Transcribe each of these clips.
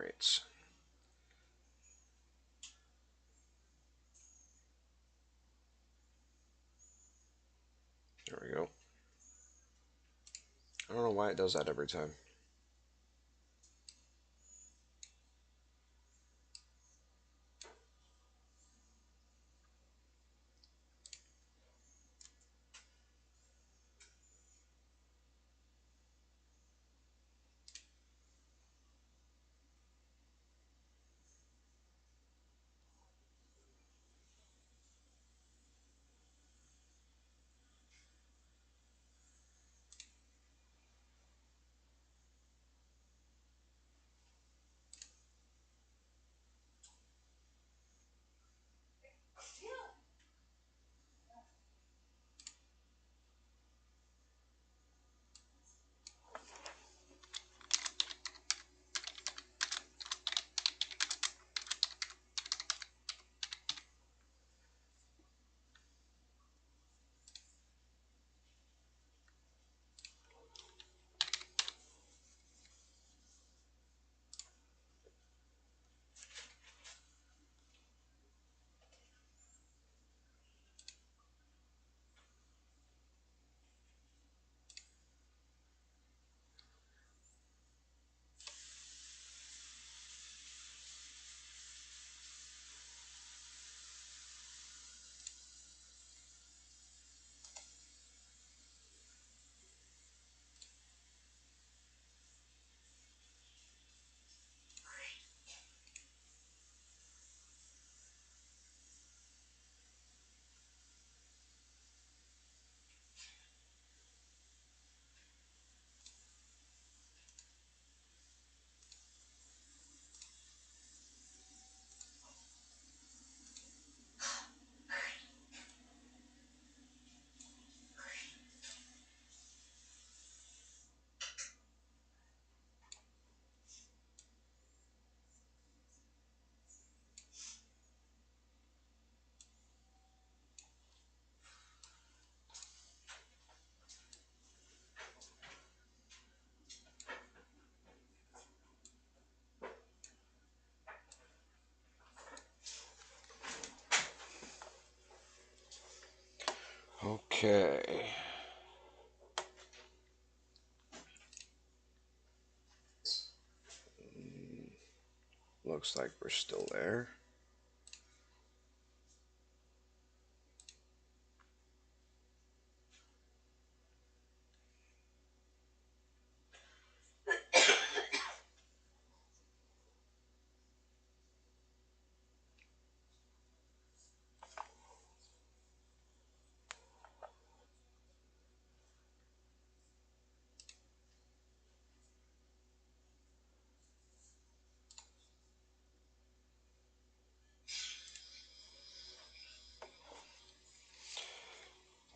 crates. There we go. I don't know why it does that every time. Okay. Looks like we're still there.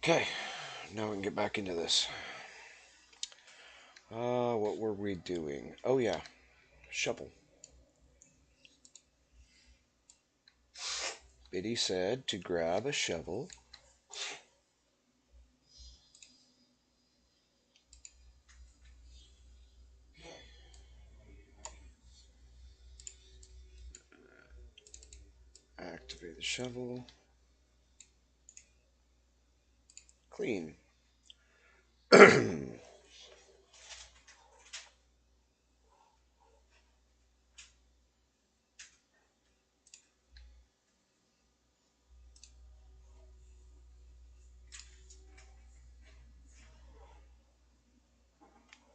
Okay, now we can get back into this. What were we doing? Oh yeah, shovel. Biddy said to grab a shovel. Activate the shovel. Clean.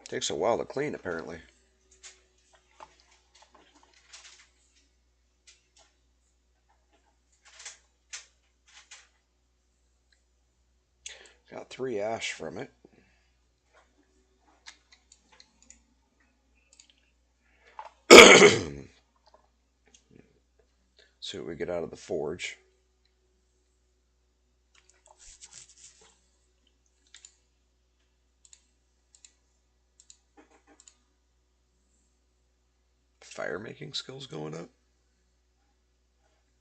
Takes a while to clean, apparently. Got 3 ash from it. See what we get out of the forge. Fire making skills going up.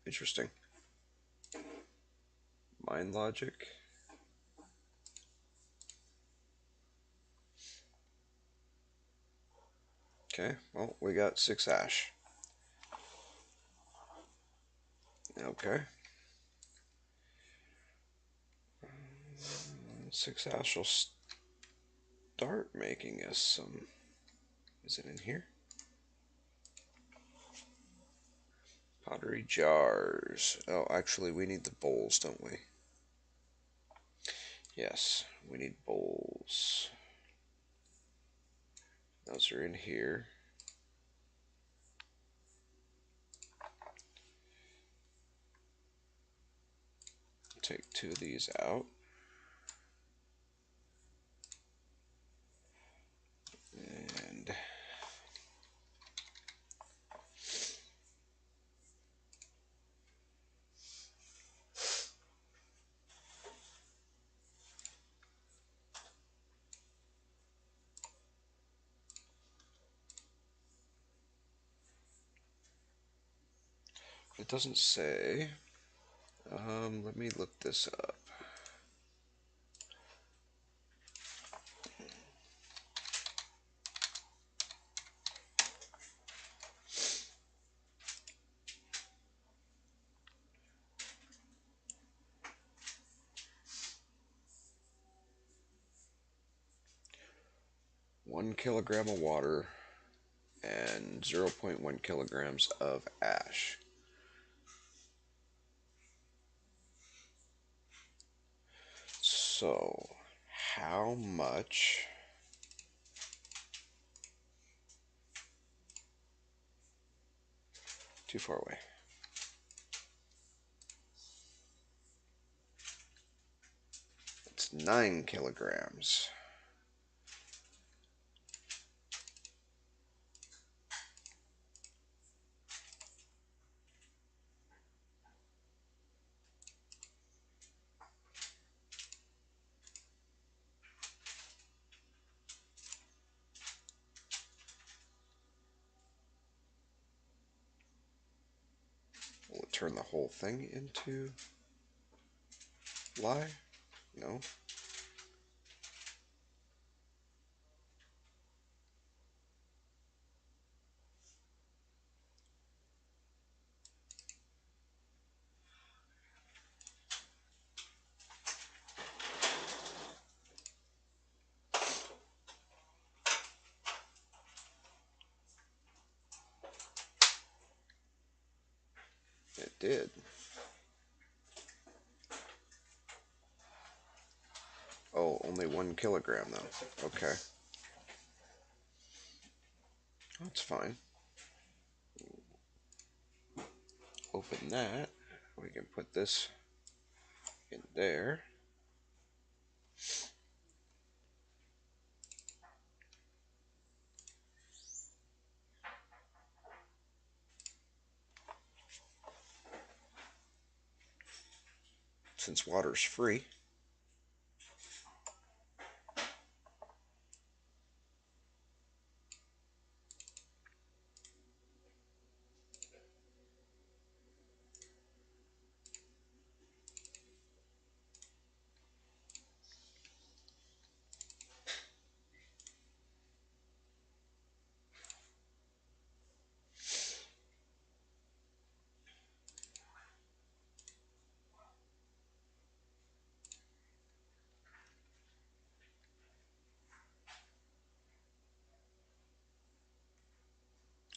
Interesting. Mind logic. Okay, well, we got 6 ash. Okay. 6 ash will start making us some. Is it in here? Pottery jars. Oh, actually, we need the bowls, don't we? Yes, we need bowls. Those are in here. Take 2 of these out. And it doesn't say. Let me look this up. One kilogram of water and 0.1 kilograms of ash. So, how much? Too far away. It's 9 kilograms. Will it turn the whole thing into lye? No. It did. Oh, only 1 kilogram though. Okay. That's fine. Open that. We can put this in there. Since water's free.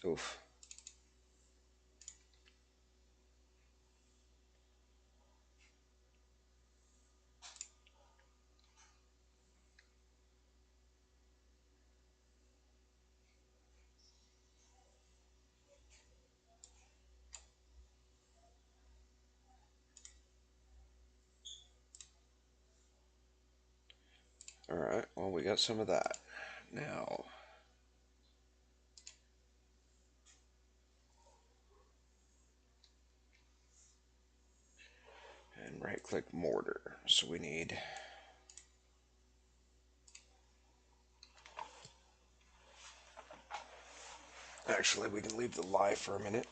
Oof. Alright, well, we got some of that. Now, and right click mortar. So we need actually we can leave the lye for a minute.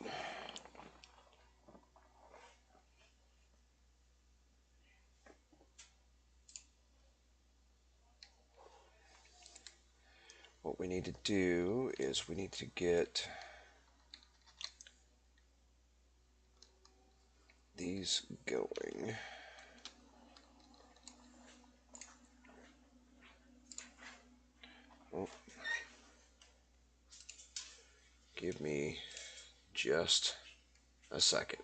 What we need to do is we need to get these going. Oh, give me just a second.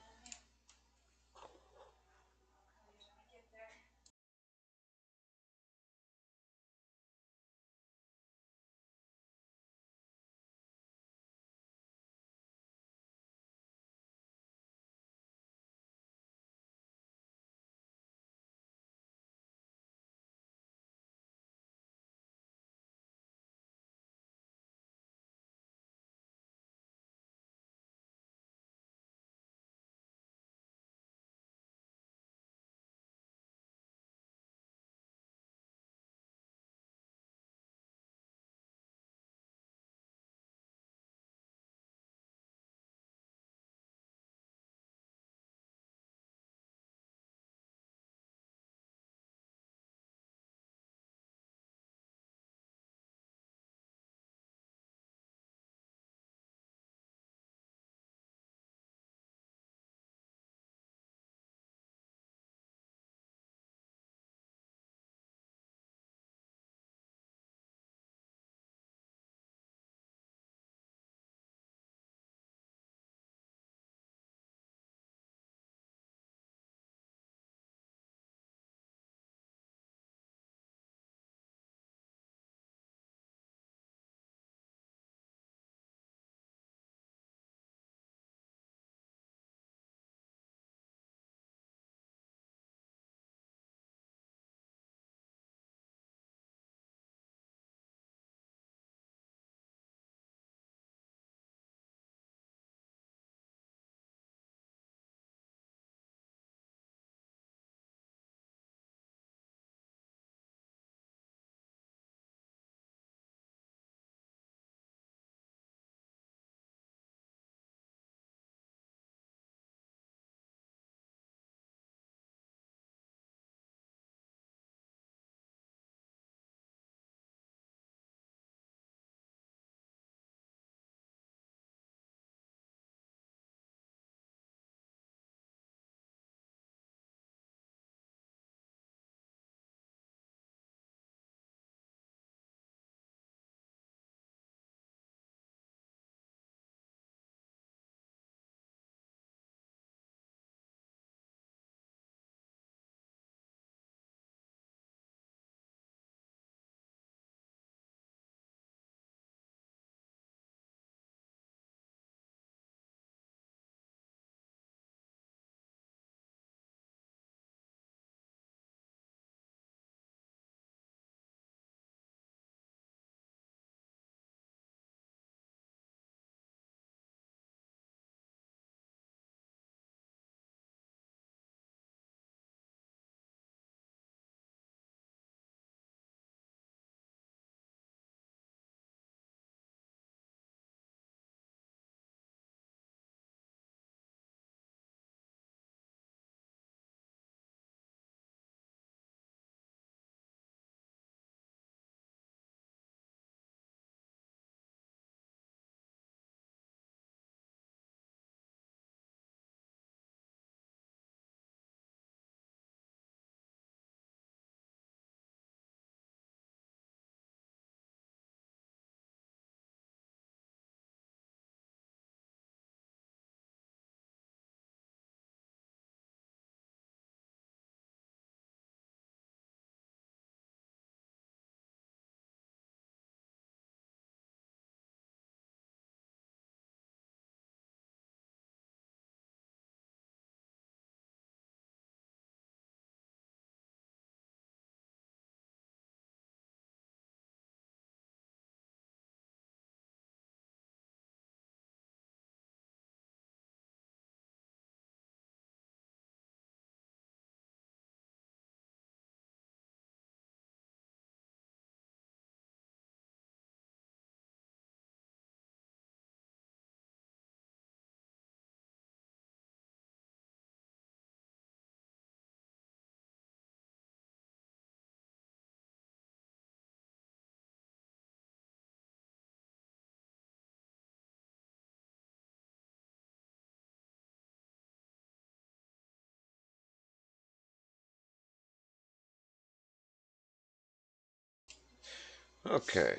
Okay.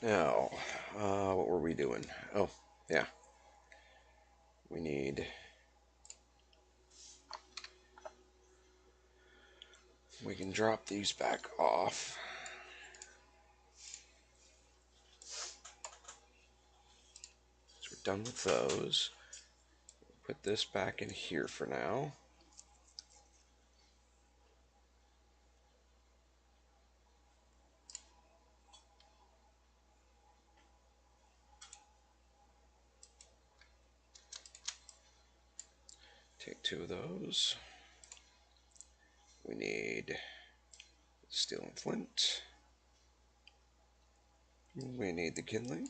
Now, what were we doing? Oh, yeah. We need... We can drop these back off. So we're done with those. Put this back in here for now. Take 2 of those. We need steel and flint. We need the kindling.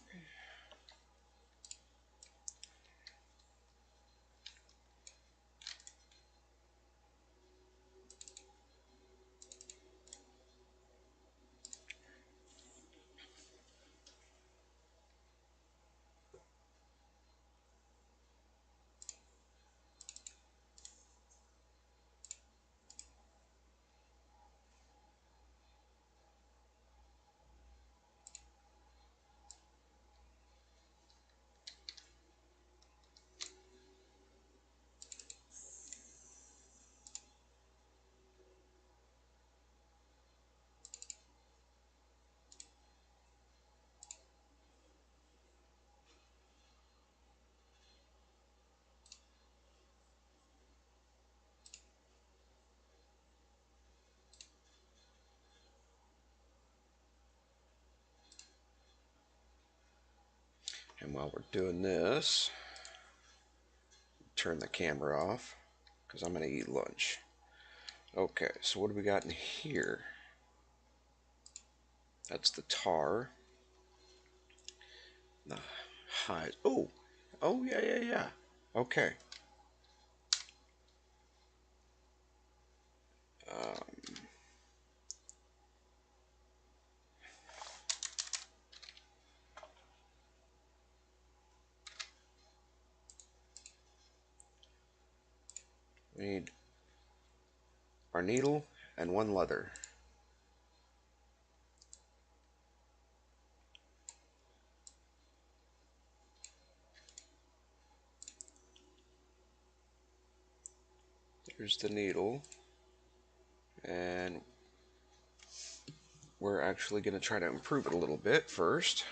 And while we're doing this, turn the camera off because I'm going to eat lunch. Okay, so what do we got in here? That's the tar. The hide. Oh, yeah. Okay. Um, we need our needle and 1 leather. Here's the needle. And we're actually going to try to improve it a little bit first.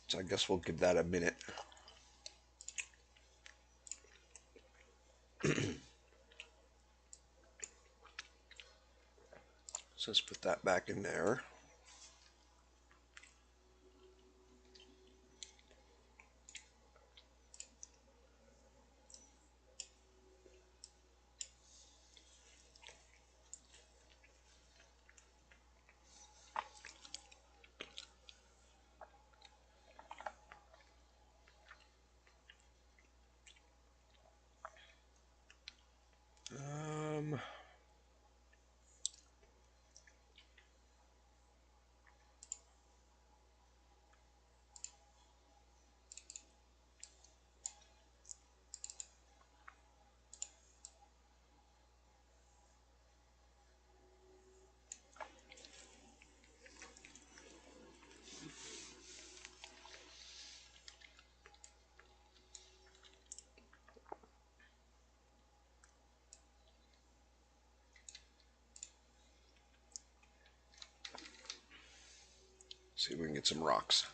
So I guess we'll give that a minute. So let's put that back in there. See if we can get some rocks.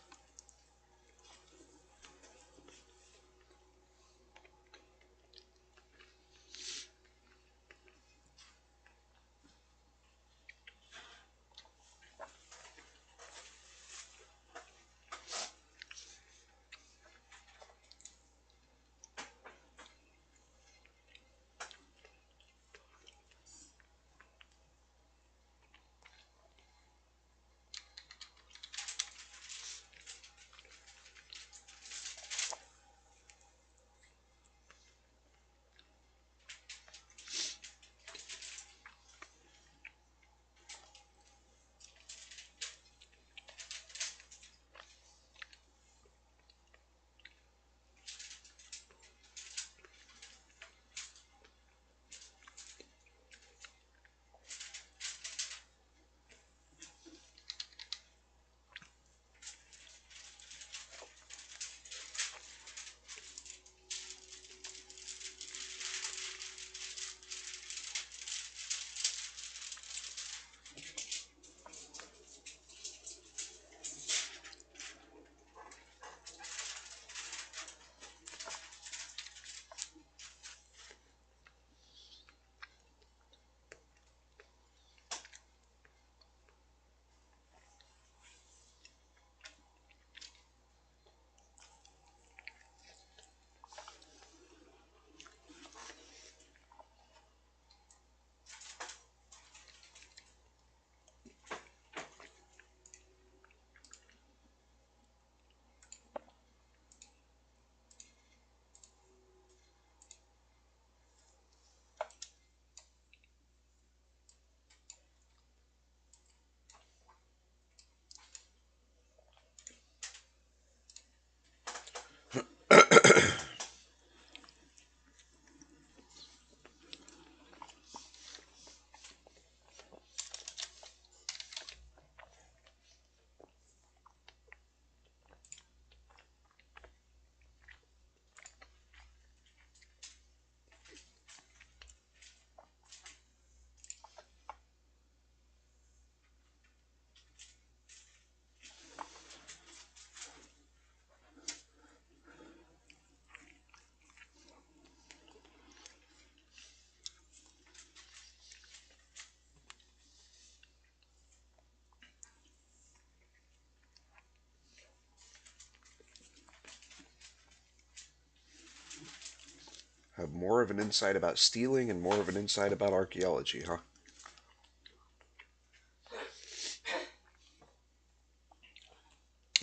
Have more of an insight about stealing and more of an insight about archaeology, huh?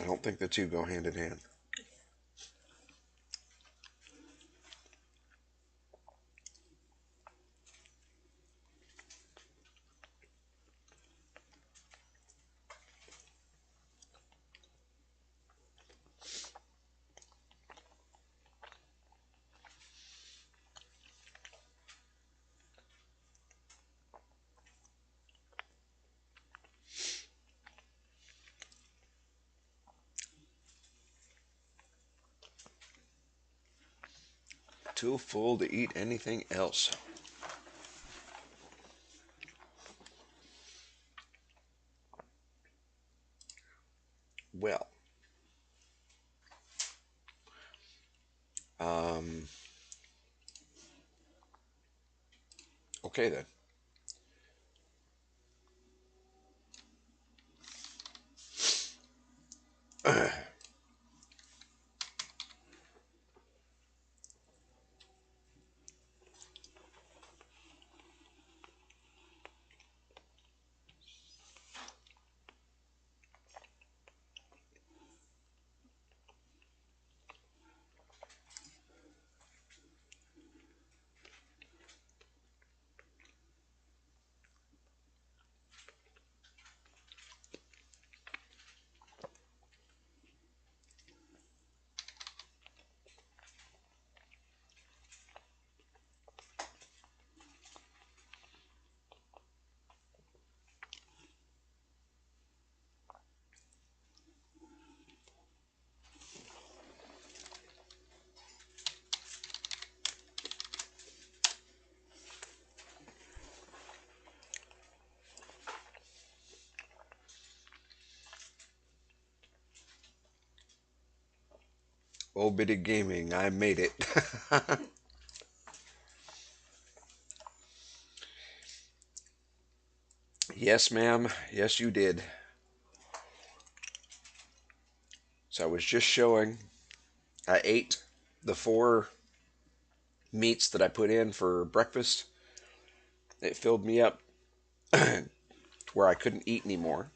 I don't think the two go hand in hand. Too full to eat anything else. Well, um, okay then. Oh, bitty gaming, I made it. Yes, ma'am. Yes, you did. So I was just showing. I ate the 4 meats that I put in for breakfast. It filled me up to where I couldn't eat anymore.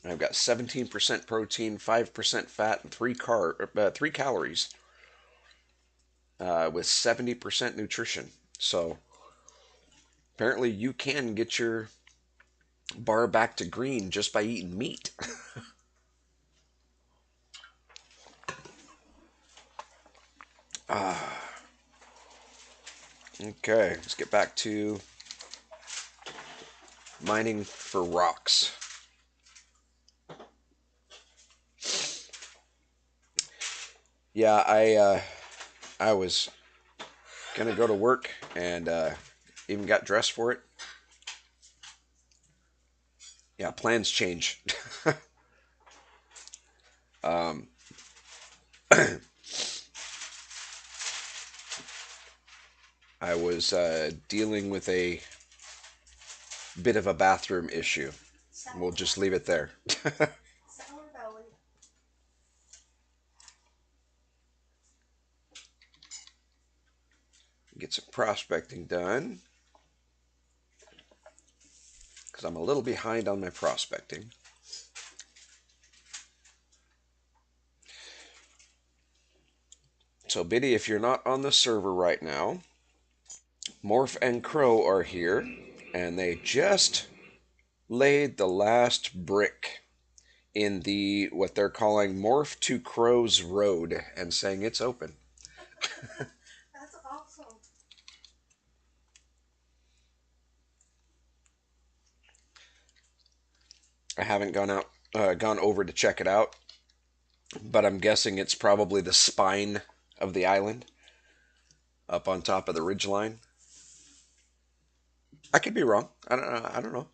I've got 17% protein, 5% fat, and 3 calories, with 70% nutrition. So apparently, you can get your bar back to green just by eating meat. Okay, let's get back to mining for rocks. Yeah, I was gonna go to work and even got dressed for it. Yeah, plans change. um, I was dealing with a bit of a bathroom issue. We'll just leave it there. Get some prospecting done because I'm a little behind on my prospecting. So, Biddy, if you're not on the server right now, Morph and Crow are here, and they just laid the last brick in the what they're calling Morph to Crow's Road and saying it's open. That's awesome. I haven't gone over to check it out, but I'm guessing it's probably the spine of the island up on top of the ridge line. I could be wrong. I don't know.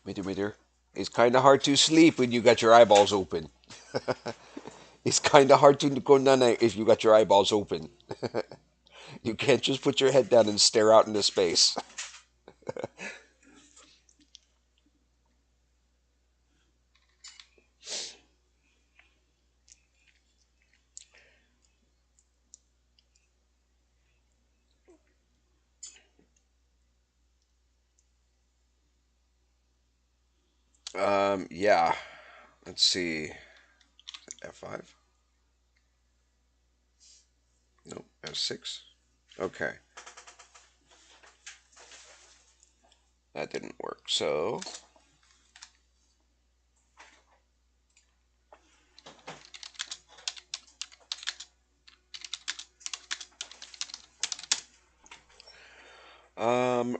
Me too, me too. It's kind of hard to sleep when you got your eyeballs open. It's kind of hard to go nana if you got your eyeballs open. You can't just put your head down and stare out into space. Yeah. Let's see. F5? Nope. F6. Okay. That didn't work. So,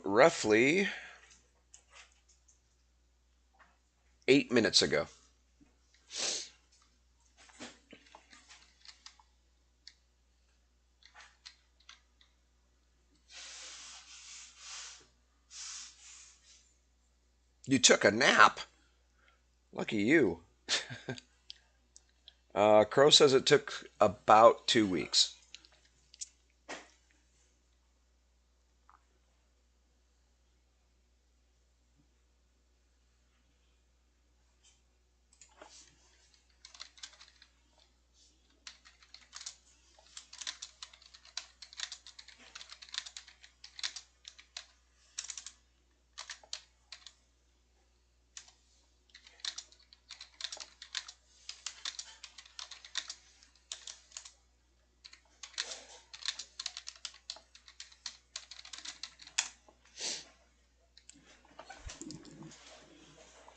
roughly 8 minutes ago. You took a nap? Lucky you. Crow says it took about 2 weeks.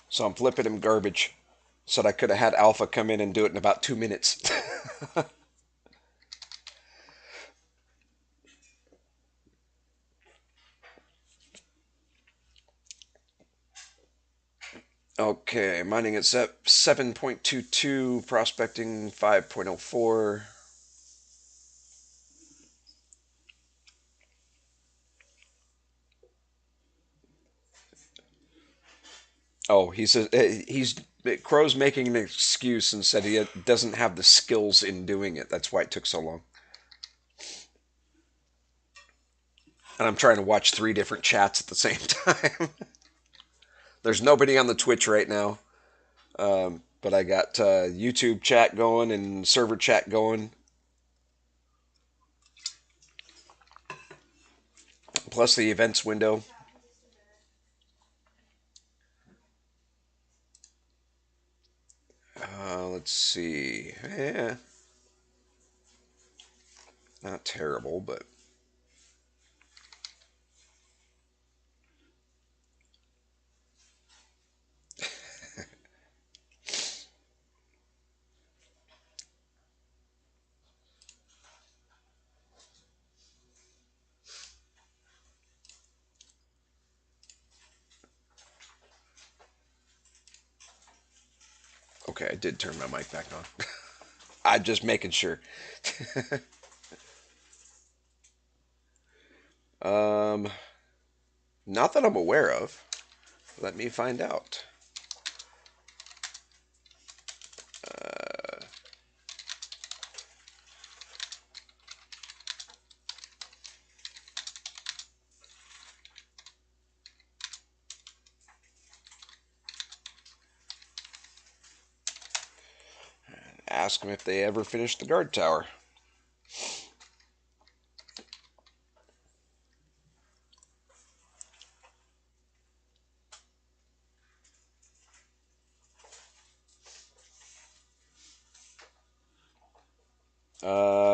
So I'm flipping him garbage. Said I could have had Alpha come in and do it in about 2 minutes. Okay, mining at 7.22, prospecting 5.04. Oh, he says he's Crow's making an excuse and said he doesn't have the skills in doing it. That's why it took so long. And I'm trying to watch three different chats at the same time. There's nobody on the Twitch right now, but I got YouTube chat going and server chat going. Plus the events window. Let's see. Yeah, not terrible, but okay. I did turn my mic back on. I'm just making sure. um, Not that I'm aware of. Let me find out. Ask them if they ever finished the guard tower.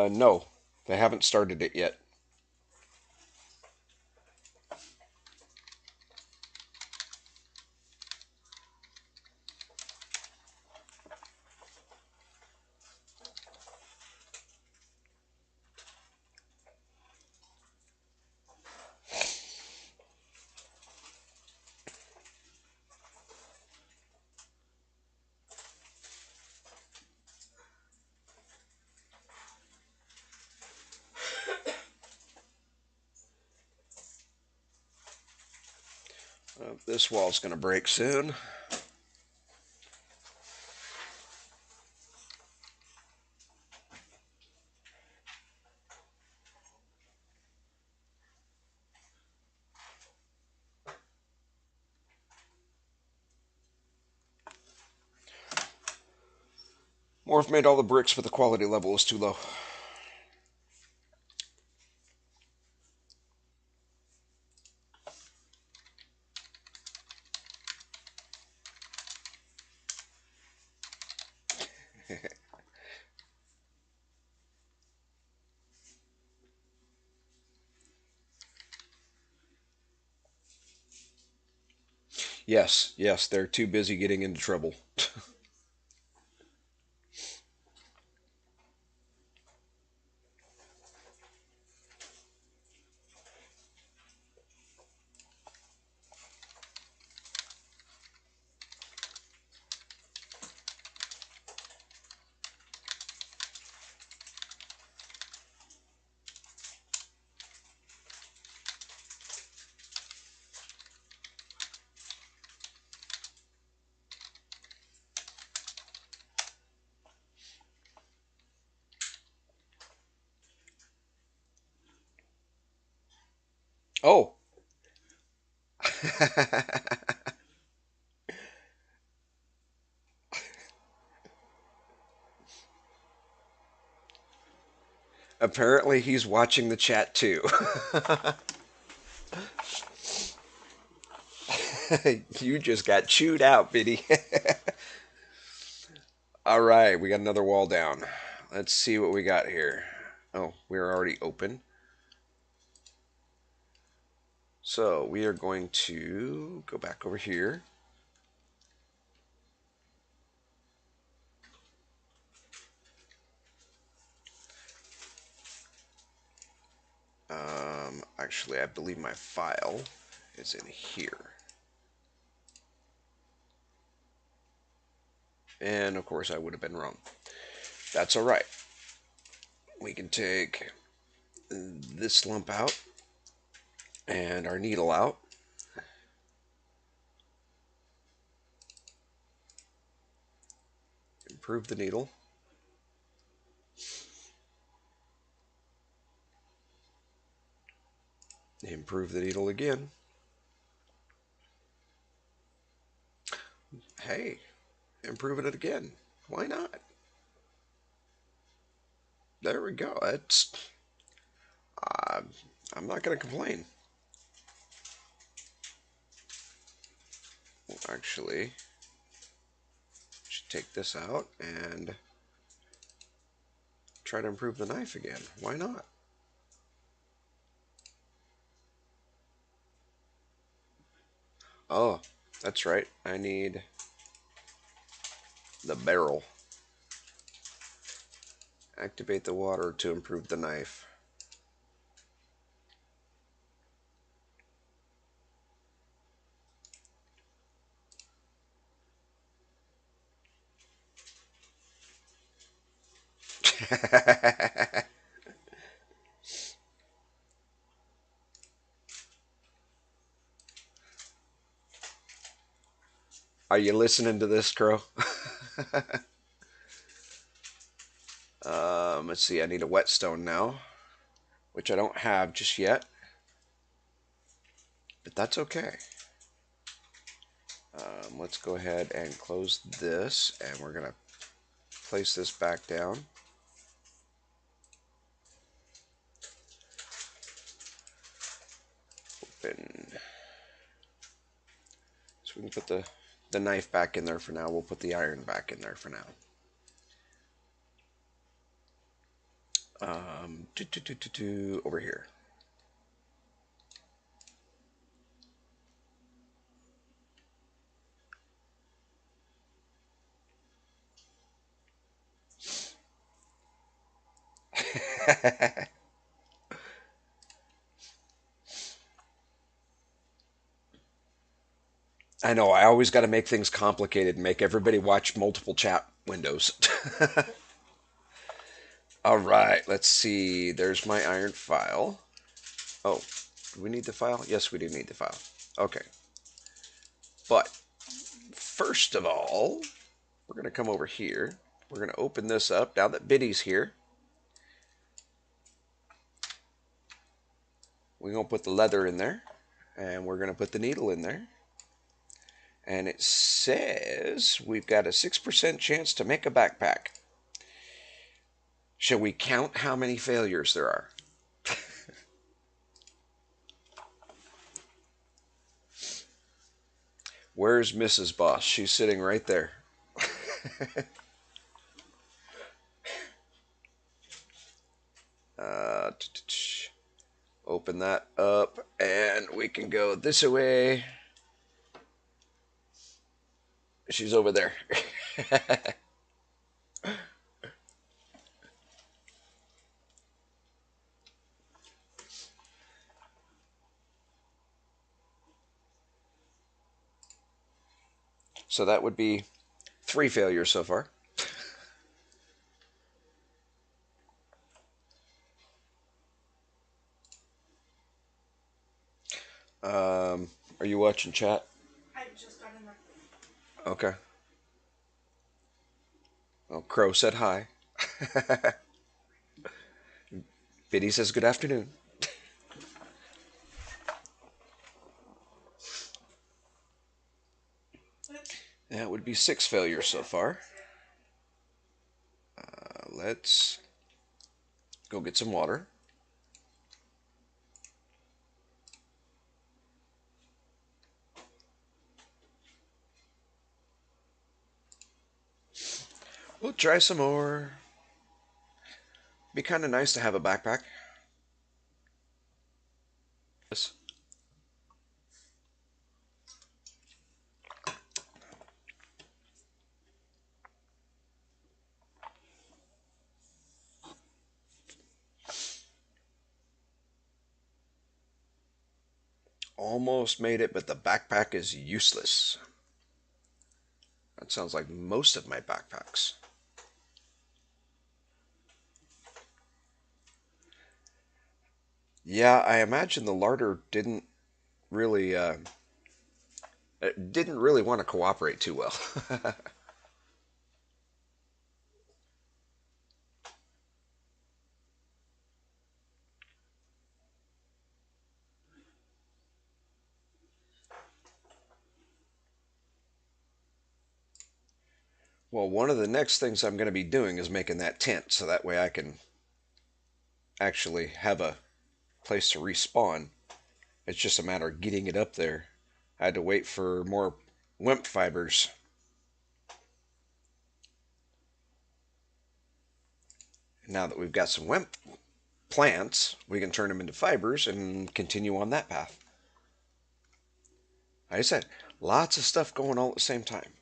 No, they haven't started it yet. This wall's going to break soon. Morph made all the bricks, but the quality level is too low. Yes, yes, they're too busy getting into trouble. Oh. Apparently, he's watching the chat too. You just got chewed out, Biddy. All right, we got another wall down. Let's see what we got here. Oh, we're already open. So we are going to go back over here. Actually, I believe my file is in here. And of course, I would have been wrong. That's all right. We can take this lump out and our needle out. Improve the needle. Improve the needle again. Hey, improving it again. Why not? There we go. Uh, I'm not going to complain. Well, actually, should take this out and try to improve the knife again. Why not? Oh, that's right. I need the barrel. Activate the water to improve the knife. Are you listening to this, Crow? Let's see. I need a whetstone now, which I don't have just yet, but that's okay. Let's go ahead and close this, and we're going to place this back down. Open. So we can put the knife back in there for now. We'll put the iron back in there for now. Over here. I know, I always got to make things complicated and make everybody watch multiple chat windows. All right, let's see. There's my iron file. Oh, do we need the file? Yes, we do need the file. Okay. But first of all, we're going to come over here. We're going to open this up now that Biddy's here. We're going to put the leather in there, and we're going to put the needle in there. And it says we've got a 6% chance to make a backpack. Shall we count how many failures there are? Where's Mrs. Boss? She's sitting right there. uh, Open that up, and we can go this way. She's over there. So that would be 3 failures so far. Are you watching chat? I just got in there. Okay. Well, Crow said hi. Biddy says good afternoon. That would be 6 failures so far. Let's go get some water. We'll try some more. Be kind of nice to have a backpack. Almost made it, but the backpack is useless. That sounds like most of my backpacks. Yeah, I imagine the larder really didn't really want to cooperate too well. Well, one of the next things I'm going to be doing is making that tent, so that way I can actually have a place to respawn. It's just a matter of getting it up there. I had to wait for more wimp fibers. Now that we've got some wimp plants, we can turn them into fibers and continue on that path. Like I said, lots of stuff going all at the same time.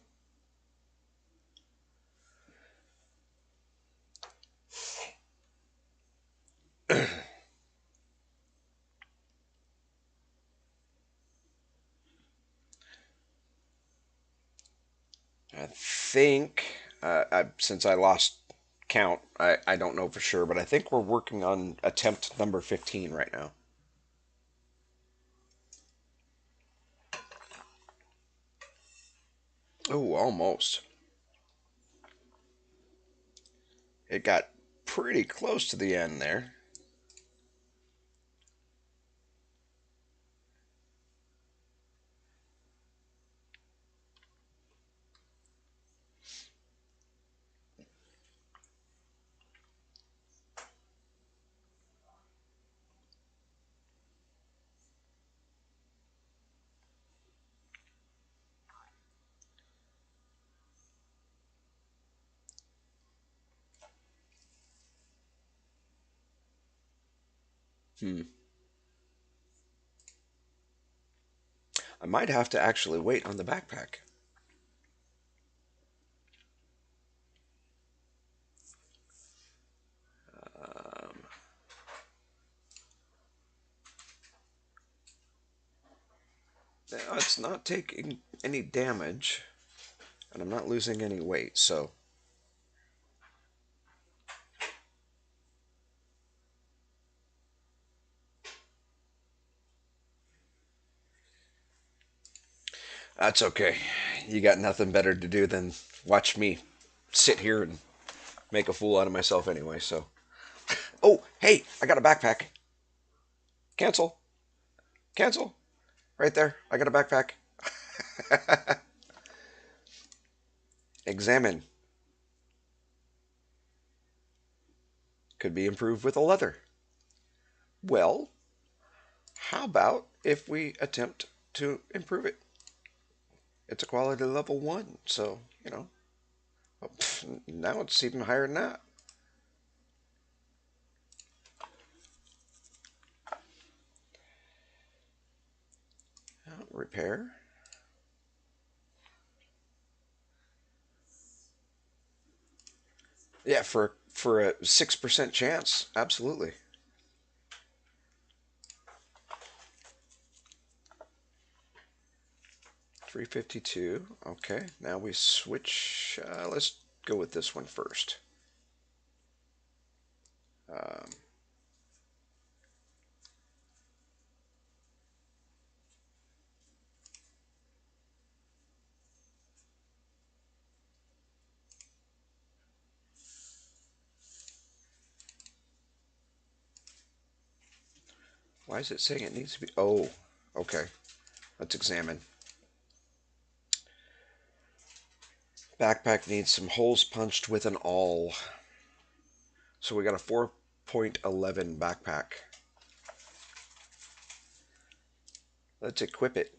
I think, since I lost count, I don't know for sure, but I think we're working on attempt number 15 right now. Oh, almost. It got pretty close to the end there. Hmm. I might have to actually wait on the backpack. Um, it's not taking any damage, and I'm not losing any weight, so That's okay. You got nothing better to do than watch me sit here and make a fool out of myself anyway, so. Oh, hey, I got a backpack. Cancel. Cancel. Right there. I got a backpack. Examine. Could be improved with a leather. Well, how about if we attempt to improve it? It's a quality level 1, so, now it's even higher than that. Repair. Yeah, for a 6% chance, absolutely. 352. Okay, now we switch. Let's go with this one first. Um, why is it saying it needs to be? Oh, okay. Let's examine. Backpack needs some holes punched with an awl. So we got a 4.11 backpack. Let's equip it.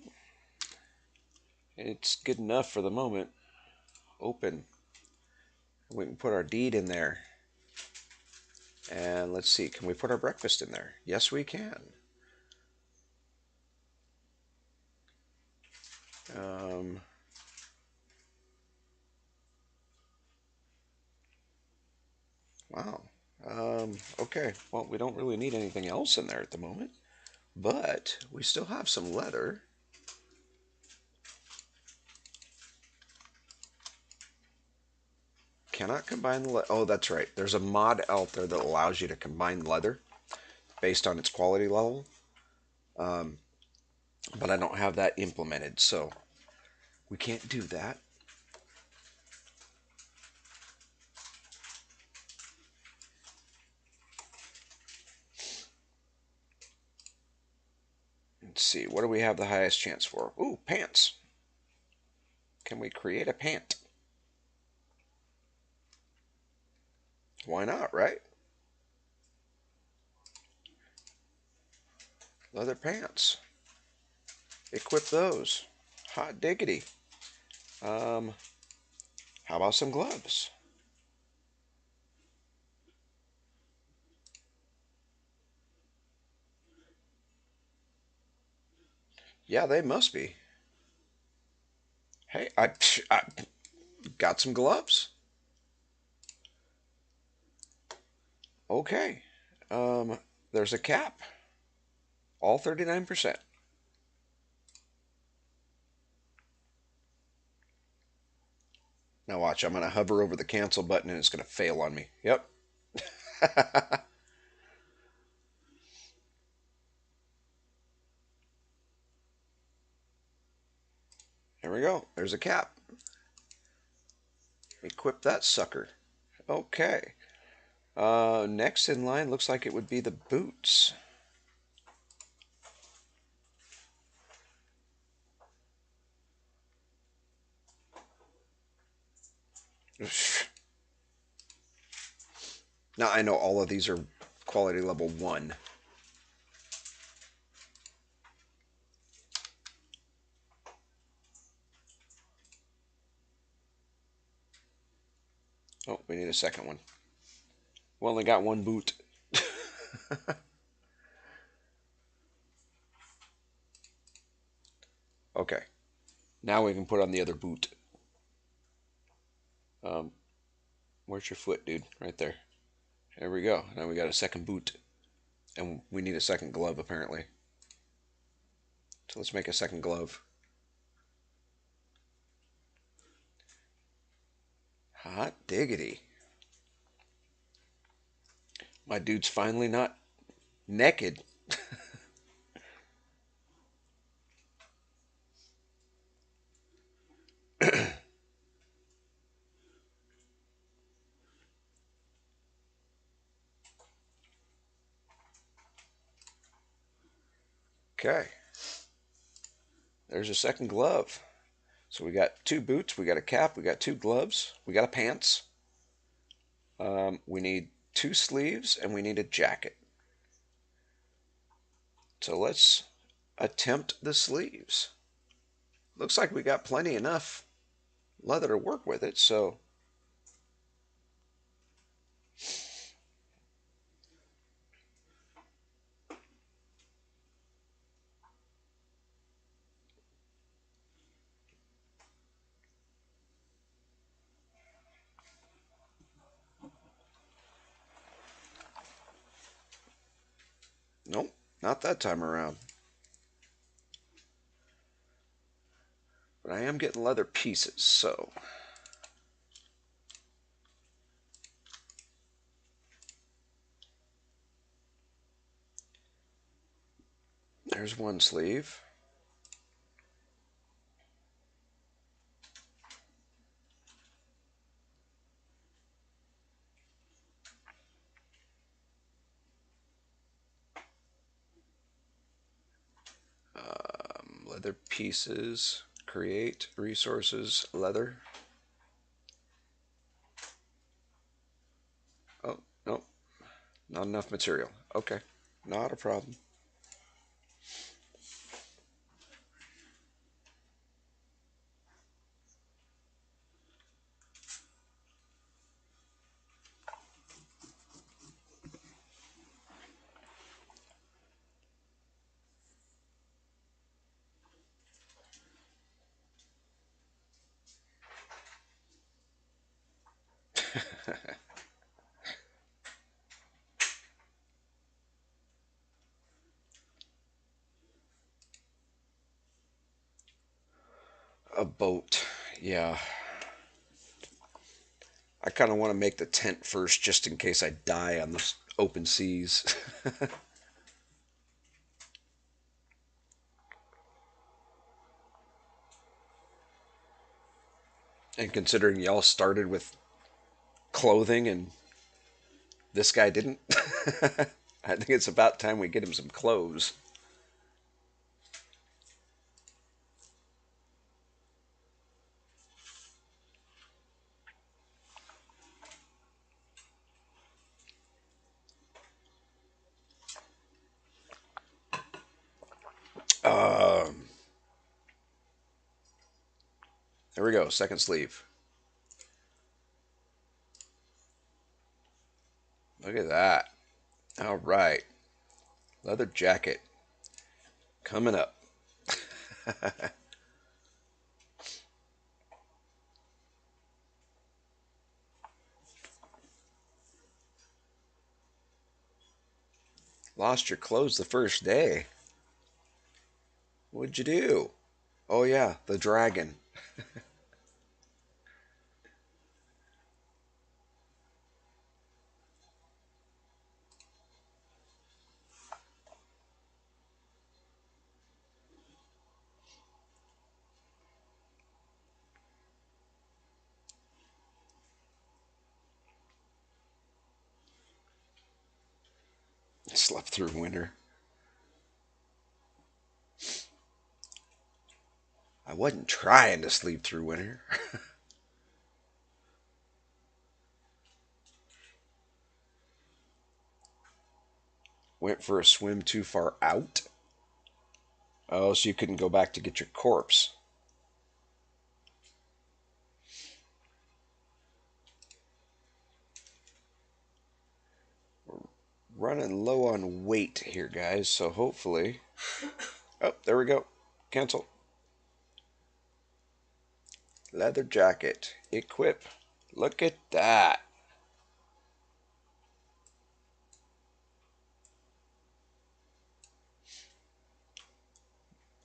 It's good enough for the moment. Open. We can put our deed in there. And let's see, can we put our breakfast in there? Yes, we can. Um, wow. Okay, well, we don't really need anything else in there at the moment, but we still have some leather. Cannot combine the oh, that's right. There's a mod out there that allows you to combine leather based on its quality level, um, but I don't have that implemented, so we can't do that. Let's see, what do we have the highest chance for? Ooh, pants. Can we create a pant? Why not, right? Leather pants. Equip those. Hot diggity. Um, how about some gloves? Yeah, they must be. Hey, I got some gloves. Okay. Um, there's a cap. All 39%. Now watch, I'm going to hover over the cancel button and it's going to fail on me. Yep. There we go. There's a cap. Equip that sucker. Okay. Next in line looks like it would be the boots. Now I know all of these are quality level 1. Oh, we need a second one. We only got one boot. Okay. Now we can put on the other boot. Um, where's your foot, dude? Right there. There we go. Now we got a second boot. And we need a second glove, apparently. So let's make a second glove. Hot diggity. My dude's finally not naked. Okay, there's a second glove. So we got two boots, we got a cap, we got two gloves, we got a pants. We need two sleeves, and we need a jacket. So let's attempt the sleeves. Looks like we got plenty enough leather to work with it, so nope, not that time around. But I am getting leather pieces, so there's one sleeve. Leather pieces, create resources, leather. Oh, nope, not enough material. Okay, not a problem. A boat, yeah. I kind of want to make the tent first just in case I die on the open seas. And considering y'all started with clothing and this guy didn't, I think it's about time we get him some clothes. Um, there we go, second sleeve. Look at that. All right, leather jacket coming up. Lost your clothes the first day. What'd you do? Oh yeah, the dragon. Slept through winter. I wasn't trying to sleep through winter. Went for a swim too far out. Oh, so you couldn't go back to get your corpse. Running low on weight here, guys, so hopefully. Oh, there we go. Cancel. Leather jacket. Equip. Look at that.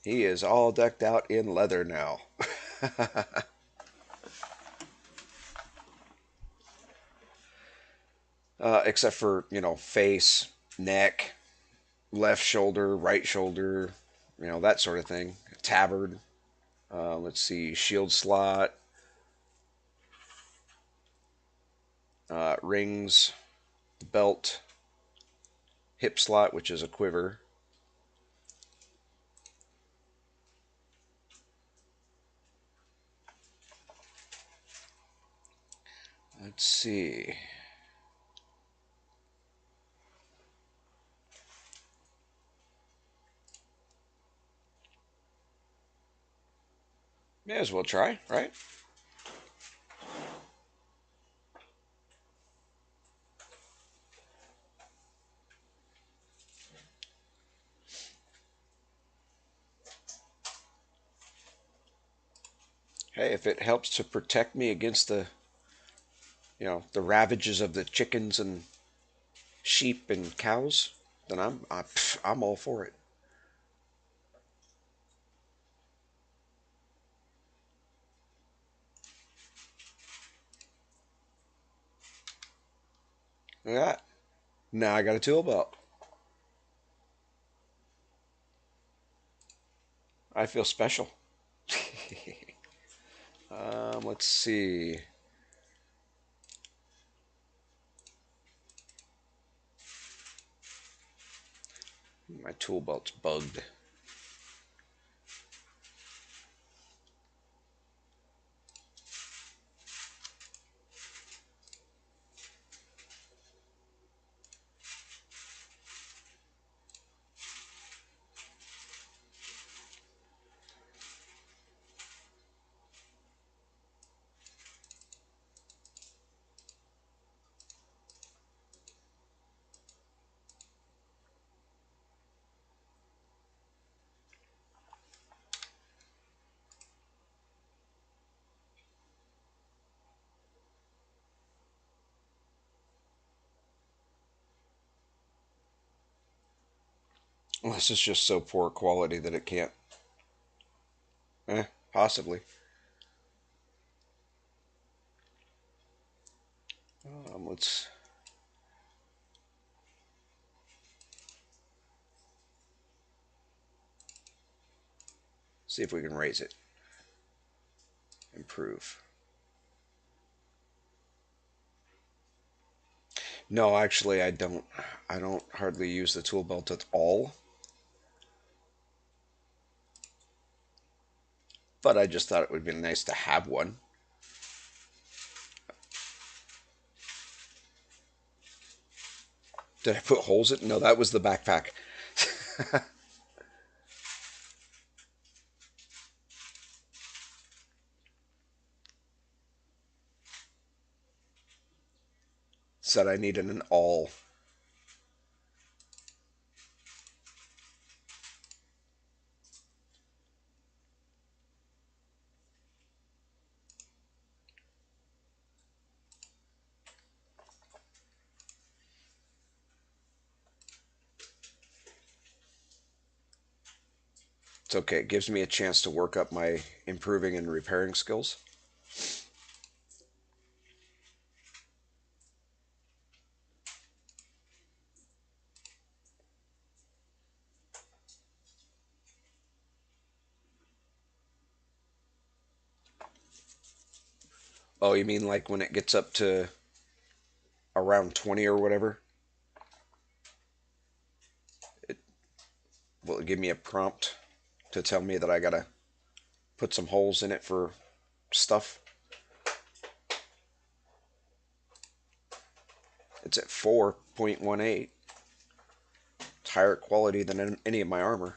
He is all decked out in leather now. Except for, face, neck, left shoulder, right shoulder, that sort of thing. Tabard. Let's see, shield slot, rings, belt, hip slot, which is a quiver, Let's see. May as well try, right? Hey, if it helps to protect me against the ravages of the chickens and sheep and cows, then I'm all for it. Look at that. Now I got a tool belt. I feel special. Let's see. My tool belt's bugged. Well, this is just so poor quality that it can't. Possibly. Let's see if we can raise it. Improve. No, actually, I don't. I don't hardly use the tool belt at all. But I just thought it would be nice to have one. Did I put holes in? No, that was the backpack. Said I needed an awl. It's okay. It gives me a chance to work up my improving and repairing skills. Oh, you mean like when it gets up to around 20 or whatever? It will give me a prompt to tell me that I gotta put some holes in it for stuff. It's at 4.18. It's higher quality than any of my armor.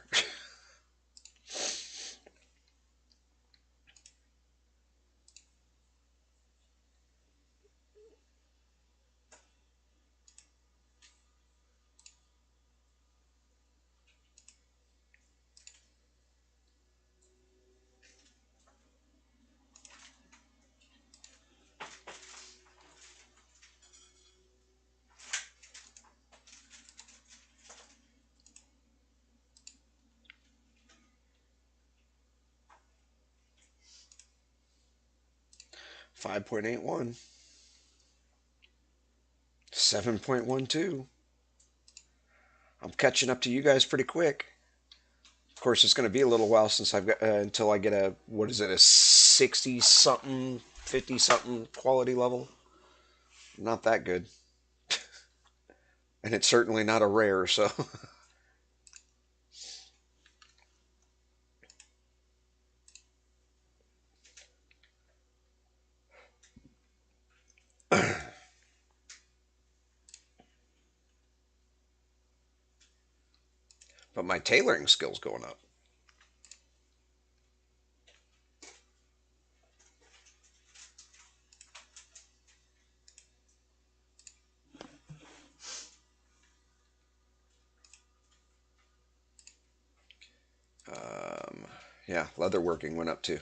5.81. 7.12. I'm catching up to you guys pretty quick. Of course, it's going to be a little while since I've got until I get what is it, a 60 something, 50 something quality level. Not that good, and it's certainly not a rare. So But my tailoring skill's going up. Um, yeah, leather working went up too.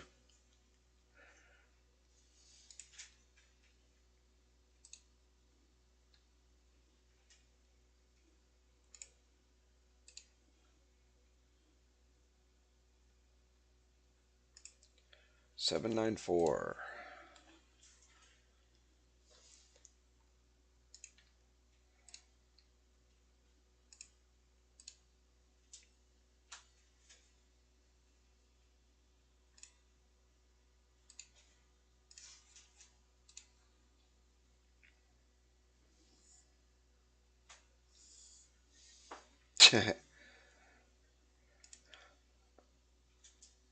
794.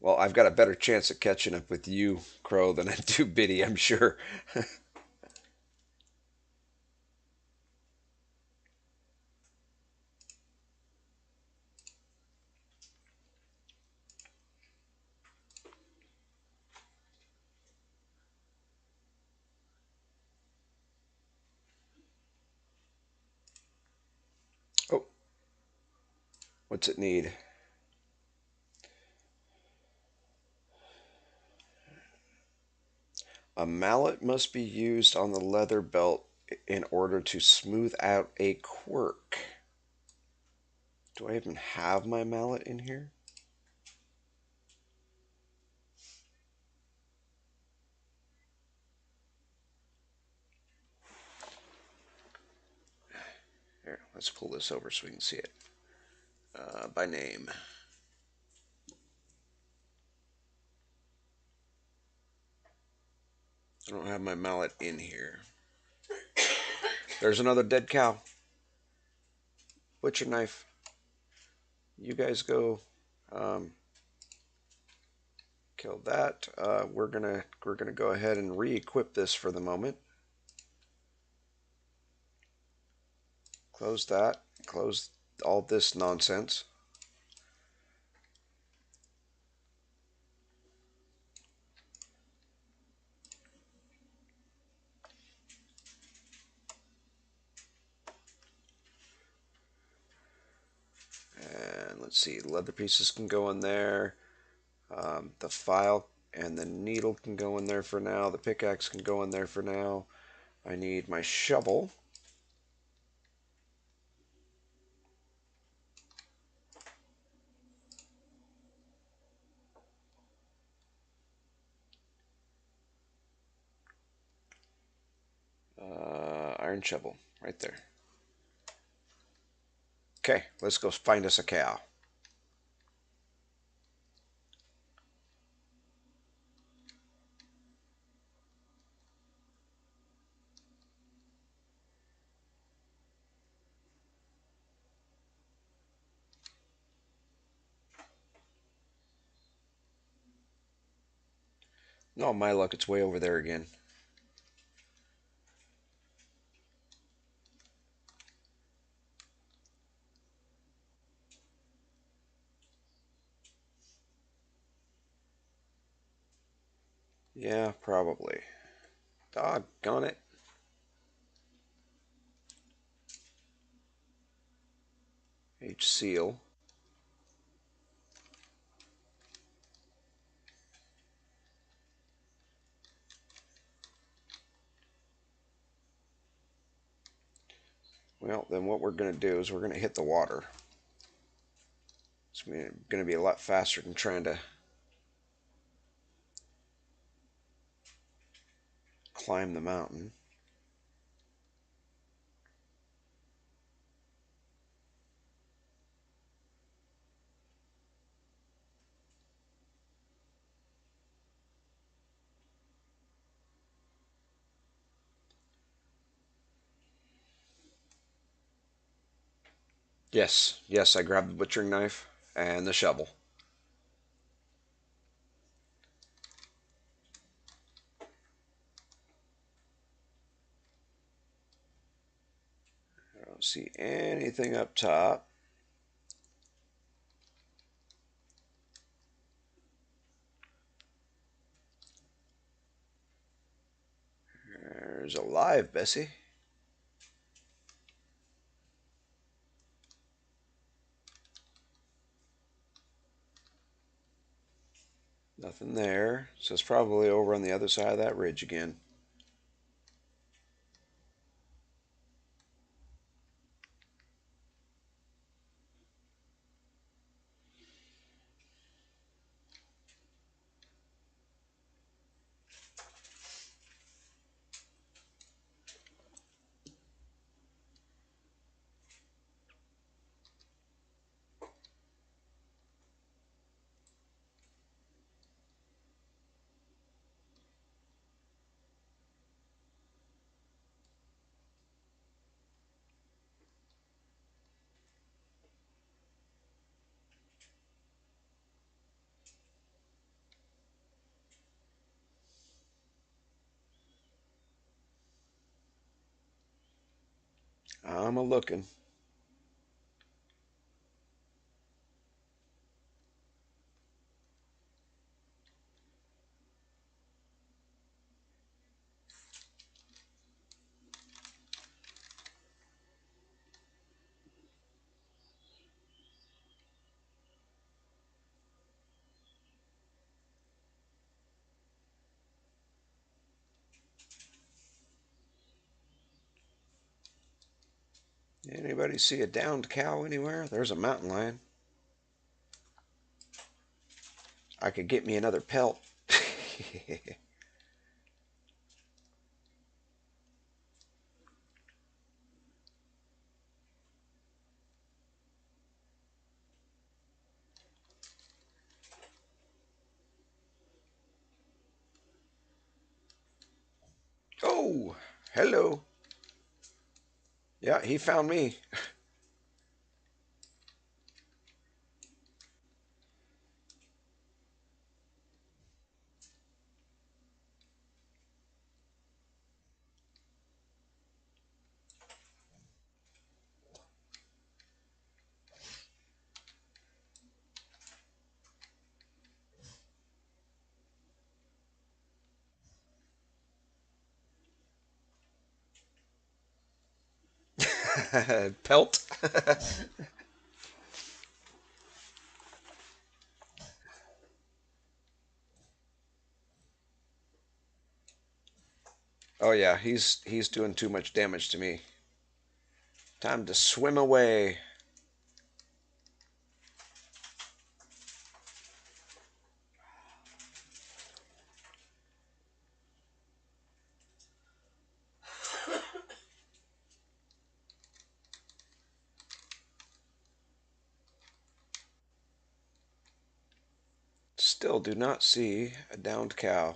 Well, I've got a better chance of catching up with you, Crow, than I do Biddy, I'm sure. Oh, what's it need? A mallet must be used on the leather belt in order to smooth out a quirk. Do I even have my mallet in here? Here, let's pull this over so we can see it by name. I don't have my mallet in here. There's another dead cow. Butcher knife. You guys go um, kill that. We're gonna go ahead and re-equip this for the moment. Close that. Close all this nonsense. And let's see, leather pieces can go in there. The file and the needle can go in there for now. The pickaxe can go in there for now. I need my shovel. Iron shovel, right there. Okay, let's go find us a cow. No, my luck, it's way over there again. Yeah, probably. Doggone it. H seal. Well, then what we're going to do is we're going to hit the water. It's going to be a lot faster than trying to climb the mountain. Yes, yes, I grabbed the butchering knife and the shovel. I don't see anything up top. is alive, Bessie. Nothing there. So it's probably over on the other side of that ridge again. I'm a looking. Anybody see a downed cow anywhere? There's a mountain lion. I could get me another pelt. Oh, hello. Yeah, he found me. Pelt. Oh yeah, he's doing too much damage to me. Time to swim away. Still do not see a downed cow.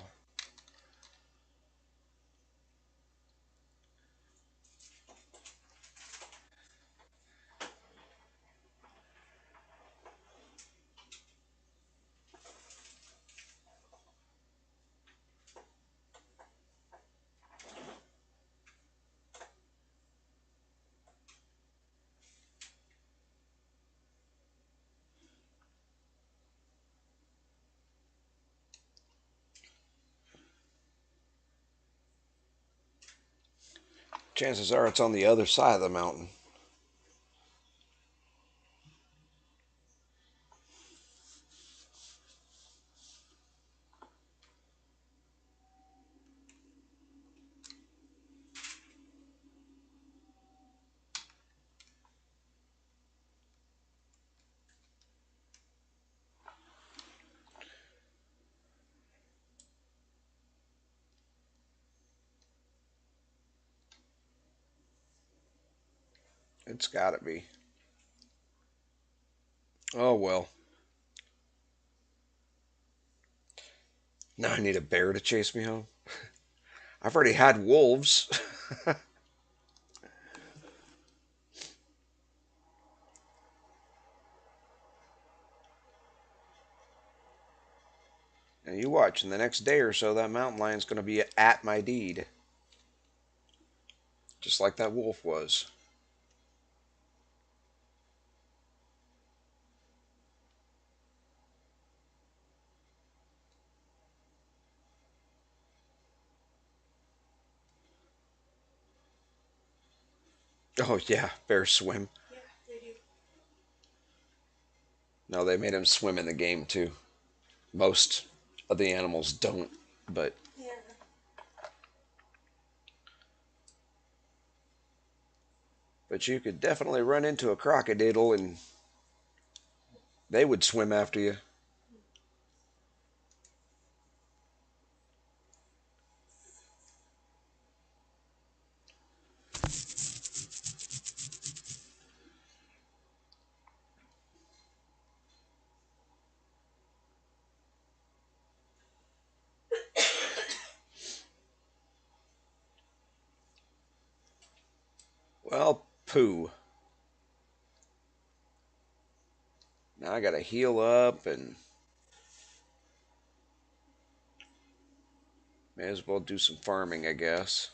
Chances are it's on the other side of the mountain. It's gotta be. Oh well. Now I need a bear to chase me home. I've already had wolves. And you watch, in the next day or so, that mountain lion's going to be at my deed, just like that wolf was. Oh yeah, bears swim. No, they made him swim in the game too. Most of the animals don't, but you could definitely run into a crocodile and they would swim after you. Well, poo. Now I gotta heal up and may as well do some farming, I guess.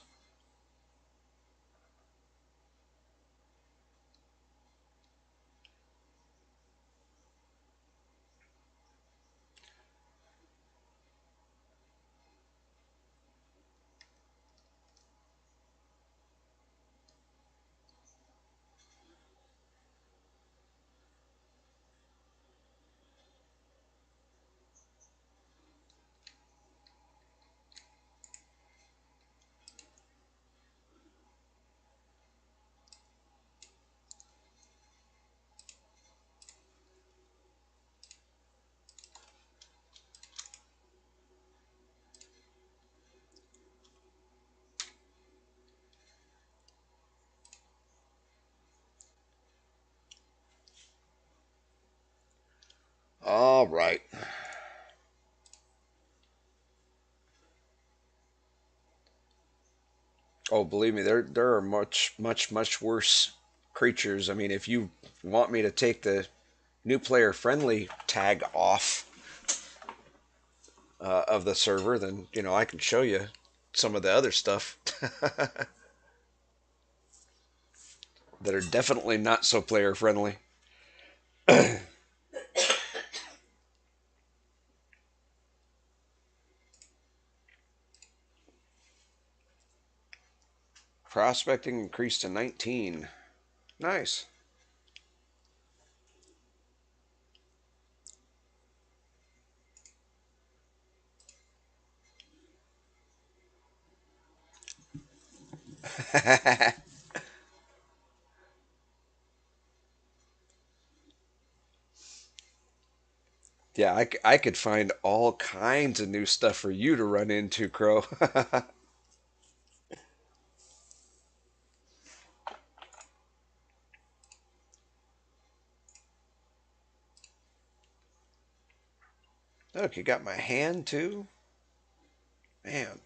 All right. Oh, believe me, there are much worse creatures. I mean, if you want me to take the new player friendly tag off of the server, then I can show you some of the other stuff that are definitely not so player friendly. Prospecting increased to 19. Nice. Yeah, I could find all kinds of new stuff for you to run into, Crow. Look, you got my hand too? Man.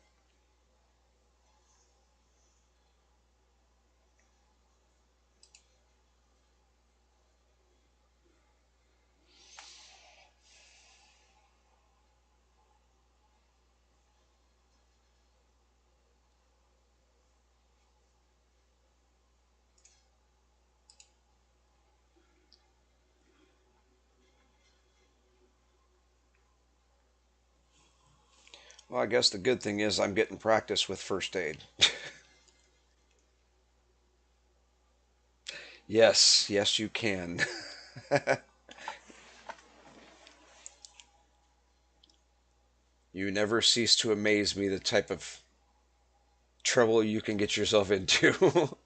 Well, I guess the good thing is I'm getting practice with first aid. Yes, yes, you can. You never cease to amaze me the type of trouble you can get yourself into.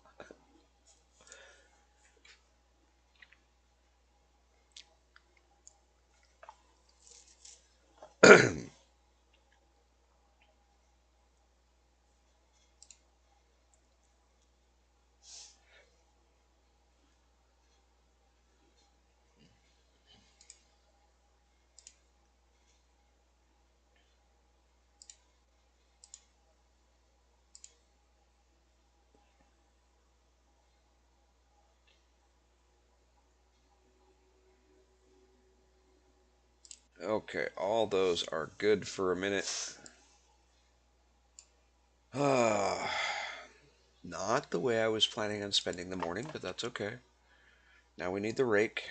Okay, all those are good for a minute. Ah, not the way I was planning on spending the morning, but that's okay. Now we need the rake.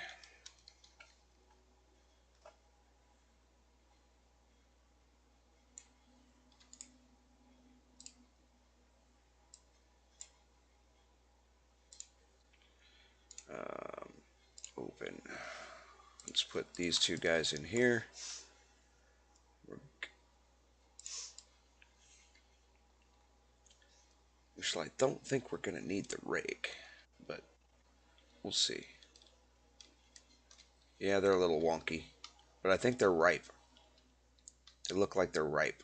Open. Let's put these two guys in here. Actually, I don't think we're going to need the rake, but we'll see. Yeah, they're a little wonky, but I think they're ripe. They look like they're ripe.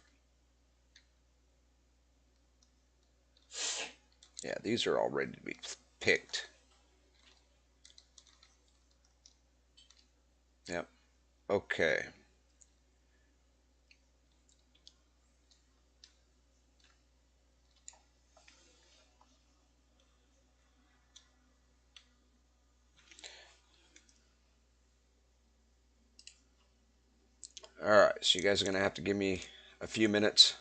Yeah, these are all ready to be picked. Yep. Okay. All right. So you guys are going to have to give me a few minutes.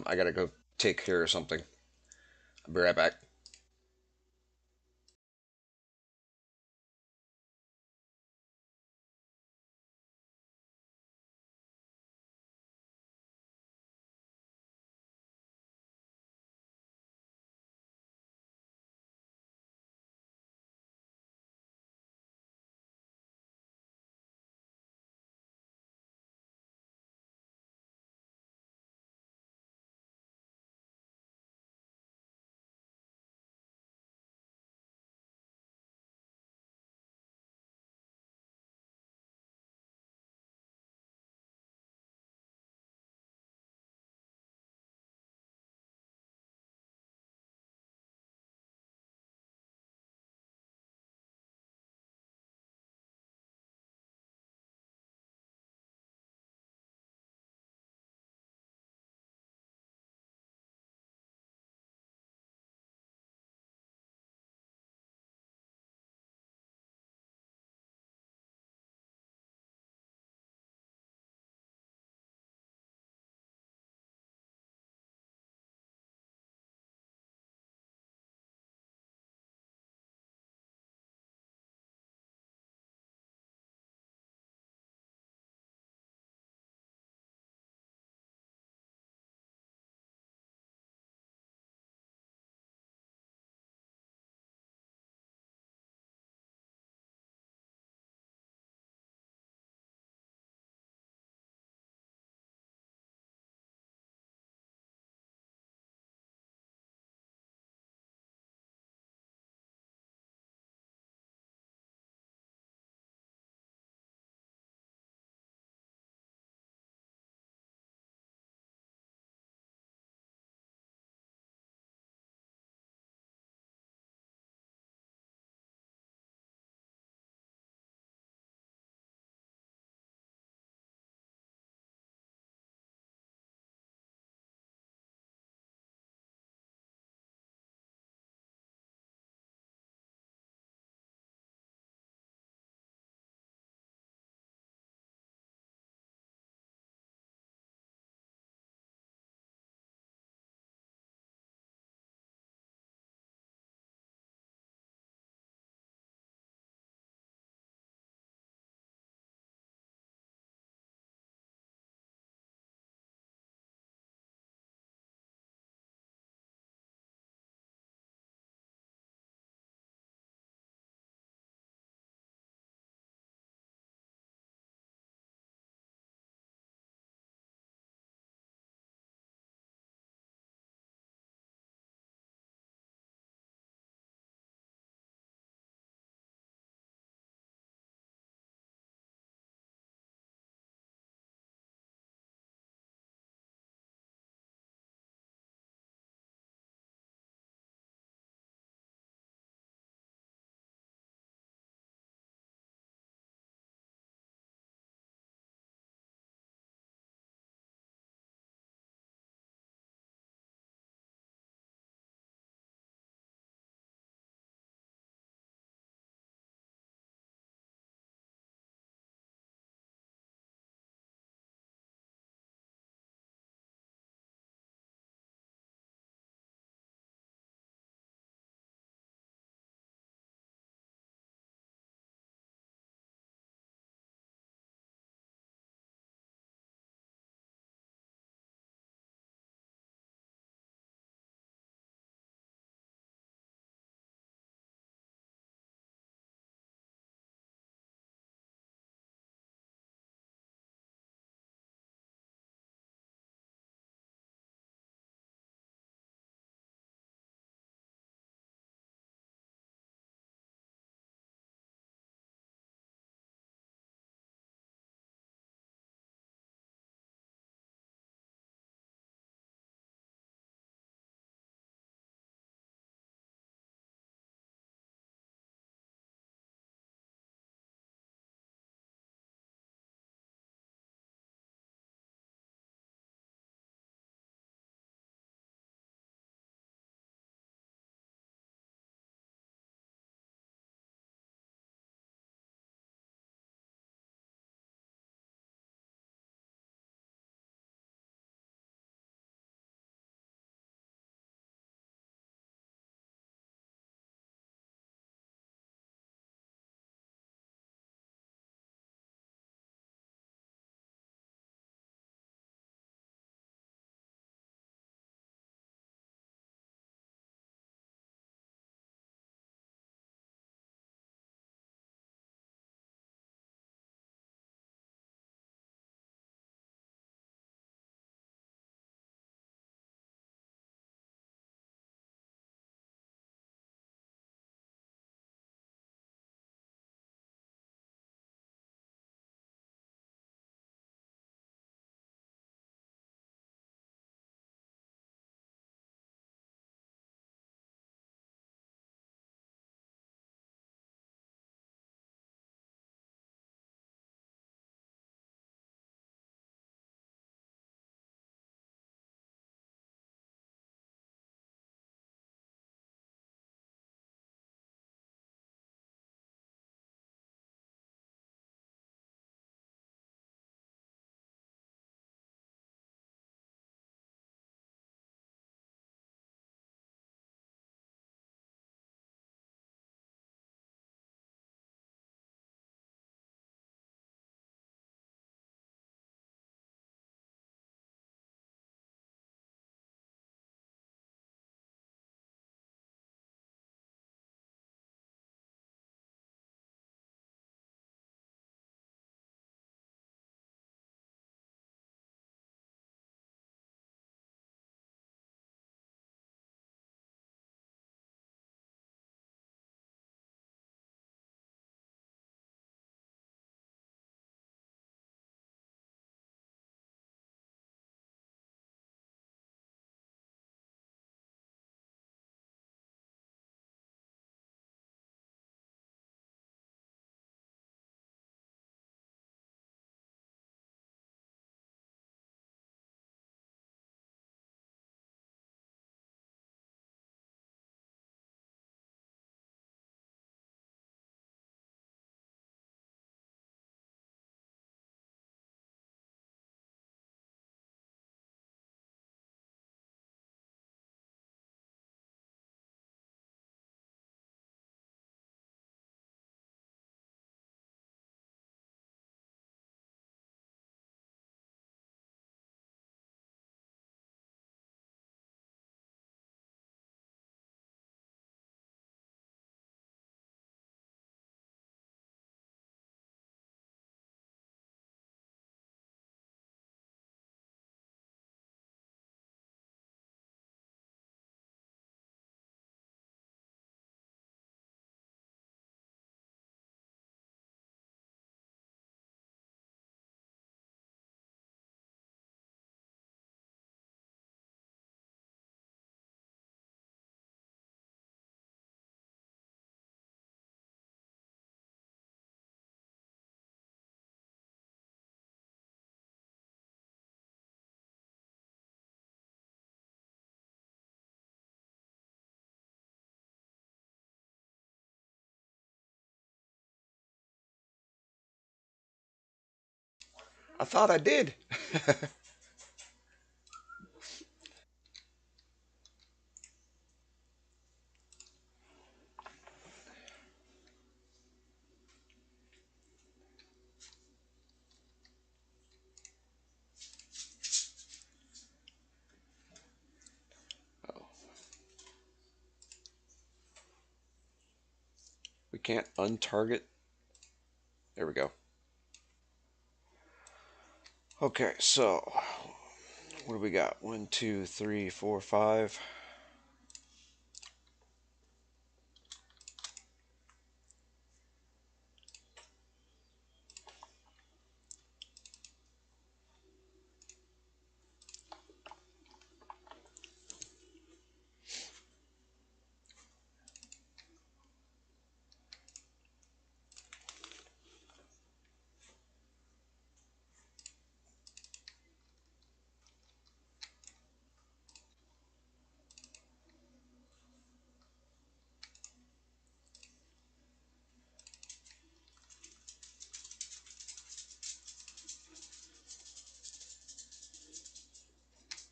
I got to go take care of something. I'll be right back. I thought I did. Oh, we can't untarget. There we go. Okay, so what do we got? One, two, three, four, five.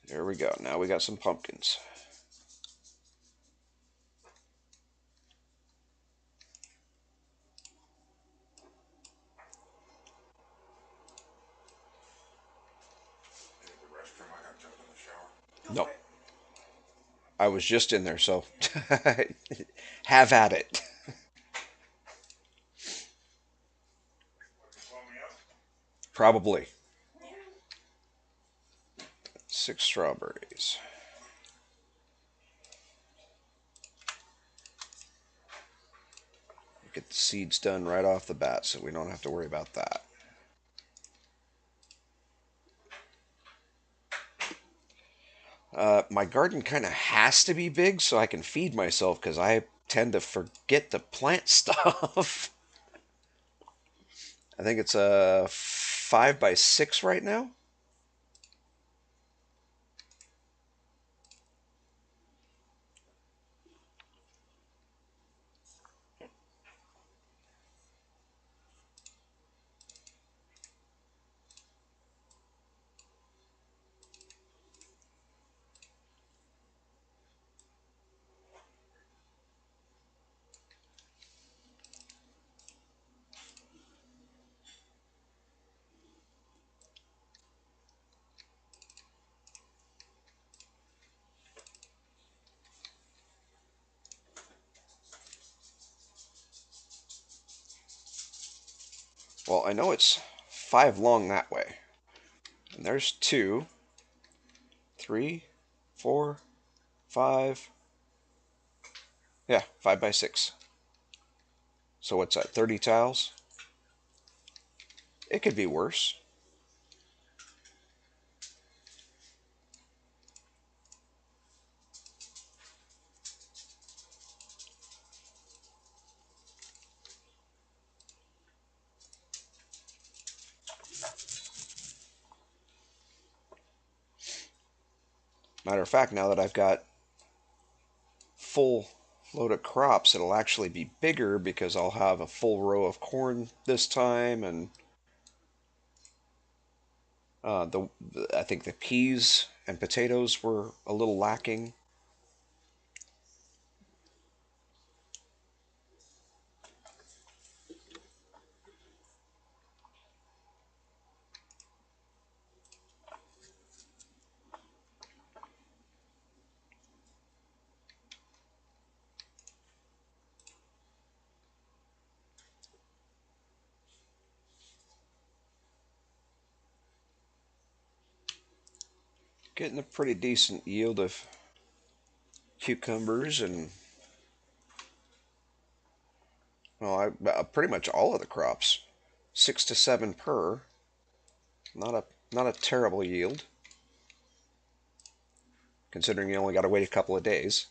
There we go. Now we got some pumpkins. Nope. I was just in there, so have at it. Probably. Six strawberries. Get the seeds done right off the bat so we don't have to worry about that. My garden kind of has to be big so I can feed myself because I tend to forget to plant stuff. I think it's a 5 by 6 right now. Well, I know it's 5 long that way. And there's 2, 3, 4, 5. Yeah, 5 by 6. So what's that, 30 tiles? It could be worse. Matter of fact, now that I've got full load of crops, it'll actually be bigger because I'll have a full row of corn this time, and I think the peas and potatoes were a little lacking. Getting a pretty decent yield of cucumbers and well, pretty much all of the crops, 6 to 7 per. Not a terrible yield considering you only got to wait a couple of days.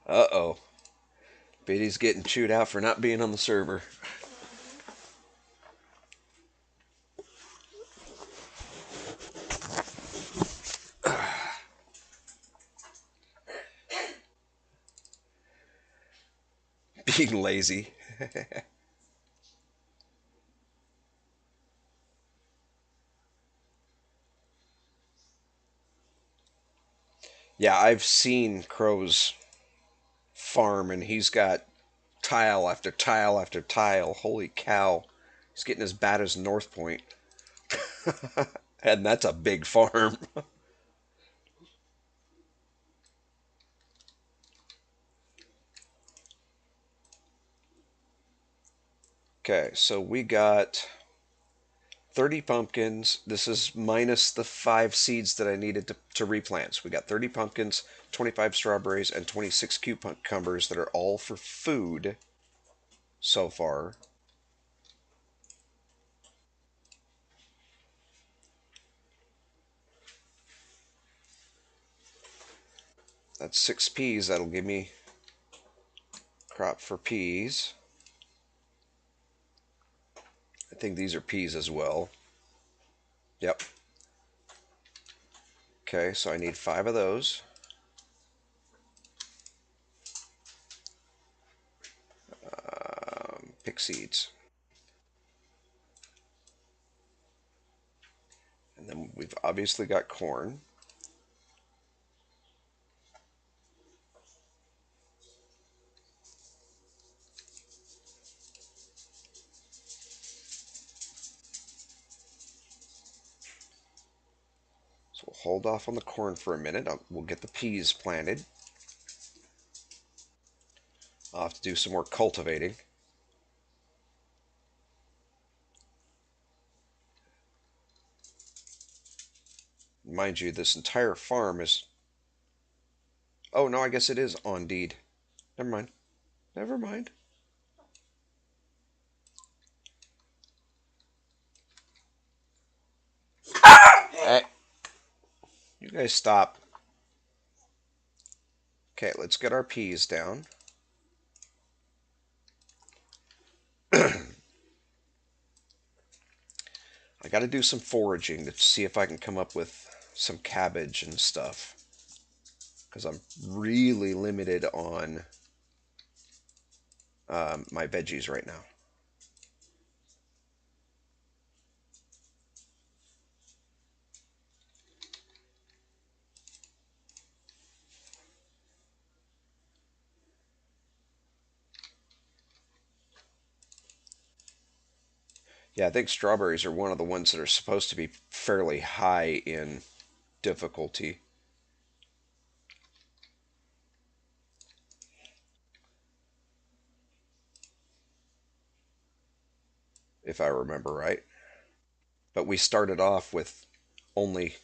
Uh-oh. Biddy's getting chewed out for not being on the server. Being lazy. Yeah, I've seen Crow's farm, and he's got tile after tile after tile. Holy cow. He's getting as bad as North Point. And that's a big farm. Okay, so we got 30 pumpkins. This is minus the 5 seeds that I needed to replant. So we got 30 pumpkins, 25 strawberries, and 26 cucumbers that are all for food so far. That's 6 peas. That'll give me crop for peas. I think these are peas as well. Yep. Okay, so I need 5 of those. Pick seeds. And then we've obviously got corn. So we'll hold off on the corn for a minute. We'll get the peas planted. I'll have to do some more cultivating. Mind you, this entire farm is... Oh, no, I guess it is on deed. Never mind. Never mind. Hey, you guys stop. Okay, let's get our peas down. I got to do some foraging to see if I can come up with some cabbage and stuff. Because I'm really limited on my veggies right now. Yeah, I think strawberries are one of the ones that are supposed to be fairly high in difficulty, if I remember right. But we started off with only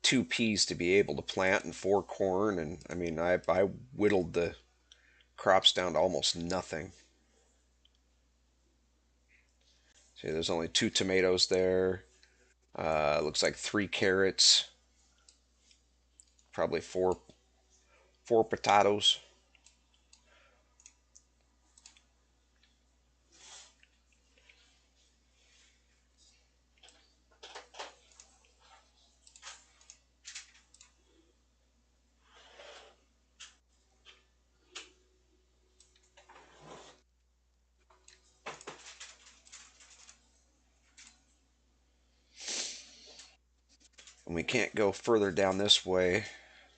2 peas to be able to plant and 4 corn, and I mean, I whittled the crops down to almost nothing. See, there's only 2 tomatoes there. Looks like 3 carrots, probably four potatoes. And we can't go further down this way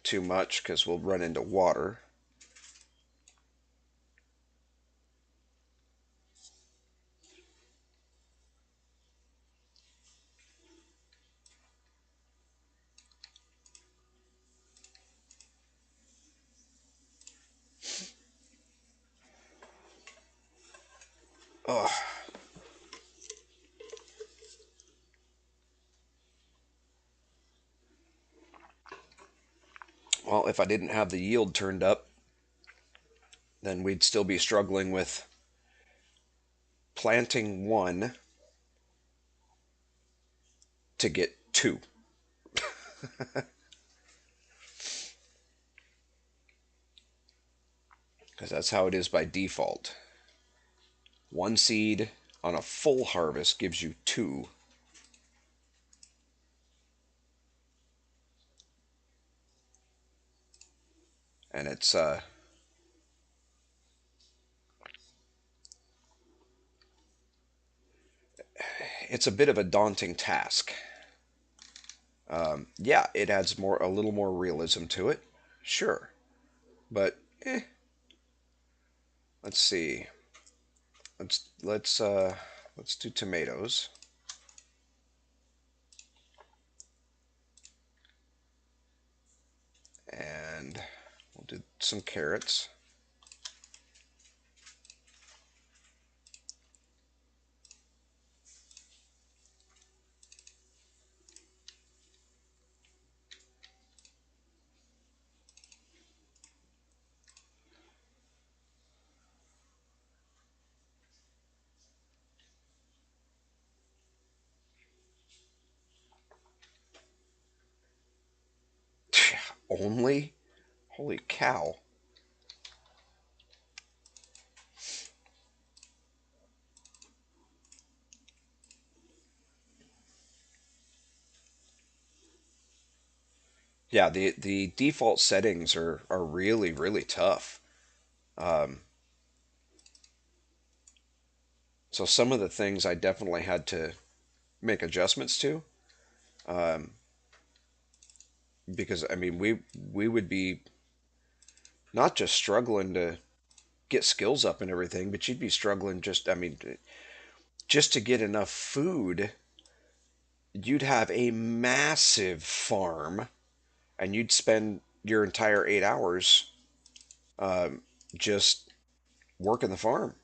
too much because we'll run into water. Oh, well, if I didn't have the yield turned up, then we'd still be struggling with planting 1 to get 2. because that's how it is by default. One seed on a full harvest gives you two. And it's a bit of a daunting task. Yeah, it adds a little more realism to it, sure, but let's see. Let's do tomatoes, and we'll do some carrots. Only? Holy cow. Yeah, the default settings are really, really tough. Um, so some of the things I definitely had to make adjustments to, um, because I mean we would be not just struggling to get skills up and everything, but you'd be struggling just I mean just to get enough food. You'd have a massive farm, and you'd spend your entire 8 hours um, just working the farm.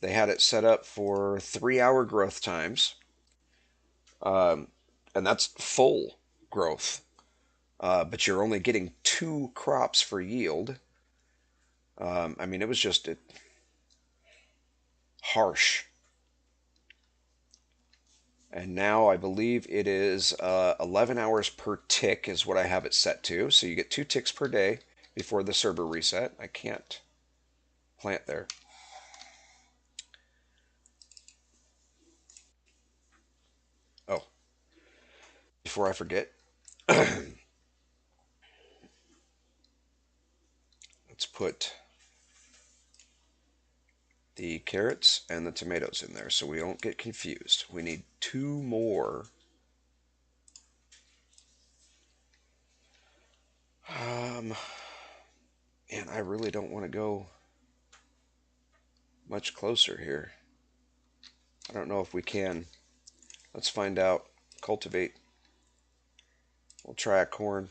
They had it set up for 3 hour growth times, um, and that's full growth. But you're only getting two crops for yield. I mean, it was just harsh. And now I believe it is 11 hours per tick is what I have it set to. So you get two ticks per day before the server reset. I can't plant there. Oh, before I forget, let's put the carrots and the tomatoes in there so we don't get confused. We need two more. Um, and I really don't want to go much closer here. I don't know if we can. Let's find out. Cultivate. We'll try a corn.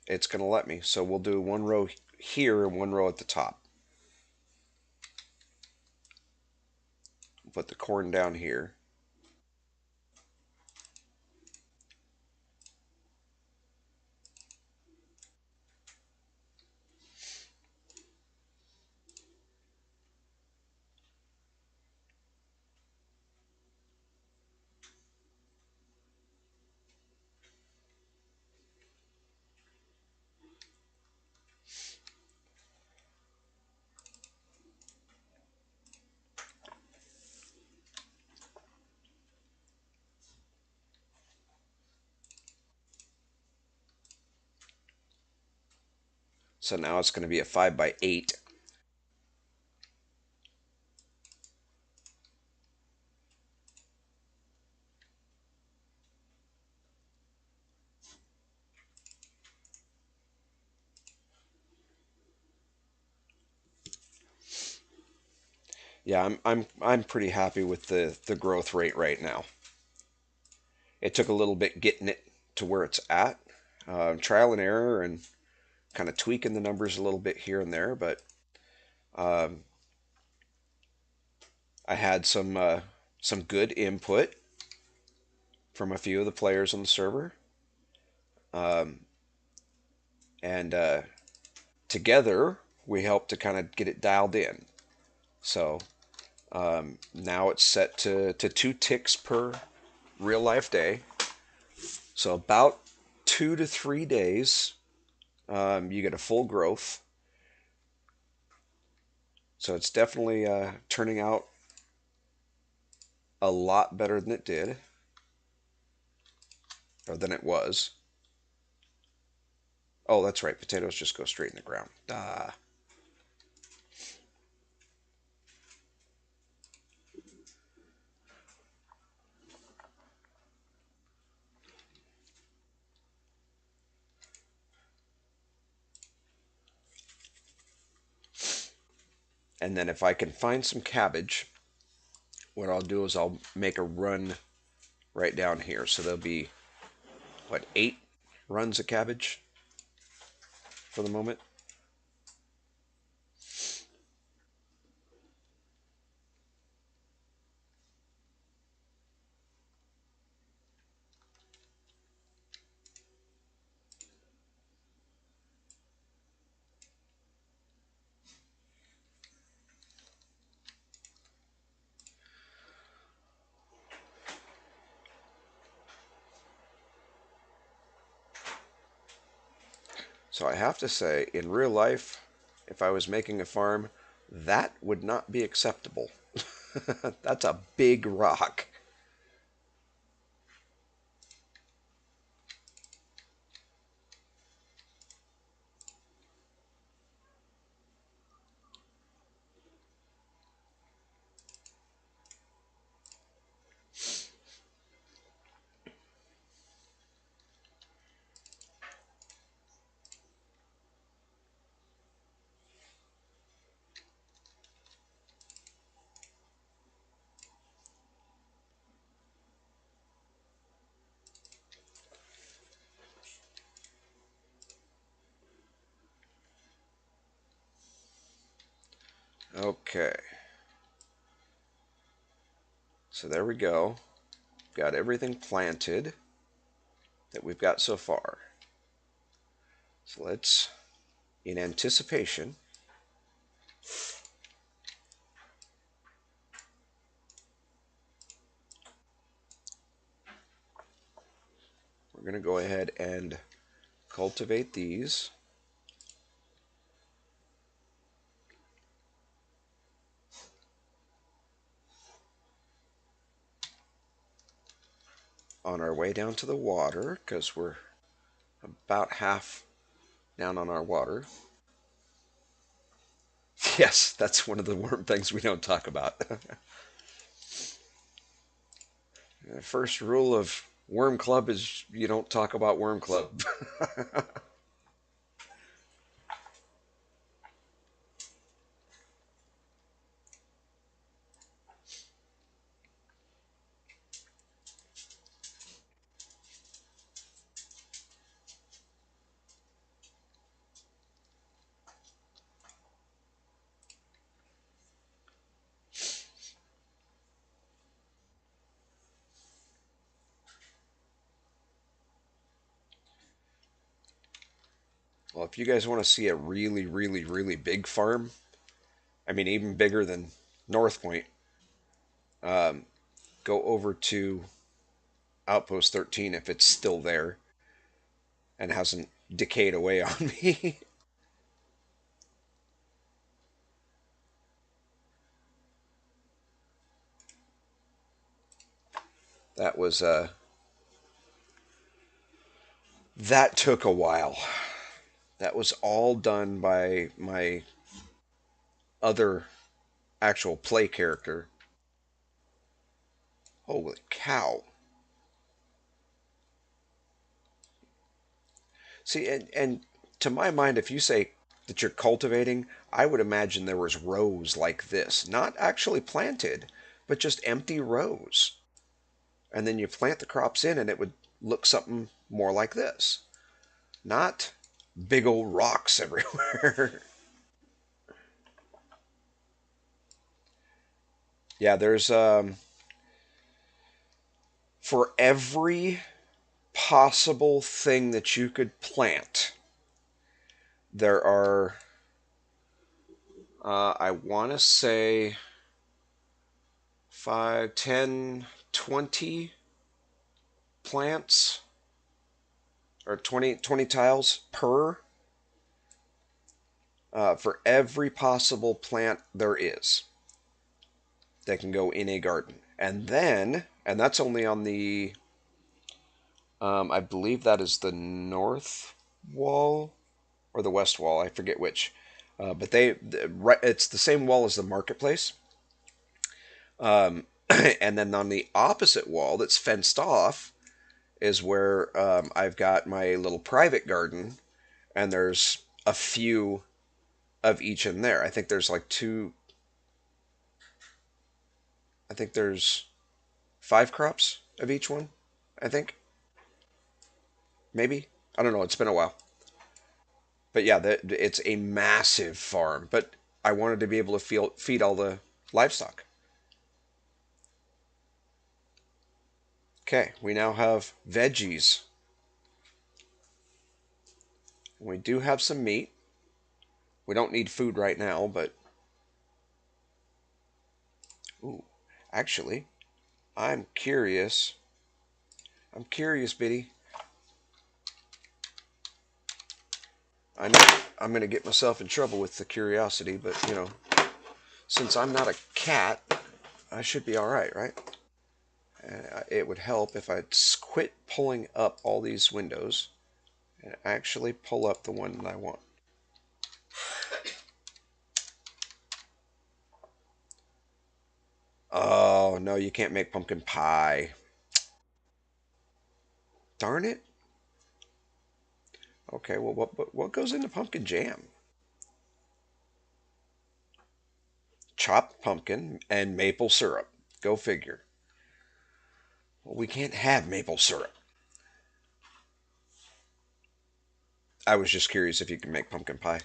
It's going to let me. So we'll do one row here and one row at the top. We'll put the corn down here. So now it's going to be a 5 by 8. Yeah, I'm pretty happy with the growth rate right now. It took a little bit getting it to where it's at, trial and error, and kind of tweaking the numbers a little bit here and there. But um, I had some good input from a few of the players on the server, um, and together we helped to kind of get it dialed in. So now it's set to two ticks per real life day. So about 2 to 3 days, you get a full growth. So it's definitely turning out a lot better than it did, or than it was. Oh, that's right. Potatoes just go straight in the ground. Ah. And then if I can find some cabbage, what I'll do is I'll make a run right down here. So there'll be, what, 8 runs of cabbage for the moment. So I have to say, in real life, if I was making a farm, that would not be acceptable. That's a big rock. Okay, so there we go. Got everything planted that we've got so far. So let's, in anticipation, we're going to go ahead and cultivate these. On our way down to the water, because we're about half down on our water. Yes, that's one of the worm things we don't talk about. The first rule of Worm Club is you don't talk about Worm Club. Well, if you guys want to see a really, really, really big farm, I mean, even bigger than North Point, um, go over to Outpost 13 if it's still there and hasn't decayed away on me. That was that took a while. That was all done by my other actual play character. Holy cow. See, and to my mind, if you say that you're cultivating, I would imagine there was rows like this, not actually planted, but just empty rows. And then you plant the crops in and it would look something more like this. Not big old rocks everywhere. Yeah, there's for every possible thing that you could plant, there are I want to say 5, 10, 20 plants or 20 tiles per for every possible plant there is that can go in a garden. And that's only on the, I believe that is the north wall or the west wall. I forget which. But right, it's the same wall as the marketplace. Um, and then on the opposite wall that's fenced off is where I've got my little private garden, and there's a few of each in there. I think there's like two. I think there's 5 crops of each one. I think maybe I don't know. It's been a while, but yeah, it's a massive farm. But I wanted to be able to feed all the livestock. Okay, we now have veggies. We do have some meat. We don't need food right now, but ooh, actually, I'm curious. I'm curious, Biddy. I know I'm going to get myself in trouble with the curiosity, but since I'm not a cat, I should be all right, right? It would help if I'd quit pulling up all these windows and actually pull up the one that I want. Oh, no, you can't make pumpkin pie. Darn it. Okay, well, what goes into pumpkin jam? Chopped pumpkin and maple syrup. Go figure. Well, we can't have maple syrup. I was just curious if you can make pumpkin pie.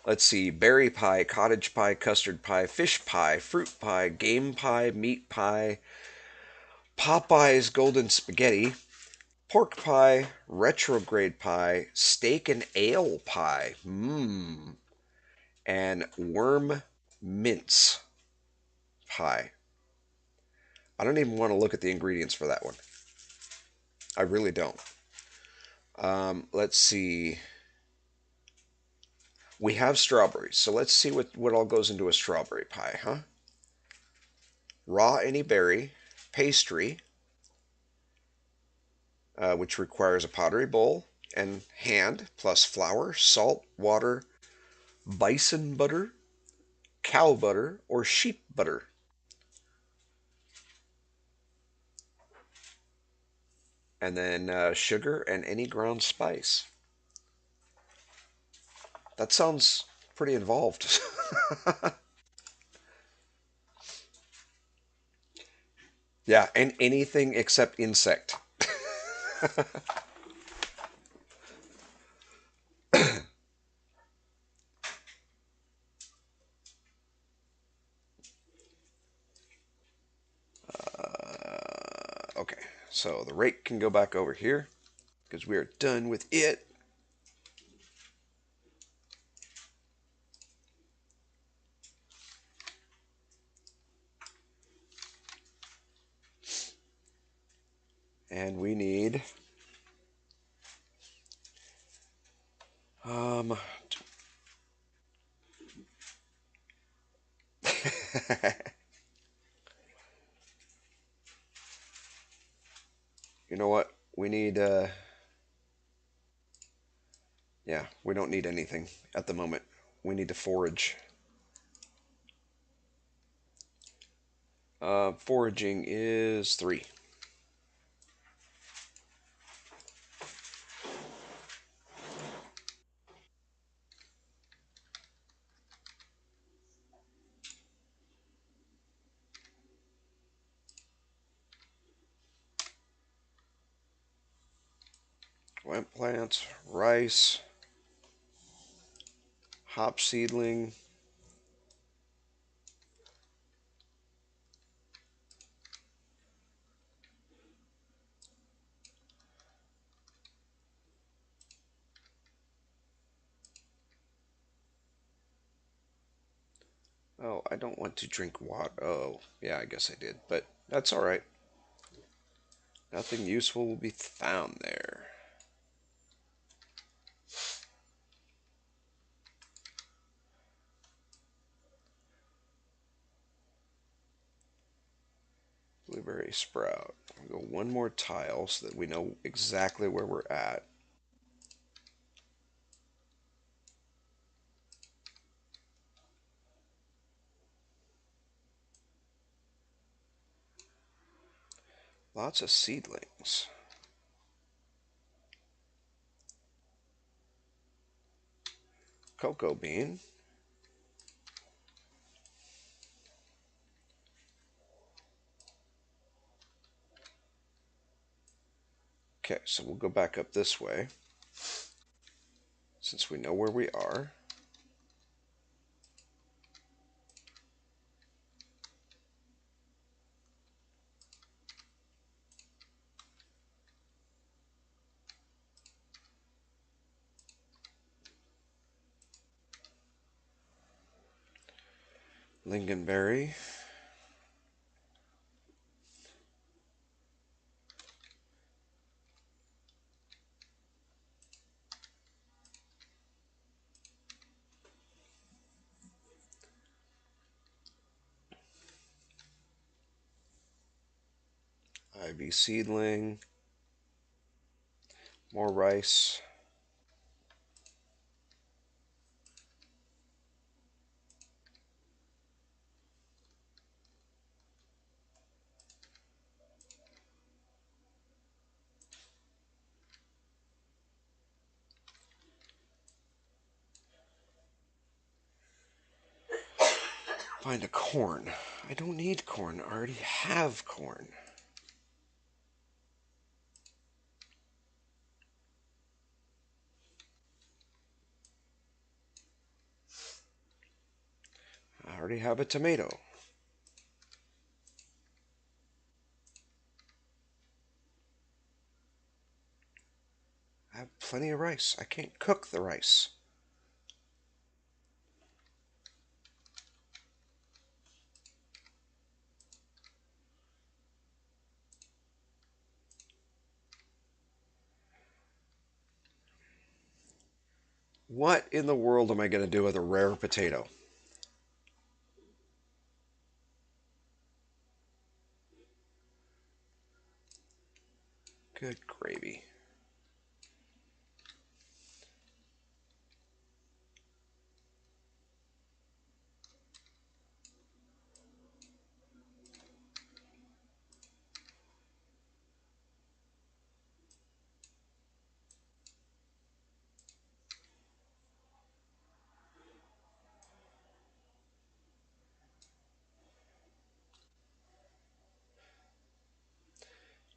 Let's see, berry pie, cottage pie, custard pie, fish pie, fruit pie, game pie, meat pie, Popeye's golden spaghetti, pork pie, retrograde pie, steak and ale pie, and worm mince pie. I don't even want to look at the ingredients for that one. I really don't. Let's see. We have strawberries, so let's see what all goes into a strawberry pie, huh? Raw any berry, pastry, which requires a pottery bowl and hand, plus flour, salt, water, bison butter, cow butter, or sheep butter. And then sugar and any ground spice. That sounds pretty involved. Yeah, and anything except insect. Okay, so the rake can go back over here because we are done with it. And we need um you know what? We need yeah, we don't need anything at the moment. We need to forage. Foraging is 3. Plant plants, rice, hop seedling. Oh, I don't want to drink water. Oh, yeah, I guess I did, but that's all right. Nothing useful will be found there. Blueberry sprout. We'll go one more tile so that we know exactly where we're at. Lots of seedlings. Cocoa bean. Okay, so we'll go back up this way since we know where we are. Lingonberry. Ivy seedling. More rice. Find a corn. I don't need corn. I already have corn. I already have a tomato. I have plenty of rice. I can't cook the rice. What in the world am I going to do with a rare potato? Good gravy.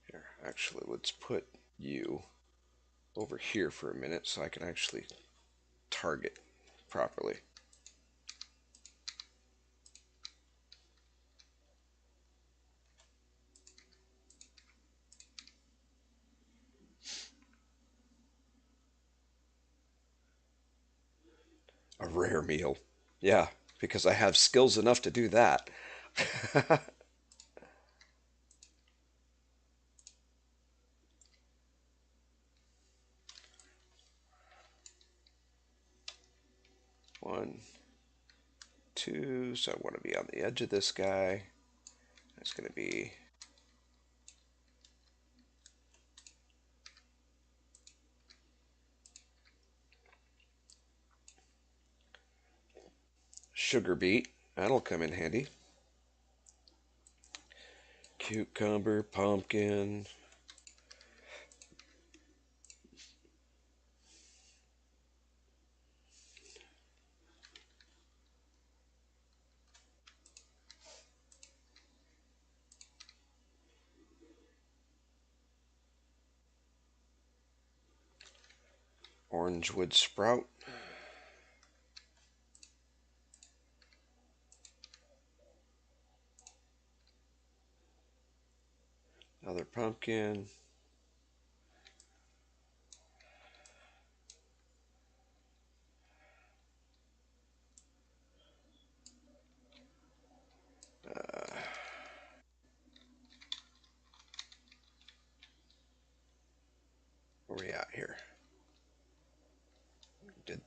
Here, actually, let's put you over here for a minute so I can actually target properly. A rare meal. Yeah, because I have skills enough to do that. One, two. So I want to be on the edge of this guy. It's going to be sugar beet. That'll come in handy. Cucumber, pumpkin. Orange wood sprout. Another pumpkin.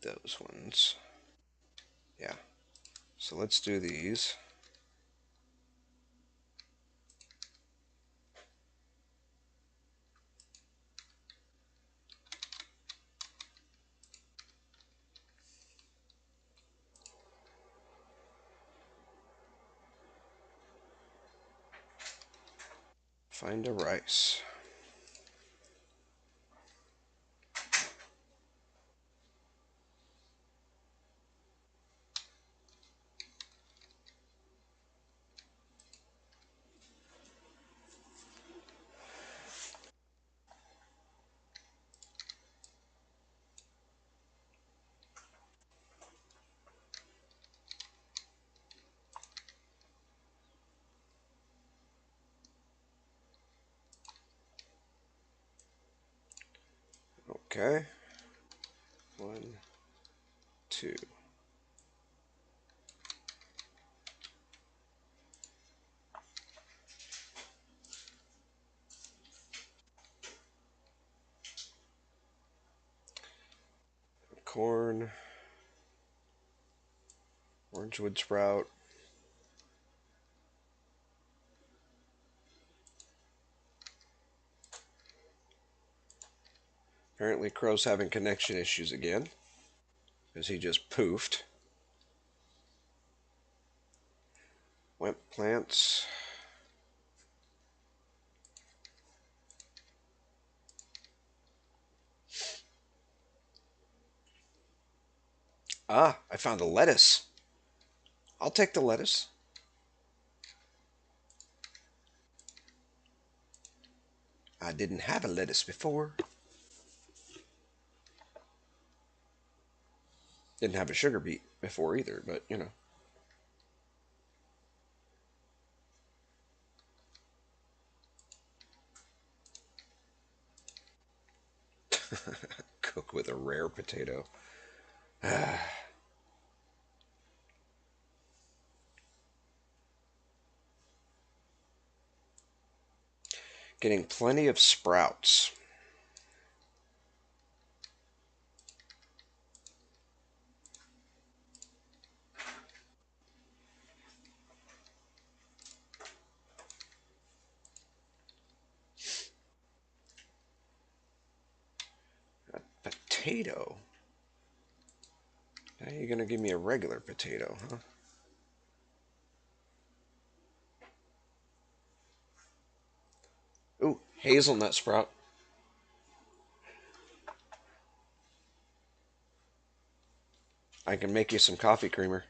those ones. Yeah. So let's do these. Find a rice. Okay. 1, 2. Corn. Orangewood sprout. Apparently Crow's having connection issues again, because he just poofed. Went plants. Ah, I found a lettuce. I'll take the lettuce. I didn't have a lettuce before. Didn't have a sugar beet before either, but you know. Cook with a rare potato. Getting plenty of sprouts. A potato? Now you're going to give me a regular potato, huh? Ooh, hazelnut sprout. I can make you some coffee creamer.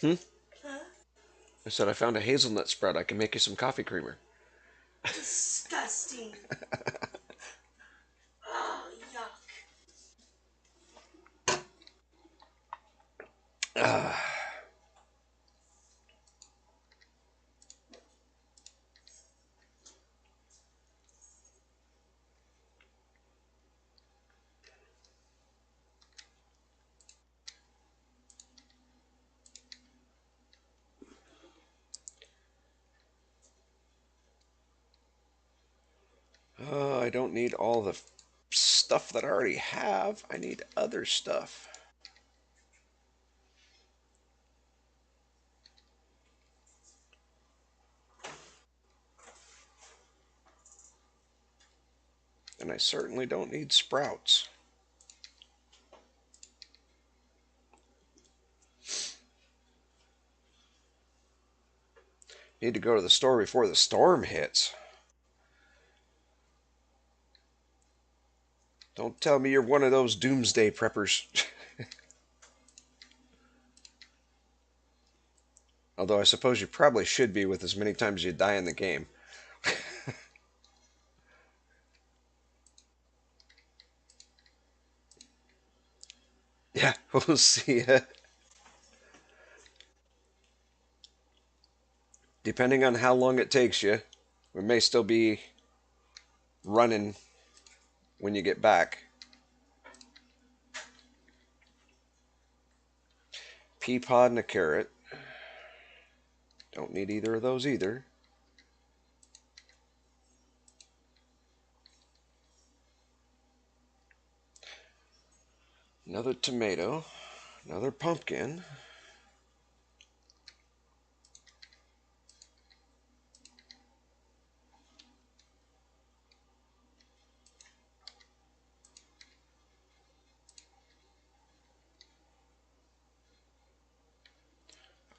Hmm? I said I found a hazelnut sprout. I can make you some coffee creamer. Disgusting. Oh, yuck. I don't need all the stuff that I already have. I need other stuff. And I certainly don't need sprouts. Need to go to the store before the storm hits. Don't tell me you're one of those doomsday preppers. Although I suppose you probably should be with as many times you die in the game. Yeah, we'll see. Depending on how long it takes you, we may still be running when you get back. Pea pod and a carrot. Don't need either of those either. Another tomato. Another pumpkin.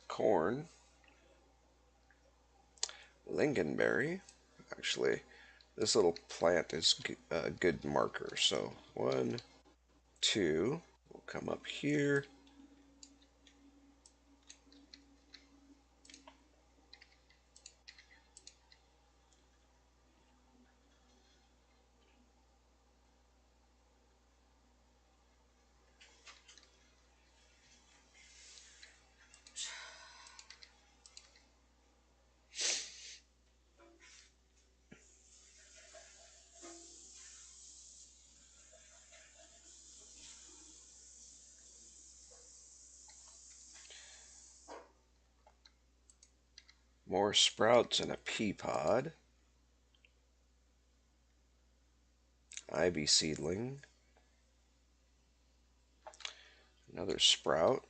Corn. Lingonberry. Actually, this little plant is a good marker. So 1, 2. We'll come up here. More sprouts in a pea pod. Ivy seedling. Another sprout.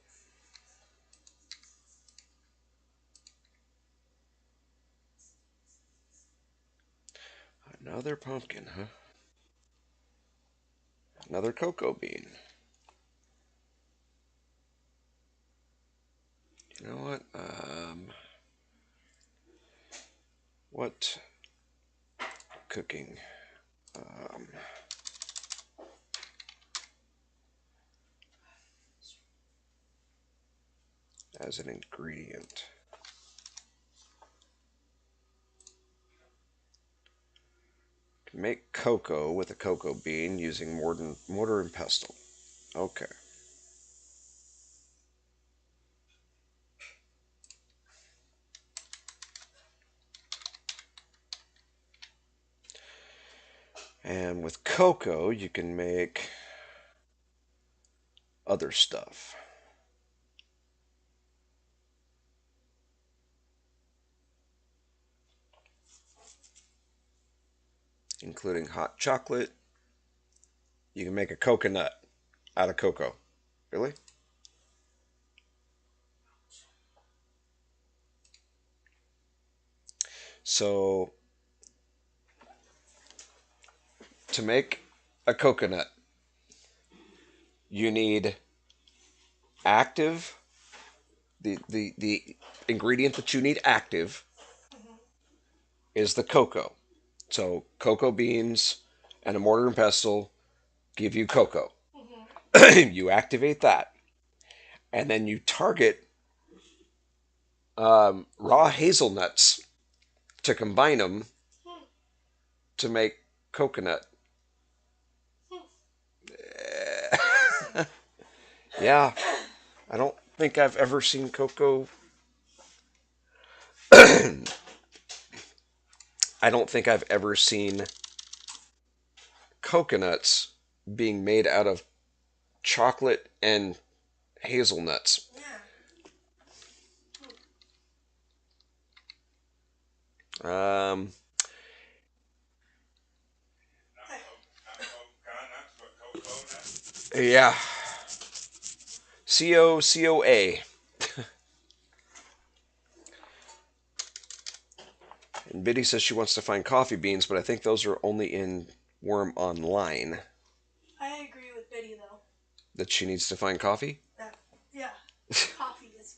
Another pumpkin, huh? Another cocoa bean. You know what? What cooking? Um, as an ingredient. Can make cocoa with a cocoa bean using mortar and pestle. Okay. And with cocoa, you can make other stuff, including hot chocolate. You can make a coconut out of cocoa. Really? So, to make a coconut, you need active, the ingredient that you need active is the cocoa. So, cocoa beans and a mortar and pestle give you cocoa. You activate that, and then you target raw hazelnuts to combine them to make coconut. Yeah, I don't think I've ever seen cocoa. I don't think I've ever seen coconuts being made out of chocolate and hazelnuts. Um, yeah, COCOA. And Biddy says she wants to find coffee beans, but I think those are only in Wurm Online. I agree with Biddy though. That she needs to find coffee? Yeah, coffee is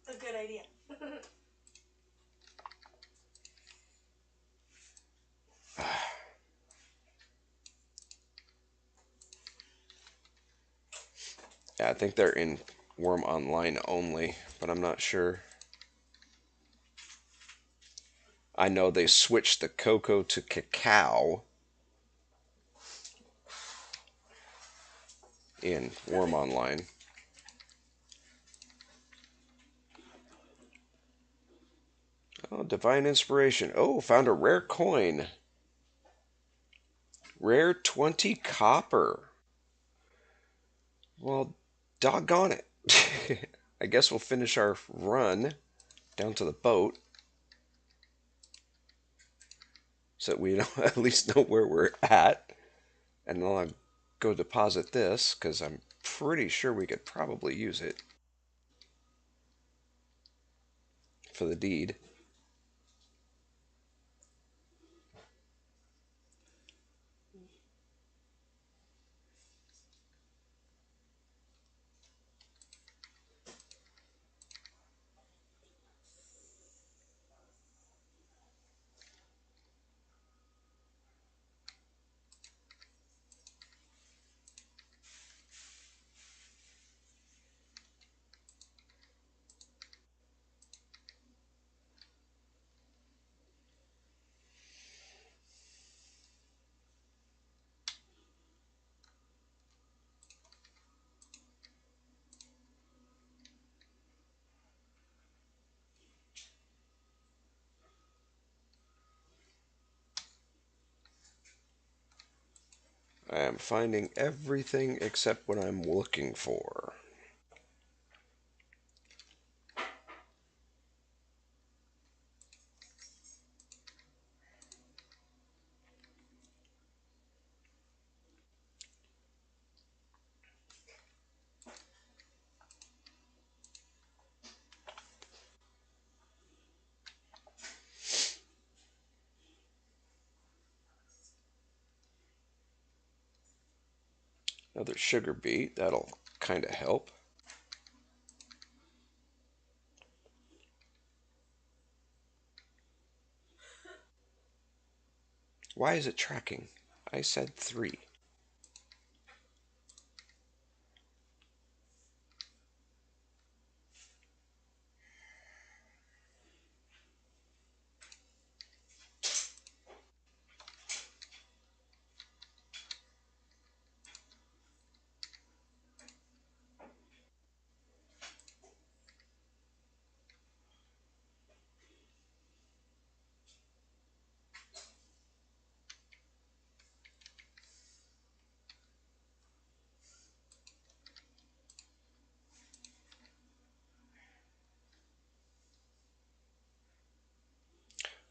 a good idea. Yeah, I think they're in Wurm Online only, but I'm not sure. I know they switched the cocoa to cacao in Wurm Online. Oh, divine inspiration. Oh, found a rare coin. Rare 20 copper. Well, doggone it. I guess we'll finish our run down to the boat so that we at least know where we're at. And then I'll go deposit this because I'm pretty sure we could probably use it for the deed. I am finding everything except what I'm looking for. Another sugar beet, that'll kind of help. Why is it tracking? I said 3.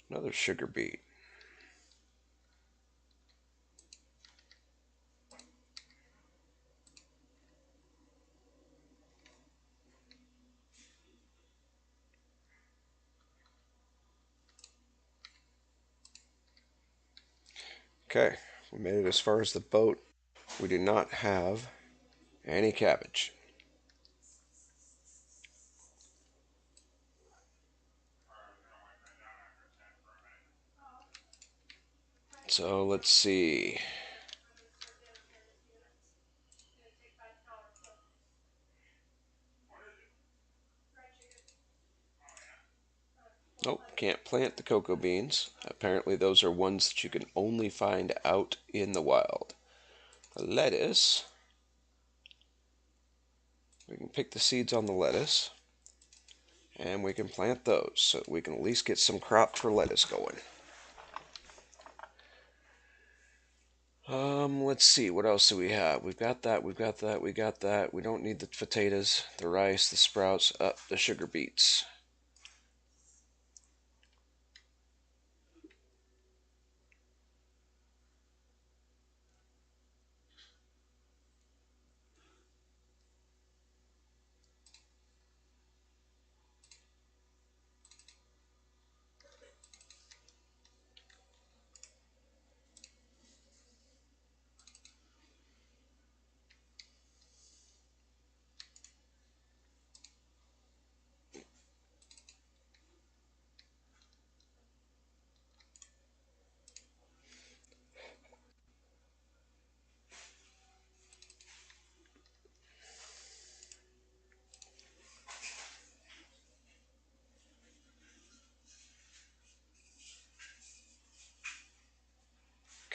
Another sugar beet. Okay, we made it as far as the boat. We do not have any cabbage. So let's see. Nope, can't plant the cocoa beans. Apparently those are ones that you can only find out in the wild. The lettuce, we can pick the seeds on the lettuce, and we can plant those so we can at least get some crop for lettuce going. Let's see, what else do we have? We've got that, we've got that, we got that. We don't need the potatoes, the rice, the sprouts, the sugar beets.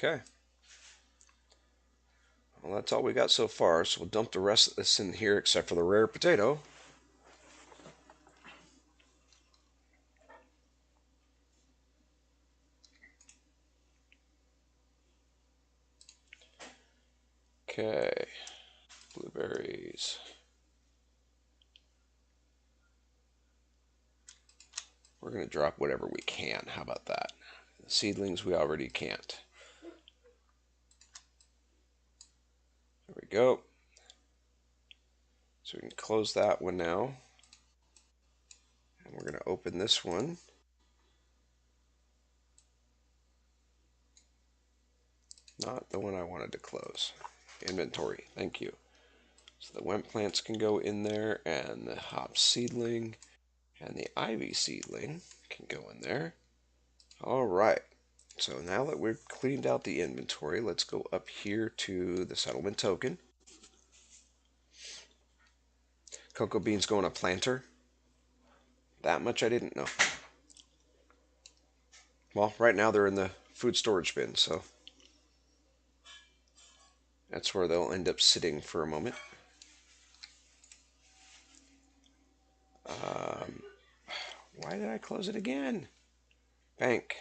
Okay. Well, that's all we got so far, so we'll dump the rest of this in here except for the rare potato. Okay. Blueberries. We're going to drop whatever we can. How about that? The seedlings we already can't. There we go. So we can close that one now. And we're going to open this one. Not the one I wanted to close. Inventory. Thank you. So the wemp plants can go in there, and the hop seedling and the ivy seedling can go in there. All right. So now that we've cleaned out the inventory, let's go up here to the settlement token. Cocoa beans go in a planter. That much I didn't know. Well, right now they're in the food storage bin, so that's where they'll end up sitting for a moment. Um, why did I close it again? Bank.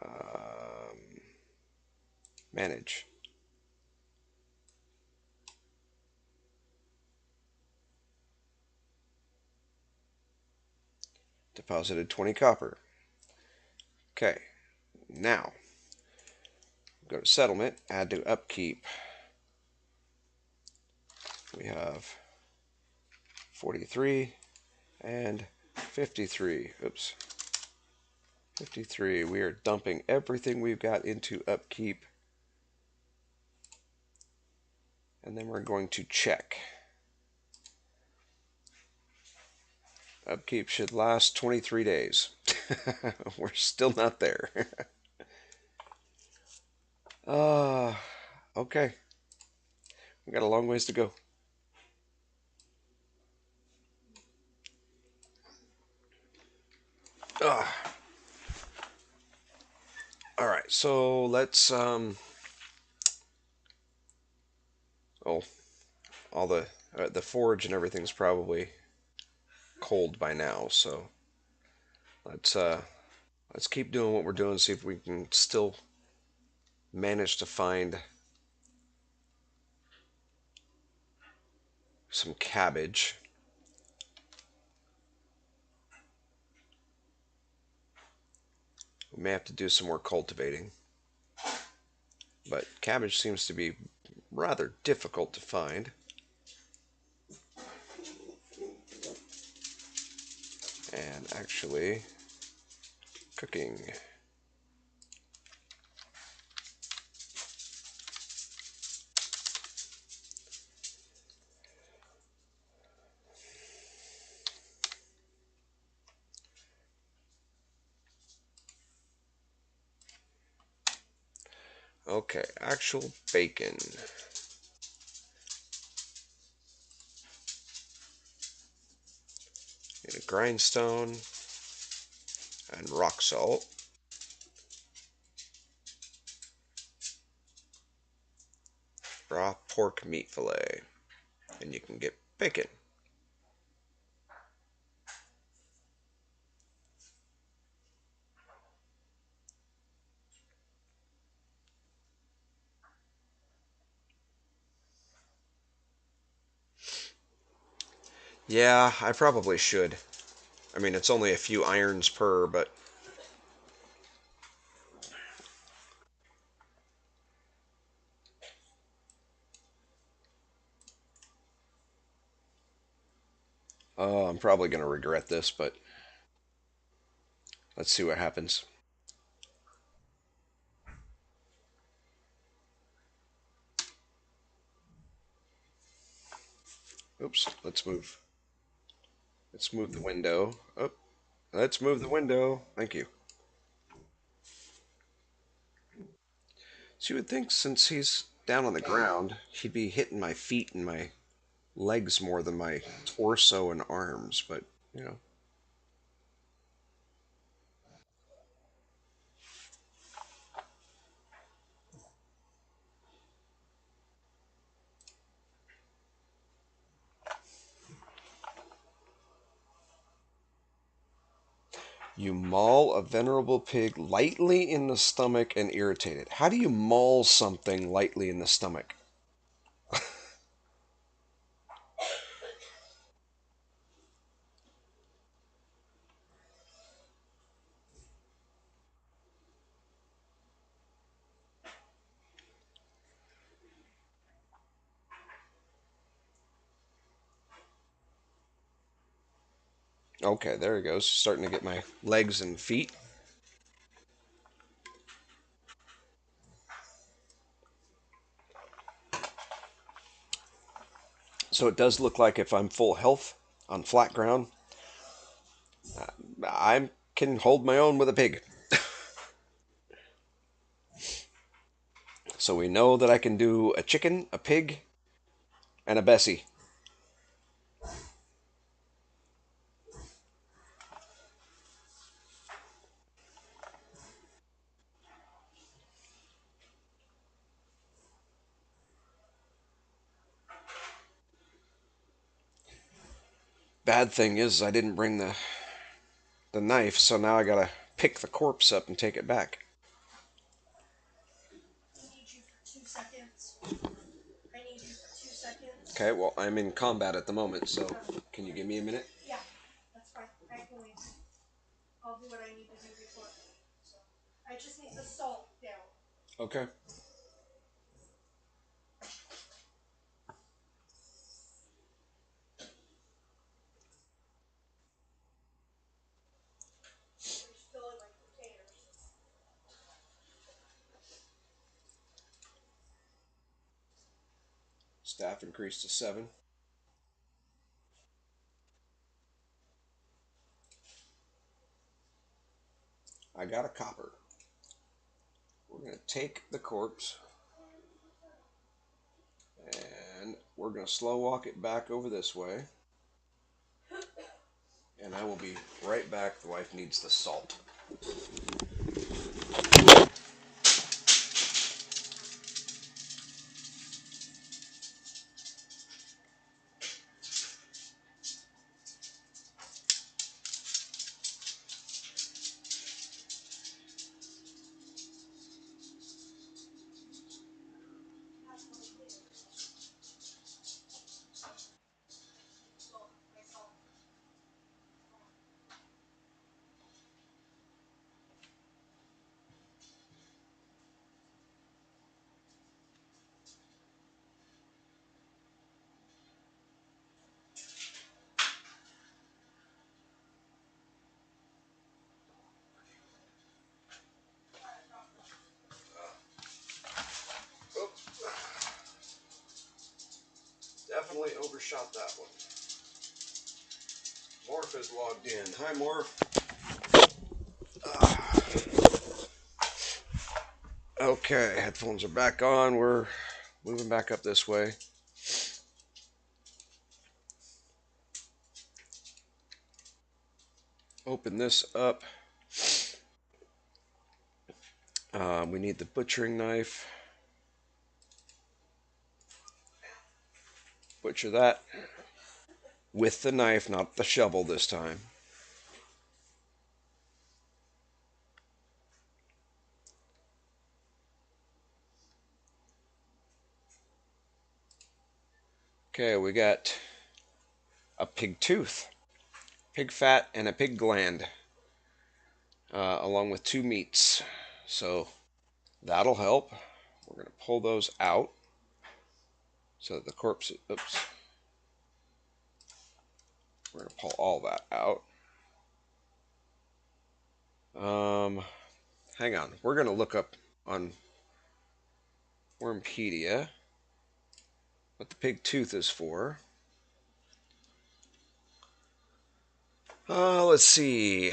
Um, manage. Deposited 20 copper. Okay, now go to settlement, add to upkeep. We have 43 and 53. Oops. 53. We are dumping everything we've got into upkeep. And then we're going to check. Upkeep should last 23 days. We're still not there. uh, okay. We got a long ways to go. Uh, all right, so let's oh, all the forge and everything's probably cold by now, so let's uh let's keep doing what we're doing, see if we can still manage to find some cabbage. We may have to do some more cultivating, but cabbage seems to be rather difficult to find. And actually, cooking. Okay, actual bacon. Need a grindstone and rock salt. Raw pork meat fillet. And you can get bacon. Yeah, I probably should. I mean, it's only a few irons per, but I'm probably going to regret this, but let's see what happens. Oops, let's move. Let's move the window. Oh, let's move the window. Thank you. So you would think since he's down on the ground, he'd be hitting my feet and my legs more than my torso and arms, but you know. You maul a venerable pig lightly in the stomach and irritate it. How do you maul something lightly in the stomach? Okay, there he goes. Starting to get my legs and feet. So it does look like if I'm full health on flat ground, I can hold my own with a pig. So we know that I can do a chicken, a pig, and a Bessie. Bad thing is I didn't bring the knife, so now I gotta pick the corpse up and take it back. I need you for 2 seconds. I need you for 2 seconds. Okay, well, I'm in combat at the moment, so can you give me a minute? Yeah, that's fine. I can wait. I'll do what I need to do before. So I just need the salt down. Okay. Just fill in like containers. Staff increased to 7. I got a copper. We're gonna take the corpse and we're gonna slow walk it back over this way. And I will be right back. The wife needs the salt. Oh, definitely overshot that one. Morph is logged in. Hi, Morph. Okay, headphones are back on. We're moving back up this way. Open this up. We need the butchering knife. Butcher that with the knife, not the shovel this time. Okay, we got a pig tooth, pig fat, and a pig gland, along with 2 meats. So that'll help. We're going to pull those out so that the corpse, oops, we're going to pull all that out. Hang on. We're going to look up on Wurmpedia what the pig tooth is for. Let's see.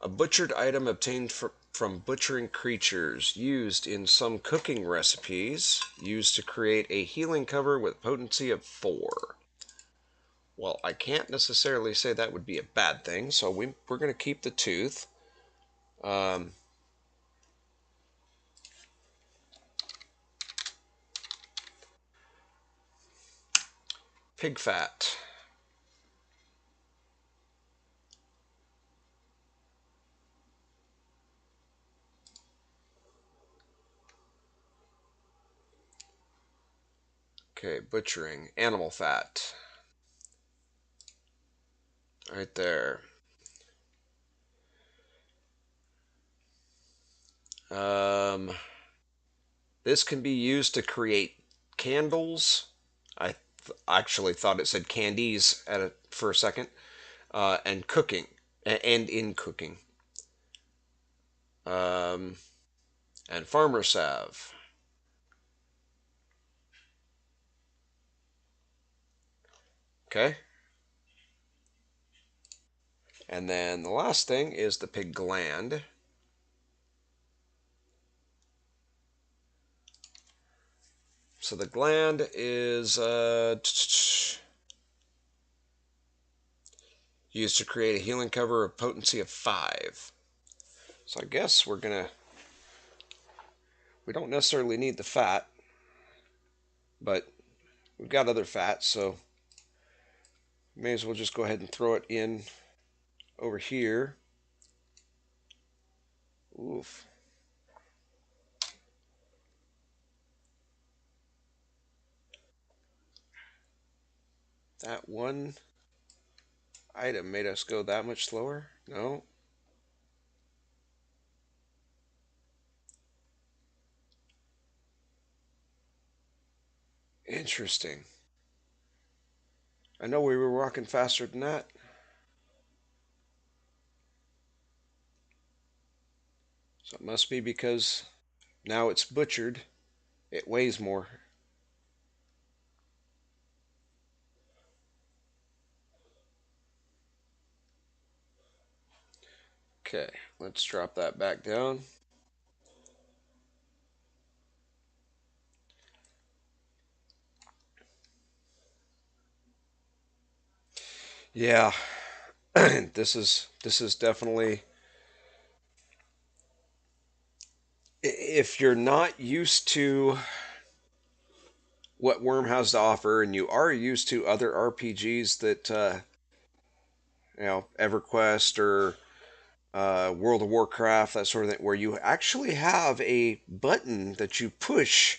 A butchered item obtained from butchering creatures, used in some cooking recipes, used to create a healing cover with potency of 4. Well, I can't necessarily say that would be a bad thing, so we're going to keep the tooth. Um, Pig fat. Okay, butchering. Animal fat. Right there. Um, this can be used to create candles. I actually thought it said candies for a second. And cooking, and in cooking, um, and farmer salve. Okay, and then the last thing is the pig gland. So the gland is used to create a healing cover of potency of 5. So I guess we don't necessarily need the fat, but we've got other fats, so may as well just go ahead and throw it in over here. Oof. That one item made us go that much slower? No? Interesting. I know we were walking faster than that. So it must be because now it's butchered. It weighs more. Okay, let's drop that back down. Yeah, this is definitely, if you're not used to what Wurm has to offer and you are used to other RPGs that EverQuest or World of Warcraft, that sort of thing, where you actually have a button that you push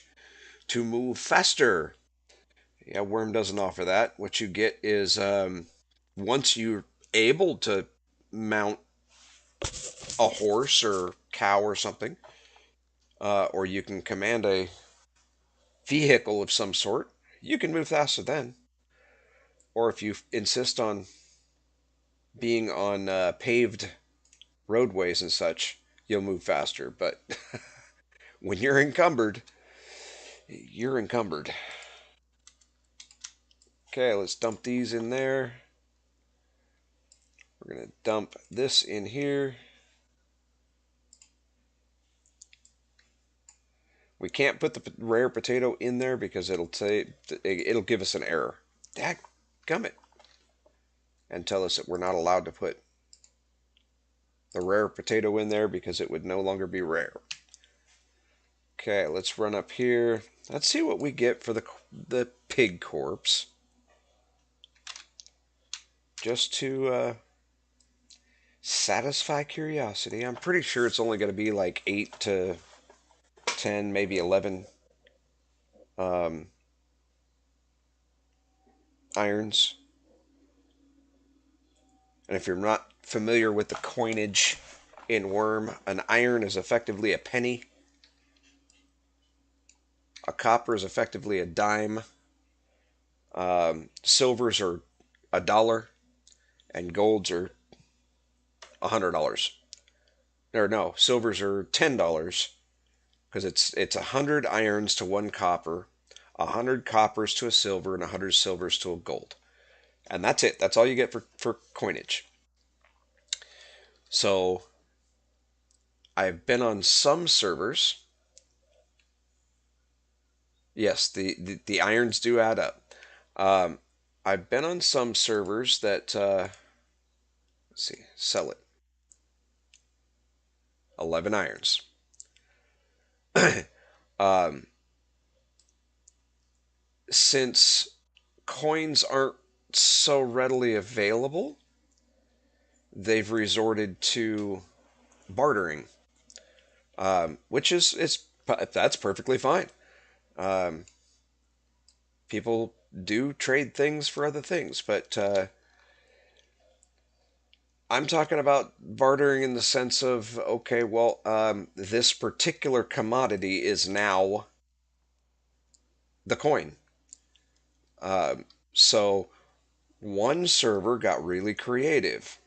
to move faster. Yeah, Worm doesn't offer that. What you get is once you're able to mount a horse or cow or something, or you can command a vehicle of some sort, you can move faster then. Or if you insist on being on paved roadways and such, you'll move faster. But when you're encumbered, you're encumbered. Okay, let's dump these in there. We're going to dump this in here. We can't put the rare potato in there because it'll give us an error. Dadgummit. And tell us that we're not allowed to put the rare potato in there because it would no longer be rare. Okay, let's run up here. Let's see what we get for the pig corpse. Just to satisfy curiosity. I'm pretty sure it's only going to be like 8 to 10, maybe 11 um, irons. And if you're not familiar with the coinage in Wurm, an iron is effectively a penny. A copper is effectively a dime. Silvers are $1, and golds are $100. Or no, silvers are $10 because it's 100 irons to one copper, 100 coppers to a silver, and 100 silvers to a gold. And that's it. That's all you get for coinage. So I've been on some servers. Yes, the irons do add up. Um, I've been on some servers that let's see, sell it 11 irons. um, since coins aren't so readily available, they've resorted to bartering, which is that's perfectly fine. Um, People do trade things for other things, but I'm talking about bartering in the sense of, okay, well, this particular commodity is now the coin. So one server got really creative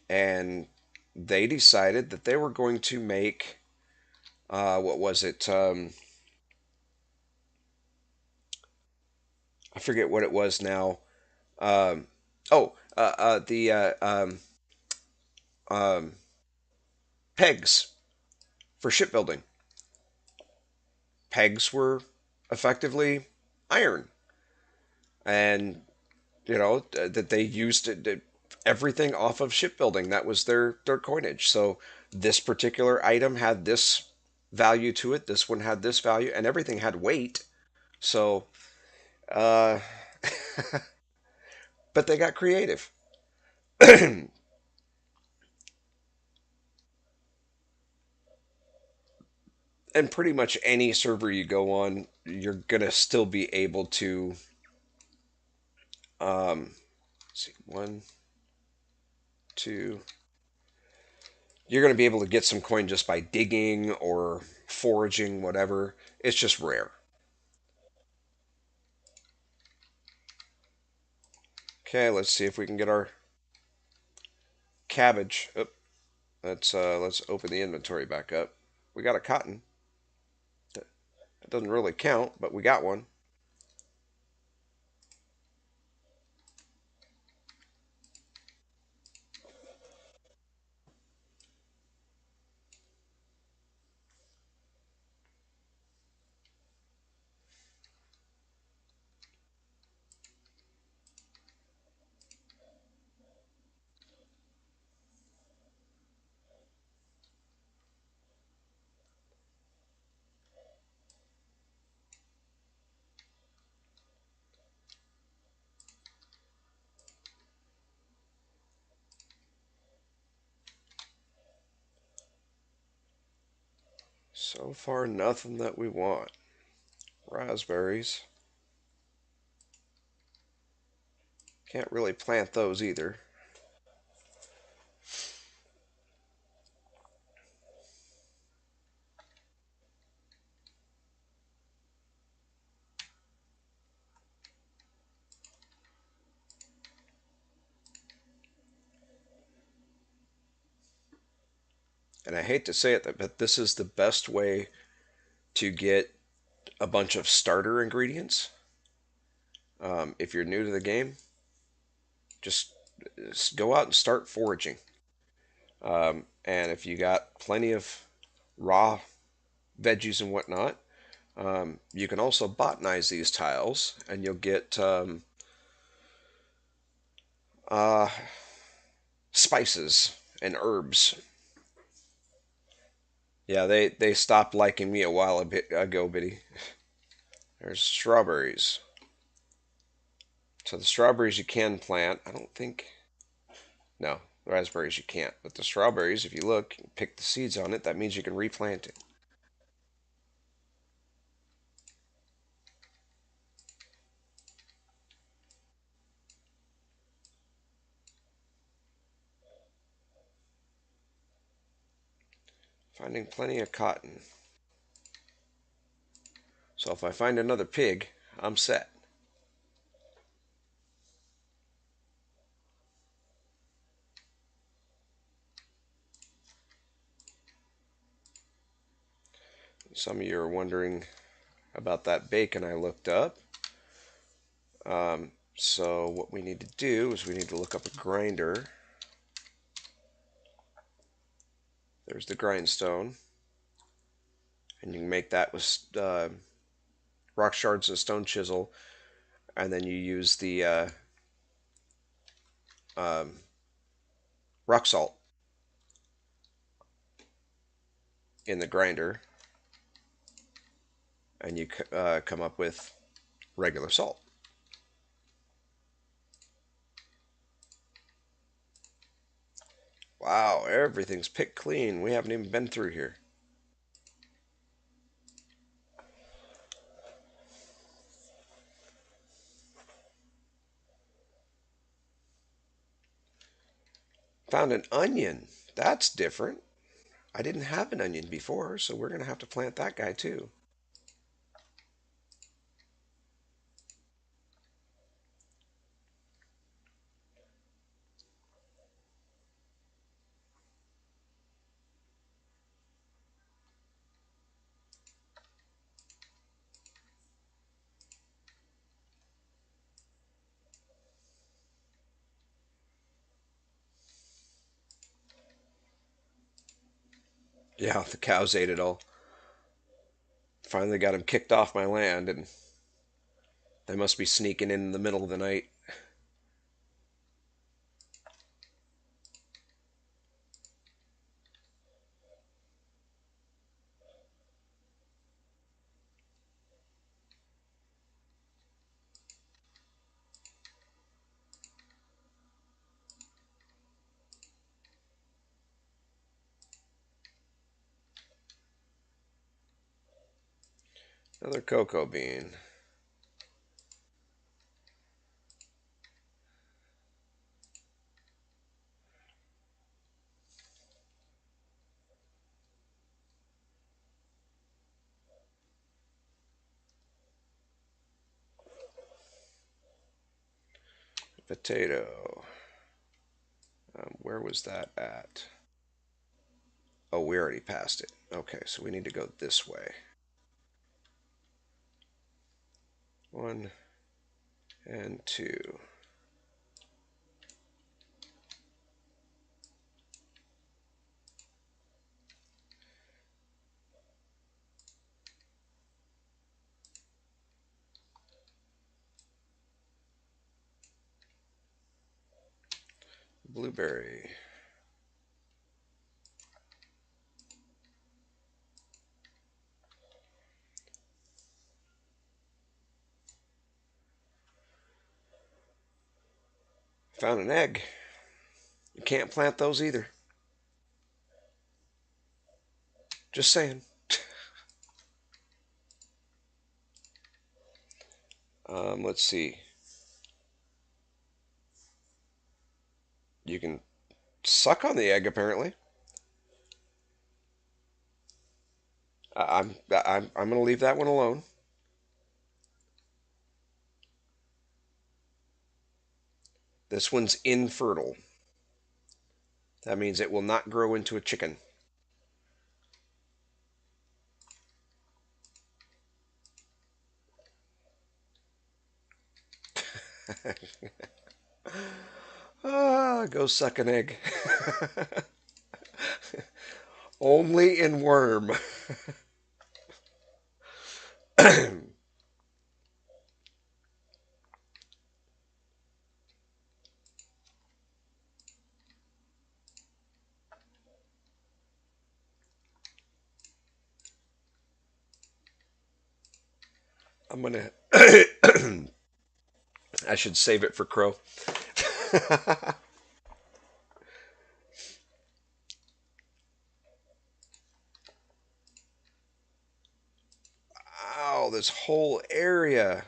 and they decided that they were going to make what was it? I forget what it was now. Um, the um, pegs for shipbuilding. Pegs were effectively iron, and that they used everything off of shipbuilding. That was their coinage. So this particular item had this value to it. This one had this value, and everything had weight. So, uh, but they got creative. And pretty much any server you go on, you're gonna still be able to let's see, one, two. You're gonna be able to get some coin just by digging or foraging, whatever. It's just rare. Okay, let's see if we can get our cabbage. Oh, let's open the inventory back up. We got a cotton. That doesn't really count, but we got one. So far, nothing that we want. Raspberries. Can't really plant those either. And I hate to say it, but this is the best way to get a bunch of starter ingredients. If you're new to the game, just go out and start foraging. And if you got plenty of raw veggies and whatnot, you can also botanize these tiles, and you'll get uh, spices and herbs. Yeah, they stopped liking me a while a bit ago, Biddy. There's strawberries. So the strawberries you can plant. I don't think. No, the raspberries you can't. But the strawberries, if you look, pick the seeds on it. That means you can replant it. Finding plenty of cotton. So if I find another pig, I'm set. Some of you are wondering about that bacon I looked up. So what we need to do is we need to look up a grinder. There's the grindstone, and you can make that with rock shards and a stone chisel, and then you use the um, rock salt in the grinder, and you come up with regular salt. Wow, everything's picked clean. We haven't even been through here. Found an onion. That's different. I didn't have an onion before, so we're going to have to plant that guy too. Yeah, the cows ate it all. Finally got them kicked off my land, and they must be sneaking in the middle of the night. Another cocoa bean. Potato. Where was that at? Oh, we already passed it. Okay, so we need to go this way. One and two. Blueberry. Found an egg. You can't plant those either. Just saying. Let's see. You can suck on the egg apparently. I'm gonna leave that one alone. This one's infertile. That means it will not grow into a chicken. Go suck an egg. Only in Worm. I'm gonna. I should save it for Crow. Ow, this whole area.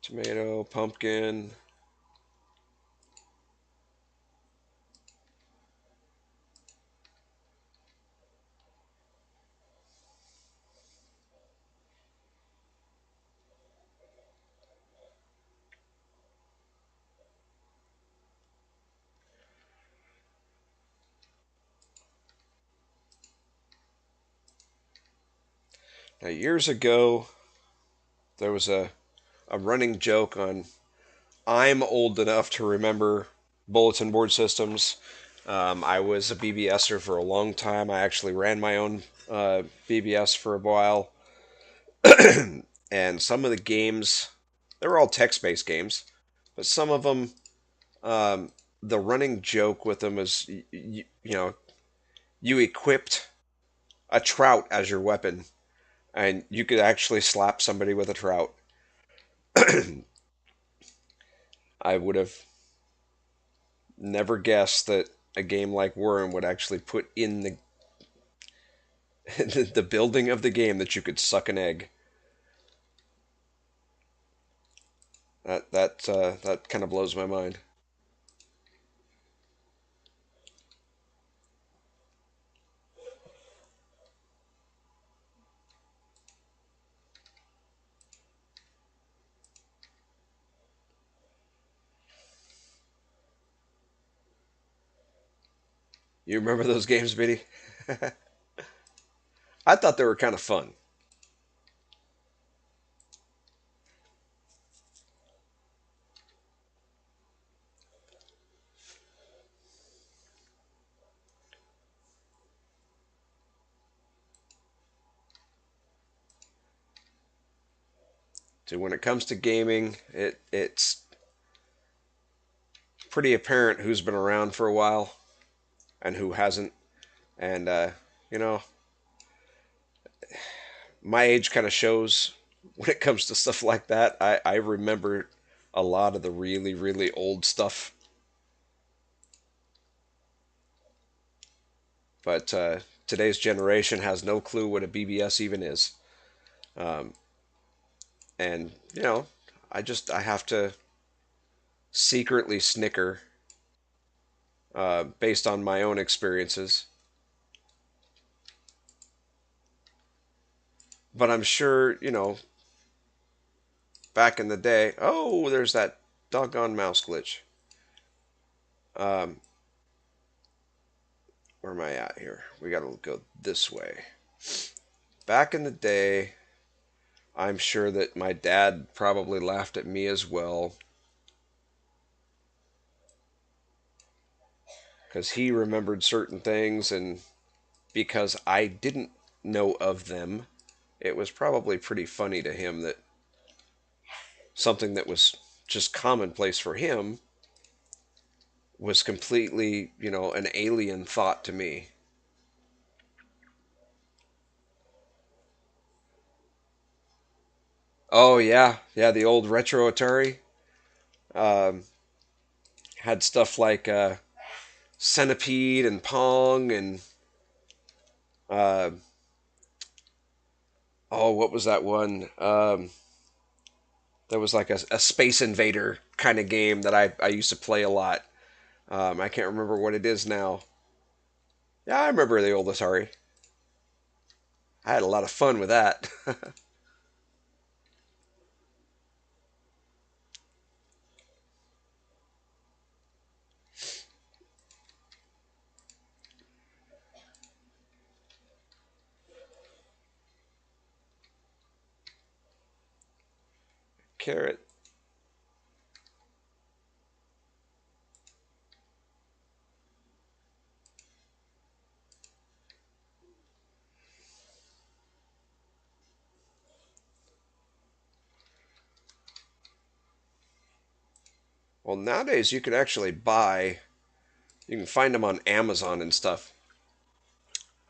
Tomato, pumpkin. Now, years ago, there was a running joke on I'm old enough to remember bulletin board systems. I was a BBSer for a long time. I actually ran my own BBS for a while. And some of the games, they were all text based games, but some of them, the running joke with them is, you equipped a trout as your weapon, and you could actually slap somebody with a trout. I would have never guessed that a game like Worm would actually put in the the building of the game that you could suck an egg. That kind of blows my mind. You remember those games, Biddy? I thought they were kind of fun. So when it comes to gaming, it's pretty apparent who's been around for a while and who hasn't. And you know, my age kind of shows when it comes to stuff like that. I remember a lot of the really, really old stuff. But today's generation has no clue what a BBS even is. Um, and, I have to secretly snicker based on my own experiences. But I'm sure, back in the day, oh, there's that doggone mouse glitch. Um, where am I at here? We got to go this way. Back in the day, I'm sure that my dad probably laughed at me as well because he remembered certain things, and because I didn't know of them, it was probably pretty funny to him that something that was just commonplace for him was completely, an alien thought to me. Oh yeah, yeah, the old retro Atari um, had stuff like Centipede and Pong and uh, oh, what was that one? That was like a Space Invader kind of game that I used to play a lot. I can't remember what it is now. Yeah, I remember the old Atari. I had a lot of fun with that. Carrot. Well, nowadays you can actually buy. You can find them on Amazon and stuff.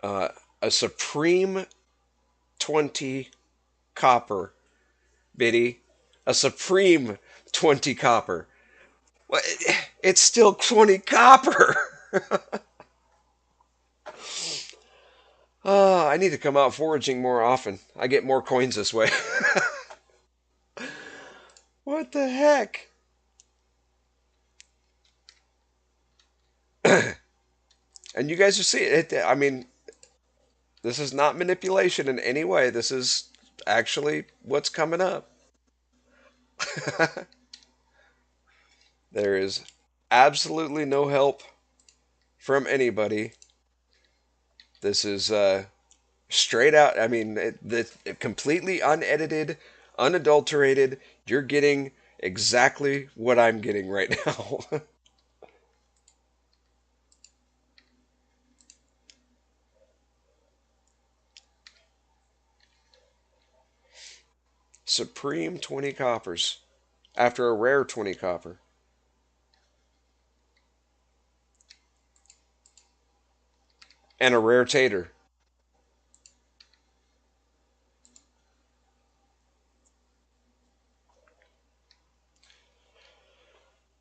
Uh, a Supreme 20 copper biddy. A Supreme 20 copper. Well, it's still 20 copper. Oh, I need to come out foraging more often. I get more coins this way. What the heck? And you guys are seeing it. I mean, this is not manipulation in any way. This is actually what's coming up. There is absolutely no help from anybody. This is straight out. I mean, completely unedited, unadulterated. You're getting exactly what I'm getting right now. Supreme 20 coppers after a rare 20 copper. And a rare tater.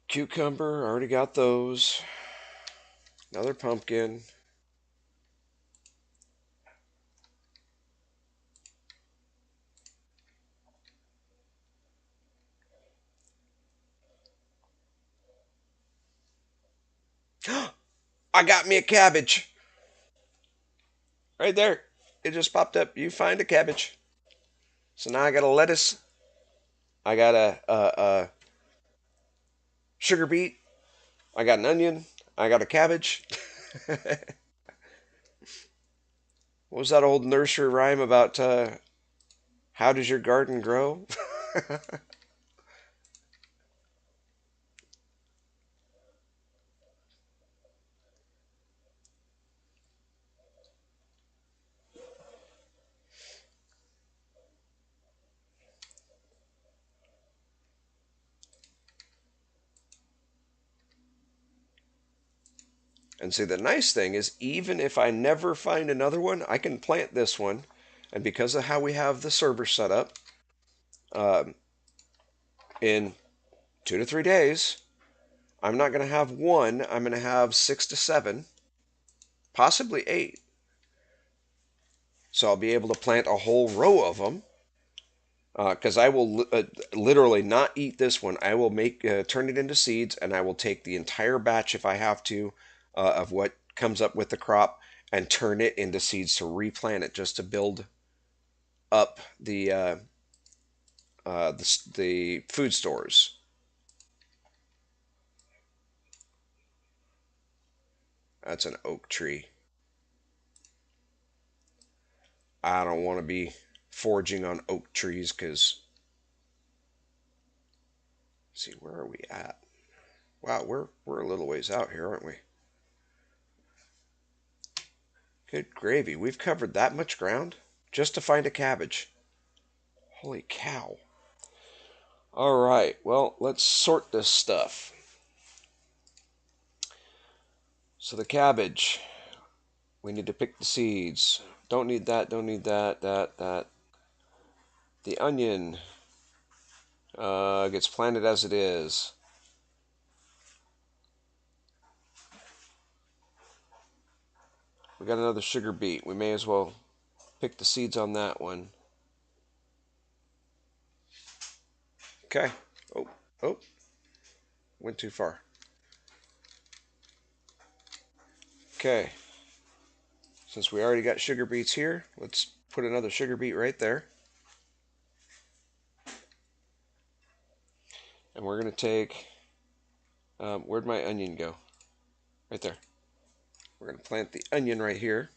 Cucumber, already got those. Another pumpkin. I got me a cabbage. Right there. It just popped up. You find a cabbage. So now I got a lettuce. I got a sugar beet. I got an onion. I got a cabbage. What was that old nursery rhyme about how does your garden grow? And see, the nice thing is, even if I never find another one, I can plant this one. And because of how we have the server set up, um, in 2 to 3 days, I'm not going to have one. I'm going to have 6 to 7, possibly 8. So I'll be able to plant a whole row of them. Because I will literally not eat this one. I will turn it into seeds, and I will take the entire batch if I have to of what comes up with the crop and turn it into seeds to replant it just to build up the food stores. That's an oak tree. I don't want to be foraging on oak trees because, see, where are we at? Wow, we're a little ways out here, aren't we? Good gravy. We've covered that much ground just to find a cabbage. Holy cow. All right, well, let's sort this stuff. So the cabbage, we need to pick the seeds. Don't need that, don't need that, that. The onion gets planted as it is. We got another sugar beet. We may as well pick the seeds on that one. Okay. Oh, oh, went too far. Okay. Since we already got sugar beets here, let's put another sugar beet right there. And we're going to take, where'd my onion go? Right there. We're going to plant the onion right here.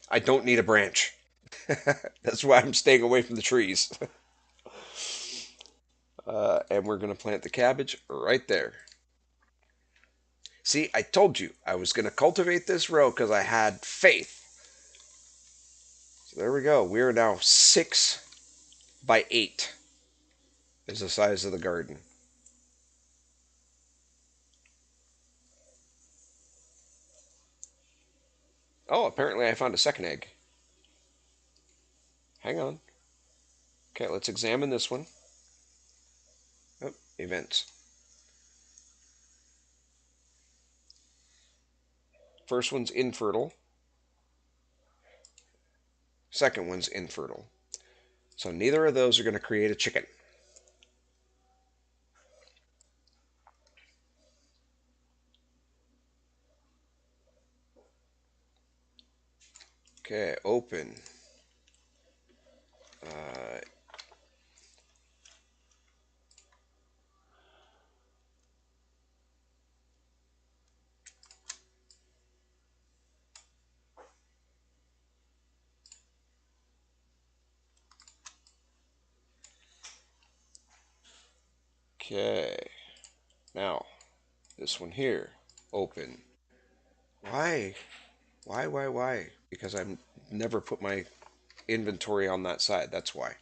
I don't need a branch. That's why I'm staying away from the trees. And we're going to plant the cabbage right there. See, I told you I was going to cultivate this row because I had faith. So there we go. We are now 6 by 8 is the size of the garden. Oh, apparently I found a second egg. Hang on. Okay, let's examine this one. Oh, events. First one's infertile. Second one's infertile. So neither of those are going to create a chicken. Okay, open. Uh, okay. Now, this one here. Open. Why? Why? Because I've never put my inventory on that side. That's why.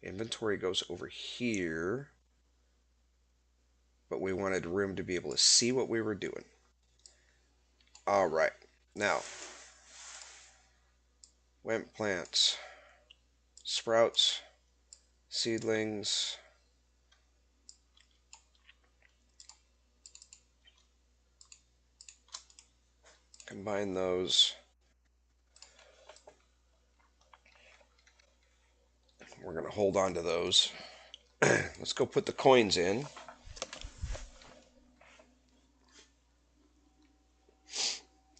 Inventory goes over here. But we wanted room to be able to see what we were doing. All right. Now, went plants, sprouts, seedlings. Combine those. We're going to hold on to those. Let's go put the coins in.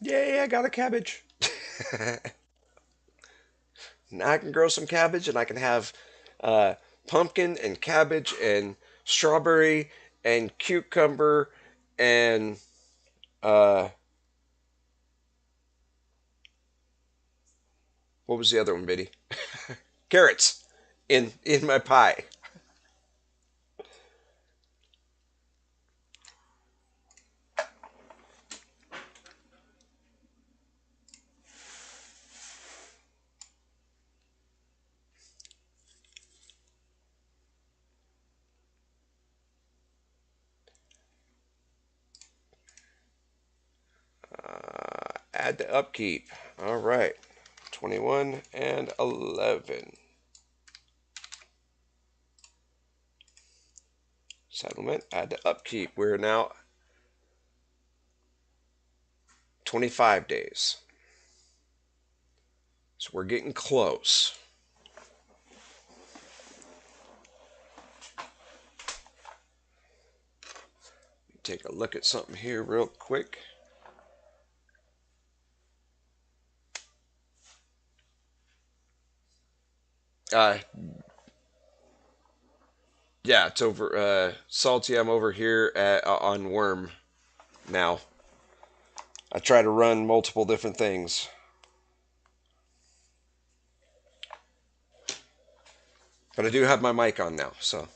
Yay, I got a cabbage. Now I can grow some cabbage and I can have pumpkin and cabbage and strawberry and cucumber and uh, what was the other one, Biddy? Carrots in my pie. Add to upkeep. All right. 21 and 11. Settlement. Add to upkeep. We're now 25 days. So we're getting close. Take a look at something here real quick. Uh, yeah, it's over. Salty, I'm over here on Wurm now. I try to run multiple different things. But I do have my mic on now, so.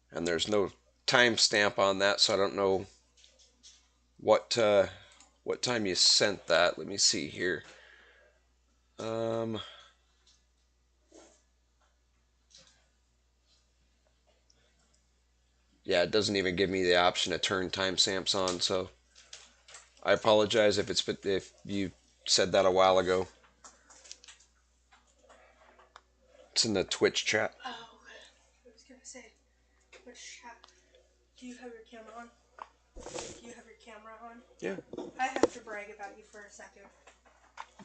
And there's no timestamp on that, so I don't know what time you sent that. Let me see here. Um, yeah, it doesn't even give me the option to turn timestamps on, so I apologize if you said that a while ago. It's in the Twitch chat. Oh, I was gonna say, which chat? Do you have your camera on? Do you have your camera on? Yeah. I have to brag about you for a second.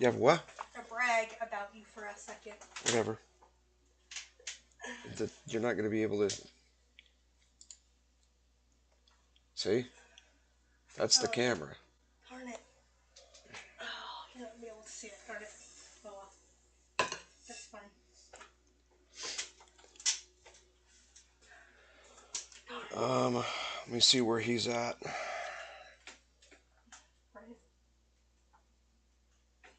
You have what? To brag about you for a second. Whatever. You're not going to be able to. See? That's the camera. Darn it. Oh, you're not going to be able to see it. Darn it. Oh well. That's fine. Let me see where he's at. Right.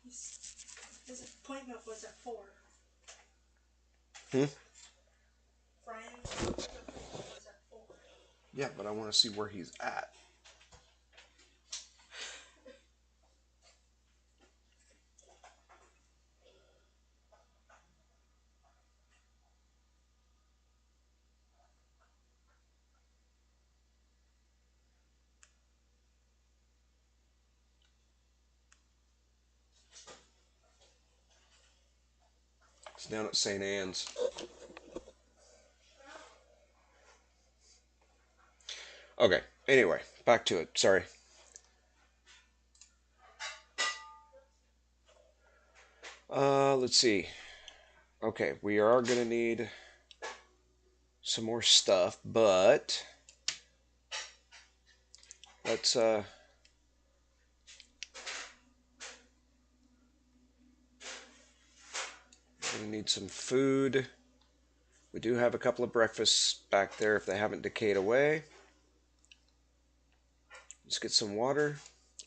His appointment was at 4. Hmm? Brian's appointment was at 4. Yeah, but I want to see where he's at. It's down at St. Anne's. Okay, anyway, back to it. Sorry. Let's see. Okay, we are going to need some more stuff, but let's we're going to need some food. We do have a couple of breakfasts back there if they haven't decayed away. Let's get some water.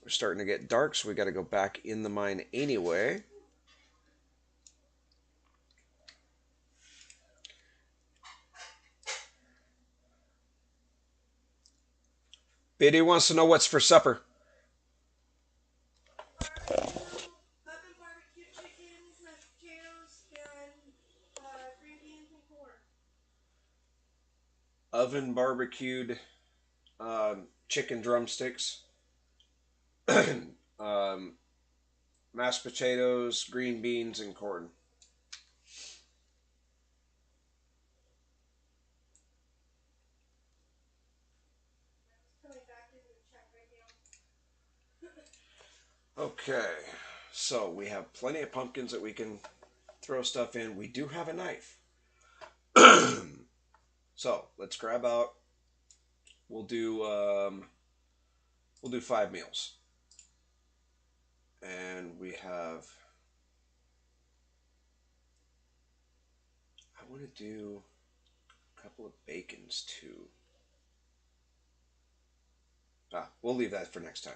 We're starting to get dark, so we got to go back in the mine anyway. Biddy wants to know what's for supper. Oven barbecue chicken, mashed potatoes, and green beans and corn. Oven barbecued chicken drumsticks, um, mashed potatoes, green beans, and corn. Coming back into the chat right now. Okay, so we have plenty of pumpkins that we can throw stuff in. We do have a knife. So let's grab out. We'll do 5 meals, and we have. I want to do a couple of bacons too. We'll leave that for next time.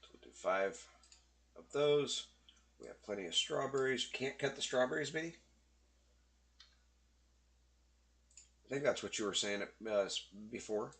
So we'll do 5 of those. We have plenty of strawberries. You can't cut the strawberries, Biddy? I think that's what you were saying before.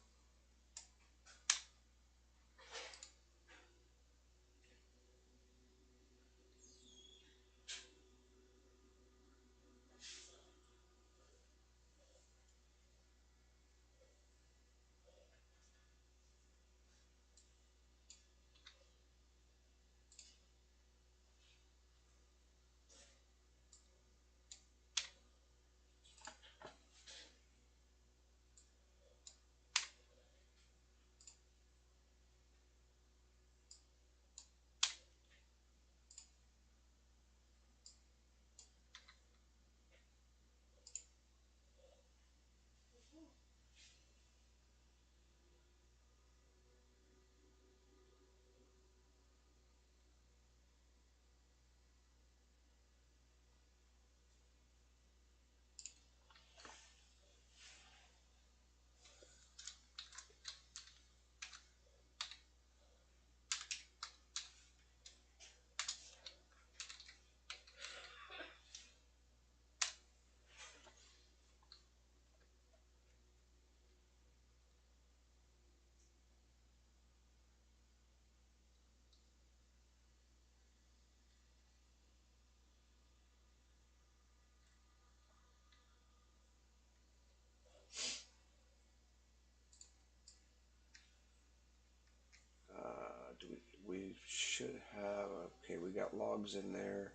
got logs in there.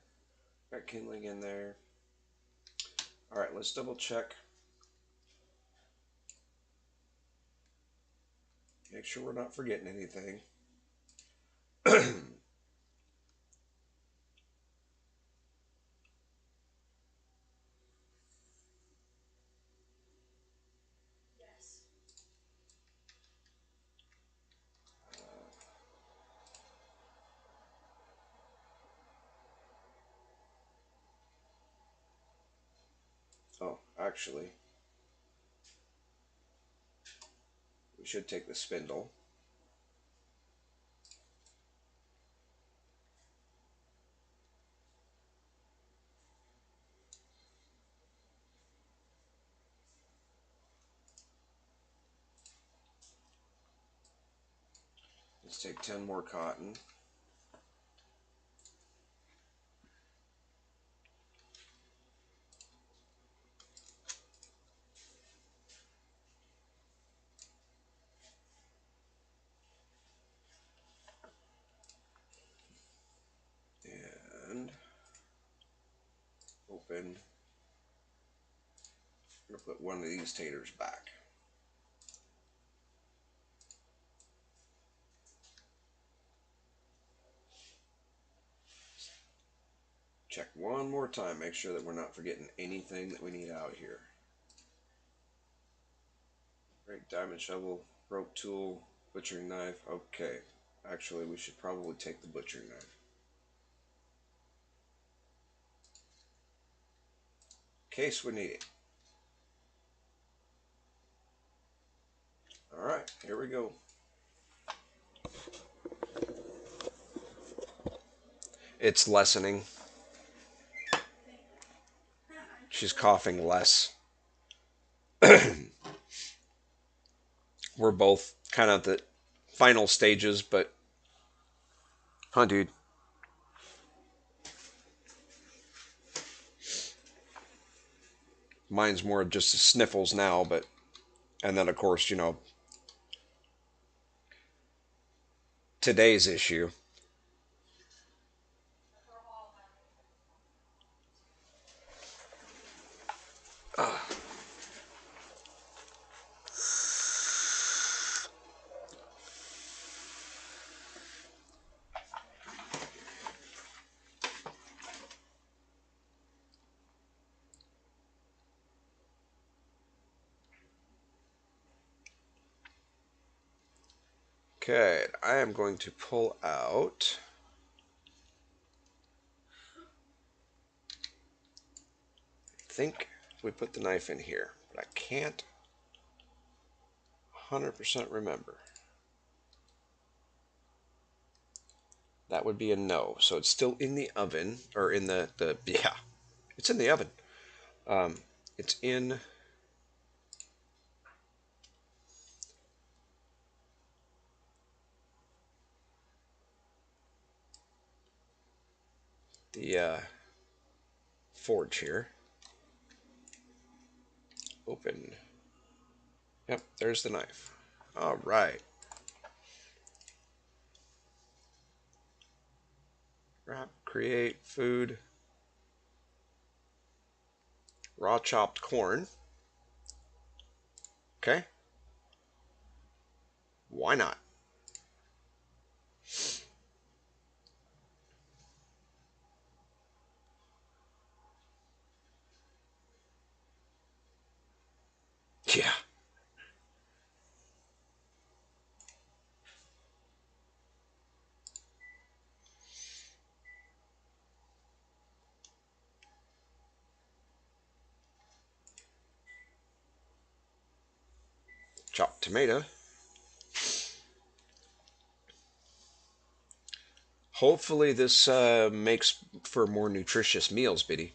Got kindling in there. All right, let's double check. Make sure we're not forgetting anything. Yes. Oh, actually, we should take the spindle. Let's take 10 more cotton. And open. I'm going to put one of these taters back. Check one more time. Make sure that we're not forgetting anything that we need out here. Great diamond shovel, rope tool, butchering knife. Okay. Actually, we should probably take the butchering knife. In case we need it. Alright, here we go. It's lessening. She's coughing less. We're both kind of at the final stages, but huh, dude. Mine's more just sniffles now, but and then of course, today's issue. Okay, I am going to pull out. I think we put the knife in here, but I can't 100% remember. That would be a no. So it's still in the oven, or in the yeah, it's in the oven. Um, it's in the forge here. Open. Yep, there's the knife. All right. Wrap, create, food, raw chopped corn. Okay. Why not? Yeah. Chopped tomato. Hopefully this makes for more nutritious meals, Biddy.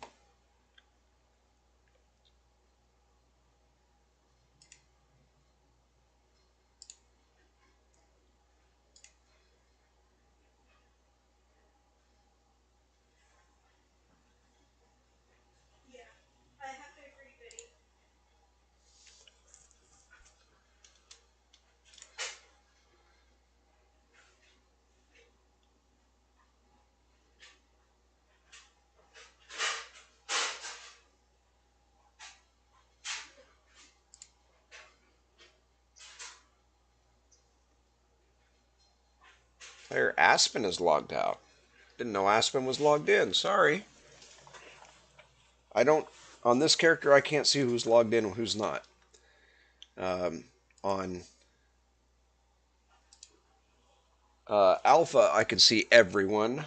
Yeah. I have to agree, Biddy. There, Aspen is logged out. Didn't know Aspen was logged in. Sorry. I don't. On this character, I can't see who's logged in and who's not. On Alpha, I can see everyone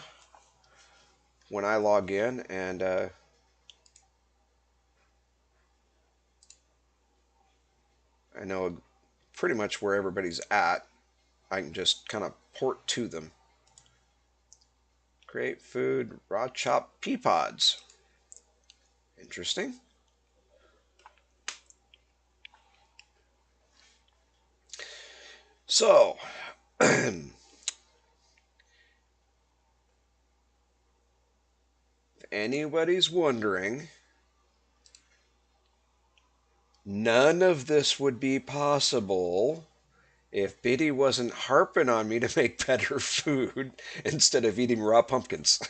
when I log in, and I know pretty much where everybody's at. I can just kind of port to them. Create food, raw chopped pea pods. Interesting. So, if anybody's wondering, none of this would be possible if Biddy wasn't harping on me to make better food instead of eating raw pumpkins.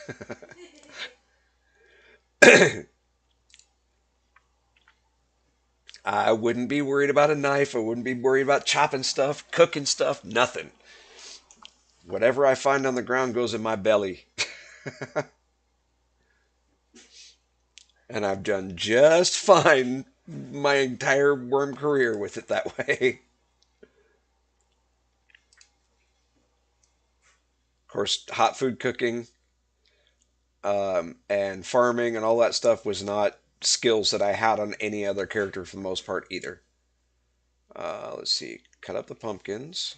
I wouldn't be worried about a knife. I wouldn't be worried about chopping stuff, cooking stuff, nothing. Whatever I find on the ground goes in my belly. And I've done just fine my entire worm career with it that way. Of course, hot food cooking and farming and all that stuff was not skills that I had on any other character for the most part either. Let's see. Cut up the pumpkins.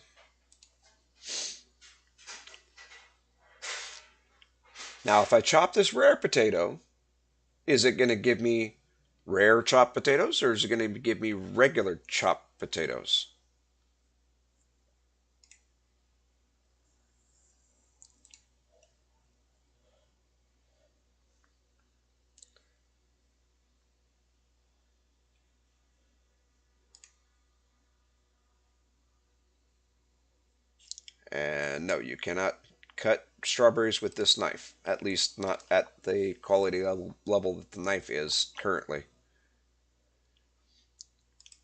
Now, if I chop this rare potato, is it going to give me rare chopped potatoes or is it going to give me regular chopped potatoes? And no, you cannot cut strawberries with this knife, at least not at the quality level that the knife is currently.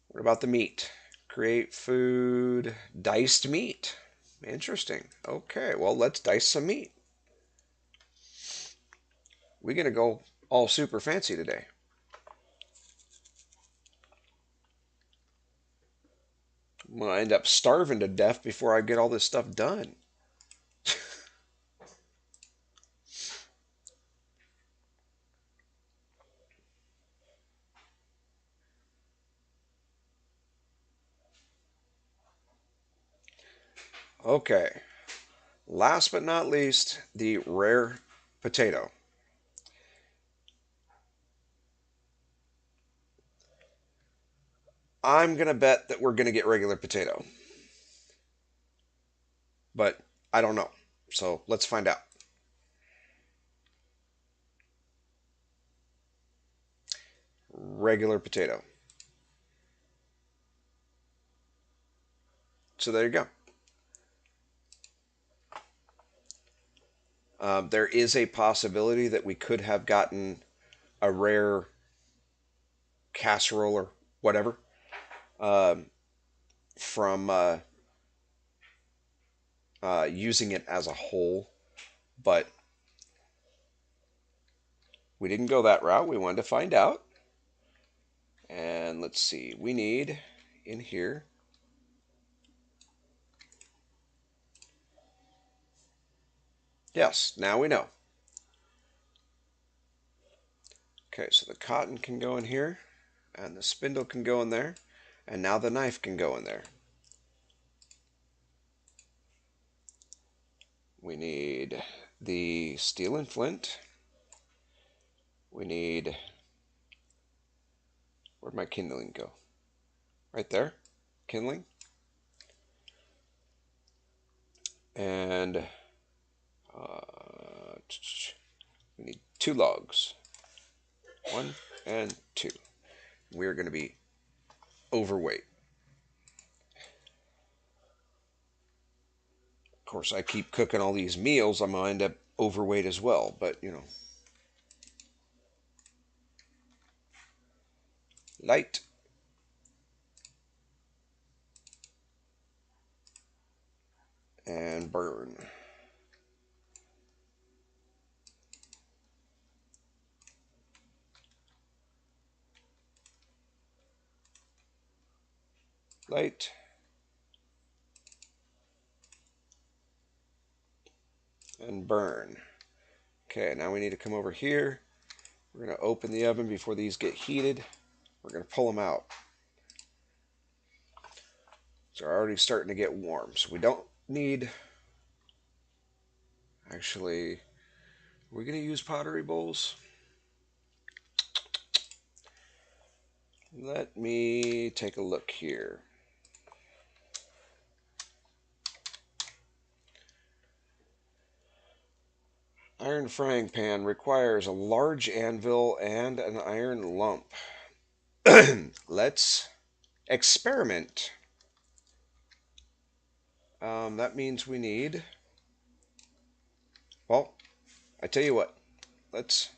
What about the meat? Create food, diced meat. Interesting. Okay, well, let's dice some meat. We're going to go all super fancy today. I'm going to end up starving to death before I get all this stuff done. Okay, last but not least, the rare potato. I'm going to bet that we're going to get regular potato, but I don't know. So let's find out. Regular potato. So there you go. There is a possibility that we could have gotten a rare casserole or whatever um, from using it as a whole, but we didn't go that route. We wanted to find out. And let's see, we need in here. Yes, now we know. Okay, so the cotton can go in here, and the spindle can go in there, and now the knife can go in there. We need the steel and flint. We need, where'd my kindling go? Right there, kindling. And we need 2 logs. 1 and 2. We're going to be overweight. Of course, I keep cooking all these meals. I'm going to end up overweight as well. But, you know, light and burn. light, and burn. Okay, now we need to come over here. We're going to open the oven before these get heated. We're going to pull them out. So they're already starting to get warm. So we don't need, actually, are we going to use pottery bowls? Let me take a look here. Iron frying pan requires a large anvil and an iron lump. Let's experiment. That means we need, well, I tell you what, let's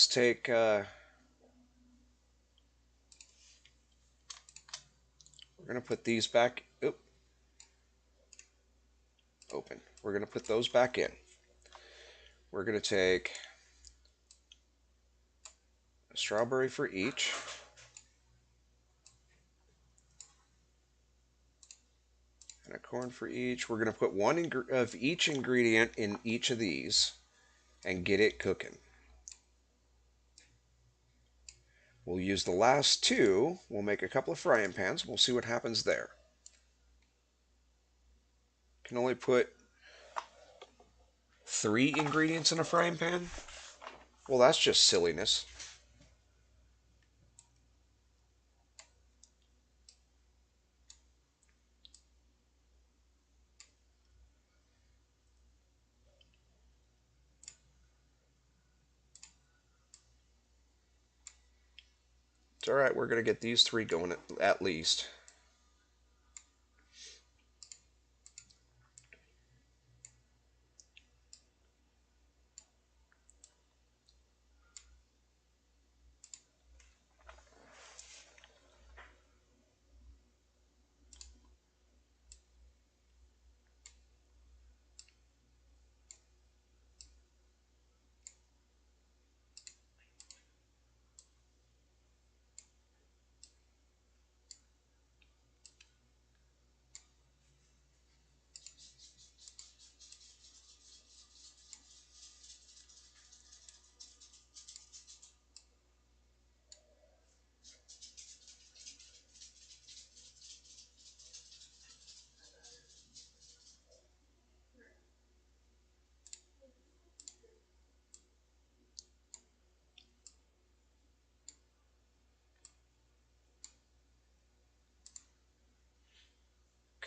take, we're going to put these back, open. We're going to put those back in. We're going to take a strawberry for each. And a corn for each. We're going to put one of each ingredient in each of these and get it cooking. We'll use the last two. We'll make a couple of frying pans. We'll see what happens there. Can only put 3 ingredients in a frying pan? Well, that's just silliness. It's alright, we're going to get these 3 going at least.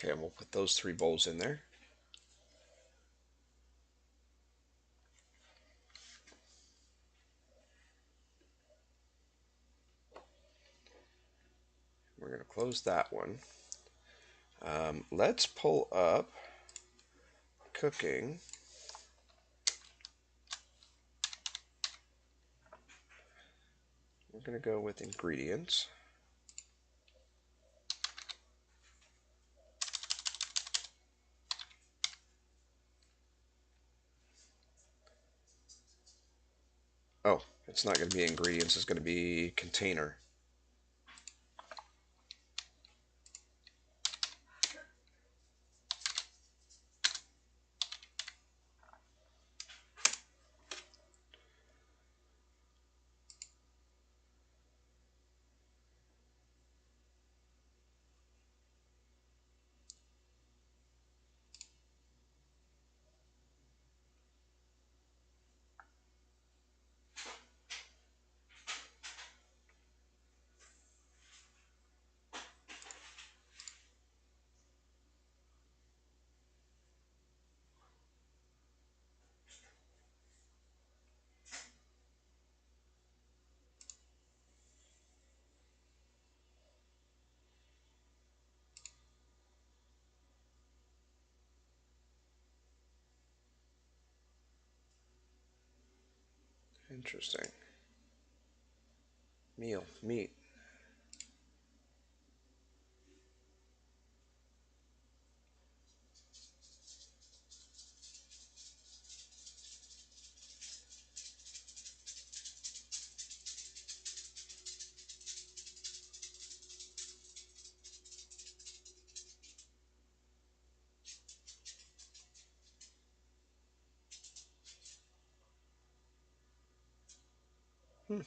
Okay, and we'll put those 3 bowls in there. We're going to close that one. Let's pull up cooking. We're going to go with ingredients. Oh, it's not going to be ingredients, it's going to be container. Interesting. Meat. Hmm.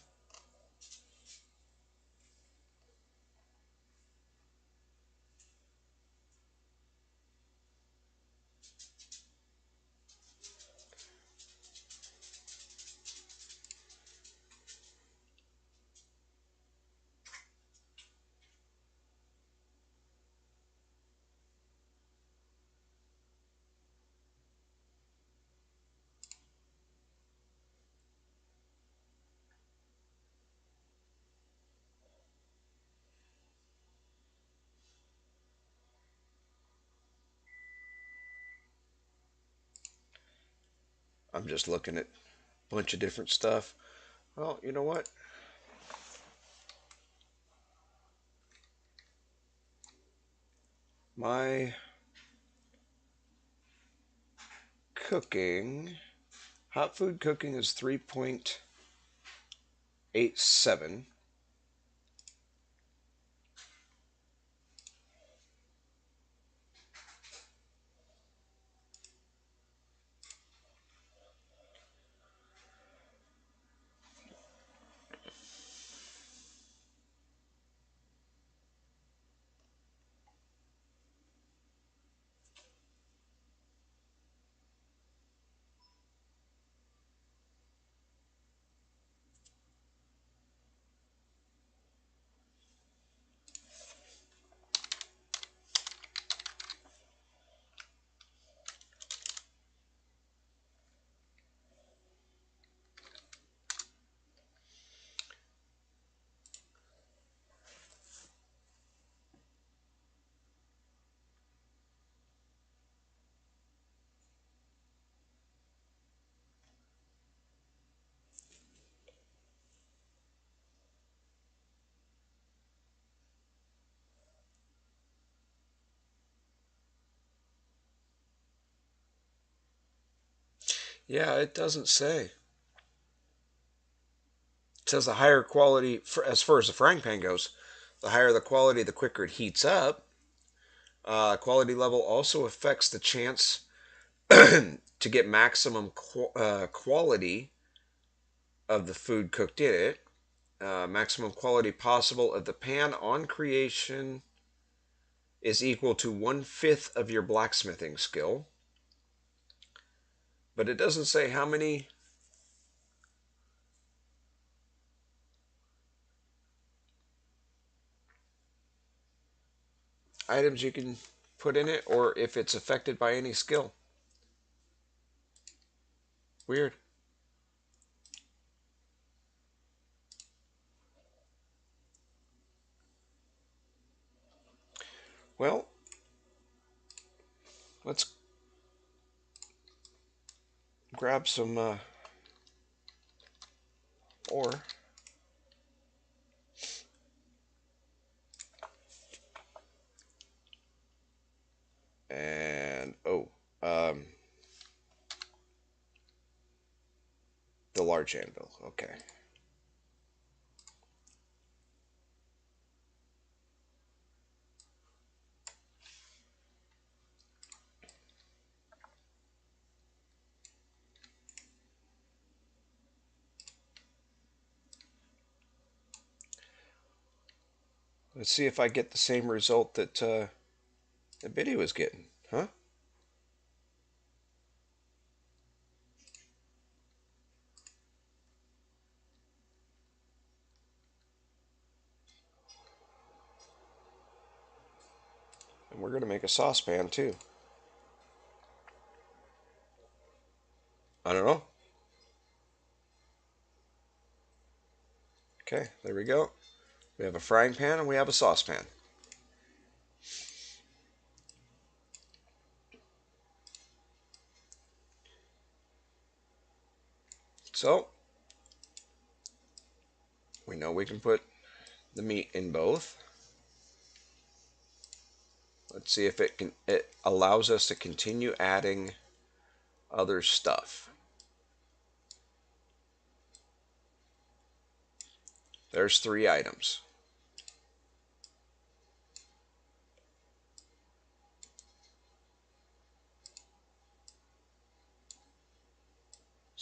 I'm just looking at a bunch of different stuff. Well, you know what? My cooking, hot food cooking is 3.87. Yeah, it doesn't say. It says the higher quality, as far as the frying pan goes, the higher the quality, the quicker it heats up. Quality level also affects the chance to get maximum quality of the food cooked in it. Maximum quality possible of the pan on creation is equal to 1/5 of your blacksmithing skill. But it doesn't say how many items you can put in it or if it's affected by any skill. Weird. Well, let's grab some ore and um, the large anvil. Okay. Let's see if I get the same result that Biddy was getting, huh? And we're gonna make a saucepan too. I don't know. Okay, there we go. We have a frying pan and we have a saucepan. So we know we can put the meat in both. Let's see if it allows us to continue adding other stuff. There's 3 items.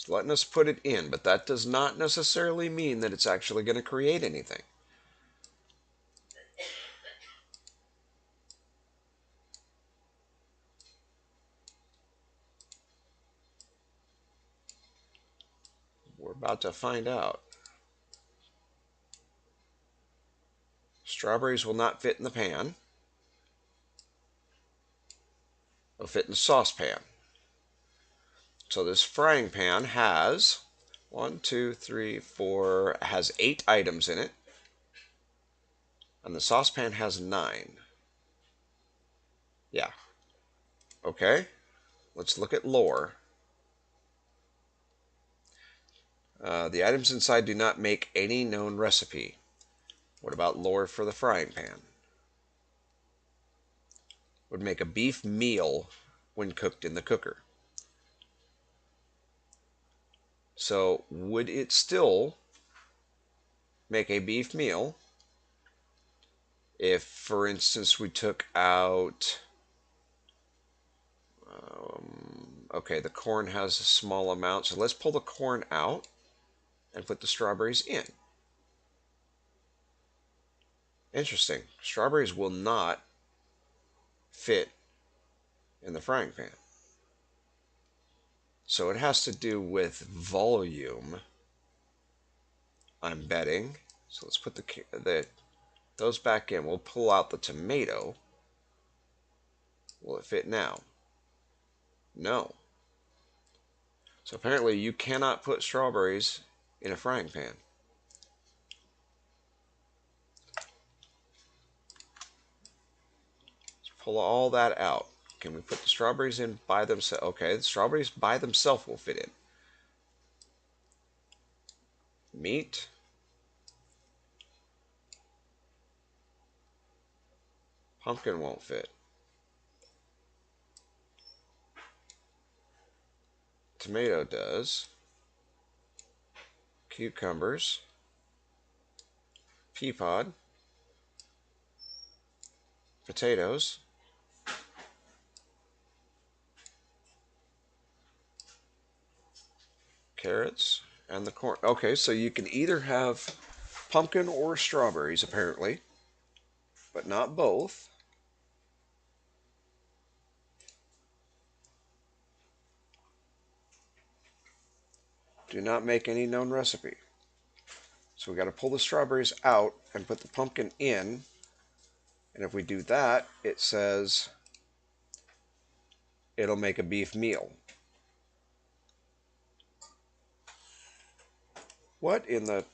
It's letting us put it in, but that does not necessarily mean that it's actually going to create anything. We're about to find out. Strawberries will not fit in the pan. They'll fit in the saucepan. So this frying pan has 1, 2, 3, 4, has 8 items in it. And the saucepan has 9. Yeah. Okay. Let's look at lore. The items inside do not make any known recipe. What about lore for the frying pan? Would make a beef meal when cooked in the cooker. So would it still make a beef meal if, for instance, we took out... okay, the corn has a small amount, so let's pull the corn out and put the strawberries in. Interesting. Strawberries will not fit in the frying pan. So it has to do with volume, I'm betting. So let's put those back in. We'll pull out the tomato. Will it fit now? No. So apparently you cannot put strawberries in a frying pan. Let's pull all that out. Can we put the strawberries in by themselves? Okay, the strawberries by themselves will fit in. Meat. Pumpkin won't fit. Tomato does. Cucumbers. Pea pod. Potatoes. Carrots. And the corn. Okay, so you can either have pumpkin or strawberries, apparently, but not both. Do not make any known recipe. So we got to pull the strawberries out and put the pumpkin in. And if we do that, it says it'll make a beef meal. What in the...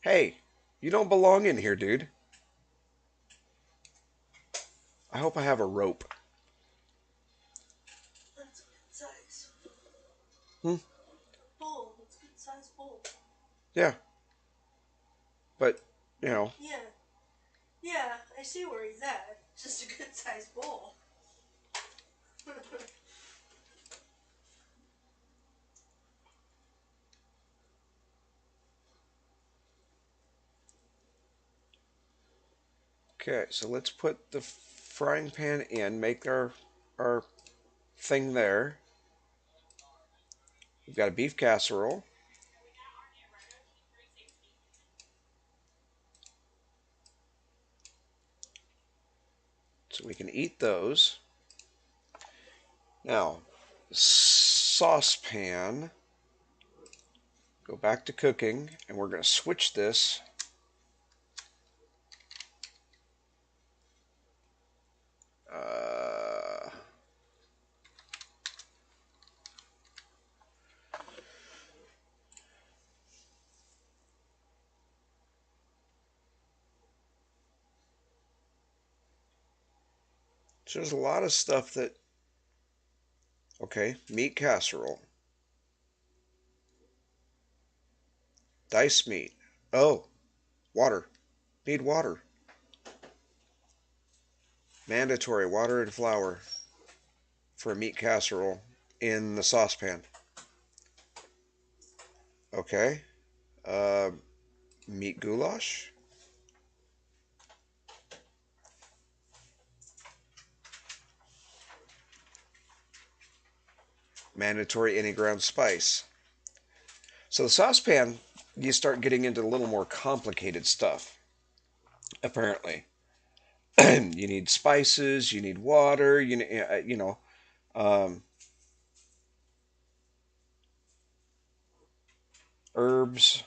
Hey, you don't belong in here, dude. I hope I have a rope. That's a good size. Hmm? Bowl. It's a good size bowl. Yeah. But, you know. Yeah. Yeah, I see where he's at. Just a good size bowl. Okay, so let's put the frying pan in, make our thing there. We've got a beef casserole. So we can eat those. Now, saucepan. Go back to cooking, and we're going to switch this. So there's a lot of stuff that... Okay, meat casserole. Diced meat. Oh, water. Need water. Mandatory water and flour for a meat casserole in the saucepan. Okay. Uh, meat goulash. mandatory any ground spice. So the saucepan, you start getting into a little more complicated stuff, apparently. You need spices, you need water, um, herbs.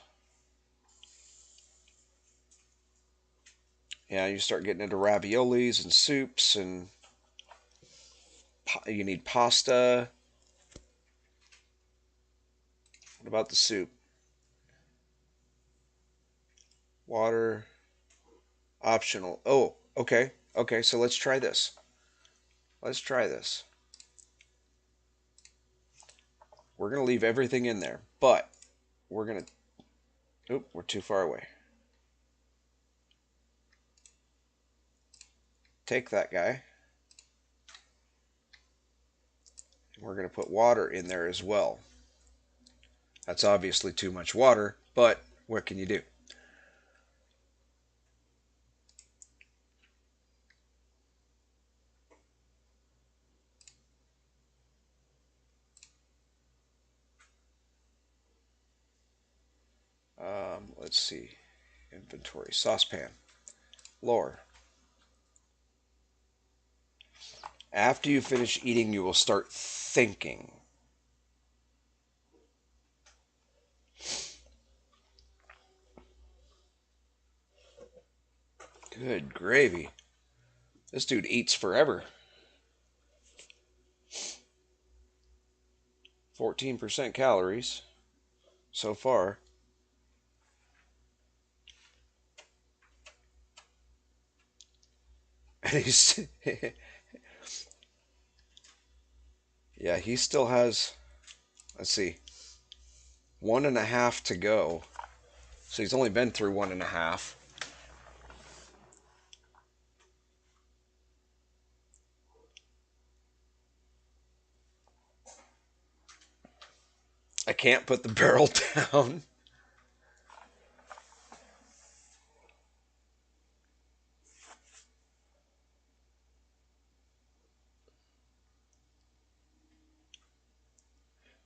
Yeah, you start getting into raviolis and soups, and you need pasta. What about the soup? Water, optional. Oh, okay. Okay, so let's try this. Let's try this. We're going to leave everything in there, but we're going to. Oop, we're too far away. Take that guy. We're going to put water in there as well. That's obviously too much water, but what can you do? Let's see. Inventory. Saucepan. Lore. After you finish eating, you will start thinking. Good gravy. This dude eats forever. 14% calories so far. And he's. Yeah, he still has. Let's see. 1.5 to go. So he's only been through 1.5. I can't put the barrel down.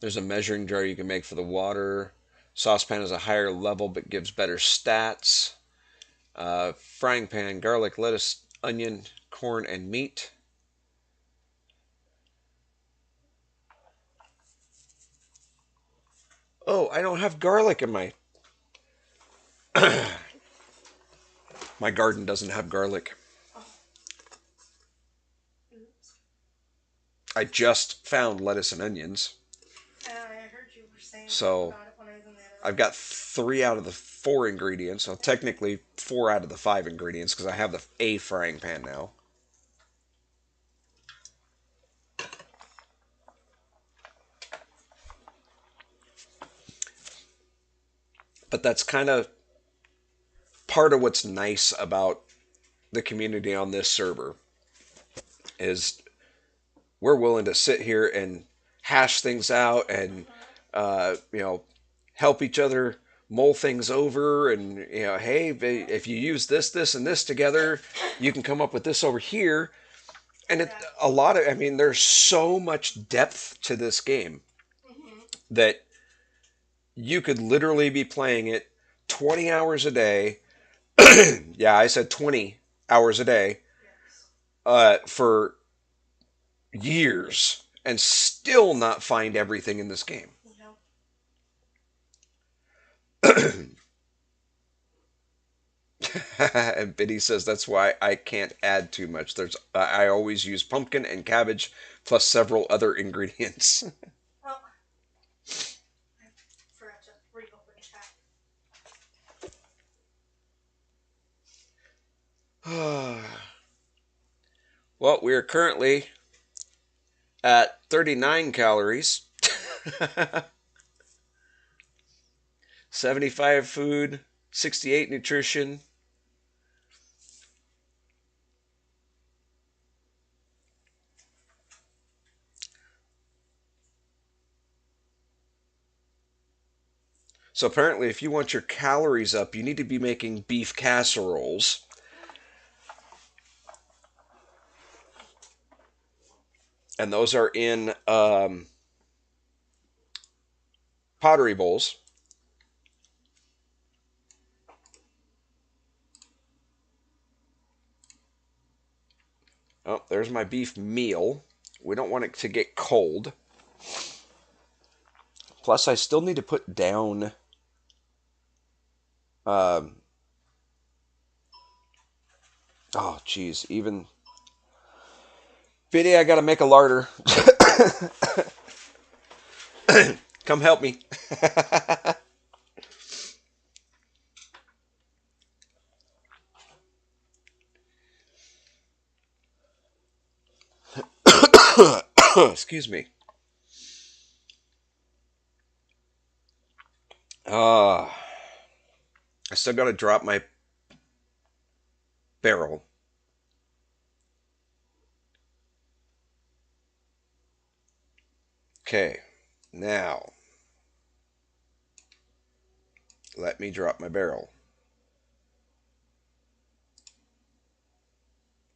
There's a measuring jar you can make for the water. Saucepan is a higher level but gives better stats. Frying pan, garlic, lettuce, onion, corn, and meat. Oh, I don't have garlic in my. My garden doesn't have garlic. Oh, oops. I just found lettuce and onions. I heard you were saying something So about it when I was in the other I've room. got 3 out of the 4 ingredients. So technically 4 out of the 5 ingredients because I have the A frying pan now. But that's kind of part of what's nice about the community on this server is we're willing to sit here and hash things out and uh, you know help each other mull things over and hey, if you use this and this together you can come up with this over here. And Yeah. a lot of, I mean, there's so much depth to this game Mm-hmm. that you could literally be playing it 20 hours a day. Yeah, I said 20 hours a day Yes. for years and still not find everything in this game. No. And Biddy says that's why I can't add too much. I always use pumpkin and cabbage plus several other ingredients. Oh, I forgot to reopen chat. Well, we are currently at 39 calories, 75 food, 68 nutrition. So apparently, if you want your calories up, you need to be making beef casseroles. And those are in pottery bowls. Oh, there's my beef meal. We don't want it to get cold. Plus, I still need to put down. Um, oh, geez. Even. Biddy, I gotta make a larder. Come help me. Excuse me. Uh, I still gotta drop my barrel. Okay. Now, let me drop my barrel.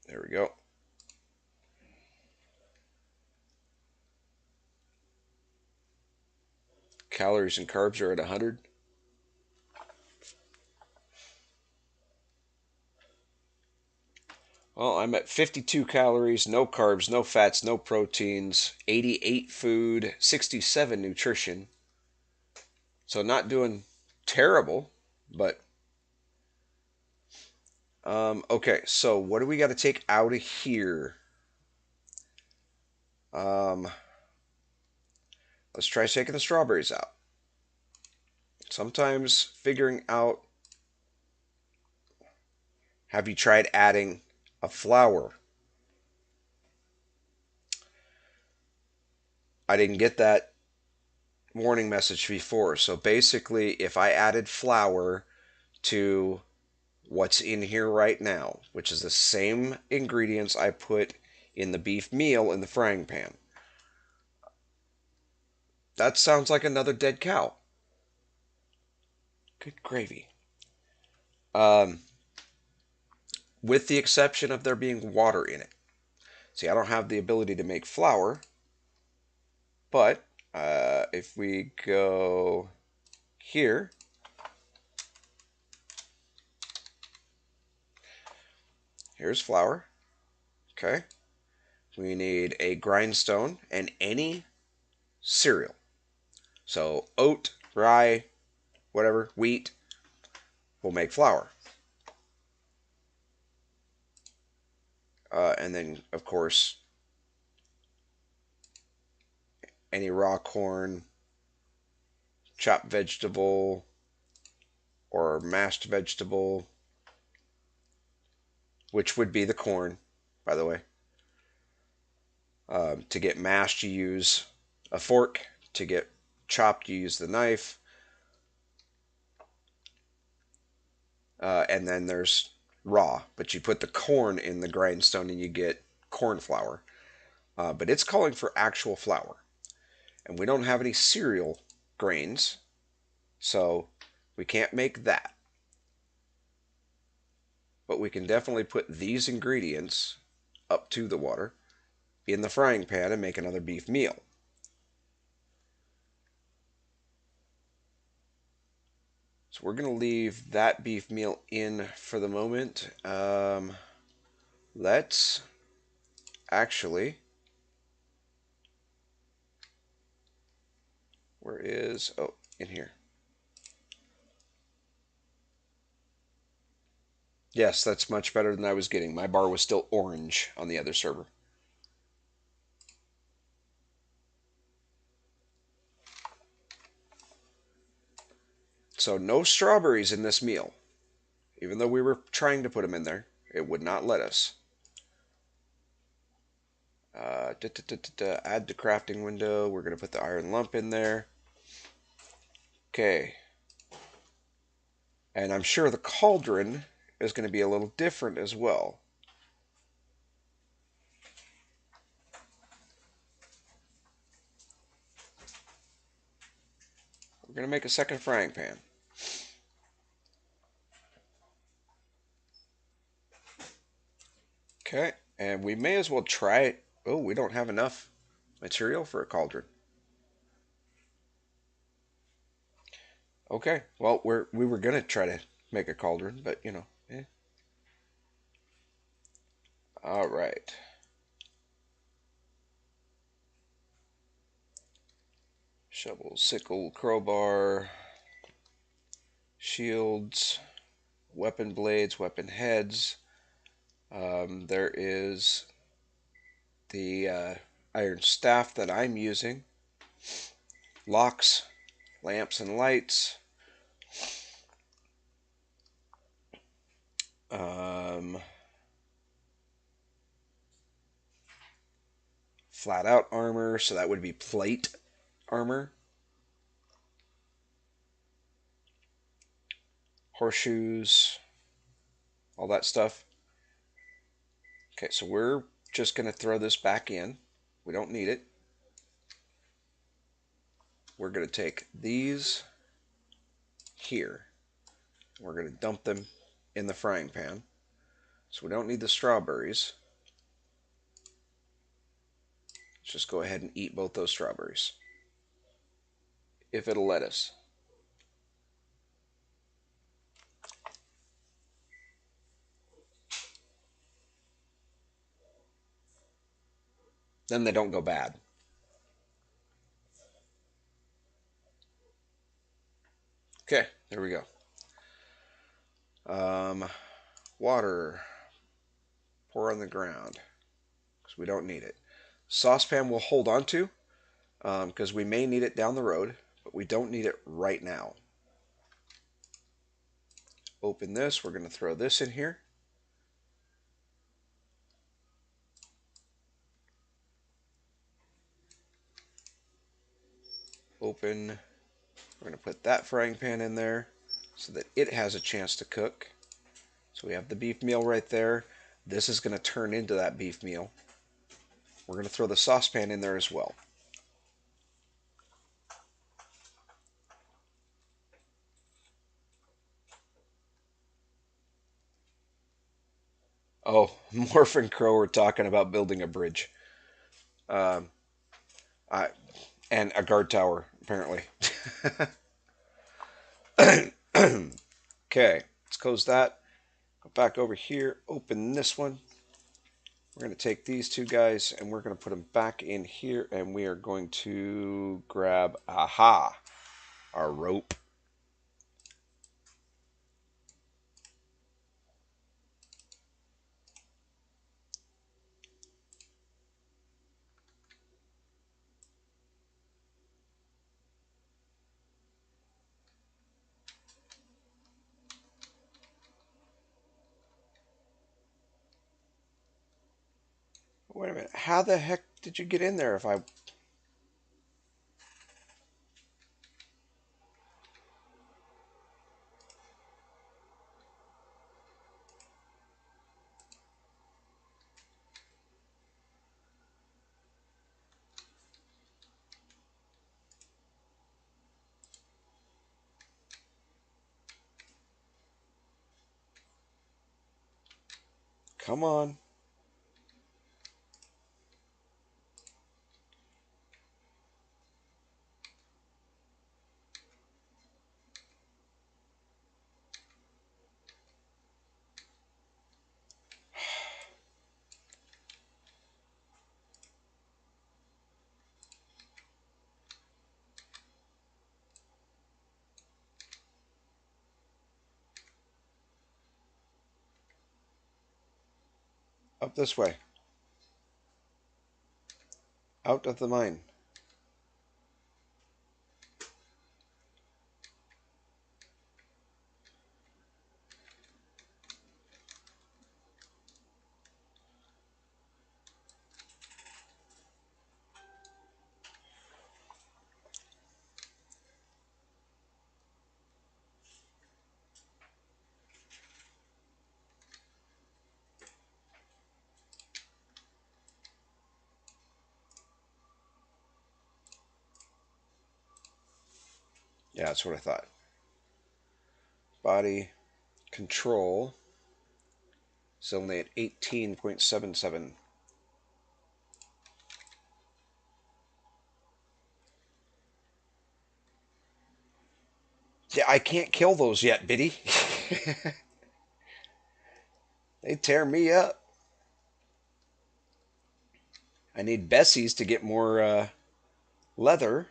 There we go. Calories and carbs are at 100. Well, I'm at 52 calories, no carbs, no fats, no proteins, 88 food, 67 nutrition. So not doing terrible, but okay. So what do we got to take out of here? Um, let's try taking the strawberries out. Sometimes figuring out. Have you tried adding a flour? I didn't get that warning message before. So basically, if I added flour to what's in here right now, which is the same ingredients I put in the beef meal in the frying pan. That sounds like another dead cow. Good gravy. Um, with the exception of there being water in it. See, I don't have the ability to make flour, but if we go here, here's flour. Okay. We need a grindstone and any cereal. So oat, rye, whatever, wheat will make flour. And then, of course, any raw corn, chopped vegetable, or mashed vegetable, which would be the corn, by the way. To get mashed, you use a fork. To get chopped, you use the knife. And then there's raw, but you put the corn in the grindstone and you get corn flour. But it's calling for actual flour. And we don't have any cereal grains, so we can't make that. But we can definitely put these ingredients up to the water in the frying pan and make another beef meal. So we're going to leave that beef meal in for the moment. Let's actually, where is, oh, in here. Yes, that's much better than I was getting. My bar was still orange on the other server. So no strawberries in this meal. Even though we were trying to put them in there, it would not let us. Add to crafting window. We're going to put the iron lump in there. Okay. And I'm sure the cauldron is going to be a little different as well. We're going to make a second frying pan. Okay. And we may as well try it. Oh, we don't have enough material for a cauldron. Okay. Well, we were gonna try to make a cauldron, but you know. Eh. All right. Shovel, sickle, crowbar, shields, weapon blades, weapon heads. There is the iron staff that I'm using. Locks, lamps, and lights. Um, Flat out armor, so that would be plate armor. Horseshoes, all that stuff. Okay, so we're just going to throw this back in. We don't need it. We're going to take these here. We're going to dump them in the frying pan. So we don't need the strawberries. Let's just go ahead and eat both those strawberries. If it'll let us. Then they don't go bad. Okay, there we go. Water. Pour on the ground. Because we don't need it. Saucepan we'll hold on to. Because we may need it down the road. But we don't need it right now. Open this. We're going to throw this in here. Open. We're going to put that frying pan in there so that it has a chance to cook. So we have the beef meal right there. This is going to turn into that beef meal. We're going to throw the saucepan in there as well. Oh, Morph and Crow are talking about building a bridge. Um, I, and a guard tower, apparently. Okay, let's close that. Go back over here, open this one. We're going to take these two guys and we're going to put them back in here and we are going to grab, aha, our rope. Wait a minute, how the heck did you get in there if I... Come on. Up this way. Out of the mine. Yeah, that's what I thought. Body control is only at 18.77. Yeah, I can't kill those yet, Biddy. They tear me up. I need Bessie's to get more leather.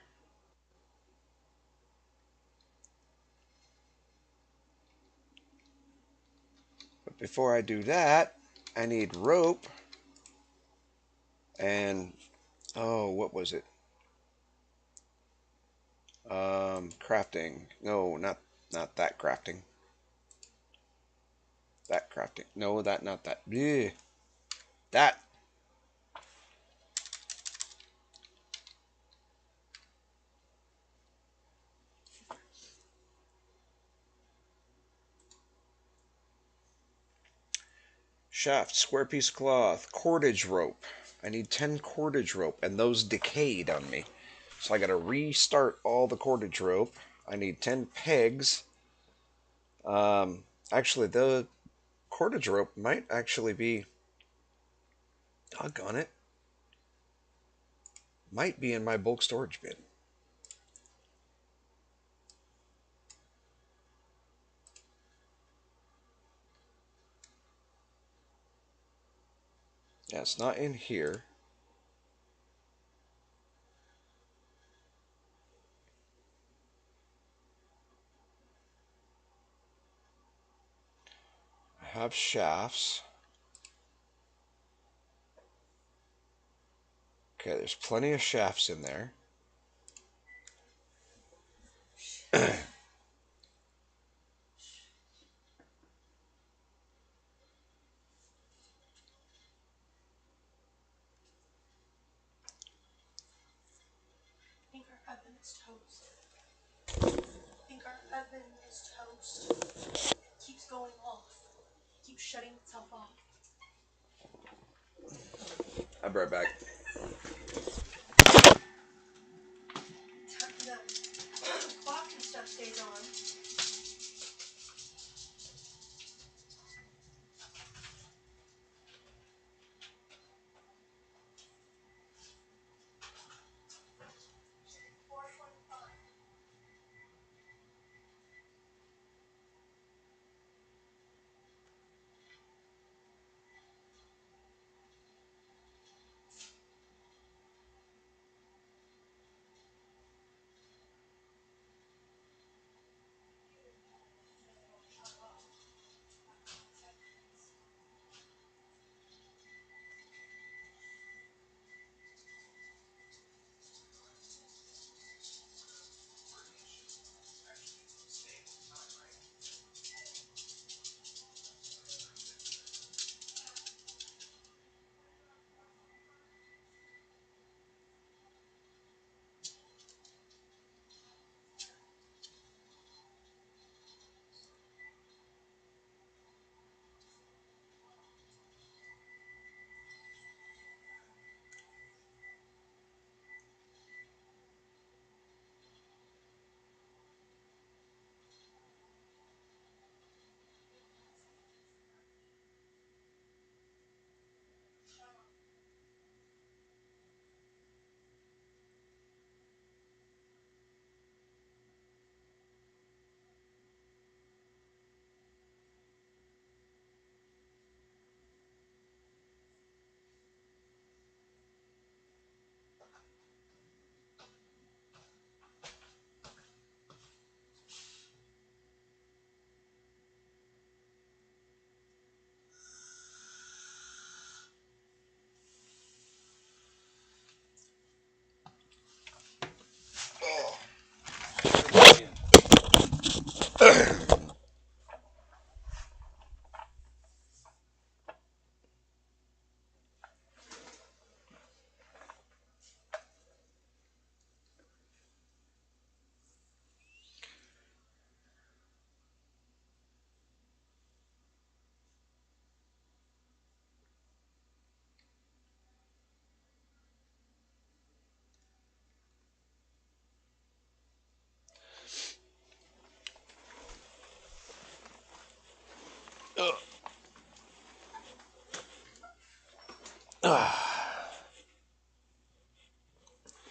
But before I do that, I need rope and oh, what was it? Crafting. No, not that crafting. That crafting. No, that not that. Bleh. That. Shaft, square piece of cloth, cordage rope. I need 10 cordage rope, and those decayed on me. So I gotta restart all the cordage rope. I need 10 pegs. Actually, the cordage rope might actually be, doggone it, might be in my bulk storage bin. Yeah, it's not in here. I have shafts. Okay, there's plenty of shafts in there. I think our oven is toast. I think our oven is toast. It keeps going off. It keeps shutting itself off. I'll be right back. The clock and stuff stays on.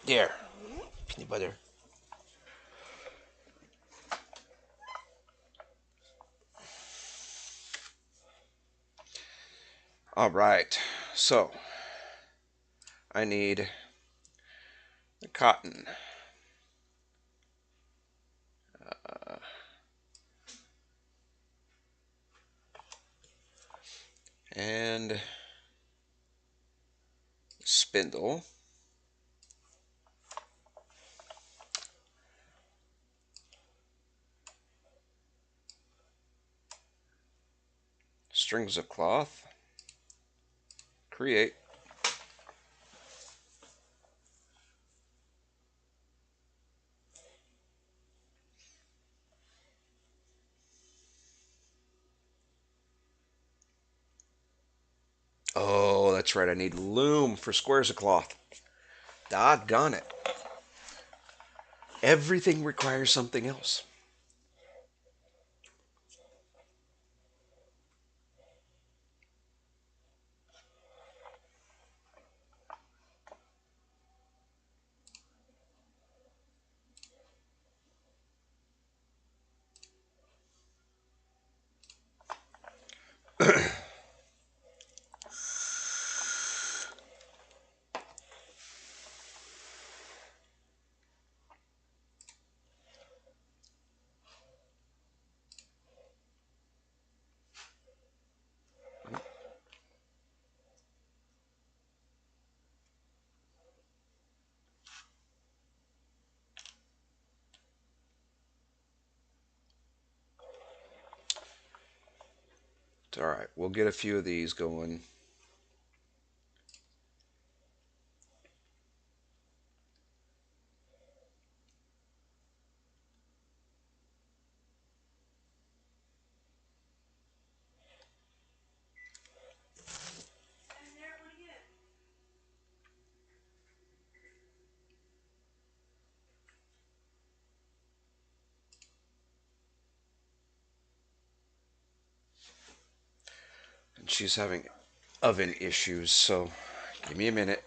There. Peanut butter. All right, so I need the cotton and spindle, strings of cloth, create. Oh, that's right. I need loom for squares of cloth. Doggone it. Everything requires something else. All right, we'll get a few of these going. And she's having oven issues, so give me a minute.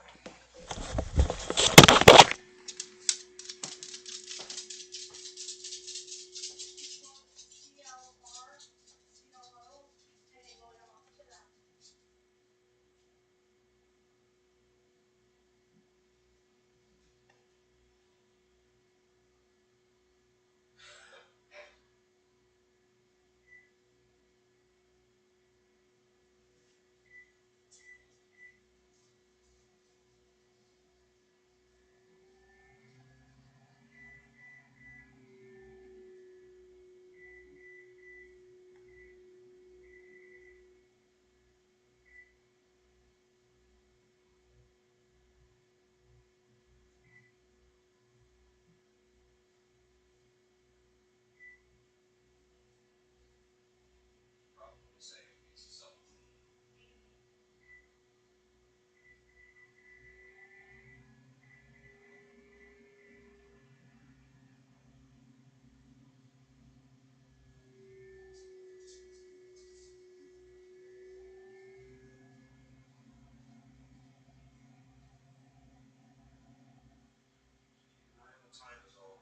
Time is all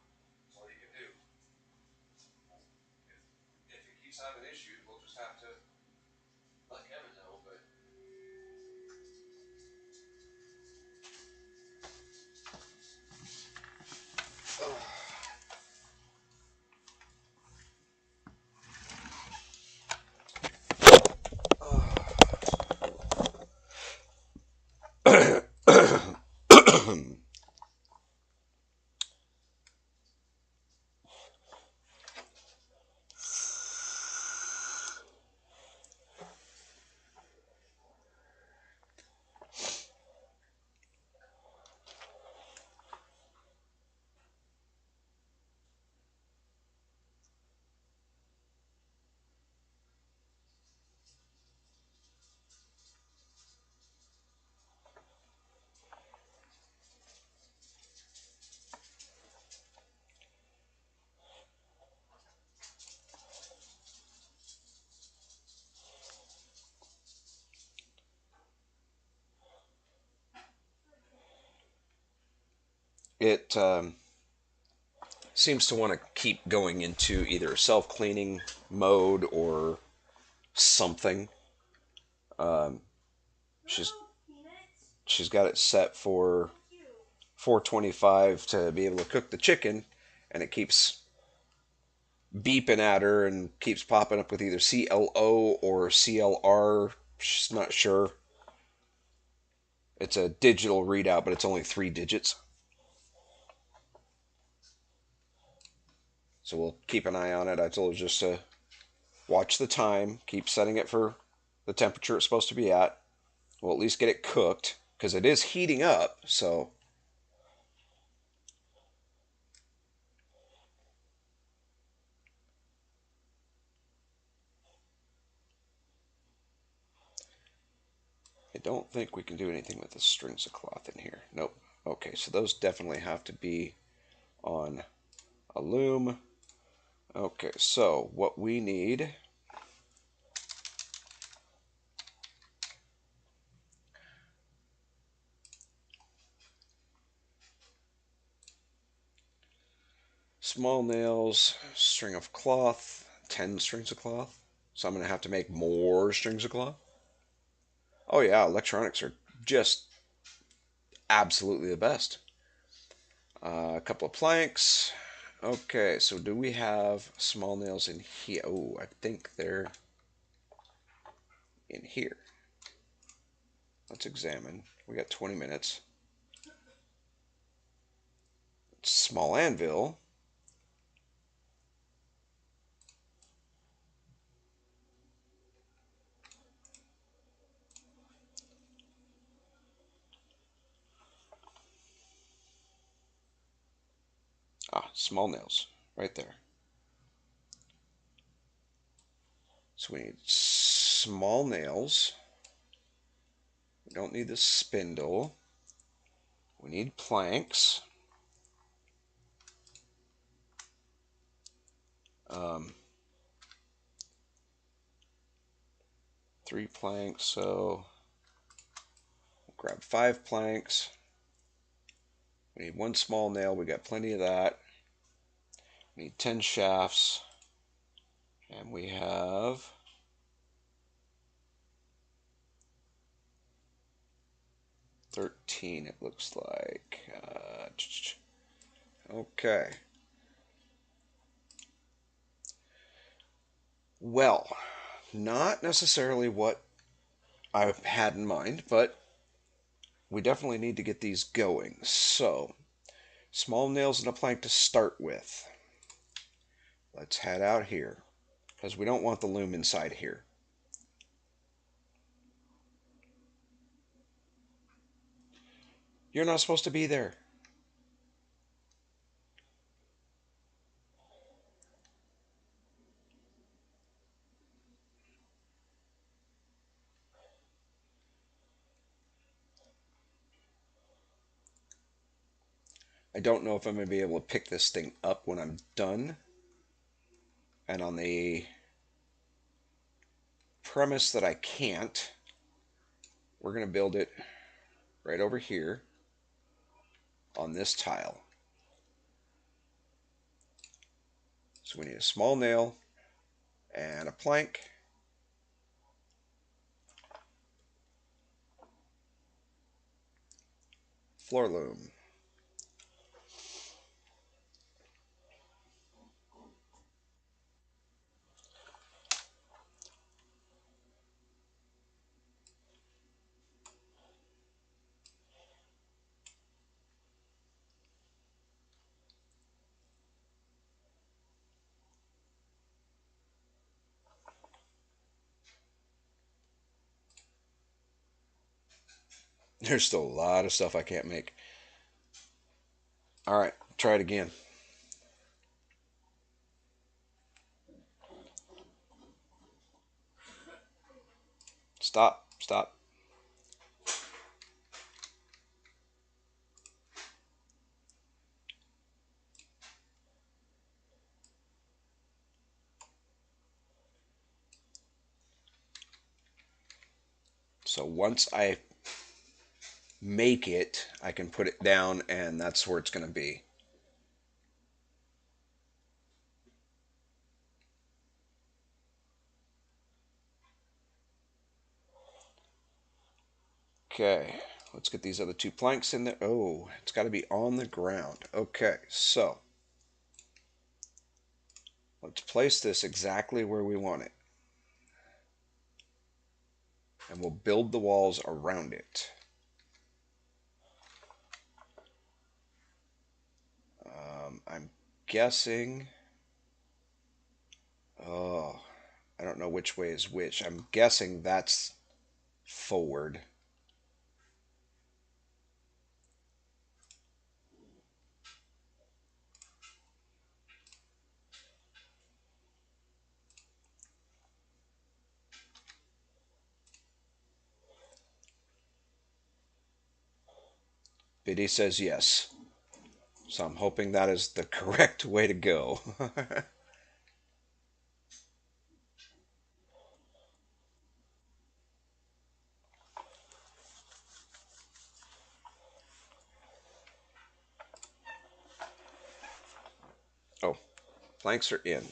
you can do. If it keeps having issues, we'll just have to let Kevin know. But it seems to want to keep going into either self cleaning mode or something. She's she's got it set for 425 to be able to cook the chicken, and it keeps beeping at her and keeps popping up with either CLO or CLR. She's not sure. It's a digital readout, but it's only 3 digits. So we'll keep an eye on it. I told her just to watch the time, keep setting it for the temperature it's supposed to be at. We'll at least get it cooked because it is heating up. So I don't think we can do anything with the strings of cloth in here. Nope. Okay, so those definitely have to be on a loom. Okay, so what we need, small nails, string of cloth, 10 strings of cloth. So I'm going to have to make more strings of cloth. Oh yeah, electronics are just absolutely the best. A couple of planks. Okay, so do we have small nails in here? Oh, I think they're in here. Let's examine. We got 20 minutes. Small anvil. Ah, small nails. Right there. So we need small nails. We don't need the spindle. We need planks. Um, 3 planks, so we'll grab 5 planks. We need 1 small nail. We got plenty of that. We need 10 shafts. And we have 13, it looks like. Okay. Well, not necessarily what I had in mind, but we definitely need to get these going. So, small nails and a plank to start with. Let's head out here because we don't want the loom inside here. You're not supposed to be there. I don't know if I'm going to be able to pick this thing up when I'm done. And on the premise that I can't, we're going to build it right over here on this tile. So we need a small nail and a plank. Floor loom. There's still a lot of stuff I can't make. All right, try it again. Stop, stop. So once I make it, I can put it down and that's where it's going to be. Okay, let's get these other two planks in there. Oh, it's got to be on the ground. Okay, so let's place this exactly where we want it. And we'll build the walls around it. I'm guessing. Oh, I don't know which way is which. I'm guessing that's forward. Biddy says yes. So I'm hoping that is the correct way to go. Oh, planks are in.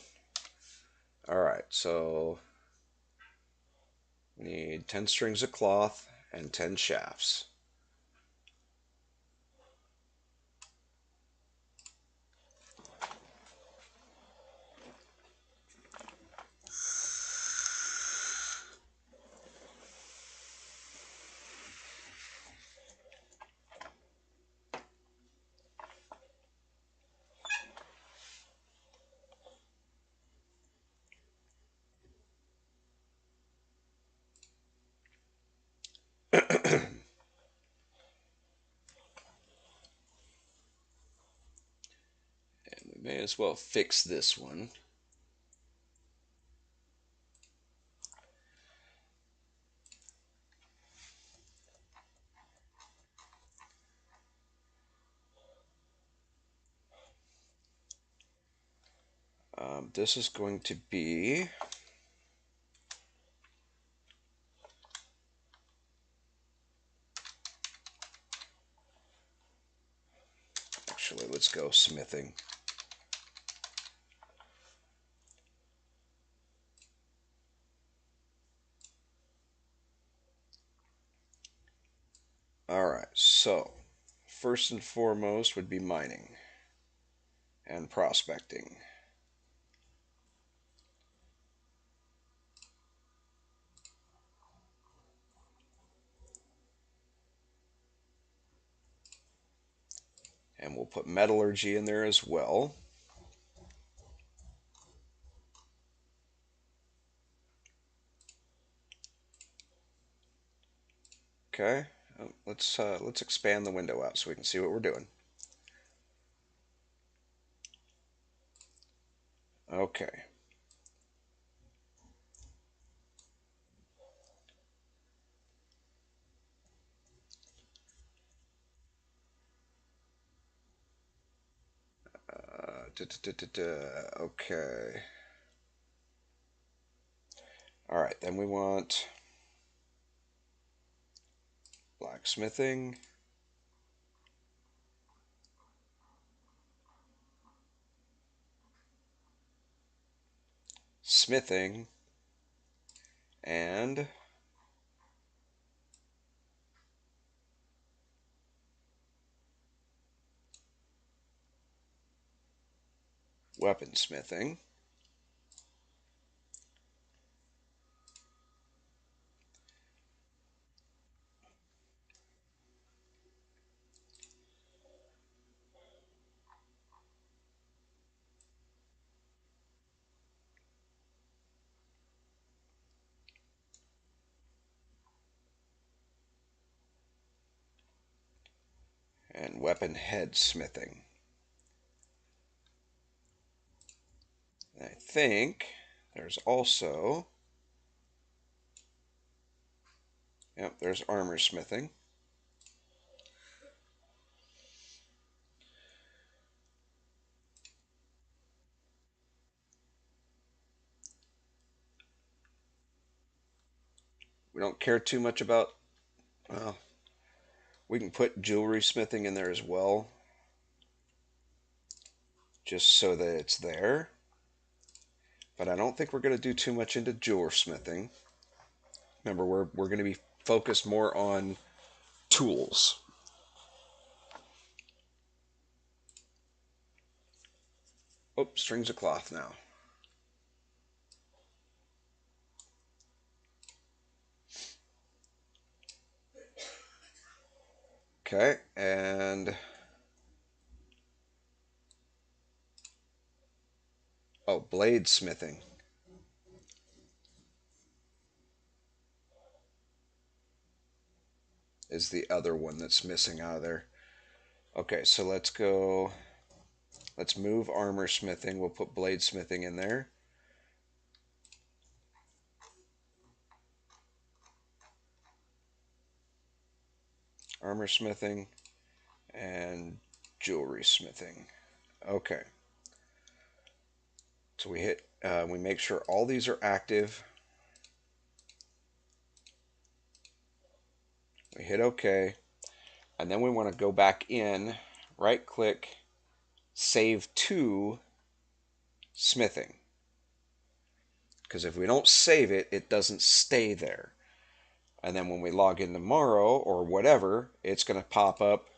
All right, so we need 10 strings of cloth and 10 shafts. We may as well fix this one. This is going to be actually, let's go smithing. All right, so first and foremost would be mining and prospecting. And we'll put metallurgy in there as well. Okay, let's expand the window out so we can see what we're doing. Okay. Okay. All right, then we want blacksmithing, smithing, and weaponsmithing. And weapon head smithing. And I think there's also, yep, there's armor smithing. We don't care too much about, well, we can put jewelry smithing in there as well, just so that it's there. But I don't think we're going to do too much into jewelry smithing. Remember, we're going to be focused more on tools. Oh, strings of cloth now. Okay, and oh, blade smithing is the other one that's missing out of there. Okay, so let's move armor smithing. We'll put blade smithing in there. Armor smithing and jewelry smithing. Okay, so we make sure all these are active. We hit OK, and then we want to go back in, right click, save to smithing. Because if we don't save it, it doesn't stay there. And then when we log in tomorrow or whatever, it's going to pop up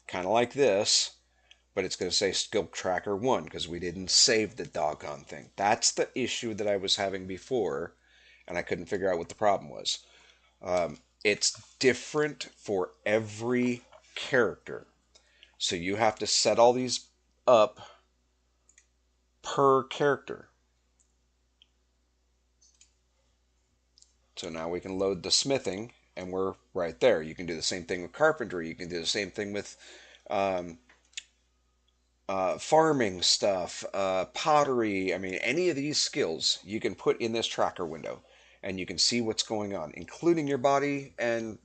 kind of like this, but it's going to say skill tracker 1 because we didn't save the doggone thing. That's the issue that I was having before, and I couldn't figure out what the problem was. It's different for every character. So you have to set all these up per character. So now we can load the smithing, and we're right there. You can do the same thing with carpentry. You can do the same thing with um, farming stuff, pottery. I mean, any of these skills you can put in this tracker window, and you can see what's going on, including your body and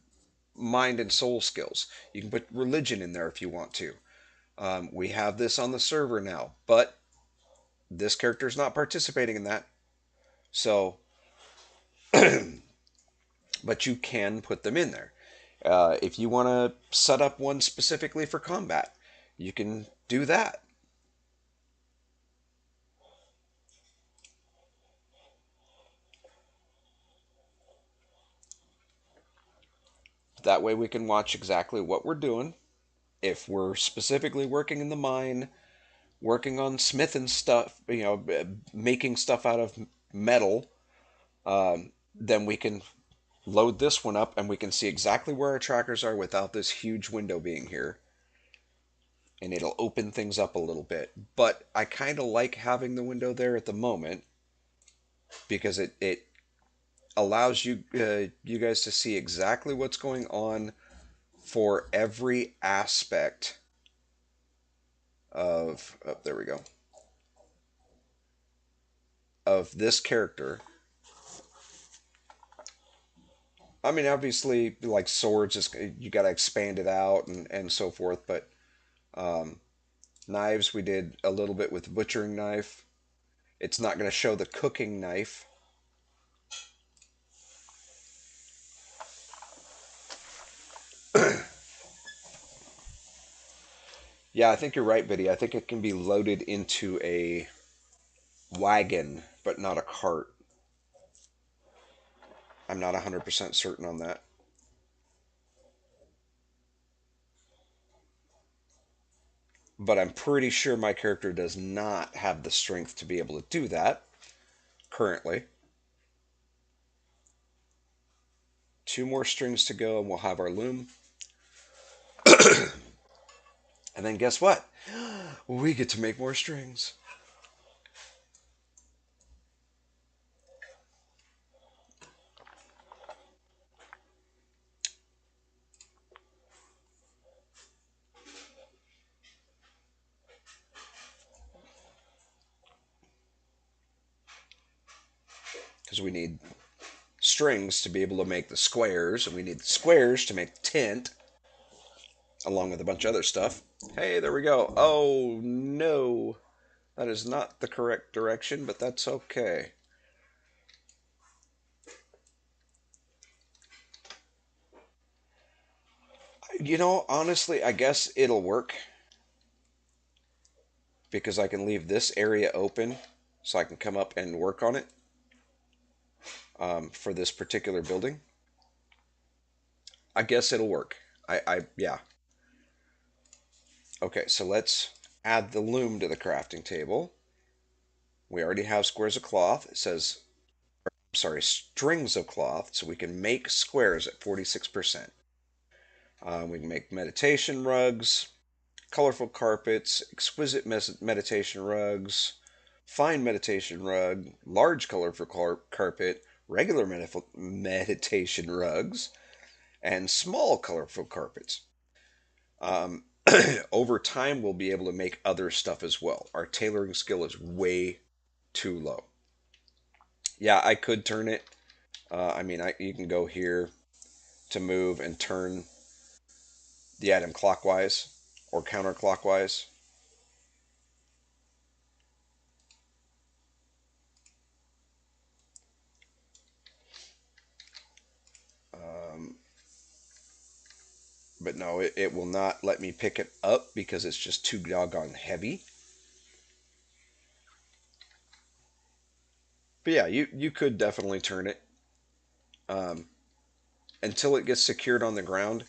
mind and soul skills. You can put religion in there if you want to. We have this on the server now, but this character is not participating in that. So, but you can put them in there. If you want to set up one specifically for combat, you can do that. That way we can watch exactly what we're doing. If we're specifically working in the mine, working on smithing stuff, making stuff out of metal, then we can load this one up and we can see exactly where our trackers are without this huge window being here. And it'll open things up a little bit. But I kind of like having the window there at the moment because it allows you guys to see exactly what's going on for every aspect of there we go, of this character. I mean, obviously, like swords, is you got to expand it out and so forth. But knives, we did a little bit with the butchering knife. It's not going to show the cooking knife. Yeah, I think you're right, Biddy. I think it can be loaded into a wagon, but not a cart. I'm not 100% certain on that. But I'm pretty sure my character does not have the strength to be able to do that currently. Two more strings to go, and we'll have our loom. And then guess what? We get to make more strings. Because we need strings to be able to make the squares, and we need the squares to make the tent, along with a bunch of other stuff. Hey, there we go. Oh, no. That is not the correct direction, but that's okay. Honestly, I guess it'll work because I can leave this area open so I can come up and work on it for this particular building. I guess it'll work. Yeah. Okay, so let's add the loom to the crafting table. We already have squares of cloth. It says, sorry, strings of cloth, so we can make squares at 46%. We can make meditation rugs, colorful carpets, exquisite meditation rugs, fine meditation rug, large colorful carpet, regular meditation rugs, and small colorful carpets. Um, over time, we'll be able to make other stuff as well. Our tailoring skill is way too low. Yeah, I could turn it. You can go here to move and turn the item clockwise or counterclockwise. Um, but no, it will not let me pick it up because it's just too doggone heavy. But yeah, you could definitely turn it. Um, until it gets secured on the ground,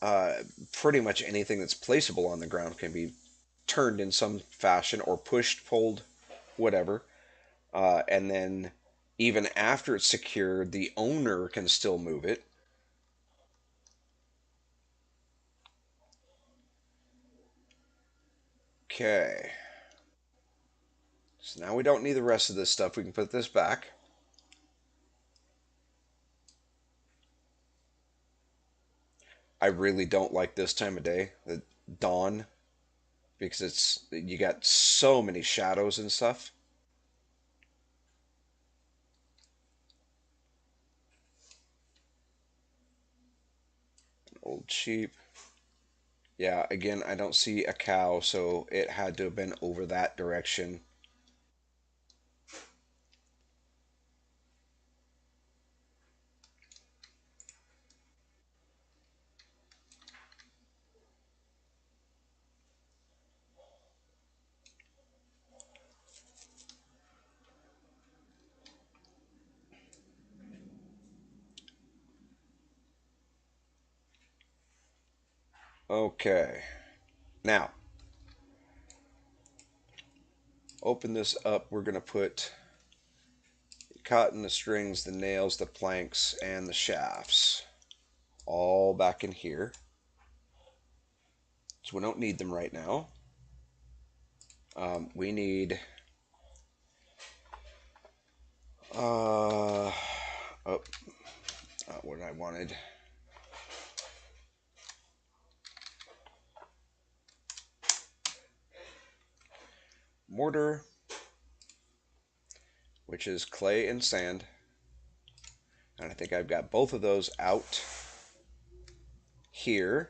uh, pretty much anything that's placeable on the ground can be turned in some fashion or pushed, pulled, whatever. And then even after it's secured, the owner can still move it. Okay. So now we don't need the rest of this stuff. We can put this back. I really don't like this time of day, the dawn, because it's you got so many shadows and stuff. Old sheep. Yeah, again, I don't see a cow, so it had to have been over that direction. Okay. Now, open this up. We're going to put the cotton, the strings, the nails, the planks, and the shafts all back in here. So we don't need them right now. We need oh, not what I wanted. Mortar, which is clay and sand. And I think I've got both of those out here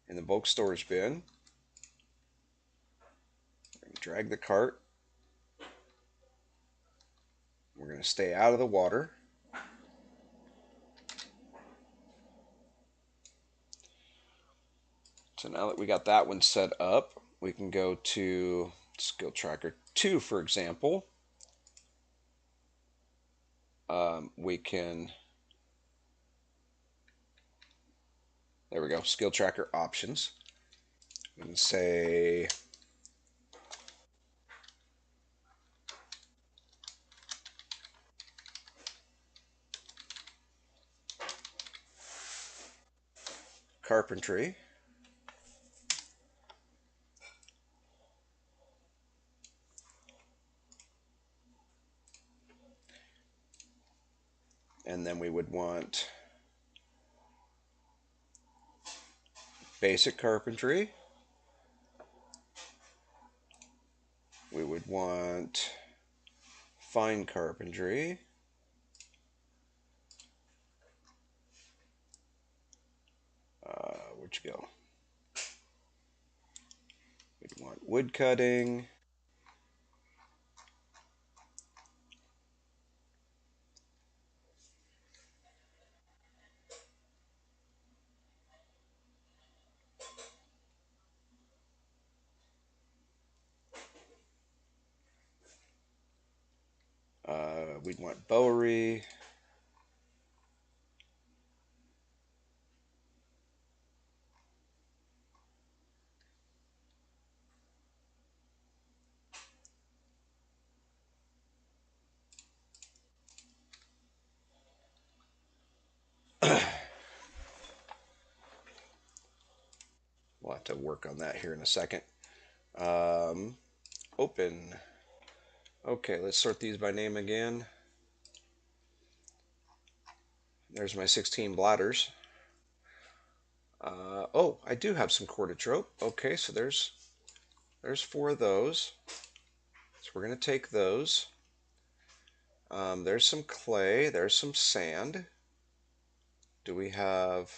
in the bulk storage bin. Drag the cart. We're going to stay out of the water. So now that we got that one set up, we can go to Skill Tracker 2, for example. We can, there we go, Skill Tracker Options. We can say Carpentry. And then we would want Basic Carpentry. We would want Fine Carpentry. Where'd you go? We'd want Wood Cutting. We'd want Bowery. have to work on that here in a second. Um, Open. Okay, let's sort these by name again. There's my 16 bladders. Oh, I do have some cortitrope. Okay, so there's four of those. So we're going to take those. There's some clay. There's some sand. Do we have...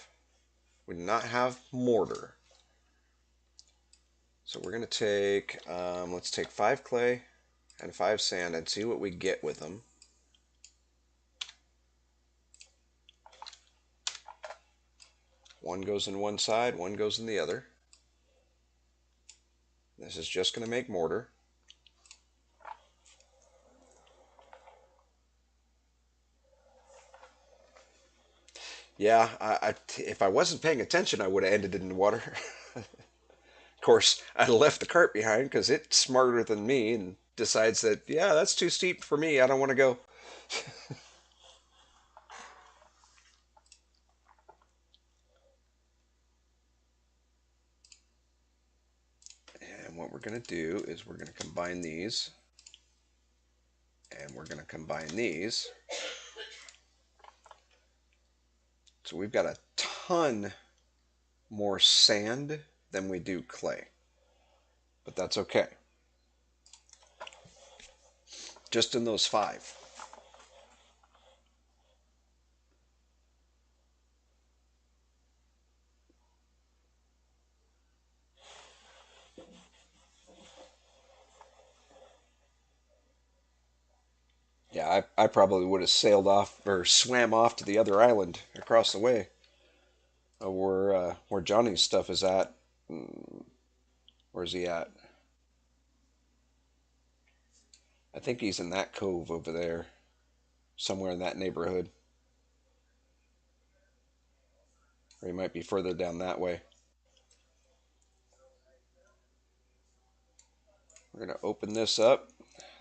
We do not have mortar. So we're going to take... let's take 5 clay and 5 sand and see what we get with them. One goes in one side, one goes in the other. This is just going to make mortar. Yeah, if I wasn't paying attention, I would have ended it in the water. Of course, I left the cart behind because it's smarter than me and decides that, yeah, that's too steep for me. I don't want to go. And what we're going to do is we're going to combine these. And we're going to combine these. So we've got a ton more sand than we do clay. But that's okay. Just in those 5. Yeah, I probably would have sailed off or swam off to the other island across the way, where Johnny's stuff is at. Where's he at? I think he's in that cove over there, somewhere in that neighborhood, or he might be further down that way. We're gonna open this up.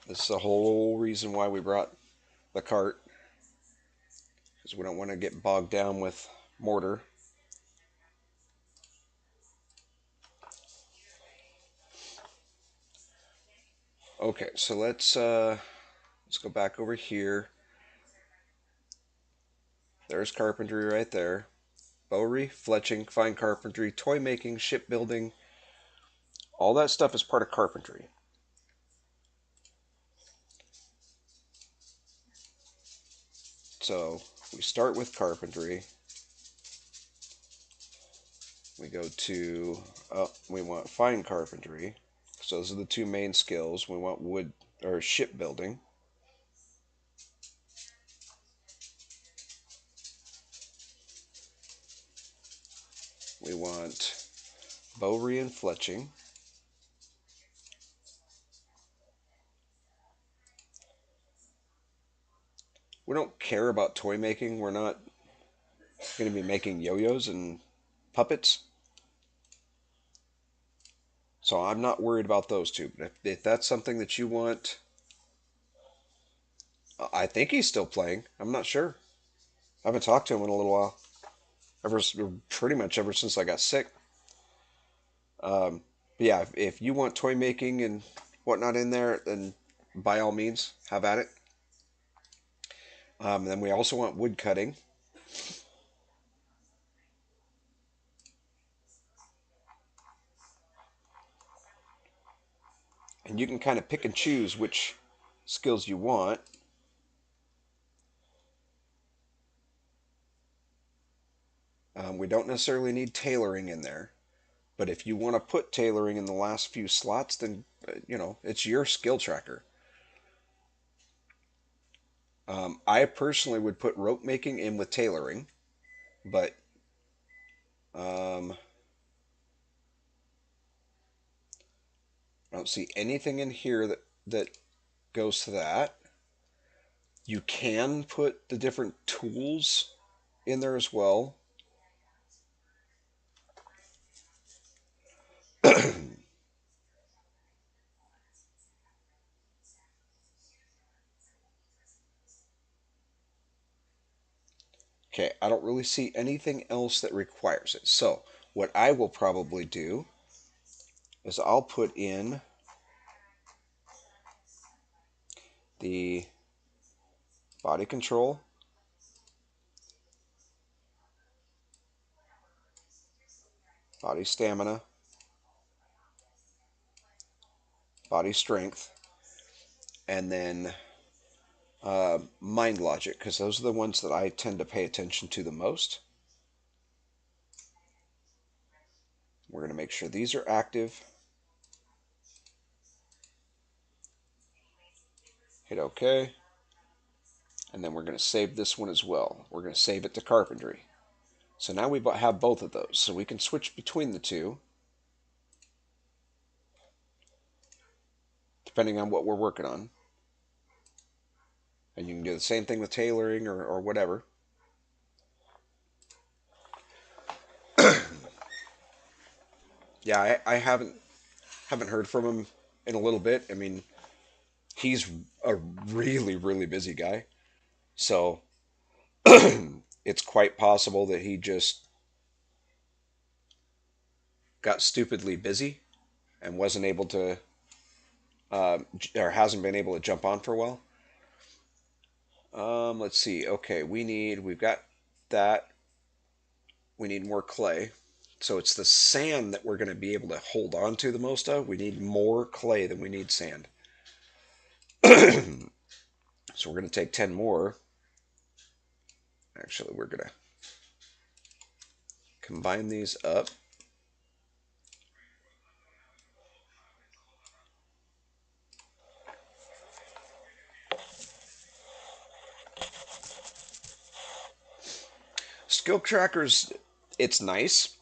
This is the whole reason why we brought the cart, because we don't want to get bogged down with mortar. Okay, so let's go back over here. There's carpentry right there. Bowery, fletching, fine carpentry, toy making, shipbuilding. All that stuff is part of carpentry. So we start with carpentry. We go to, we want fine carpentry. So those are the 2 main skills. We want wood or shipbuilding. We want bowery and fletching. We don't care about toy making. We're not going to be making yo-yos and puppets. So I'm not worried about those 2. But if that's something that you want, I think he's still playing. I'm not sure. I haven't talked to him in a little while. Pretty much ever since I got sick. But yeah, if you want toy making and whatnot in there, then by all means, have at it. Then we also want wood cutting. And you can kind of pick and choose which skills you want. We don't necessarily need tailoring in there. But if you want to put tailoring in the last few slots, then, it's your skill tracker. I personally would put rope making in with tailoring, but um, I don't see anything in here that goes to that. You can put the different tools in there as well. Okay, I don't really see anything else that requires it. So, what I will probably do is I'll put in the body control, body stamina, body strength, and then mind logic, because those are the ones that I tend to pay attention to the most. We're going to make sure these are active. Hit OK. And then we're going to save this one as well. We're going to save it to carpentry. So now we have both of those. So we can switch between the two depending on what we're working on. And you can do the same thing with tailoring or whatever. Yeah, I haven't heard from him in a little bit. I mean, he's a really busy guy. So it's quite possible that he just got stupidly busy and wasn't able to, or hasn't been able to jump on for a while. Let's see. Okay, we've got that. We need more clay. So it's the sand that we're going to be able to hold on to the most of. We need more clay than we need sand. So we're going to take 10 more. Actually, we're going to combine these up. Skill trackers, it's nice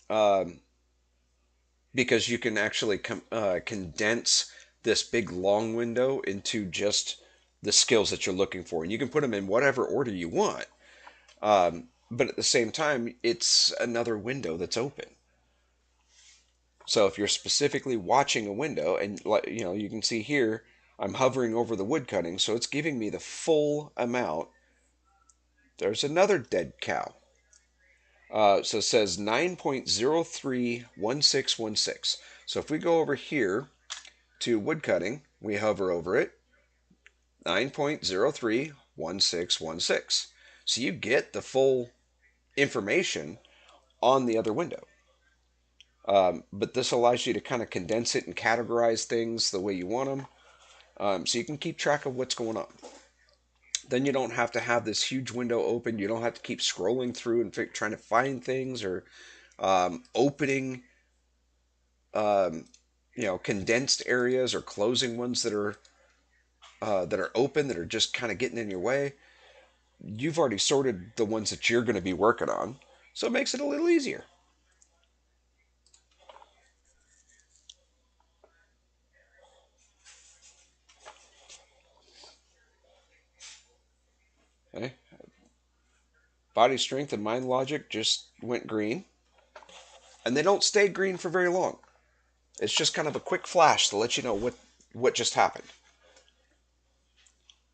um, because you can actually condense this big long window into just the skills that you're looking for. And you can put them in whatever order you want. But at the same time, it's another window that's open. So if you're specifically watching a window, and you can see here, I'm hovering over the wood cutting, so it's giving me the full amount. There's another dead cow. So it says 9.031616. So if we go over here to wood cutting, we hover over it, 9.031616. So you get the full information on the other window. But this allows you to kind of condense it and categorize things the way you want them, so you can keep track of what's going on. Then you don't have to have this huge window open. You don't have to keep scrolling through and trying to find things, or opening, um, condensed areas, or closing ones that are open, that are just kind of getting in your way. You've already sorted the ones that you're going to be working on, so it makes it a little easier. Okay. Body strength and mind logic just went green, and they don't stay green for very long. It's just kind of a quick flash to let you know what just happened.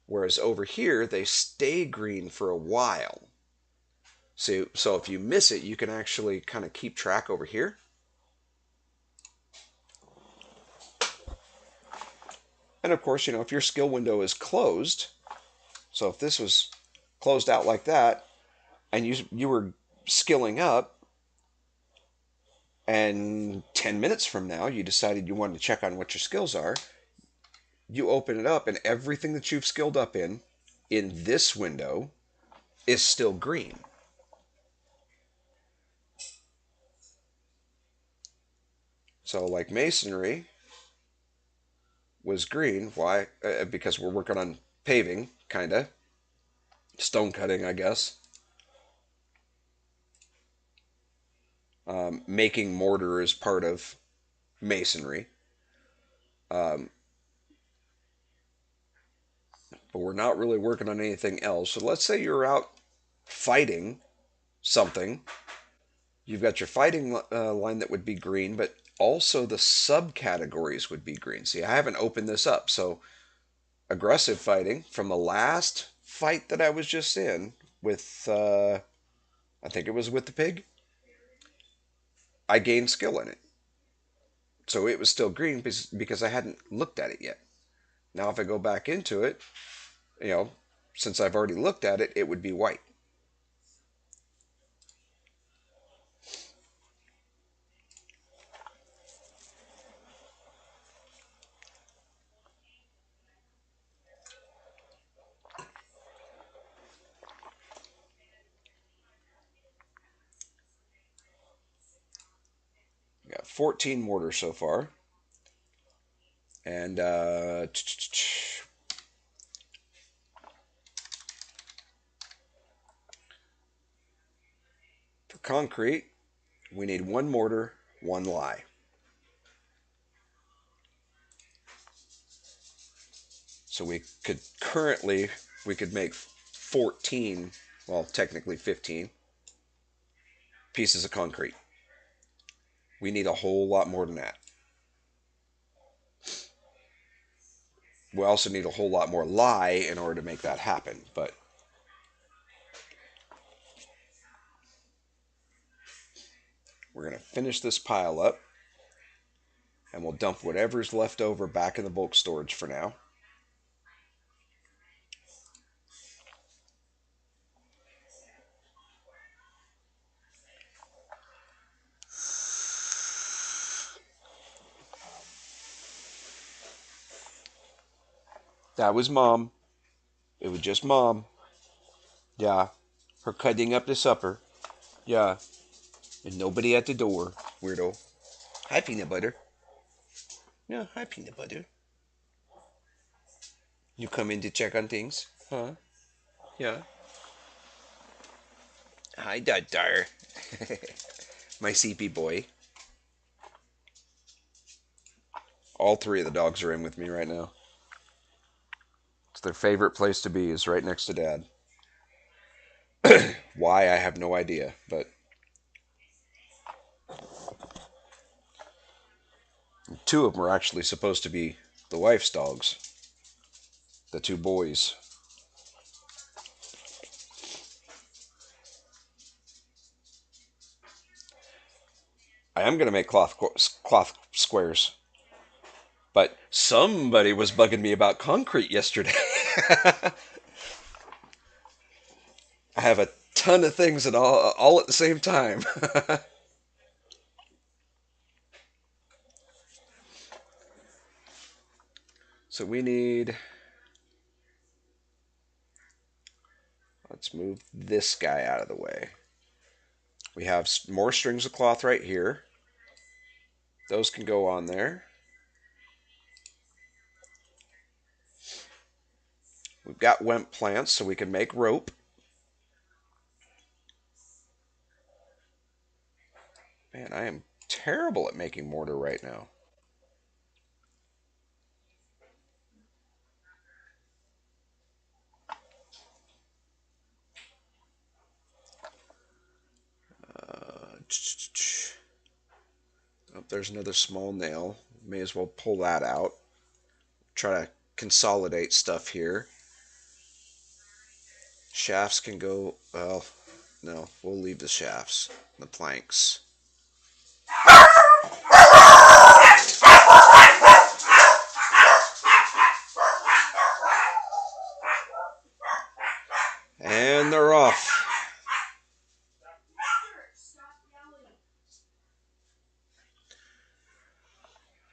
Whereas over here, they stay green for a while. So if you miss it, you can actually kind of keep track over here. And of course, if your skill window is closed, so if this was closed out like that, and you were skilling up, and 10 minutes from now you decided you wanted to check on what your skills are, you open it up, and everything that you've skilled up in this window is still green. So like masonry was green. Why? Because we're working on paving, kind of. Stone cutting, I guess. Making mortar is part of masonry. Um, but we're not really working on anything else. So let's say you're out fighting something. You've got your fighting line that would be green, but also the subcategories would be green. See, I haven't opened this up. So aggressive fighting from the last fight that I was just in with, I think it was with the pig, I gained skill in it. So it was still green because I hadn't looked at it yet. Now if I go back into it, you know, since I've already looked at it, it would be white. We got 14 mortars so far. And for concrete, we need one mortar, one lye. So we could make 14, well, technically 15 pieces of concrete. We need a whole lot more than that. We also need a whole lot more lye in order to make that happen. But we're going to finish this pile up and we'll dump whatever's left over back in the bulk storage for now. That was Mom. It was just Mom. Yeah. Her cutting up the supper. Yeah. And nobody at the door. Weirdo. Hi, peanut butter. Yeah, hi, peanut butter. You come in to check on things? Huh? Yeah. Hi, Dar. My CP boy. All three of the dogs are in with me right now. It's their favorite place to be is right next to Dad. Why, I have no idea, but two of them are actually supposed to be the wife's dogs, the two boys. I am going to make cloth squares, but somebody was bugging me about concrete yesterday. I have a ton of things and all at the same time. So we need, let's move this guy out of the way. We have more strings of cloth right here. Those can go on there. We've got wemp plants so we can make rope. Man, I am terrible at making mortar right now. Oh, there's another small nail. May as well pull that out. Try to consolidate stuff here. Shafts can go, well, no, we'll leave the shafts, the planks. And they're off.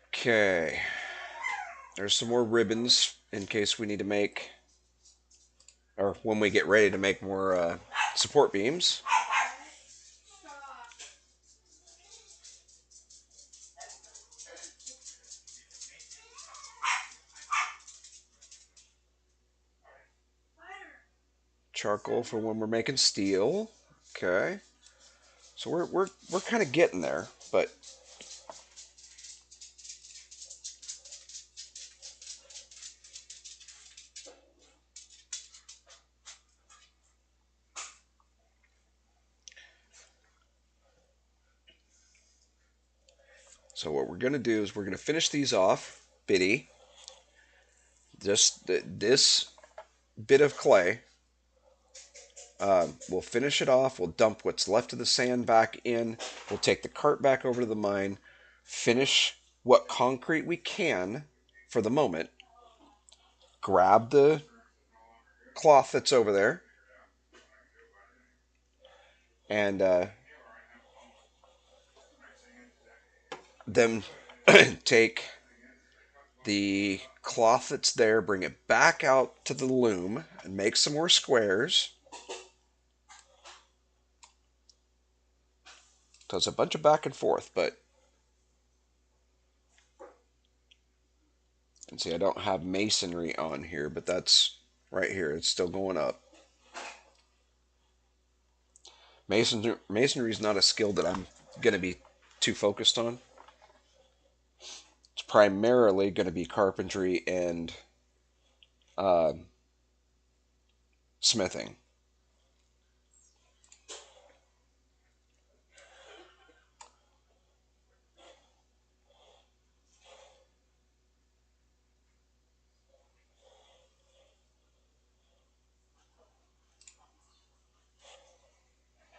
Okay. There's some more ribbons in case we need to make, or when we get ready to make more support beams. Charcoal for when we're making steel. Okay. So we're kind of getting there, but so what we're going to do is we're going to finish these off, bitty. Just this bit of clay. We'll finish it off. We'll dump what's left of the sand back in. We'll take the cart back over to the mine, finish what concrete we can for the moment, grab the cloth that's over there, and then take the cloth that's there, bring it back out to the loom, and make some more squares. So it's a bunch of back and forth, but and see, I don't have masonry on here, but that's right here. It's still going up. Masonry is not a skill that I'm going to be too focused on. It's primarily going to be carpentry and uh, smithing.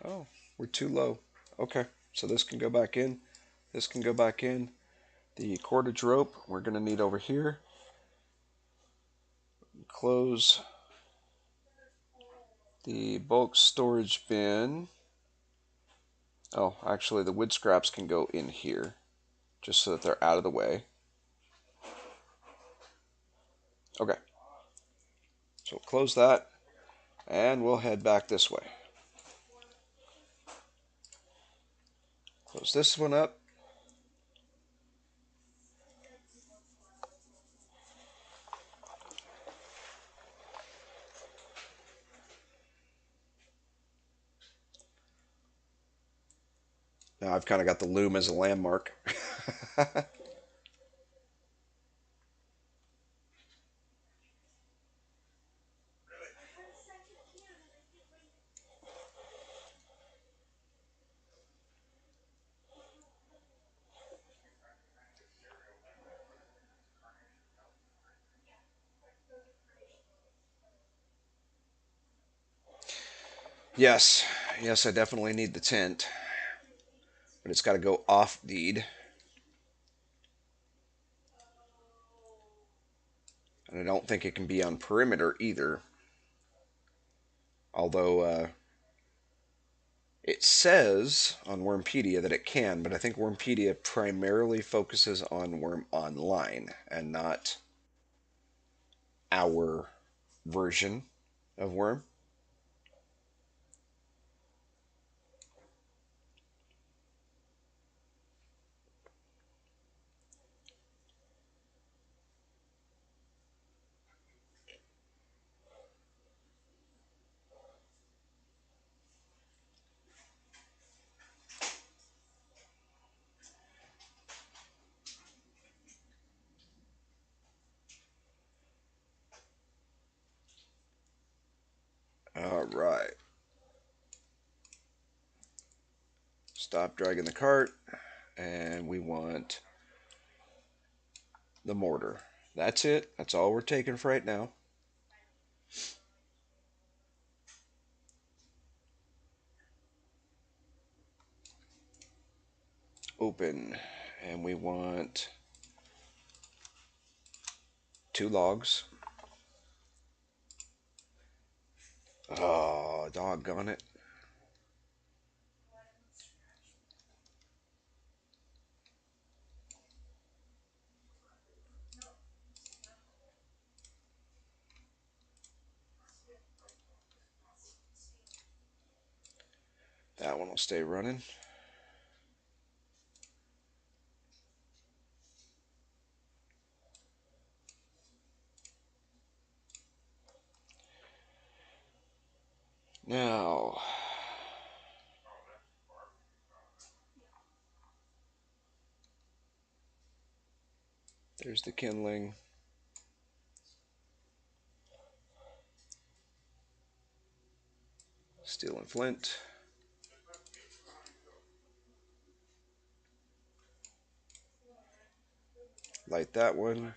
Oh, we're too low. Okay, so this can go back in. This can go back in. The cordage rope we're going to need over here. Close the bulk storage bin. Oh, actually, the wood scraps can go in here, just so that they're out of the way. Okay, so close that, and we'll head back this way. Close this one up. Now I've kind of got the loom as a landmark. Yes, yes, I definitely need the tent, but it's got to go off deed, and I don't think it can be on perimeter either. Although it says on Wurmpedia that it can, but I think Wurmpedia primarily focuses on Wurm Online and not our version of Wurm. All right. Stop dragging the cart, and we want the mortar. That's it. That's all we're taking for right now. Open, and we want 2 logs. Oh, doggone it. That one will stay running. Now, there's the kindling. Steel and flint. Light that one.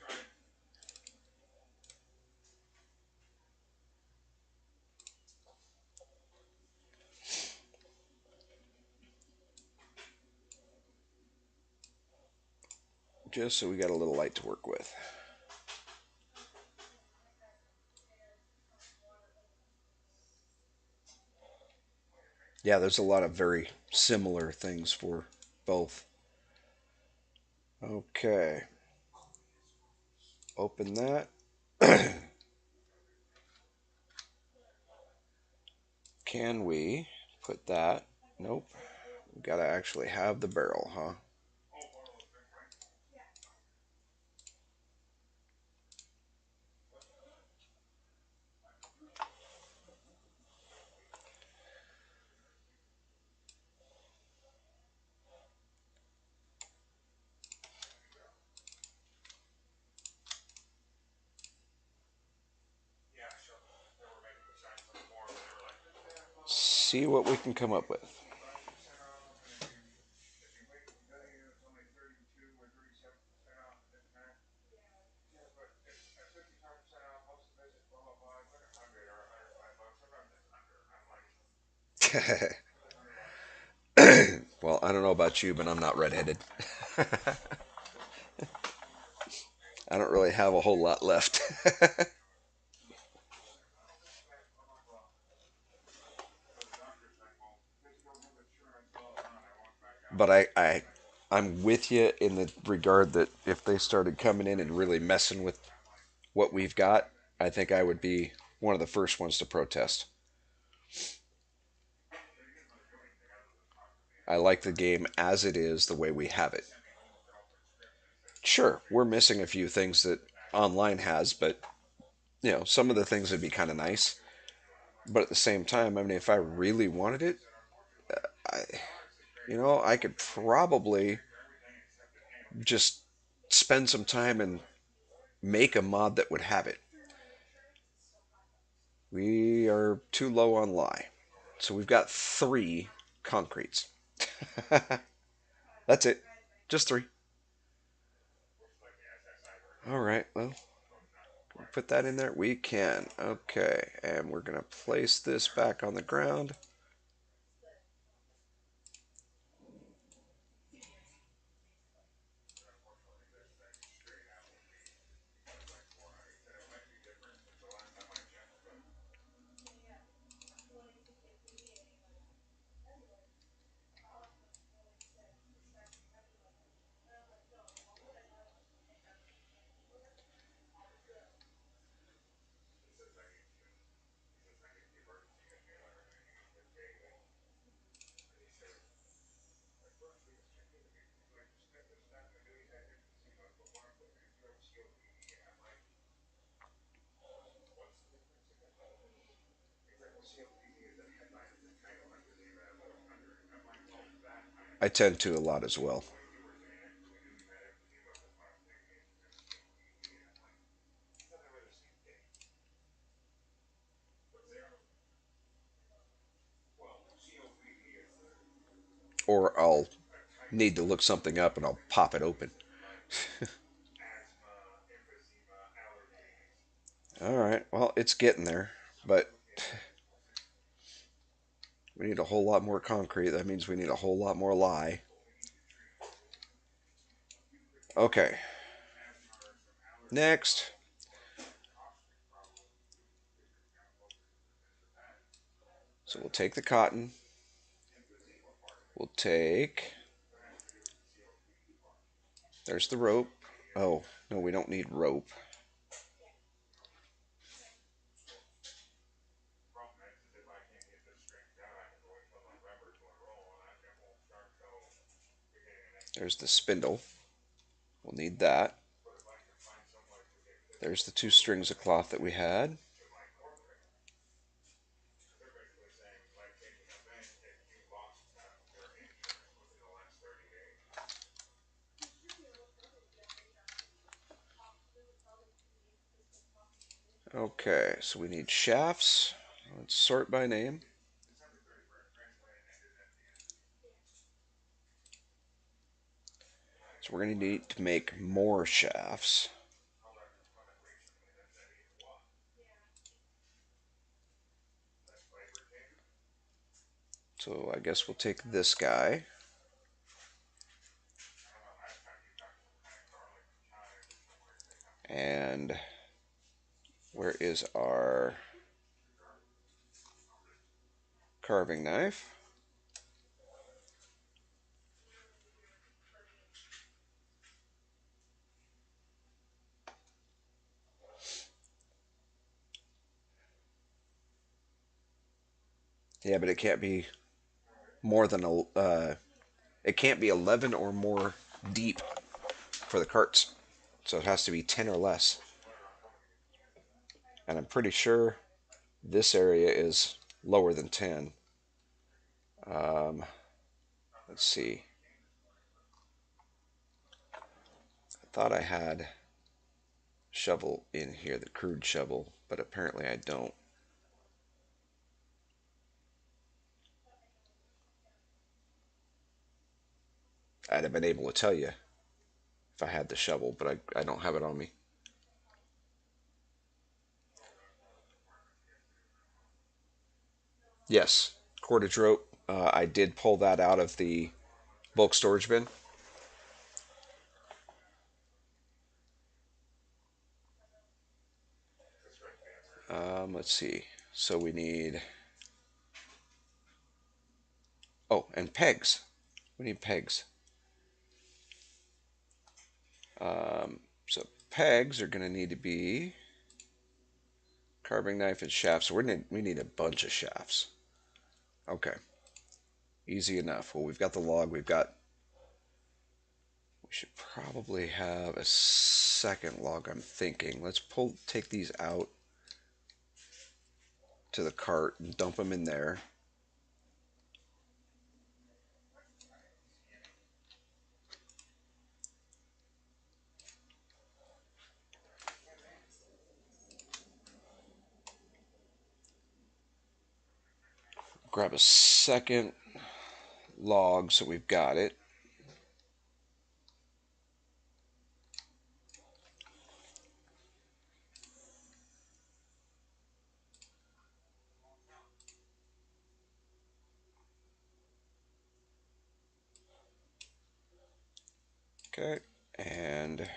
just so we got a little light to work with. Yeah, there's a lot of very similar things for both. Okay, open that. Can we put that? Nope. We gotta actually have the barrel, huh? See what we can come up with. Well, I don't know about you, but I'm not redheaded. I don't really have a whole lot left. But I'm with you in the regard that if they started coming in and really messing with what we've got, I think I would be one of the first ones to protest. I like the game as it is, the way we have it. Sure, we're missing a few things that online has, but some of the things would be kind of nice. But at the same time, I mean, if I really wanted it, I, I could probably just spend some time and make a mod that would have it. We are too low on lye. So we've got three concretes. That's it. Just three. All right. Well, put that in there. We can. Okay. And we're going to place this back on the ground. I tend to a lot as well. Or I'll need to look something up and I'll pop it open. All right. Well, it's getting there. But we need a whole lot more concrete. That means we need a whole lot more lye. Okay. Next. So we'll take the cotton. We'll take. There's the rope. Oh, no, we don't need rope. There's the spindle. We'll need that. There's the two strings of cloth that we had. Okay, so we need shafts. Let's sort by name. So we're going to need to make more shafts. So I guess we'll take this guy. is our carving knife. Yeah, but it can't be more than it can't be 11 or more deep for the carts. So it has to be 10 or less. And I'm pretty sure this area is lower than 10. Um, let's see. I thought I had shovel in here, the crude shovel, but apparently I don't. I'd have been able to tell you if I had the shovel, but I don't have it on me. Yes, cordage rope. I did pull that out of the bulk storage bin. Let's see. So we need. Oh, and pegs. We need pegs. So pegs are going to need to be carving knife and shafts. So we need a bunch of shafts. Okay, easy enough. Well, we've got the log. We should probably have a second log. I'm thinking. Let's take these out to the cart and dump them in there. Grab a second log so we've got it. Okay, and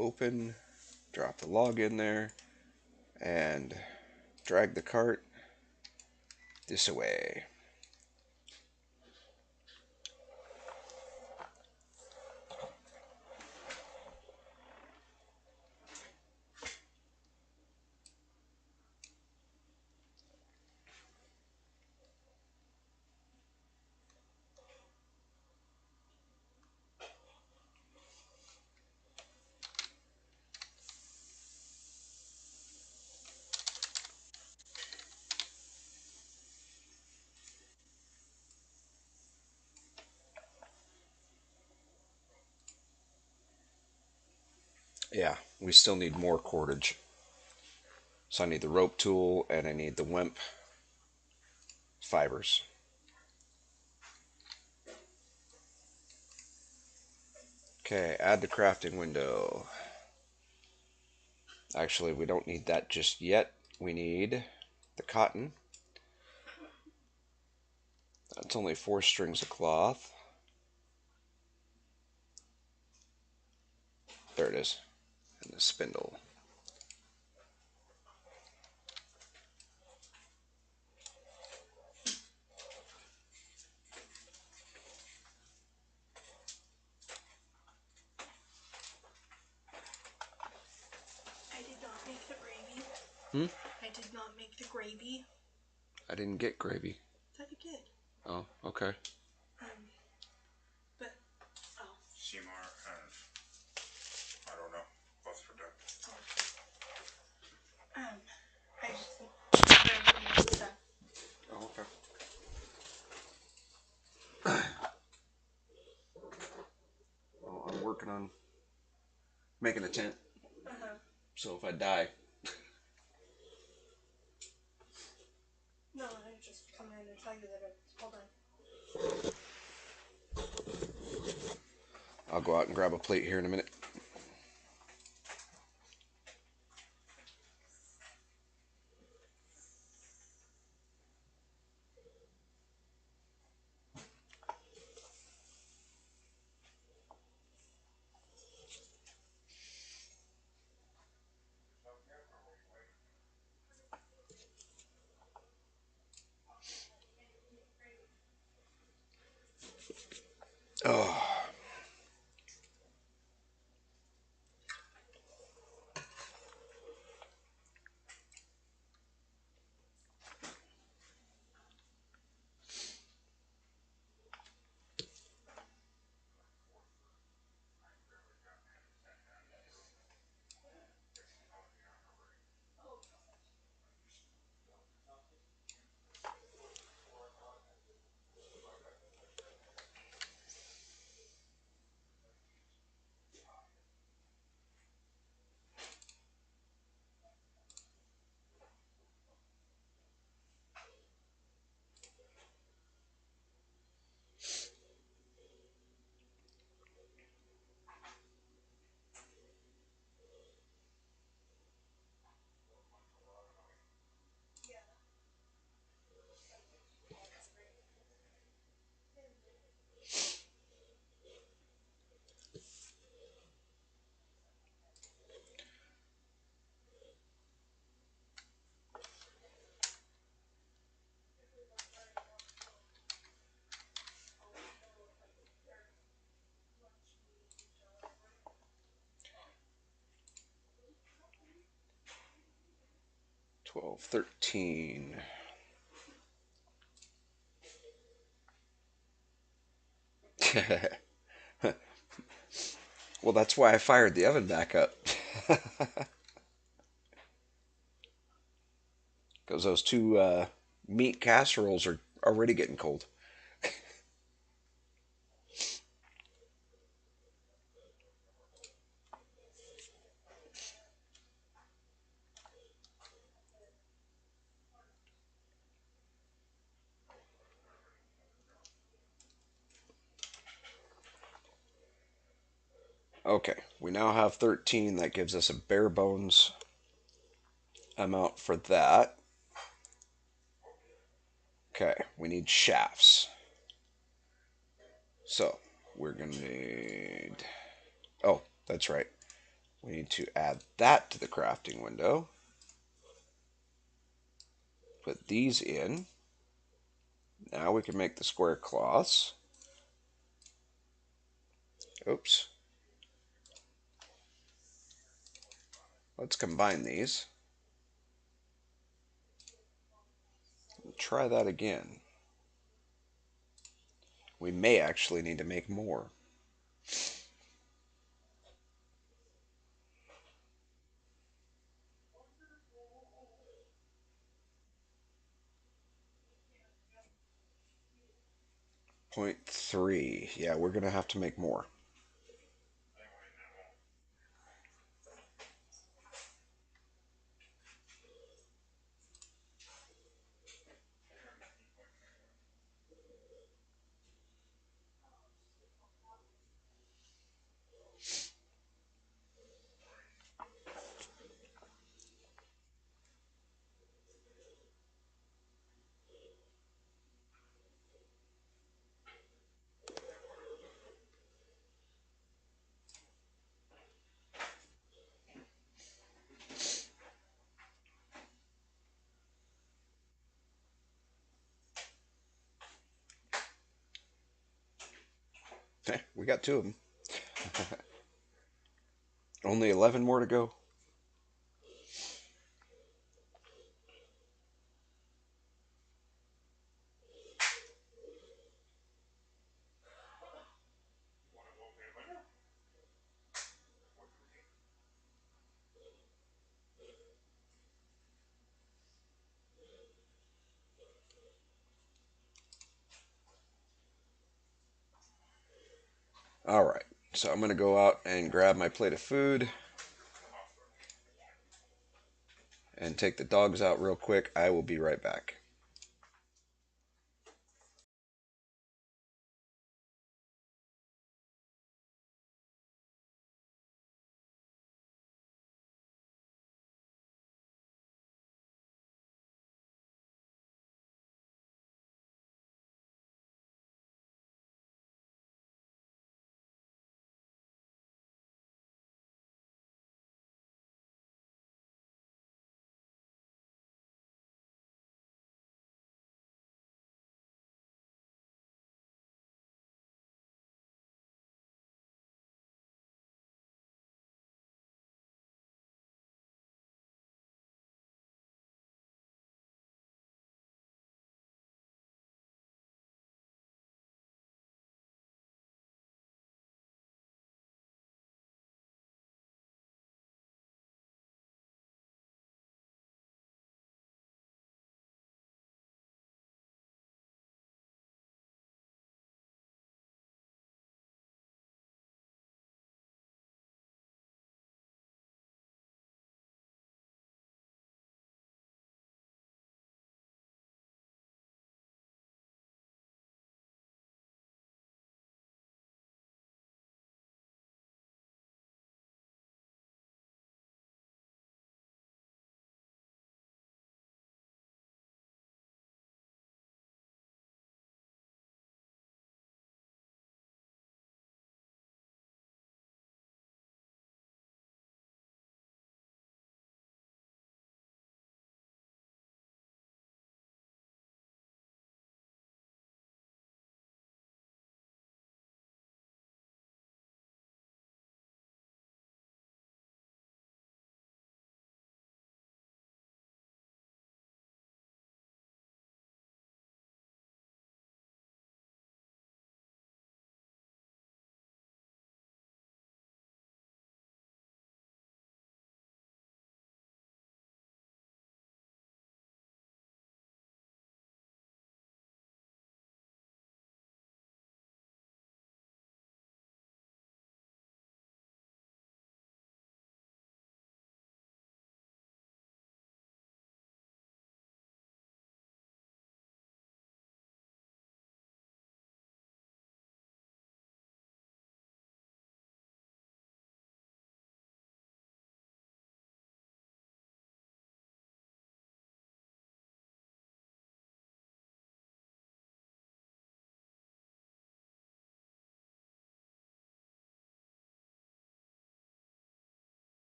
open, drop the log in there, and drag the cart this away. Yeah, we still need more cordage. So I need the rope tool and I need the Wimp fibers. Okay, add the crafting window. Actually, we don't need that just yet. We need the cotton. That's only 4 strings of cloth. There it is. And the spindle. I did not make the gravy. Hmm? I did not make the gravy. I didn't get gravy. I thought you did. Oh, okay. But, oh. Seymour and I don't know. Both for done. I just grabbed the stuff. Oh, okay. Well, I'm working on making a tent. So if I die, No, I just come in and tell you that it's all done. I'll go out and grab a plate here in a minute. 12, 13. Well, that's why I fired the oven back up. Because those two meat casseroles are already getting cold. Okay, we now have 13. That gives us a bare bones amount for that. Okay, we need shafts. So we're going to need. Oh, that's right. We need to add that to the crafting window. Put these in. Now we can make the square cloths. Oops. Let's combine these. Try that again. We may actually need to make more. Point 0.3. Yeah, we're going to have to make more. We got two of them. Only 11 more to go. All right, so I'm going to go out and grab my plate of food and take the dogs out real quick. I will be right back.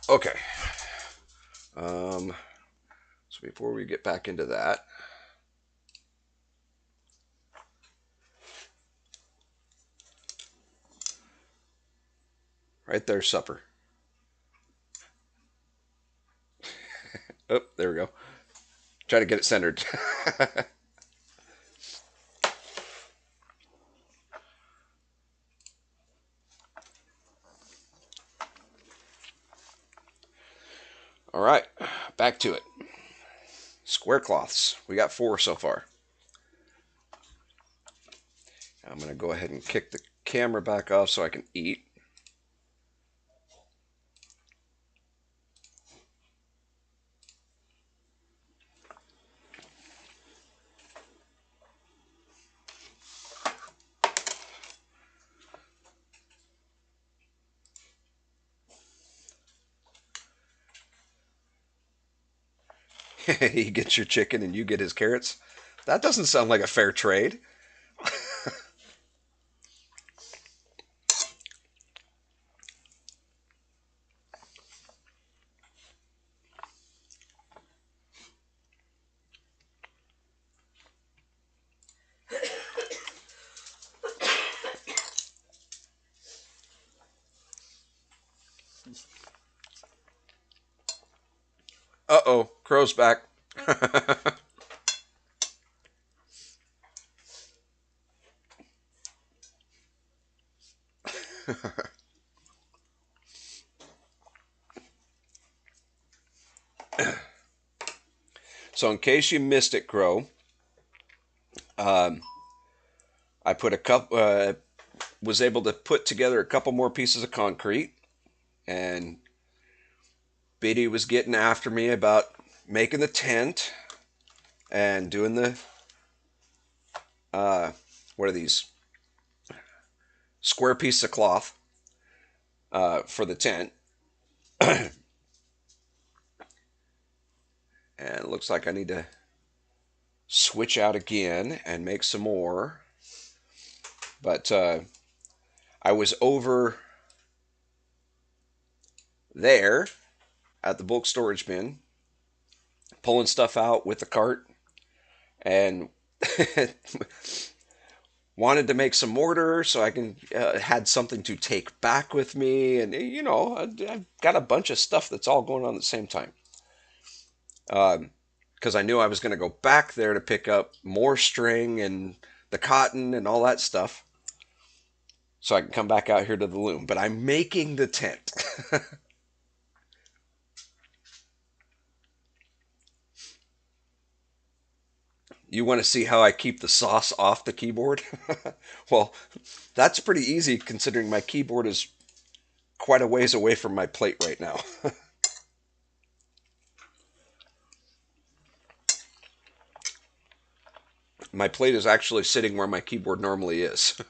Okay. Um, so before we get back into that, right there, supper. Oh, there we go. Try to get it centered. All right, back to it. Square cloths. We got 4 so far. I'm going to go ahead and kick the camera back off so I can eat. He gets your chicken and you get his carrots. That doesn't sound like a fair trade. Uh oh, crow's back. So, in case you missed it, Crow, um, I put a was able to put together a couple more pieces of concrete, and Biddy was getting after me about making the tent and doing the uh, what are these square pieces of cloth for the tent. And it looks like I need to switch out again and make some more. But I was over there at the bulk storage bin pulling stuff out with the cart and wanted to make some mortar so I can had something to take back with me, and I've got a bunch of stuff that's all going on at the same time. Because I knew I was going to go back there to pick up more string and the cotton and all that stuff, so I can come back out here to the loom. But I'm making the tent. You want to see how I keep the sauce off the keyboard? Well, that's pretty easy considering my keyboard is quite a ways away from my plate right now. My plate is actually sitting where my keyboard normally is.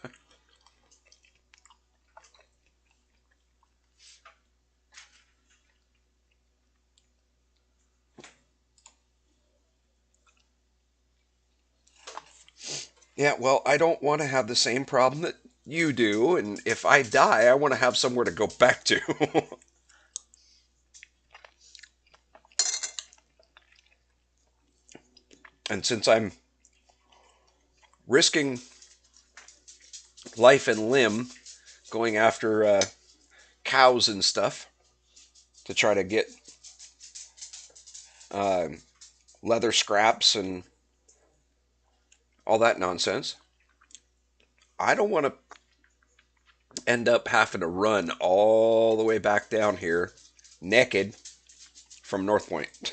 Yeah, well, I don't want to have the same problem that you do, and if I die, I want to have somewhere to go back to. And since I'm risking life and limb going after cows and stuff to try to get uh, leather scraps and all that nonsense, I don't want to end up having to run all the way back down here naked from North Point.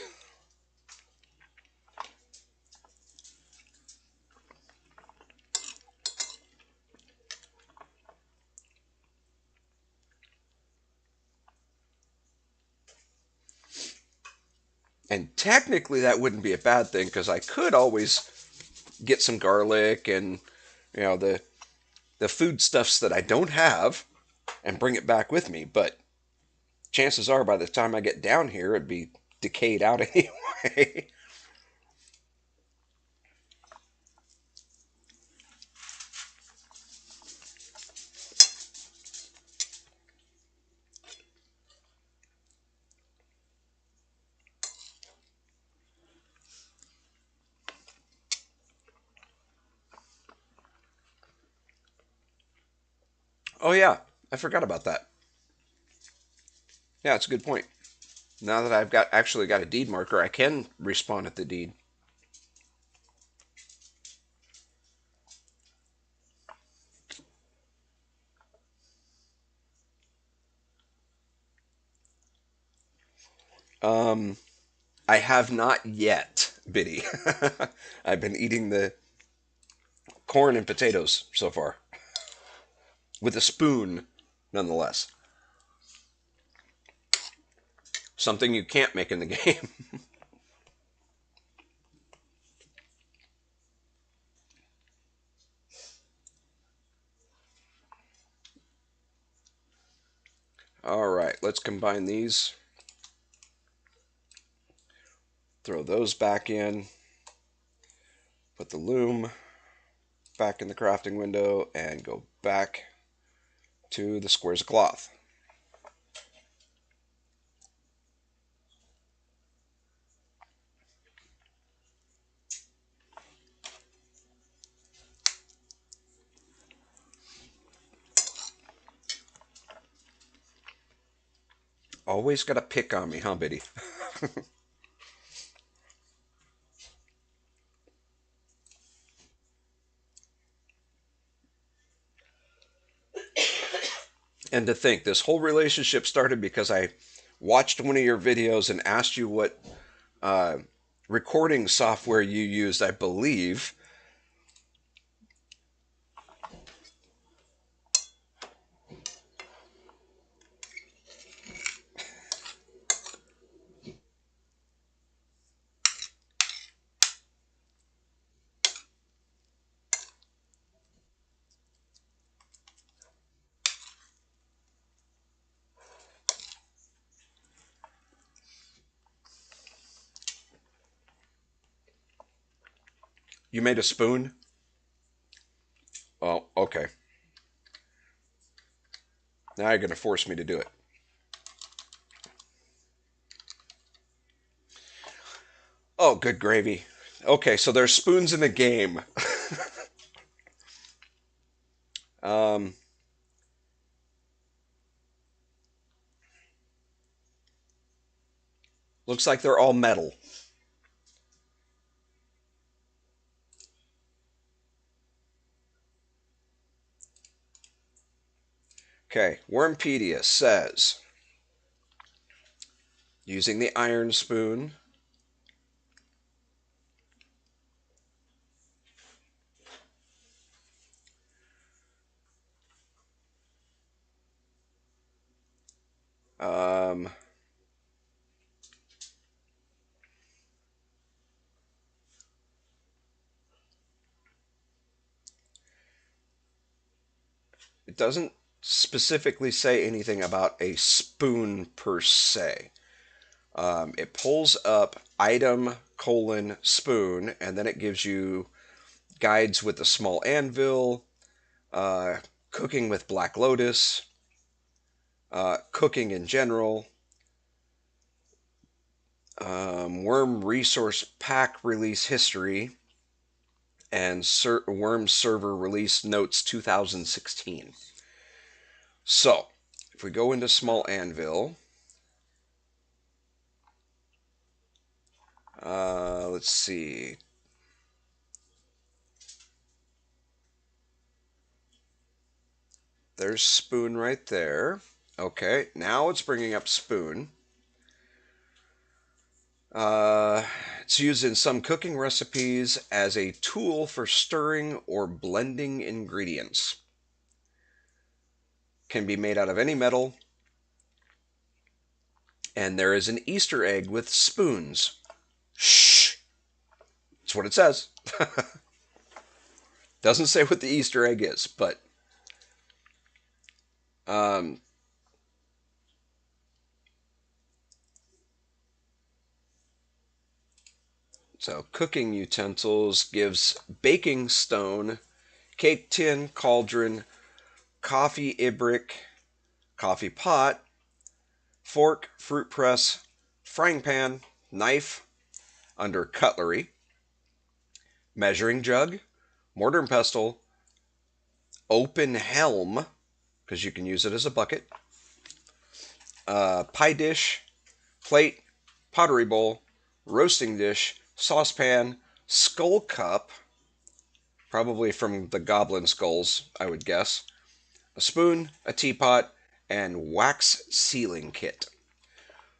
And technically, that wouldn't be a bad thing because I could always get some garlic and the foodstuffs that I don't have and bring it back with me. But chances are, by the time I get down here, it'd be decayed out anyway. Oh yeah, I forgot about that. Yeah, it's a good point. Now that I've got actually got a deed marker, I can respawn at the deed. Um, I have not yet, Biddy. I've been eating the corn and potatoes so far with a spoon, nonetheless. Something you can't make in the game. All right, let's combine these. Throw those back in. Put the loom back in the crafting window and go back to the squares of cloth. Always got to pick on me, huh, Biddy? And to think, this whole relationship started because I watched one of your videos and asked you what uh, recording software you used, I believe. You made a spoon? Oh, okay. Now you're going to force me to do it. Oh, good gravy. Okay, so there's spoons in the game. um, looks like they're all metal. Okay, Wormpedia says using the iron spoon. Um, it doesn't specifically say anything about a spoon per se. It pulls up item colon spoon, and then it gives you guides with a small anvil, uh, cooking with Black Lotus, cooking in general, Wurm resource pack release history, and Wurm server release notes 2016. So, if we go into small anvil, let's see. There's spoon right there. Okay, now it's bringing up spoon. It's used in some cooking recipes as a tool for stirring or blending ingredients. Can be made out of any metal. And there is an Easter egg with spoons. Shh! That's what it says. Doesn't say what the Easter egg is, but um, so cooking utensils gives baking stone, cake tin, cauldron, coffee ibrick, coffee pot, fork, fruit press, frying pan, knife, under cutlery, measuring jug, mortar and pestle, open helm, because you can use it as a bucket, pie dish, plate, pottery bowl, roasting dish, saucepan, skull cup, probably from the goblin skulls, I would guess, a spoon, a teapot, and wax sealing kit.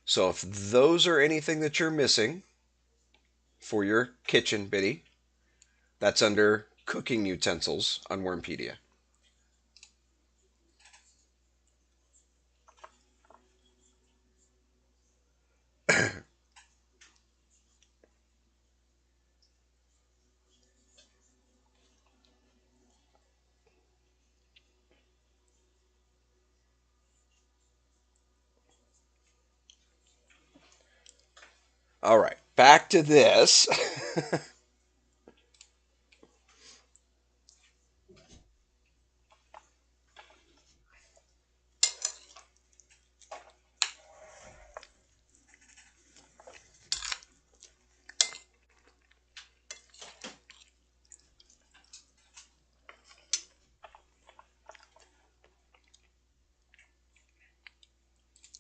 So if those are anything that you're missing for your kitchen, Biddy, that's under cooking utensils on Wormpedia. All right, back to this.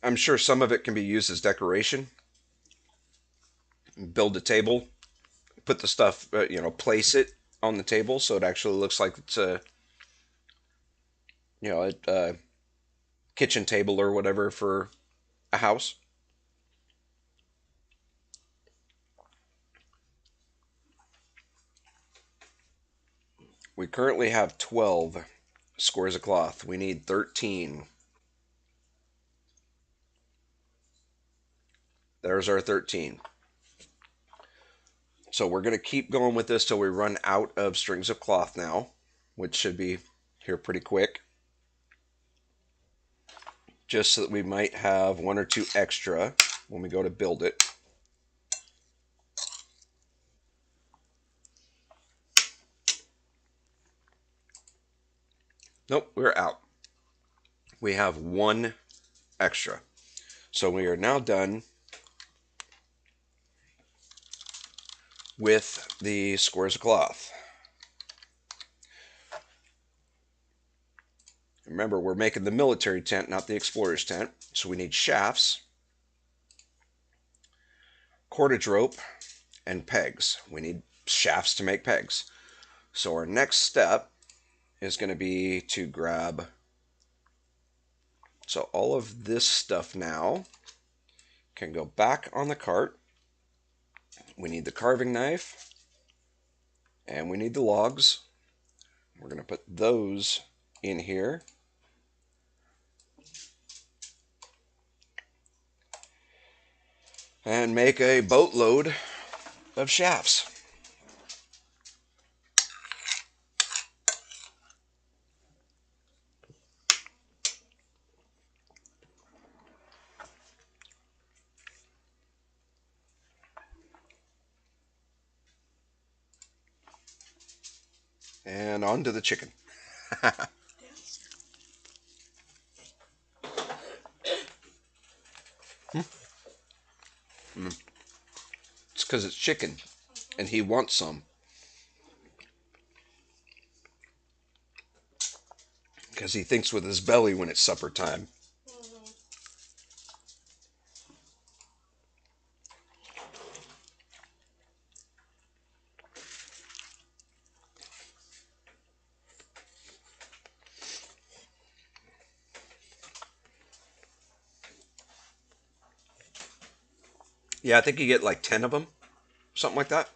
I'm sure some of it can be used as decoration. Build a table, put the stuff, place it on the table so it actually looks like it's a kitchen table or whatever for a house. We currently have 12 squares of cloth. We need 13. There's our 13. So we're going to keep going with this till we run out of strings of cloth now, which should be here pretty quick. Just so that we might have one or two extra when we go to build it. Nope, we're out. We have one extra. So we are now done with the squares of cloth. Remember, we're making the military tent, not the explorer's tent. So we need shafts, cordage rope, and pegs. We need shafts to make pegs. So our next step is going to be to grab, so all of this stuff now can go back on the cart. We need the carving knife, and we need the logs. We're going to put those in here. And make a boatload of shafts. And on to the chicken. It's because it's chicken, and he wants some. Because he thinks with his belly when it's supper time. Mm-hmm. Yeah, I think you get like 10 of them, something like that.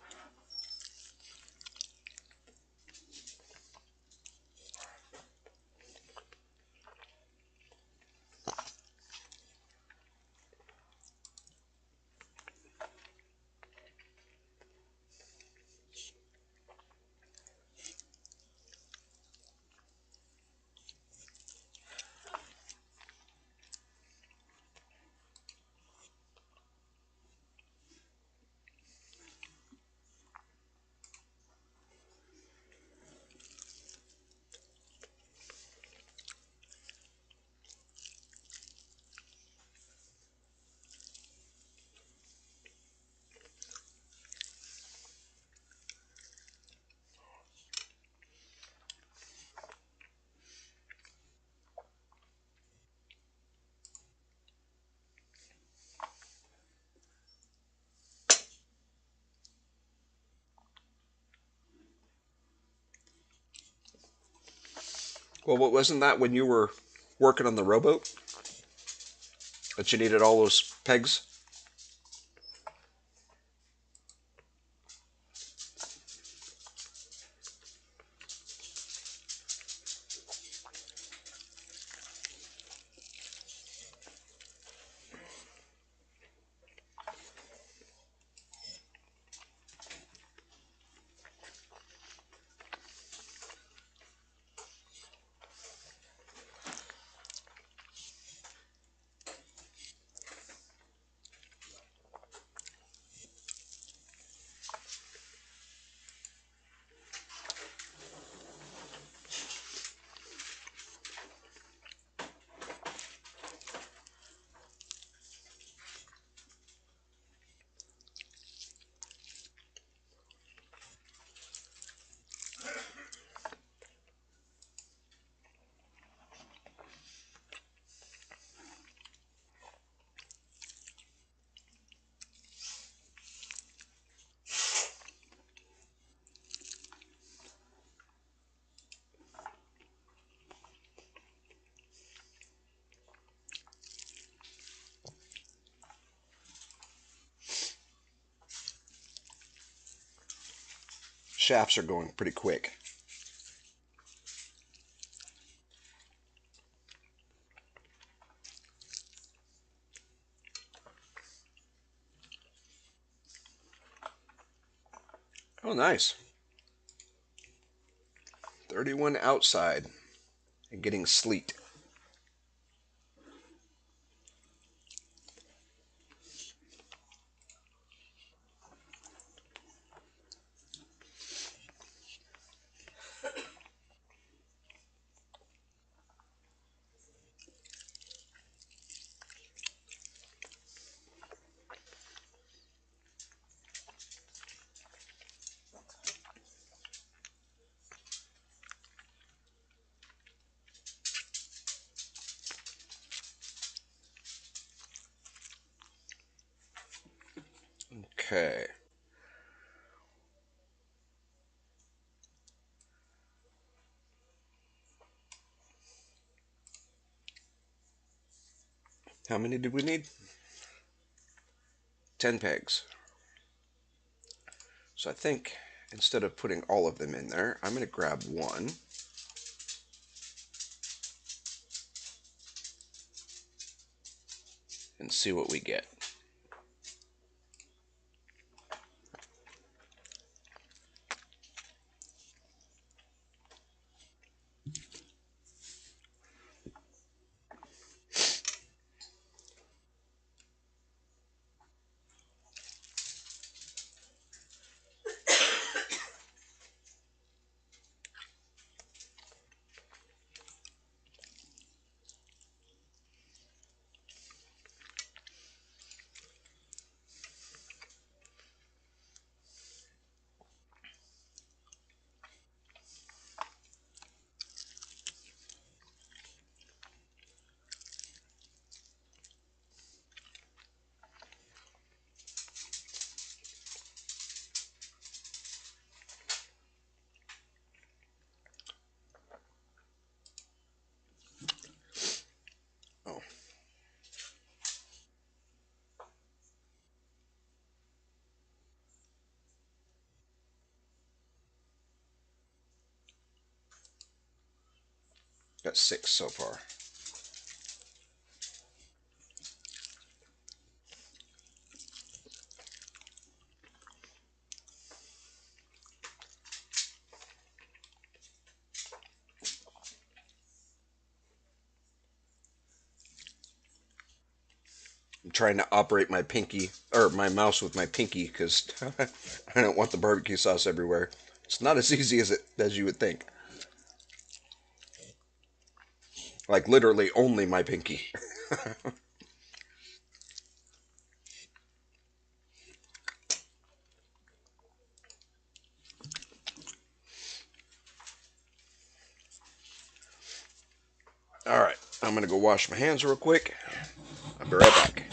Well, what wasn't that when you were working on the rowboat that you needed all those pegs? Shafts are going pretty quick. Oh, nice. 31 outside and getting sleet. Okay. How many did we need? 10 pegs. So I think instead of putting all of them in there, I'm going to grab one and see what we get. Oh, got 6 so far. I'm trying to operate my pinky or my mouse with my pinky because I don't want the barbecue sauce everywhere. It's not as easy as you would think. Like literally only my pinky. All right, I'm gonna go wash my hands real quick. I'll be right back.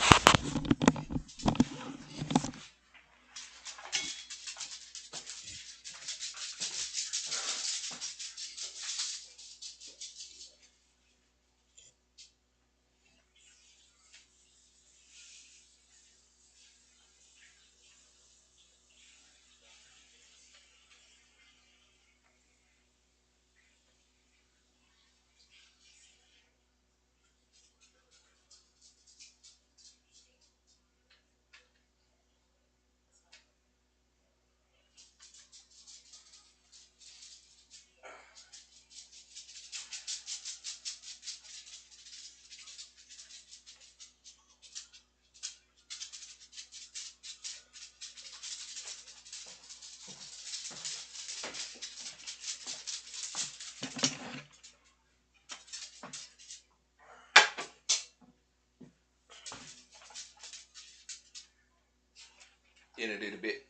in a little bit.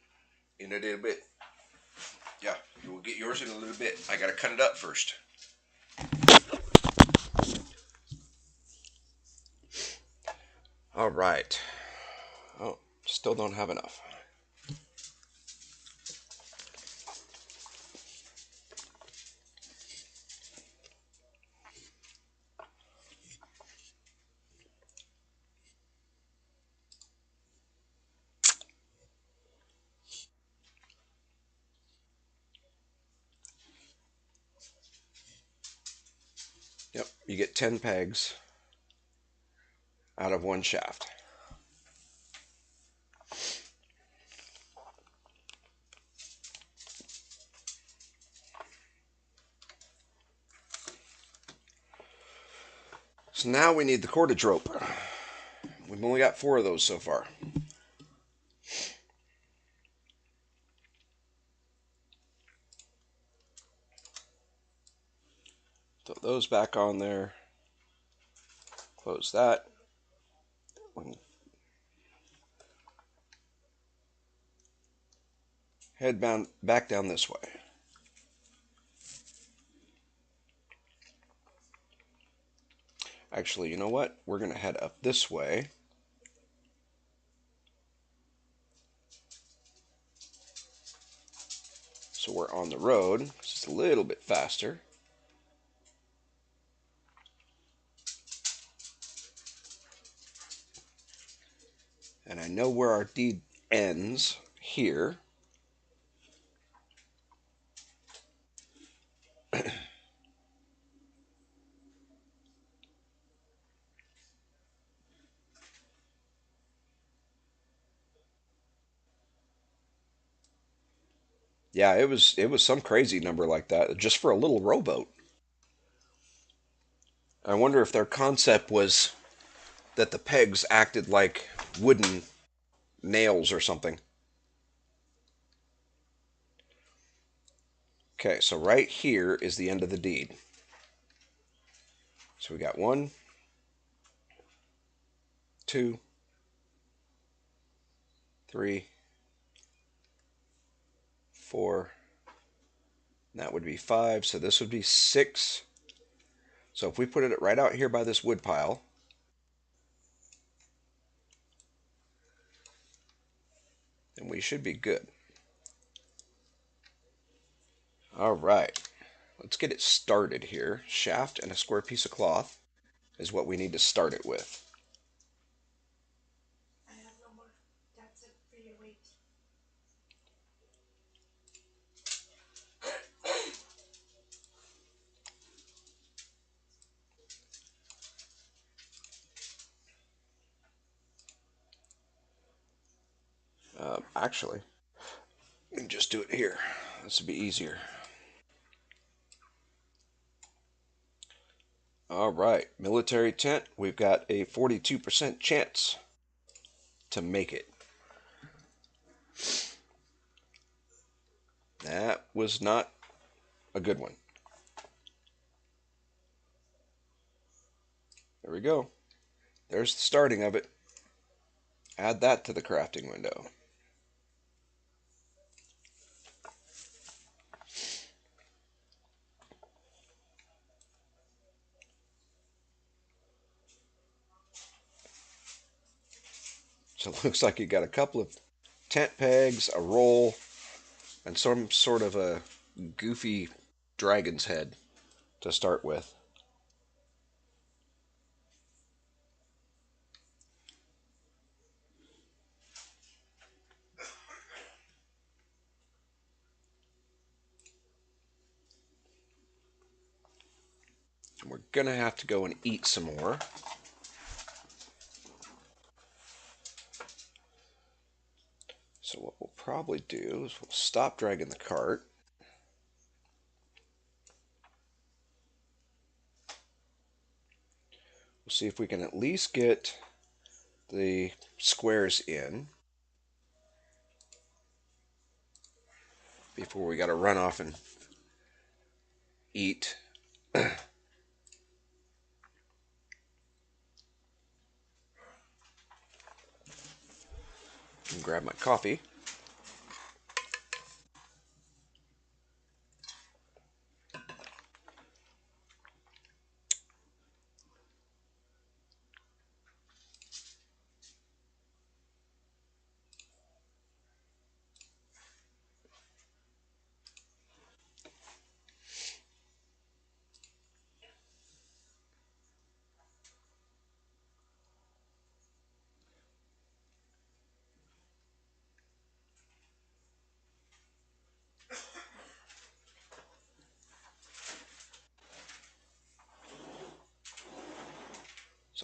In a little bit. Yeah, you will get yours in a little bit. I gotta cut it up first. All right. Oh, still don't have enough. Yep, you get 10 pegs out of one shaft. So now we need the cordage rope. We've only got 4 of those so far. Throw those back on there. Close that. Head back down this way. Actually, you know what? We're going to head up this way. So we're on the road. Just a little bit faster. And I know where our deed ends here. Yeah, it was some crazy number like that just for a little rowboat. I wonder if their concept was that the pegs acted like wooden nails or something. Okay, so right here is the end of the deed. So we got 1, 2, 3, 4. And that would be 5. So this would be 6. So if we put it right out here by this wood pile, then we should be good. All right, let's get it started here. Shaft and a square piece of cloth is what we need to start it with. I have no more. That's it for you to wait. Actually, we can just do it here. This would be easier. All right, military tent. We've got a 42% chance to make it. That was not a good one. There we go. There's the starting of it. Add that to the crafting window. So it looks like you got a couple of tent pegs, a roll, and some sort of a goofy dragon's head to start with. And we're going to have to go and eat some more. So what we'll probably do is we'll stop dragging the cart. We'll see if we can at least get the squares in before we got to run off and eat. And grab my coffee.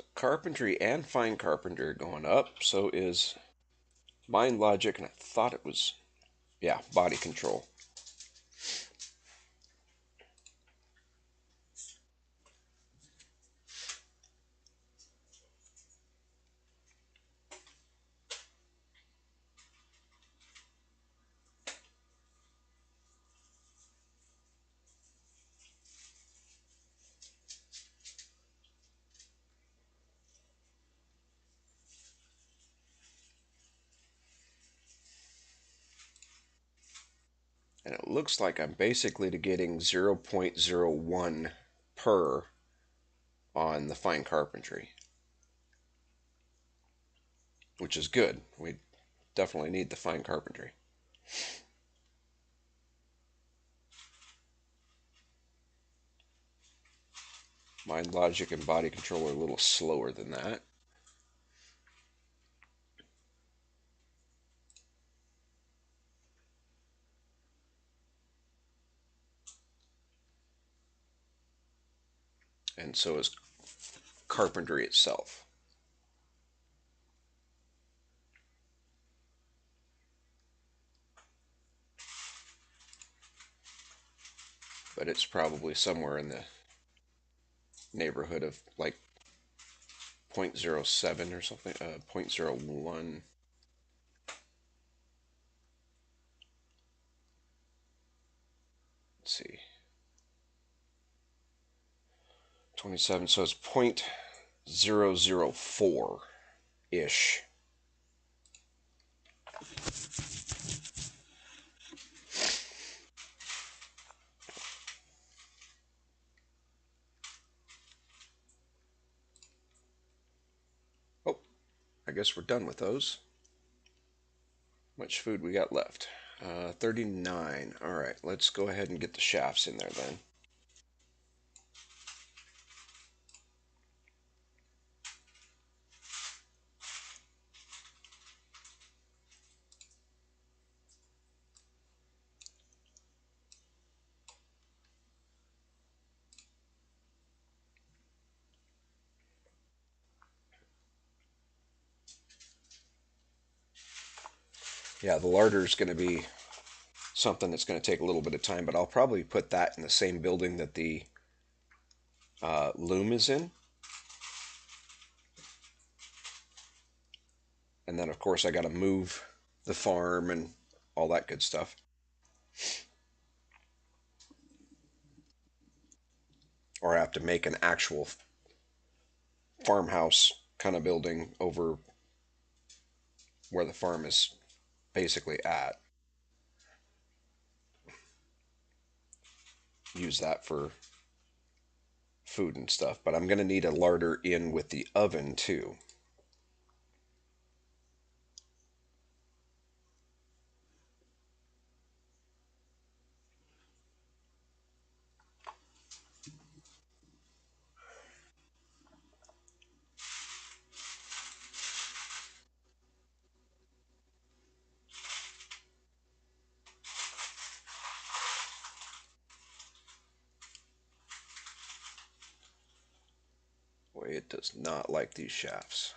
So carpentry and fine carpentry are going up. So is mind logic, and I thought it was, yeah, body control. And it looks like I'm basically getting 0.01 per on the fine carpentry, which is good. We definitely need the fine carpentry. Mind logic and body control are a little slower than that. And so is carpentry itself. But it's probably somewhere in the neighborhood of like 0.07 or something, 0.01. Let's see, 27, so it's 0.004 ish. Oh, I guess we're done with those. Much food we got left? 39. All right, let's go ahead and get the shafts in there then. Yeah, the larder is going to be something that's going to take a little bit of time, but I'll probably put that in the same building that the loom is in. And then, of course, I got to move the farm and all that good stuff. Or I have to make an actual farmhouse kind of building over where the farm is basically at. Use that for food and stuff. But I'm going to need a larder in with the oven too. Boy, it does not like these shafts.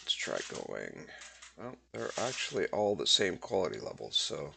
Let's try going. Well, they're actually all the same quality levels, so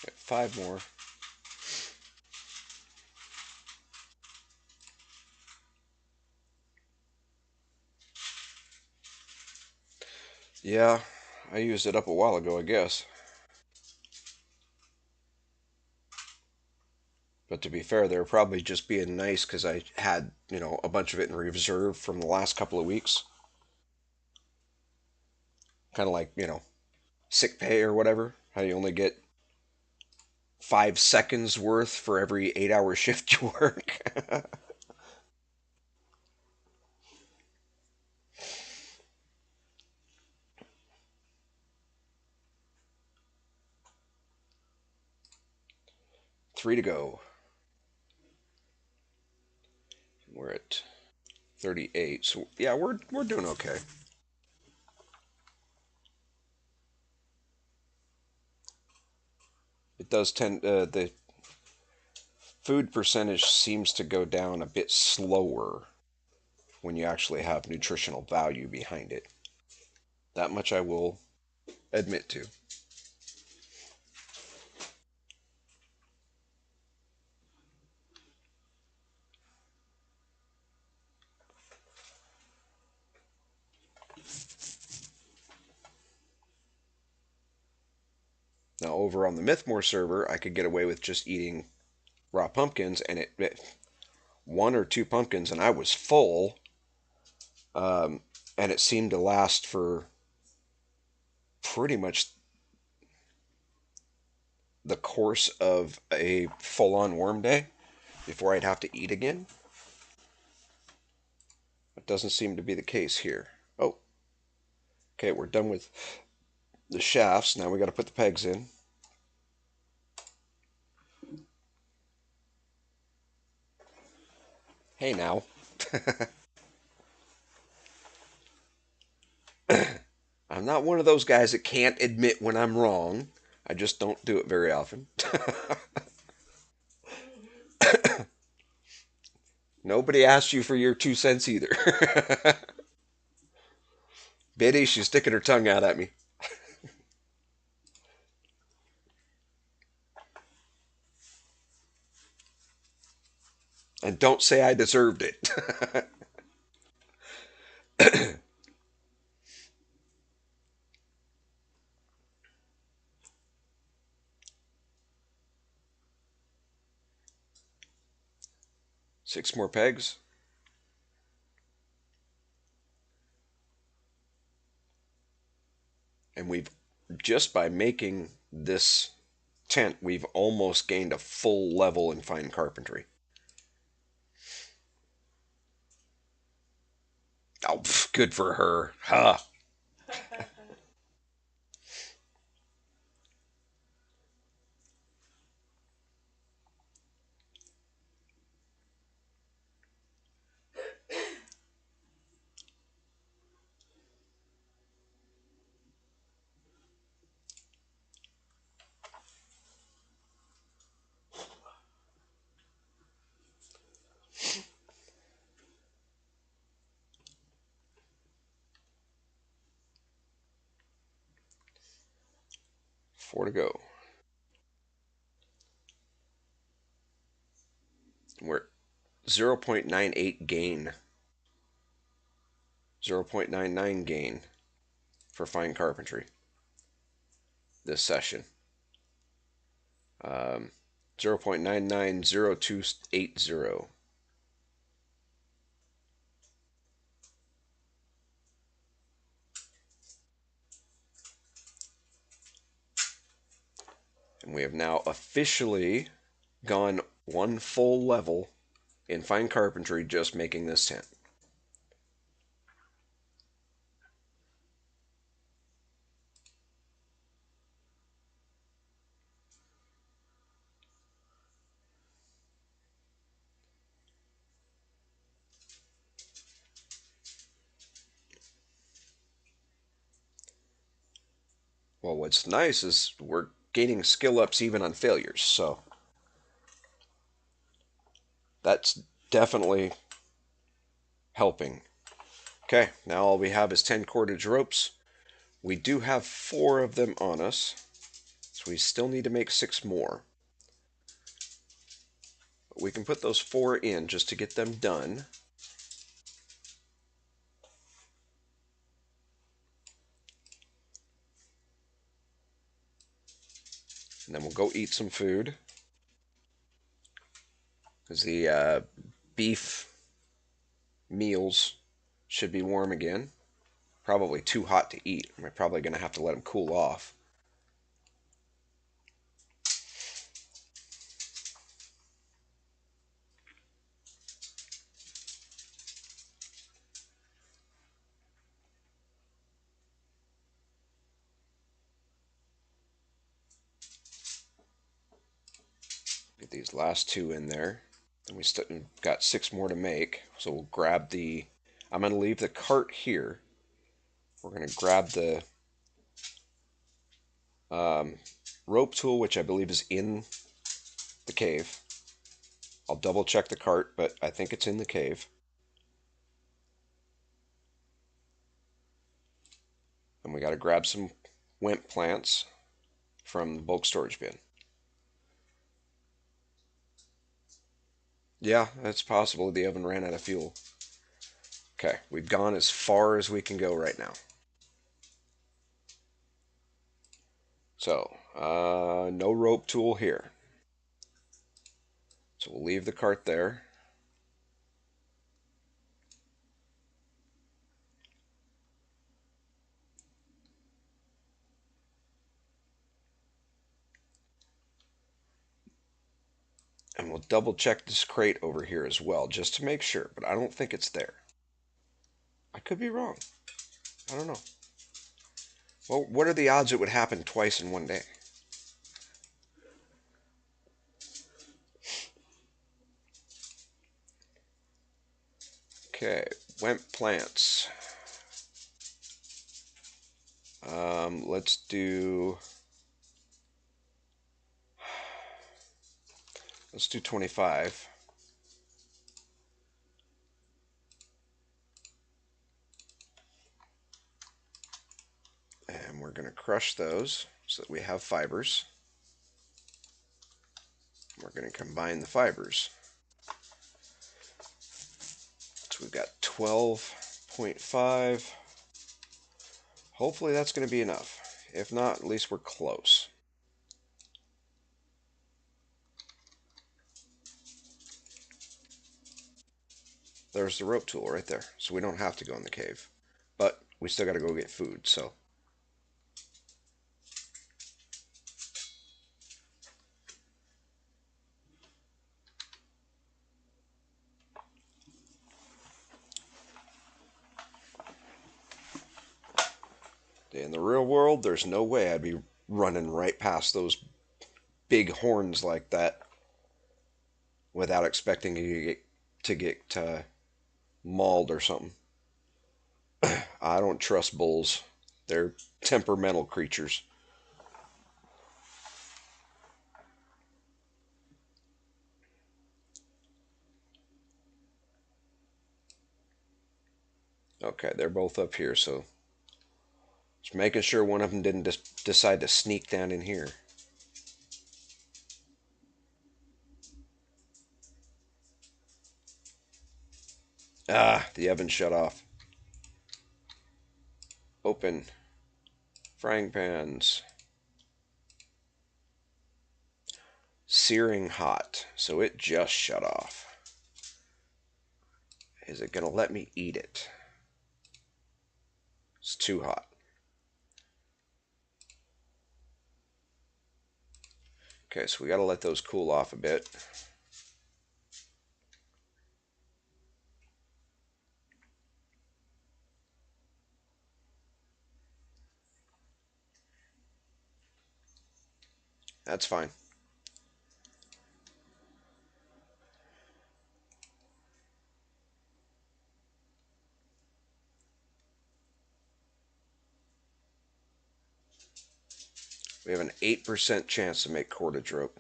got 5 more. Yeah, I used it up a while ago, I guess. But to be fair, they were probably just being nice because I had, a bunch of it in reserve from the last couple of weeks. Kind of like, sick pay or whatever. How you only get 5 seconds worth for every 8 hour shift you work. 3 to go. We're at 38. So yeah, we're doing okay. It does tend the food percentage seems to go down a bit slower when you actually have nutritional value behind it. That much I will admit to. Now over on the Mythmore server, I could get away with just eating raw pumpkins, and it 1 or 2 pumpkins, and I was full, and it seemed to last for pretty much the course of a full-on worm day before I'd have to eat again. It doesn't seem to be the case here. Oh, okay, we're done with the shafts. Now we got to put the pegs in. Hey now. I'm not one of those guys that can't admit when I'm wrong. I just don't do it very often. Nobody asked you for your 2 cents either. Biddy, she's sticking her tongue out at me. And don't say I deserved it. 6 more pegs. And we've, just by making this tent, we've almost gained a full level in fine carpentry. Oh, pff, good for her. Huh. 4 to go. We're 0.98 gain. 0.99 gain for fine carpentry this session. 0.990280. And we have now officially gone 1 full level in fine carpentry just making this tent. Well, what's nice is we're gaining skill ups even on failures, so that's definitely helping. Okay, now all we have is 10 cordage ropes. We do have 4 of them on us, so we still need to make 6 more. But we can put those 4 in just to get them done. And then we'll go eat some food. because the beef meals should be warm again. Probably too hot to eat. I'm probably going to have to let them cool off. Get these last two in there. And we still got six more to make. So we'll grab the. I'm going to leave the cart here. We're going to grab the um, rope tool, which I believe is in the cave. I'll double check the cart, but I think it's in the cave. And we got to grab some wimp plants from the bulk storage bin. Yeah, that's possible. The oven ran out of fuel. Okay, we've gone as far as we can go right now. So, no rope tool here. So we'll leave the cart there. And we'll double check this crate over here as well, just to make sure, but I don't think it's there. I could be wrong. I don't know. Well, what are the odds it would happen twice in one day? Okay, wimp plants. Let's do 25. And we're going to crush those so that we have fibers. We're going to combine the fibers. So we've got 12.5. Hopefully that's going to be enough. If not, at least we're close. There's the rope tool right there. So we don't have to go in the cave. But we still got to go get food, so. In the real world, there's no way I'd be running right past those big horns like that without expecting to get mauled or something. I don't trust bulls. They're temperamental creatures. Okay, they're both up here, so just making sure one of them didn't decide to sneak down in here. Ah, the oven shut off. Open. Frying pans. Searing hot, so it just shut off. Is it going to let me eat it? It's too hot. Okay, so we got to let those cool off a bit. That's fine. We have an 8% chance to make cordage rope.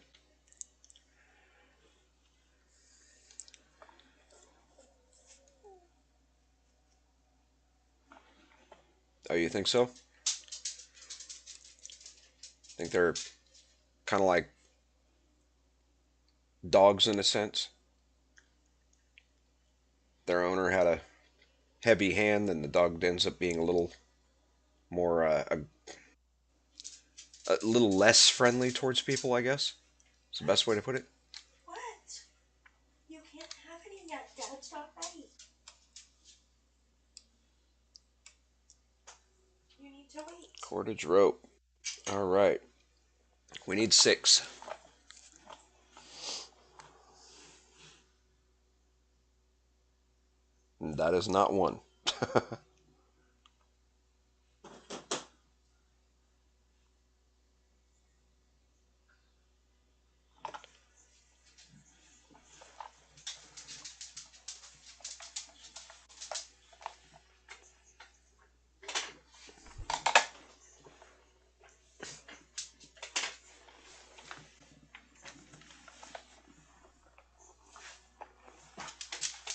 Oh, you think so? Think they're kind of like dogs in a sense? Their owner had a heavy hand, and the dog ends up being a little more, a little less friendly towards people, I guess. It's the best way to put it. What? That's not right. You need to wait. Cordage rope. All right. We need 6. That is not one.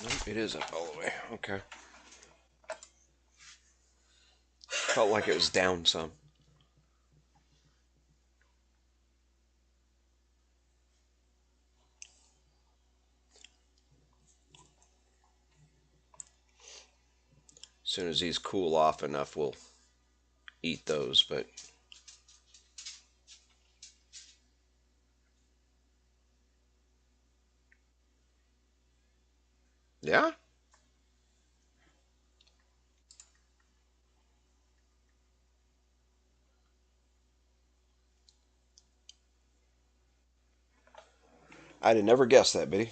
Nope, it is up all the way. Okay. Felt like it was down some. As soon as these cool off enough, we'll eat those, but yeah, I'd have never guessed that, Biddy.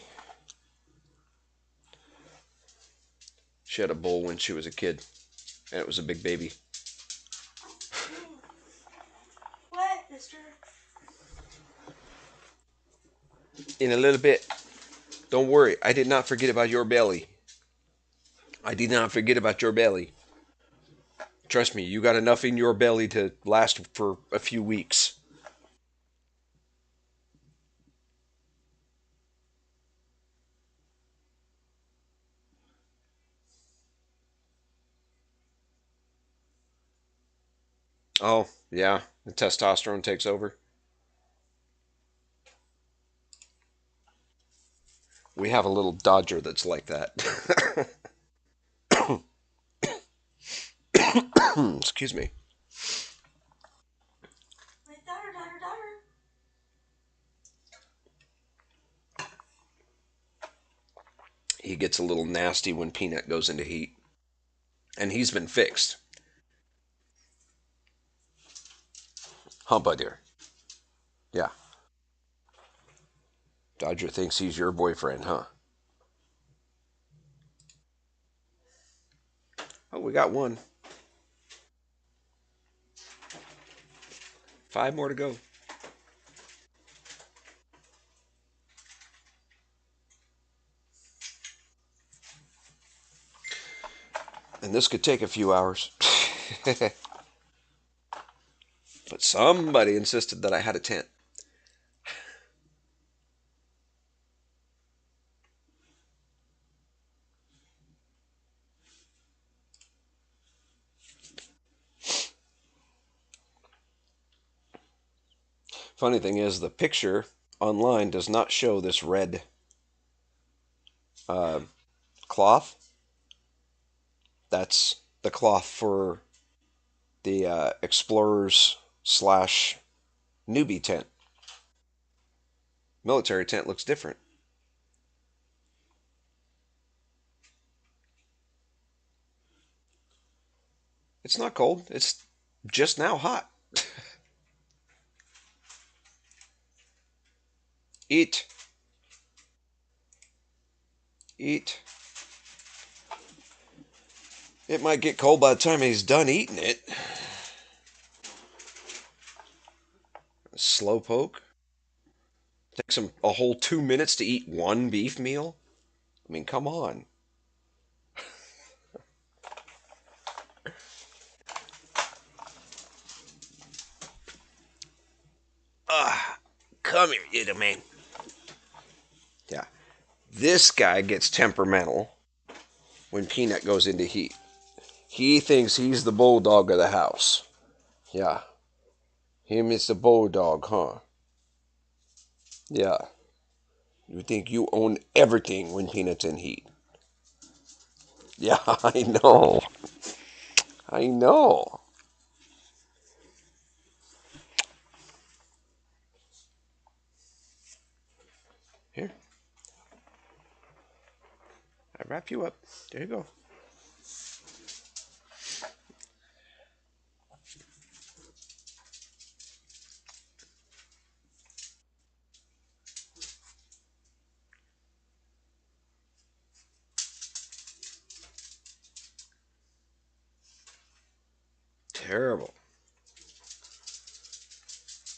She had a bull when she was a kid, and it was a big baby. What, mister? In a little bit. Don't worry, I did not forget about your belly. I did not forget about your belly. Trust me, you got enough in your belly to last for a few weeks. Oh, yeah, the testosterone takes over. We have a little Dodger that's like that. Excuse me. My daughter. He gets a little nasty when Peanut goes into heat. And he's been fixed. Huh, bud dear? Yeah. Dodger thinks he's your boyfriend, huh? Oh, we got one. 5 more to go. And this could take a few hours. But somebody insisted that I had a tent. Funny thing is, the picture online does not show this red uh, cloth. That's the cloth for the explorers slash newbie tent. Military tent looks different. It's not cold. It's just now hot. Eat. Eat. It might get cold by the time he's done eating it. Slow poke. Takes him a whole 2 minutes to eat one beef meal. I mean, come on. Come here, little man. Yeah. This guy gets temperamental when Peanut goes into heat. He thinks he's the bulldog of the house. Yeah. Him is the bulldog, huh? Yeah. You think you own everything when Peanut's in heat. Yeah, I know. I know. Here. I wrap you up. There you go. Terrible.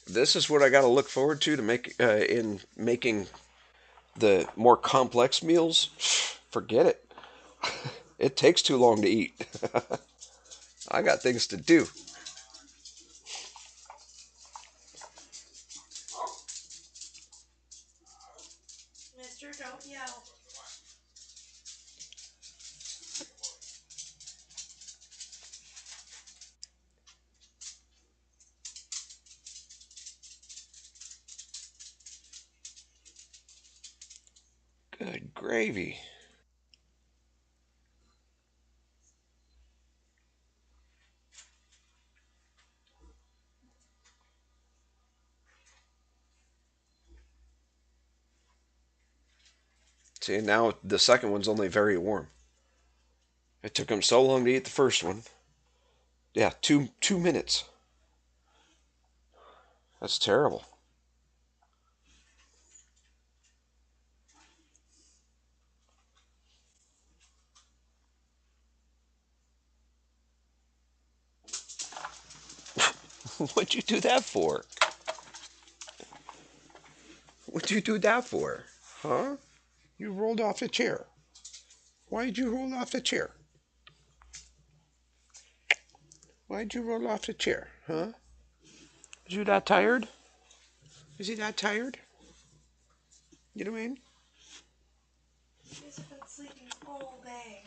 This is what I got to look forward to make in making the more complex meals. Forget it. It takes too long to eat. I got things to do. Mister, don't yell. Good gravy. See, now the second one's only very warm. It took them so long to eat the first one. Yeah, 2 minutes. That's terrible. What'd you do that for? What'd you do that for? Huh? You rolled off the chair. Why'd you roll off the chair? Why'd you roll off the chair? Huh? Is you that tired? Is he that tired? You know what I mean? He's been sleeping all day.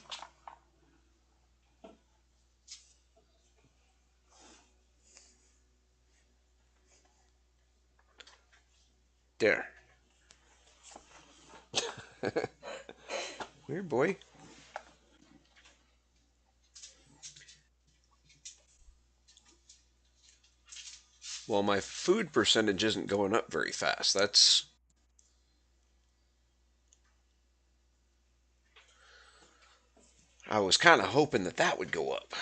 There. Weird boy. Well, my food percentage isn't going up very fast. I was kind of hoping that that would go up.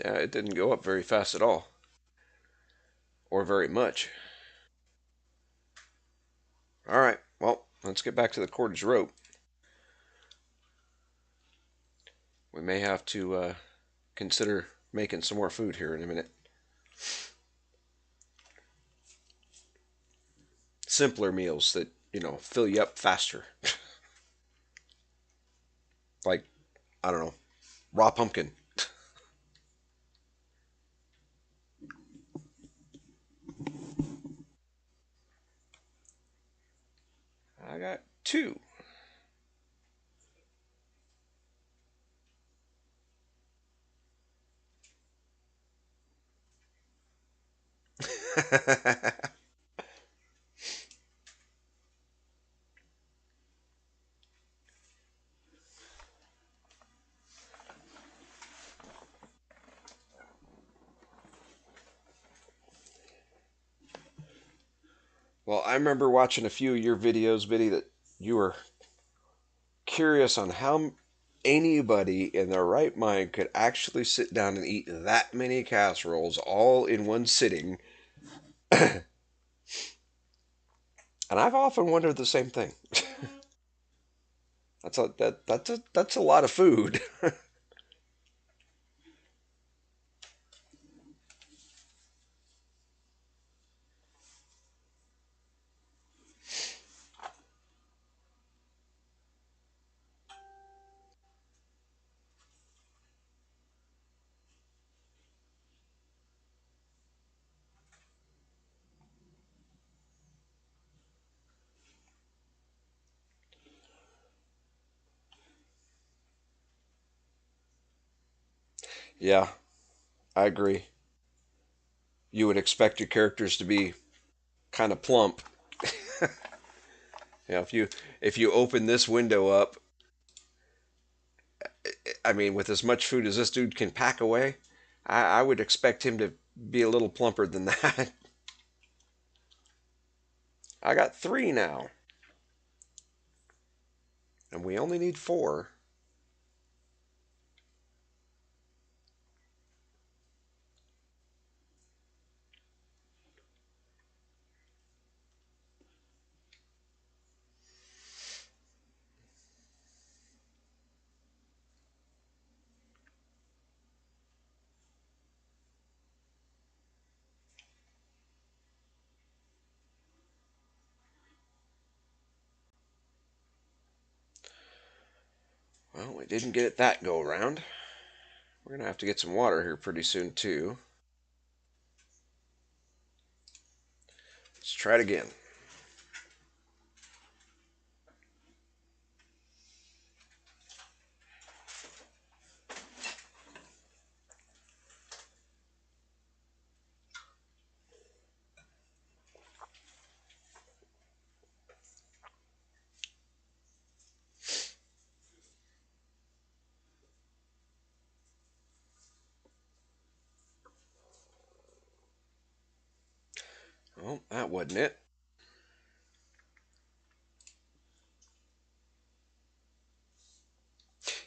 Yeah, it didn't go up very fast at all, or very much. All right, well, let's get back to the cordage rope. We may have to consider making some more food here in a minute. Simpler meals that, fill you up faster. Like, I don't know, raw pumpkin. I got two. Well, I remember watching a few of your videos, Biddy, that you were curious on how anybody in their right mind could actually sit down and eat that many casseroles all in one sitting. And I've often wondered the same thing. Mm-hmm. That's a lot of food. Yeah, I agree. You would expect your characters to be kind of plump. If you open this window up, I mean, with as much food as this dude can pack away, I would expect him to be a little plumper than that. I got three now, and we only need four. Well, we didn't get it that go around. We're gonna have to get some water here pretty soon too. Let's try it again. Well, that wasn't it.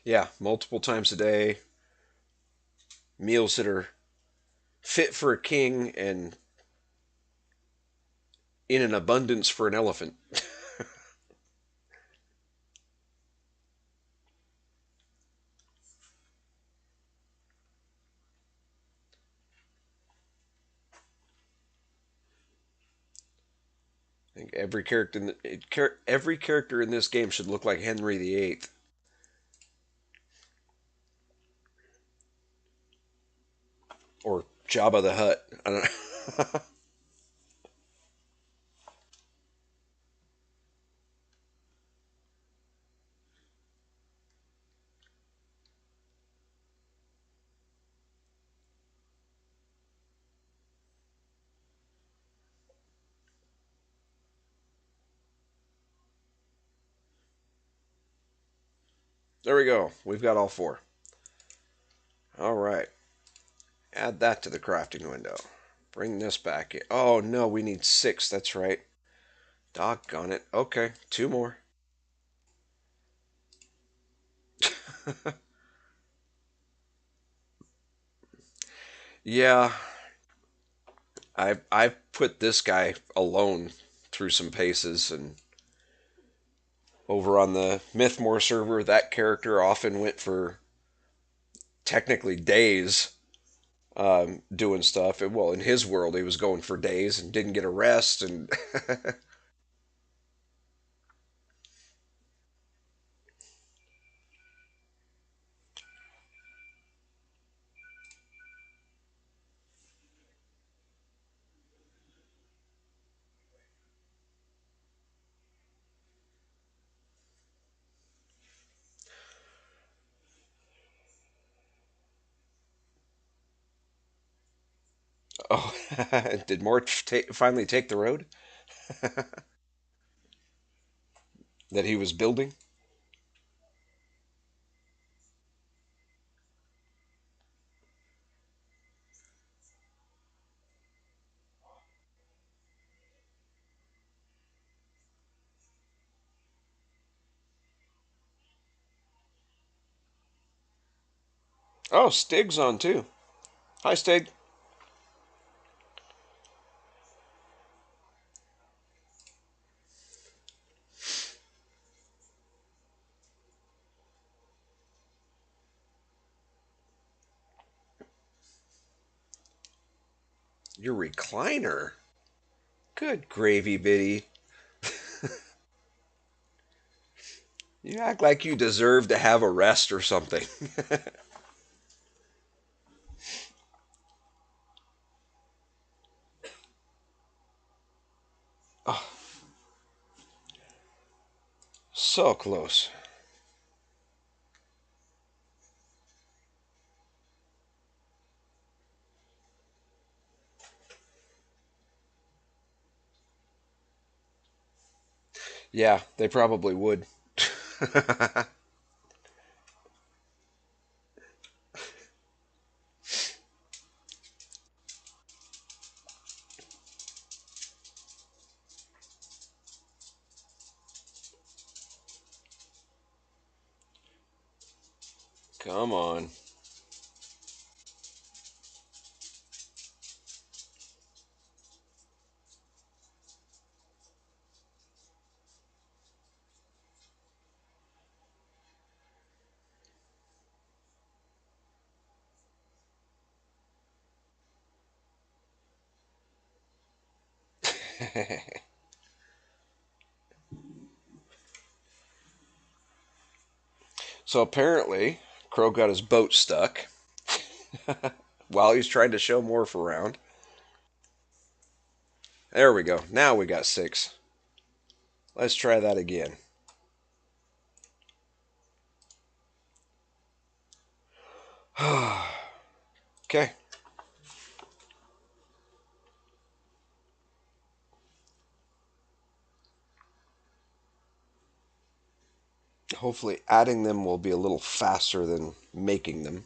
Yeah, multiple times a day, meals that are fit for a king and in an abundance for an elephant. I think every character in this game should look like Henry VIII or Jabba the Hutt. I don't know. There we go. We've got all four. All right. Add that to the crafting window. Bring this back in. Oh no, we need six. That's right. Doggone it. Okay, two more. Yeah, I've put this guy alone through some paces, and over on the Mythmore server, that character often went for technically days doing stuff. Well, in his world, he was going for days and didn't get a rest. And oh, did Mort finally take the road that he was building? Oh, Stig's on too. Hi, Stig. Your recliner. Good gravy, Biddy. You act like you deserve to have a rest or something. Oh, so close. Yeah, they probably would. Come on. So apparently, Crow got his boat stuck while he's trying to show Morph around. There we go. Now we got 6. Let's try that again. Okay. Hopefully, adding them will be a little faster than making them.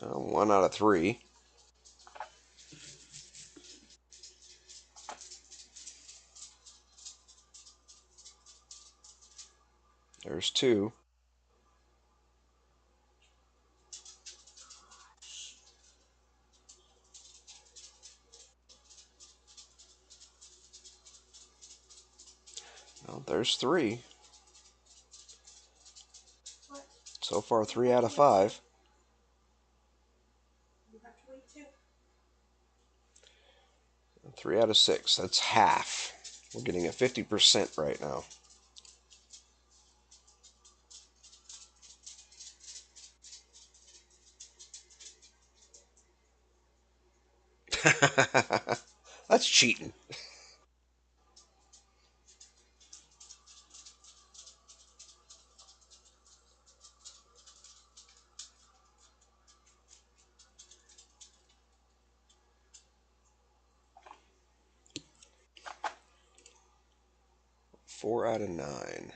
One out of 3. There's 2. Well, there's 3. What? So far, 3 out of 5. You have to wait too. 3 out of 6. That's half. We're getting a 50% right now. That's cheating. 4 out of 9.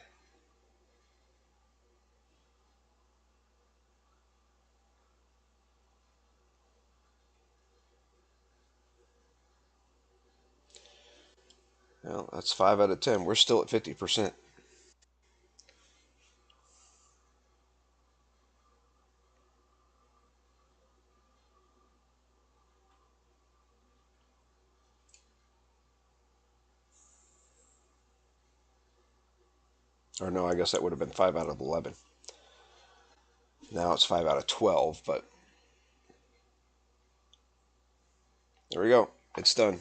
Well, that's 5 out of 10. We're still at 50%. Or no, I guess that would have been 5 out of 11. Now it's 5 out of 12, but there we go. It's done.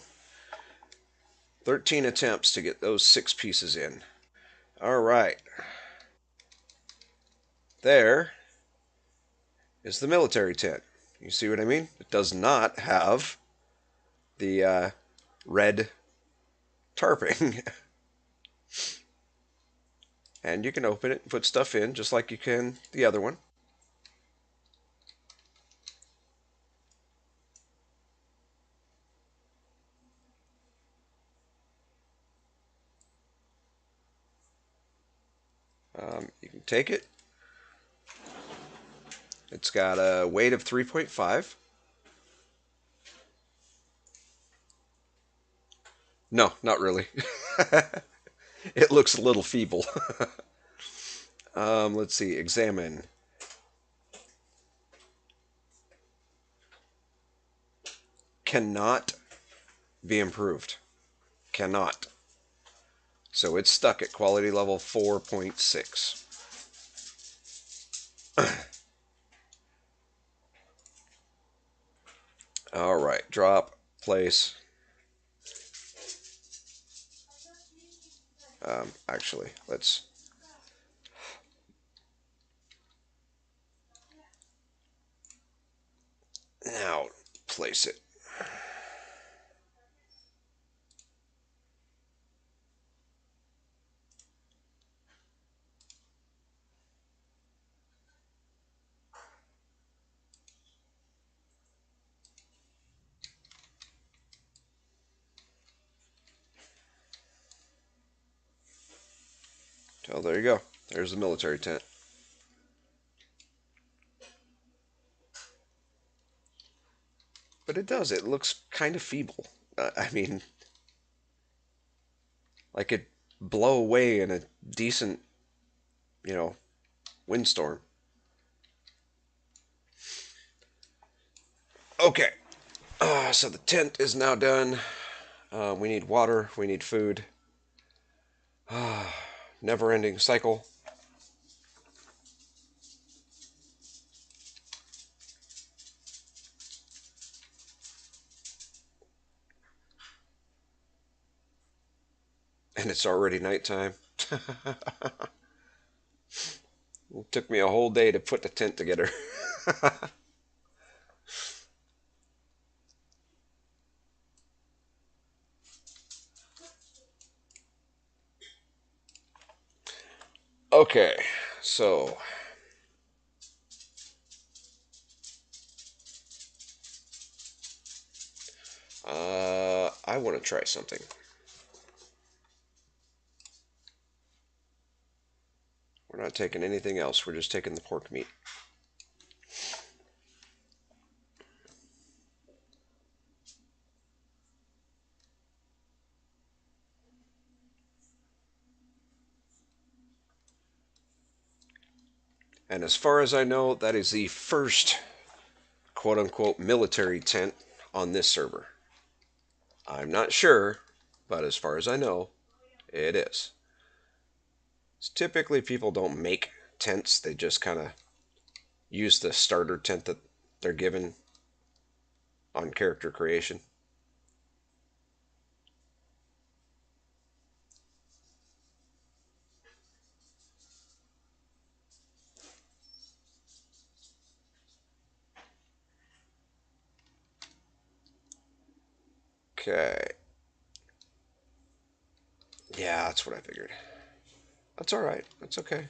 13 attempts to get those 6 pieces in. All right. There is the military tent. You see what I mean? It does not have the red tarping. And you can open it and put stuff in just like you can the other one. You can take it. It's got a weight of 3.5. No, not really. It looks a little feeble. Let's see. Examine. Cannot be improved. Cannot. So it's stuck at quality level 4.6. All right. Drop. Place. Actually, let's now place it. Oh, there you go. There's the military tent. But it does. It looks kind of feeble. I mean, like it blow away in a decent, you know, windstorm. Okay, so the tent is now done. We need water. We need food. Never-ending cycle. And it's already nighttime. It took me a whole day to put the tent together. Okay, so I want to try something. We're not taking anything else. We're just taking the pork meat. And as far as I know, that is the first quote unquote military tent on this server. I'm not sure, but as far as I know, it is. Typically, people don't make tents, they just kind of use the starter tent that they're given on character creation. Okay. Yeah, that's what I figured. That's all right. That's okay.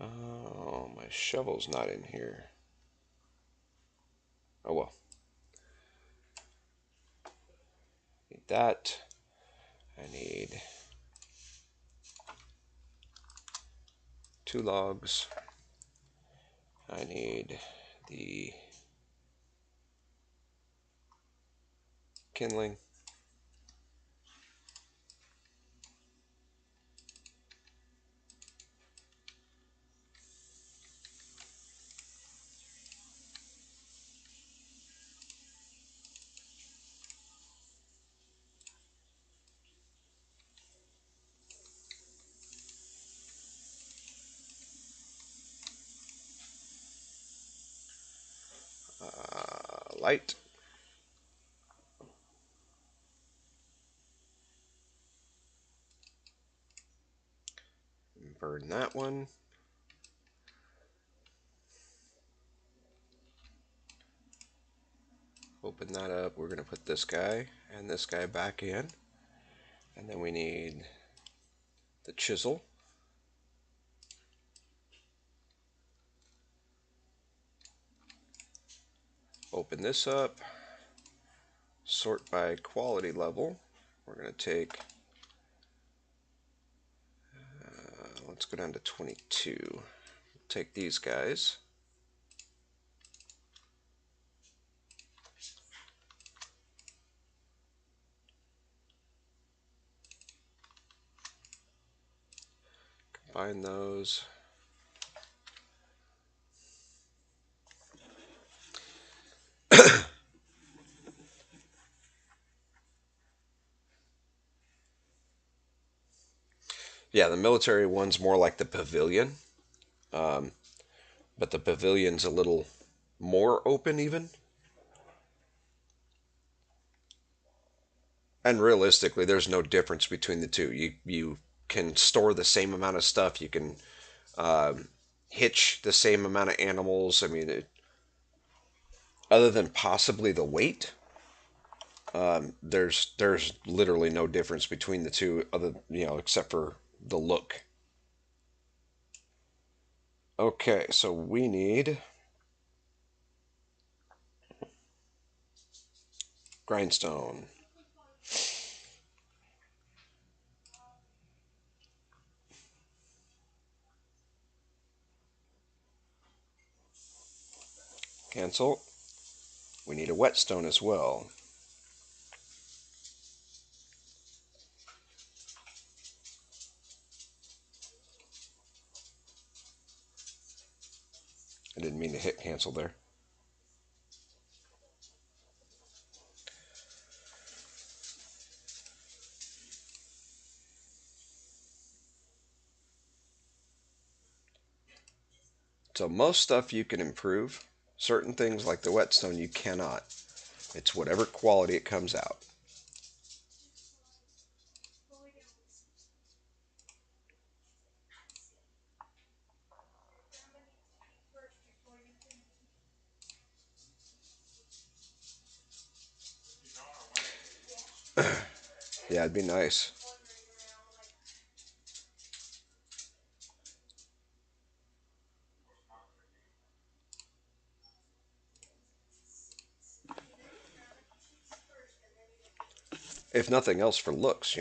Oh, my shovel's not in here. Oh well. Need that. I need 2 logs. I need the kindling. Light. Burn that one. Open that up. We're going to put this guy and this guy back in. And then we need the chisel. Open this up. Sort by quality level. We're going to take, let's go down to 22. Take these guys. Combine those. Yeah, the military one's more like the pavilion, but the pavilion's a little more open even. And realistically, there's no difference between the two. You can store the same amount of stuff. You can hitch the same amount of animals. I mean, other than possibly the weight, There's literally no difference between the two, other except for the look. Okay, so we need grindstone. Cancel. We need a whetstone as well. I didn't mean to hit cancel there. So most stuff you can improve. Certain things like the whetstone you cannot. It's whatever quality it comes out. Yeah, it'd be nice. If nothing else for looks.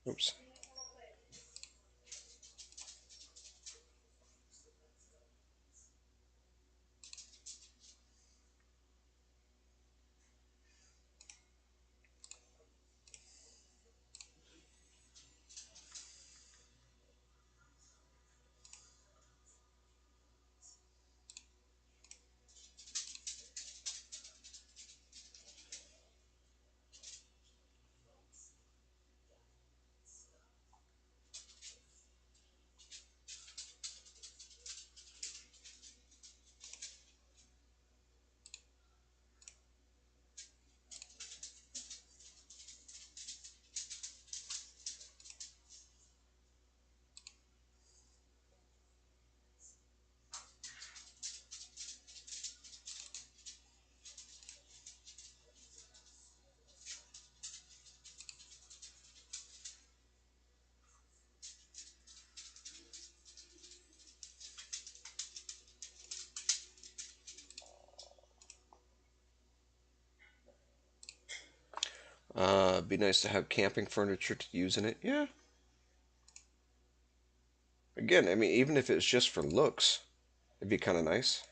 Oops. Be nice to have camping furniture to use in it. Yeah. Again, I mean, even if it's just for looks, it'd be kind of nice.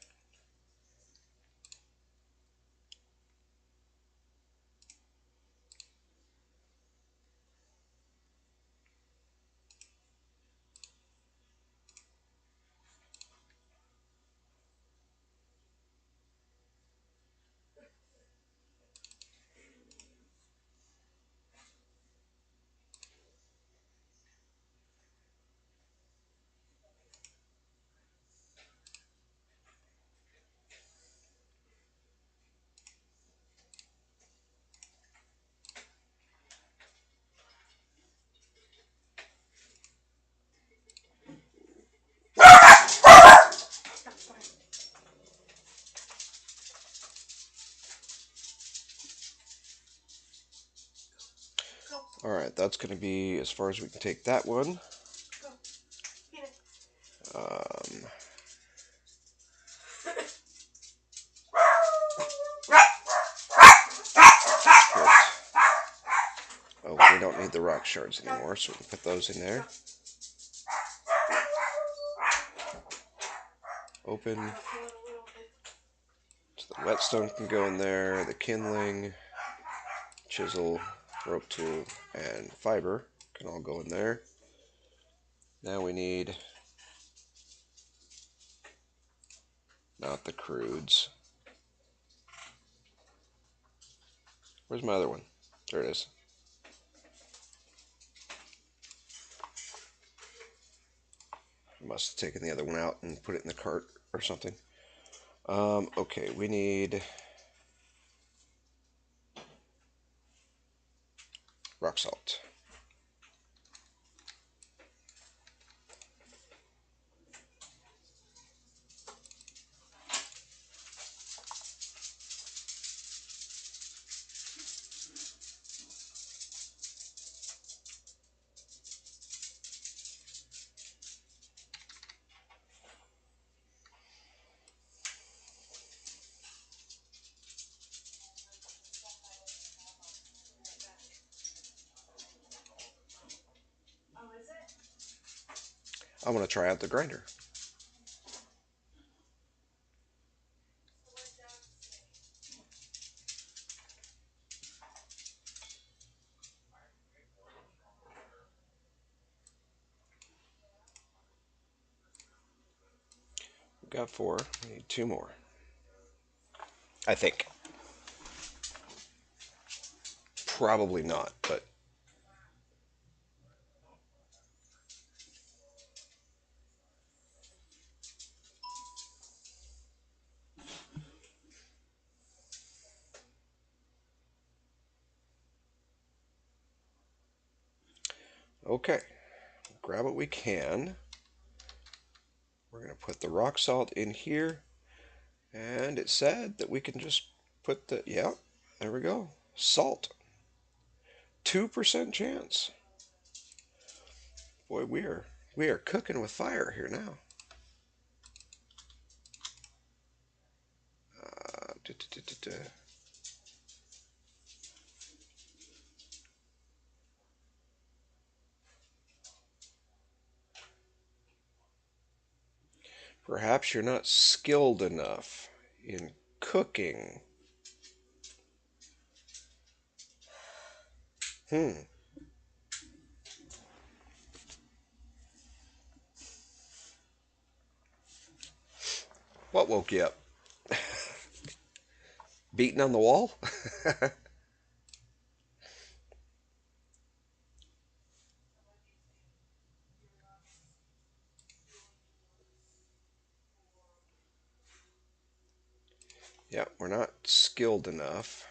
That's fine. Go, All right, that's going to be as far as we can take that one. go. Get it. Um, oh, we don't need the rock shards anymore, so we can put those in there. Open. I'll pull it a little bit. So the whetstone can go in there, the kindling, chisel, rope tool, and fiber can all go in there. Now we need, not the crudes. Where's my other one? There it is. I must have taken the other one out and put it in the cart or something. Okay, we need rock salt. I'm going to try out the grinder. We've got 4. We need 2 more. I think. Probably not, but okay. Grab what we can. We're going to put the rock salt in here. And it said that we can just put the, yeah, there we go. Salt. 2% chance. Boy, we are cooking with fire here now. Uh, duh, duh, duh, duh, duh. Perhaps you're not skilled enough in cooking. Hmm. What woke you up? Beating on the wall? Yeah, we're not skilled enough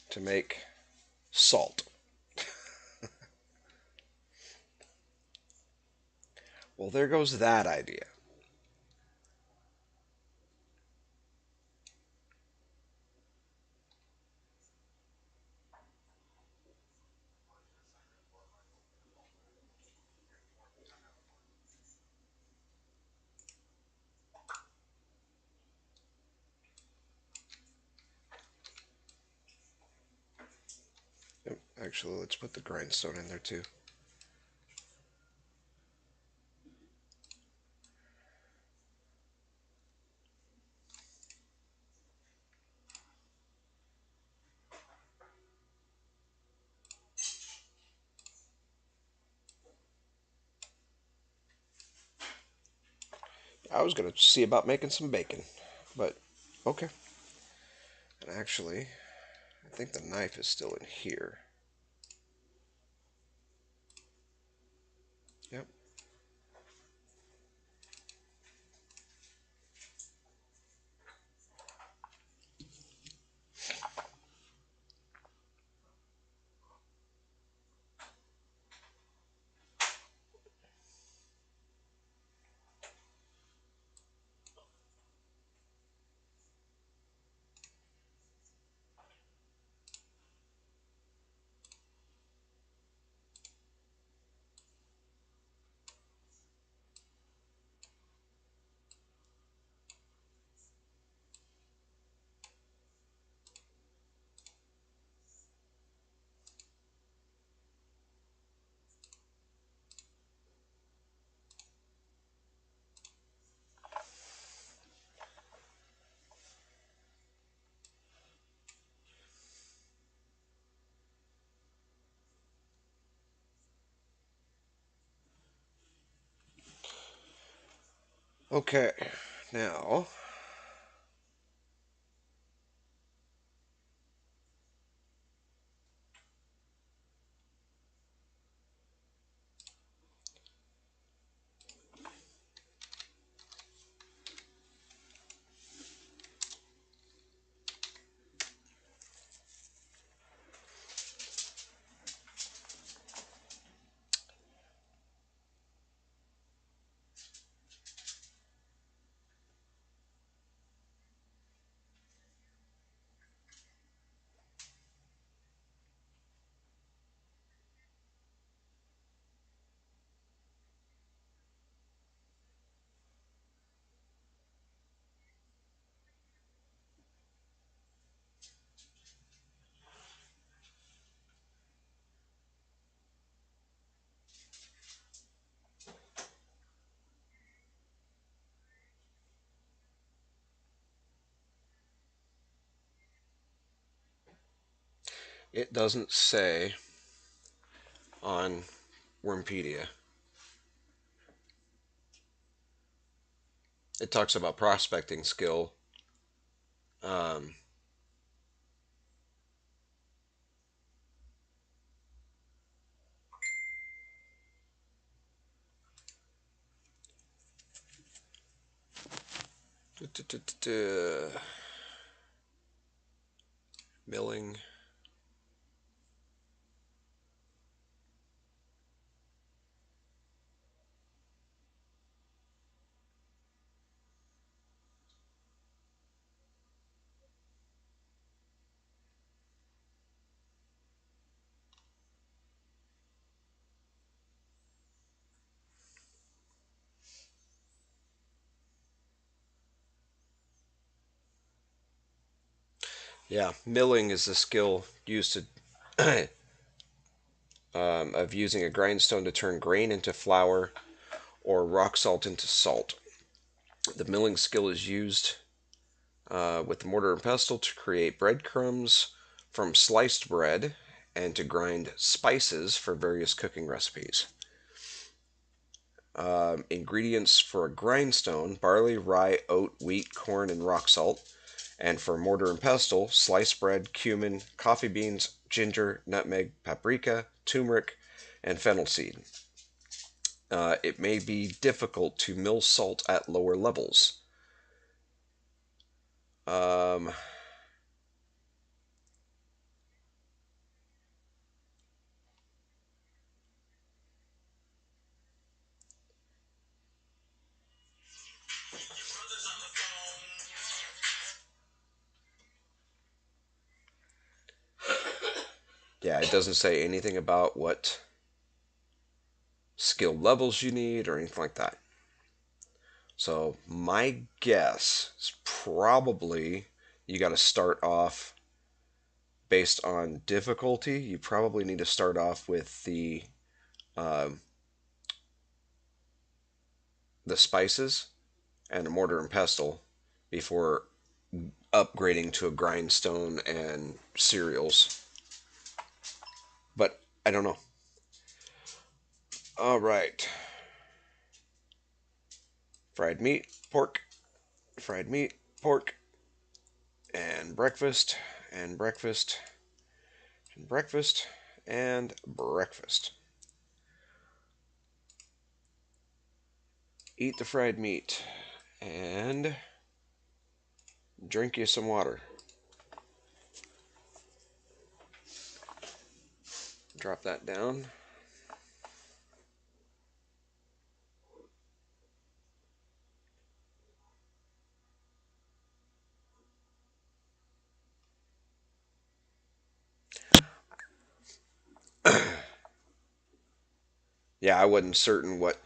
to make salt. Well, there goes that idea. Yep, actually, let's put the grindstone in there too. I was going to see about making some bacon, but okay. And actually, I think the knife is still in here. Yep. Okay. Now, It doesn't say on Wurmpedia. It talks about prospecting skill. Um, Milling. Yeah, milling is the skill used to of using a grindstone to turn grain into flour or rock salt into salt. The milling skill is used with the mortar and pestle to create breadcrumbs from sliced bread and to grind spices for various cooking recipes. Ingredients for a grindstone: barley, rye, oat, wheat, corn, and rock salt. And for mortar and pestle: sliced bread, cumin, coffee beans, ginger, nutmeg, paprika, turmeric, and fennel seed. It may be difficult to mill salt at lower levels. Um, yeah, it doesn't say anything about what skill levels you need or anything like that. So my guess is probably you got to start off based on difficulty. You probably need to start off with um, the spices and a mortar and pestle before upgrading to a grindstone and cereals. But I don't know. All right. Fried meat, pork, fried meat, pork, and breakfast, and breakfast, and breakfast, and breakfast. Eat the fried meat and drink you some water. Drop that down. Yeah, I wasn't certain what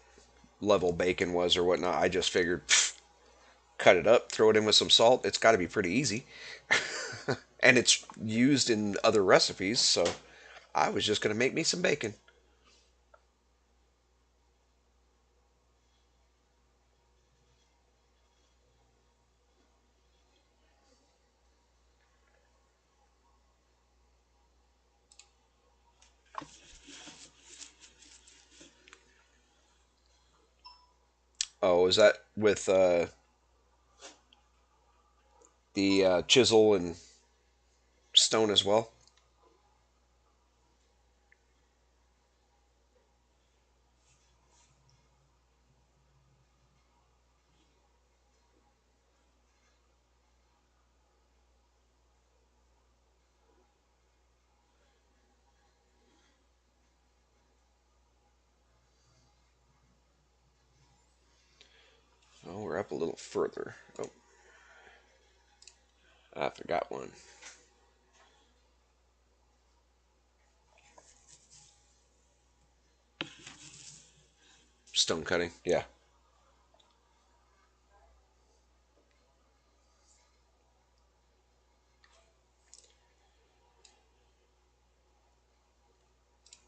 level bacon was or whatnot. I just figured, cut it up, throw it in with some salt. It's got to be pretty easy. And it's used in other recipes, so I was just going to make me some bacon. Oh, is that with the chisel and stone as well? Oh, we're up a little further. Oh, I forgot one. Stone cutting, yeah.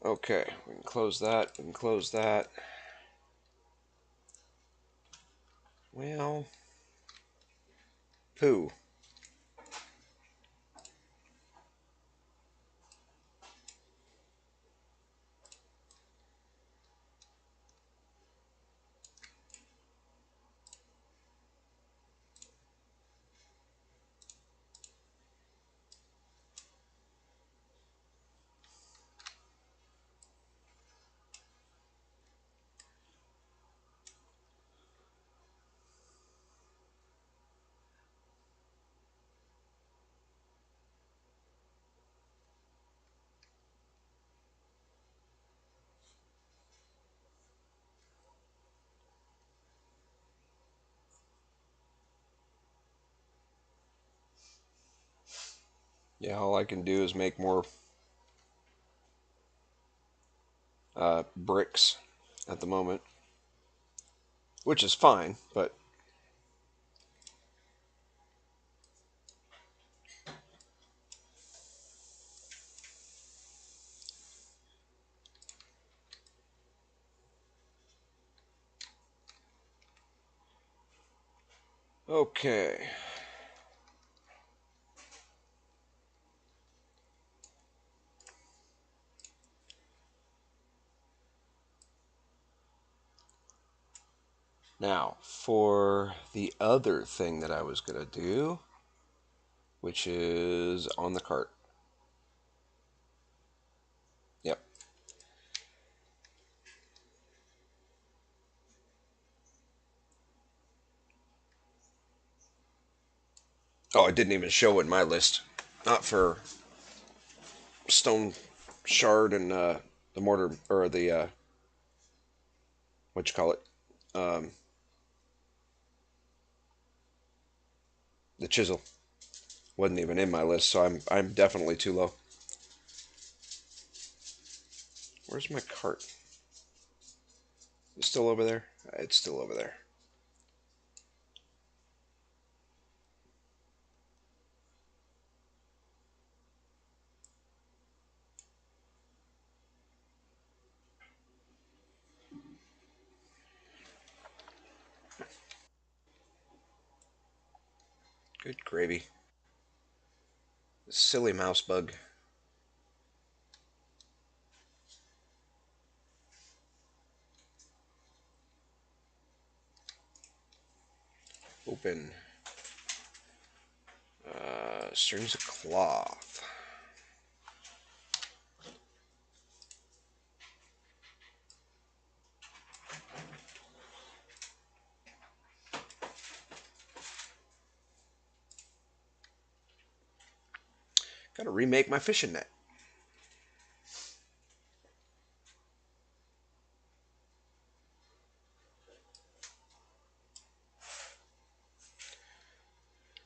Okay, we can close that. We can close that. Well, poo. Yeah, all I can do is make more bricks at the moment, which is fine, but okay. Now, for the other thing that I was going to do, which is on the cart. Yep. Oh, it didn't even show in my list. Not for stone shard and the mortar, or the, what you call it? Um, the chisel. Wasn't even in my list, so I'm definitely too low. Where's my cart? It's still over there? It's still over there. Good gravy. Silly mouse bug. Open. Strings of cloth. Gotta remake my fishing net.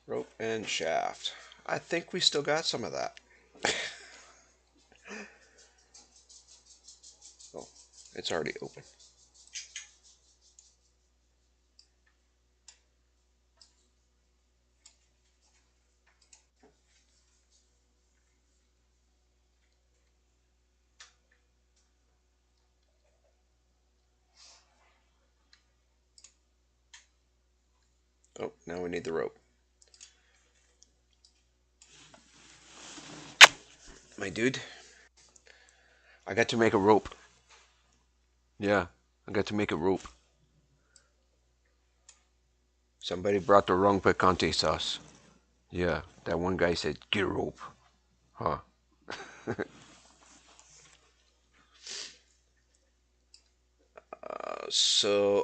Rope and shaft. I think we still got some of that. Oh, it's already open. Oh, now we need the rope. My dude, I got to make a rope. Yeah, I got to make a rope. Somebody brought the wrong picante sauce. Yeah, that one guy said, get a rope. Huh.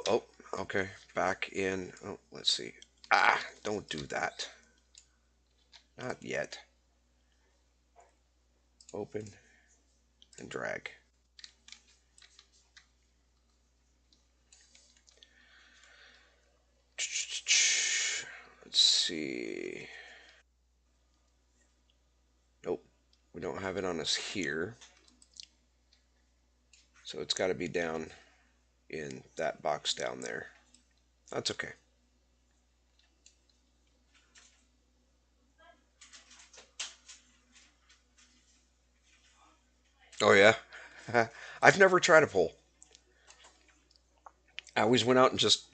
Oh, okay. Back in. Oh, let's see. Ah, don't do that. Not yet. Open and drag. Let's see. Nope. We don't have it on us here. So it's got to be down in that box down there. That's okay. Oh, yeah? I've never tried a pole. I always went out and just,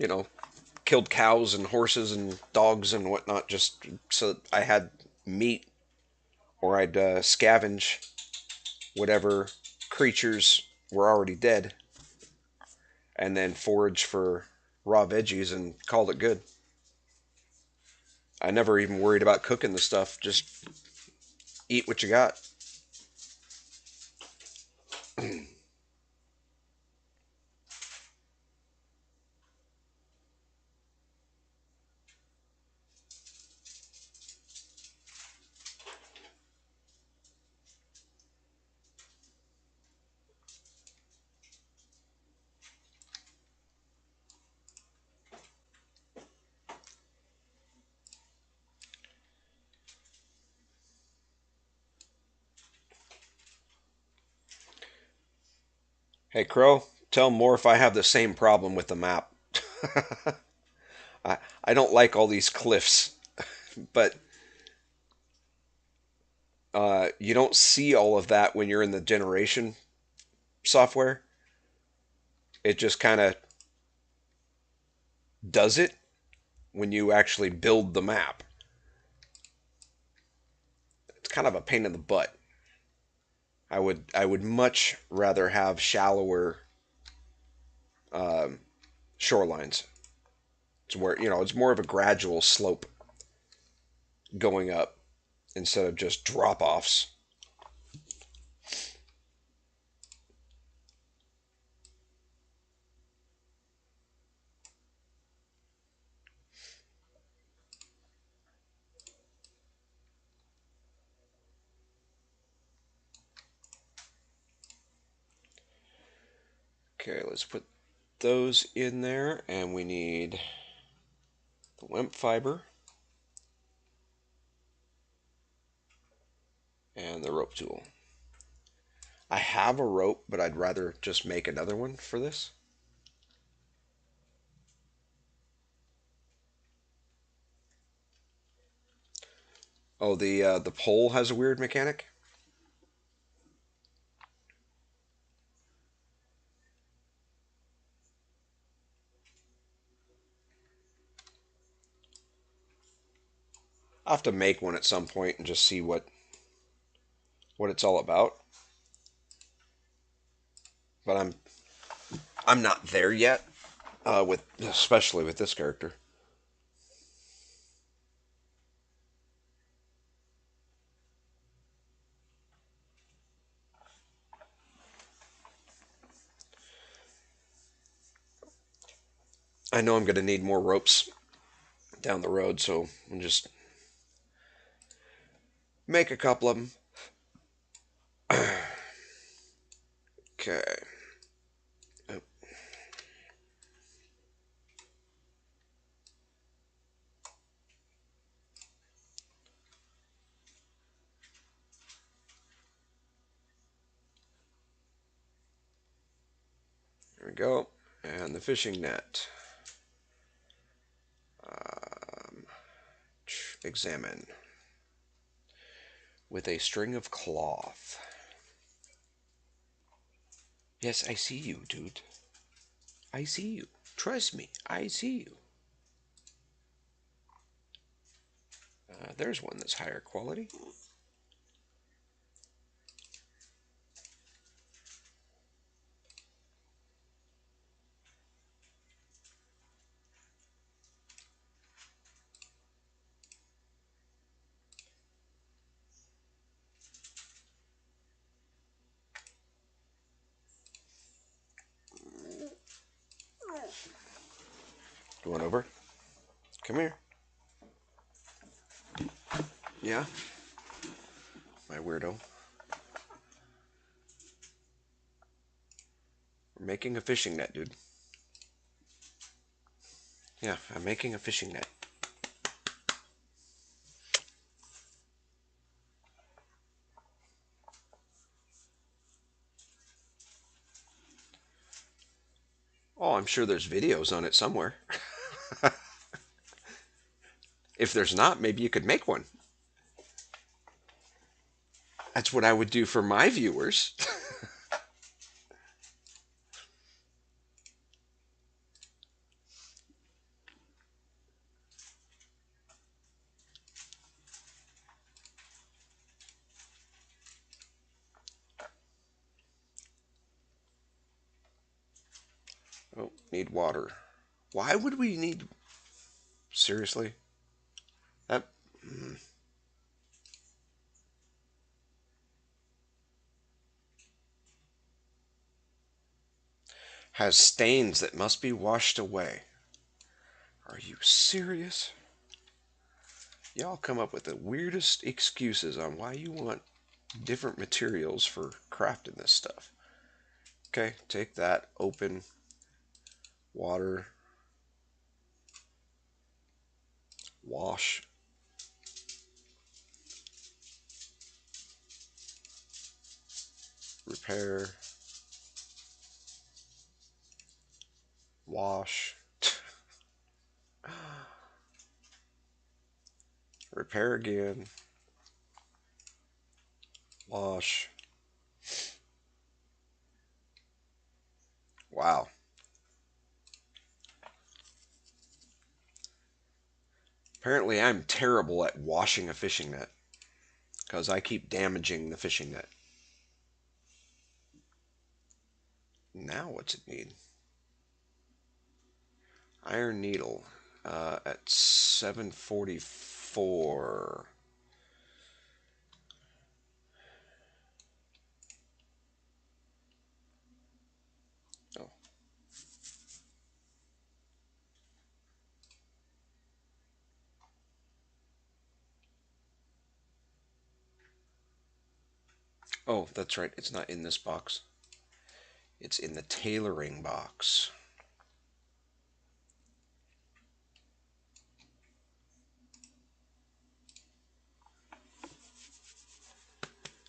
killed cows and horses and dogs and whatnot just so that I had meat, or I'd scavenge whatever creatures were already dead and then forage for raw veggies and called it good. I never even worried about cooking the stuff, just eat what you got. Hey, Crow, tell Morph I have the same problem with the map. I don't like all these cliffs, but you don't see all of that when you're in the generation software. It just kind of does it when you actually build the map. It's kind of a pain in the butt. I would much rather have shallower um, shorelines. It's where it's more of a gradual slope going up instead of just drop offs. Okay, let's put those in there, and we need the Wimp fiber and the rope tool. I have a rope, but I'd rather just make another one for this. Oh, the pole has a weird mechanic. I'll have to make one at some point and just see what it's all about. But I'm not there yet, with especially with this character. I know I'm going to need more ropes down the road, so I'll just make a couple of them. Okay. Oh, there we go. And the fishing net. Um, examine. With a string of cloth. Yes, I see you, dude. I see you. Trust me, I see you. There's one that's higher quality. Going over. Come here. Yeah, my weirdo. We're making a fishing net, dude. Yeah, I'm making a fishing net. Oh, I'm sure there's videos on it somewhere. If there's not, maybe you could make one. That's what I would do for my viewers. Oh, need water. Why would we need... Seriously? That has stains that must be washed away. Are you serious? Y'all come up with the weirdest excuses on why you want different materials for crafting this stuff. Okay, take that, open, water, wash, repair. Repair again. Wash. Wow. Apparently, I'm terrible at washing a fishing net because I keep damaging the fishing net. Now, what's it need? Iron needle at 744. Oh, oh, that's right. It's not in this box. It's in the tailoring box.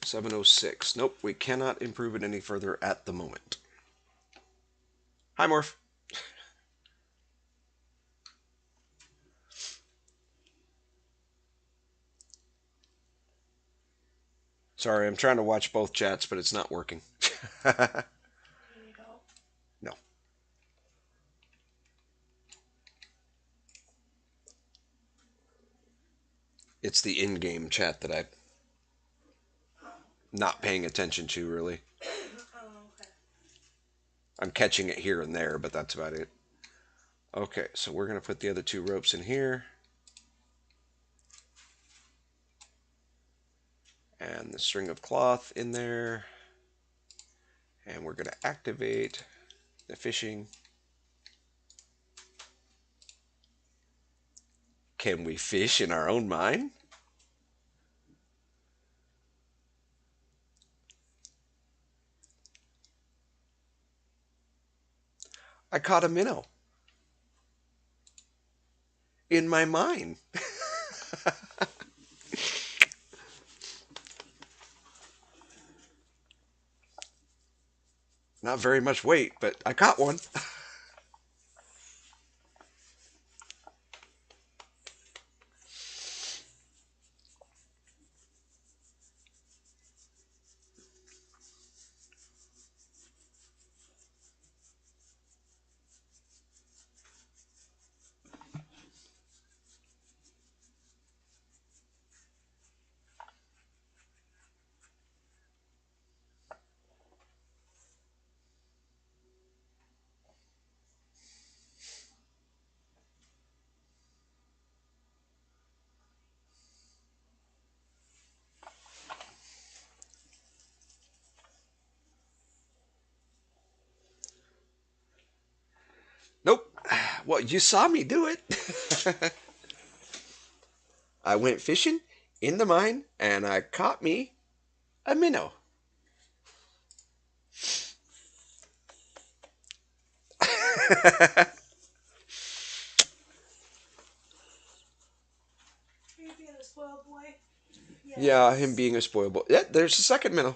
706. Nope, we cannot improve it any further at the moment. Hi, Morph. Sorry, I'm trying to watch both chats, but it's not working. You need help? No. It's the in-game chat that I'm not paying attention to, really. Oh, okay. I'm catching it here and there, but that's about it. Okay, so we're going to put the other two ropes in here. And the string of cloth in there. And we're going to activate the fishing. Can we fish in our own mine? I caught a minnow in my mine. Not very much weight, but I caught one. Nope. Well, you saw me do it. I went fishing in the mine and I caught me a minnow. Are you being a spoiled boy? Yes. Yeah, him being a spoiled boy. Yeah, there's the second minnow.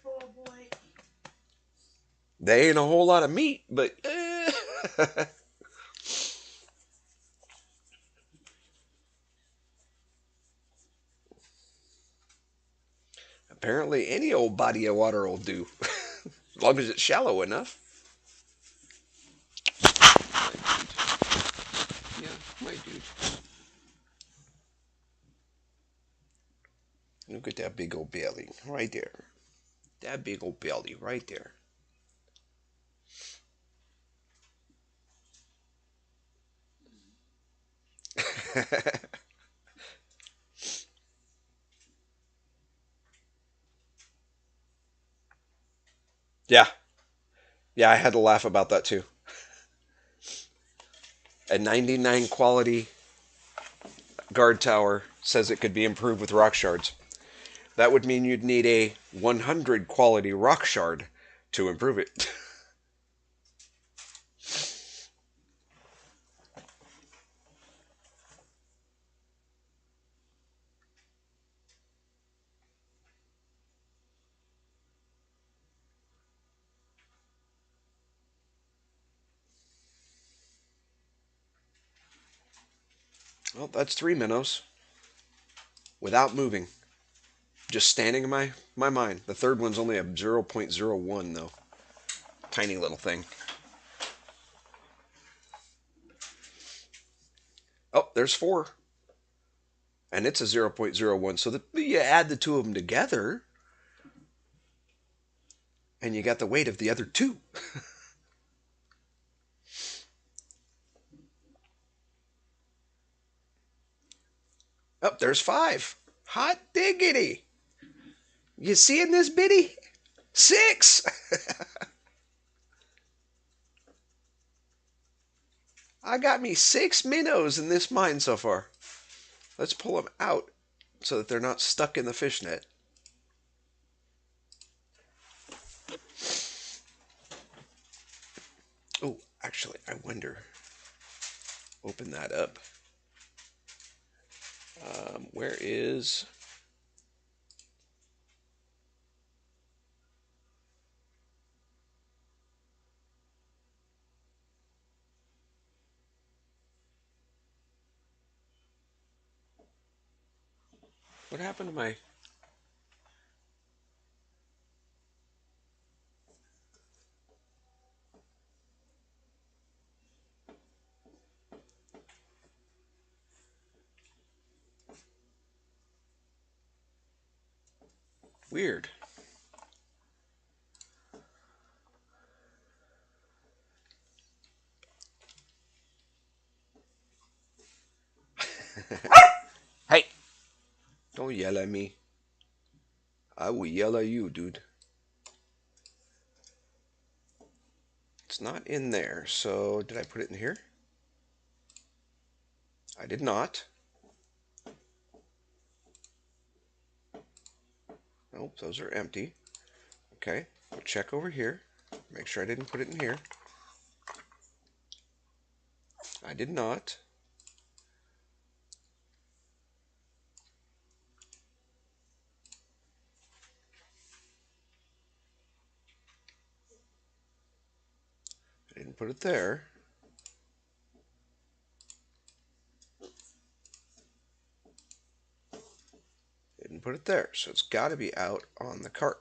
Spoiled boy. They ain't a whole lot of meat, but apparently any old body of water will do, as long as it's shallow enough. Yeah, my dude. Look at that big old belly right there. That big old belly right there. Yeah, yeah, I had to laugh about that too. A 99 quality guard tower says it could be improved with rock shards. That would mean you'd need a 100 quality rock shard to improve it. Well, that's three minnows. without moving. Just standing in my mind. The third one's only a 0.01 though. Tiny little thing. Oh, there's four. And it's a 0.01. So you add the two of them together, and you got the weight of the other two. Oh, there's five. Hot diggity. You seeing this, Biddy? Six. I got me six minnows in this mine so far. Let's pull them out so that they're not stuck in the fishnet. Oh, actually, I wonder. Open that up. Where is... What happened to my... Weird. Hey! Don't yell at me. I will yell at you, dude. It's not in there, so did I put it in here? I did not. Nope, those are empty. Okay, we'll check over here. Make sure I didn't put it in here. I did not. I didn't put it there. Didn't put it there, so it's got to be out on the cart.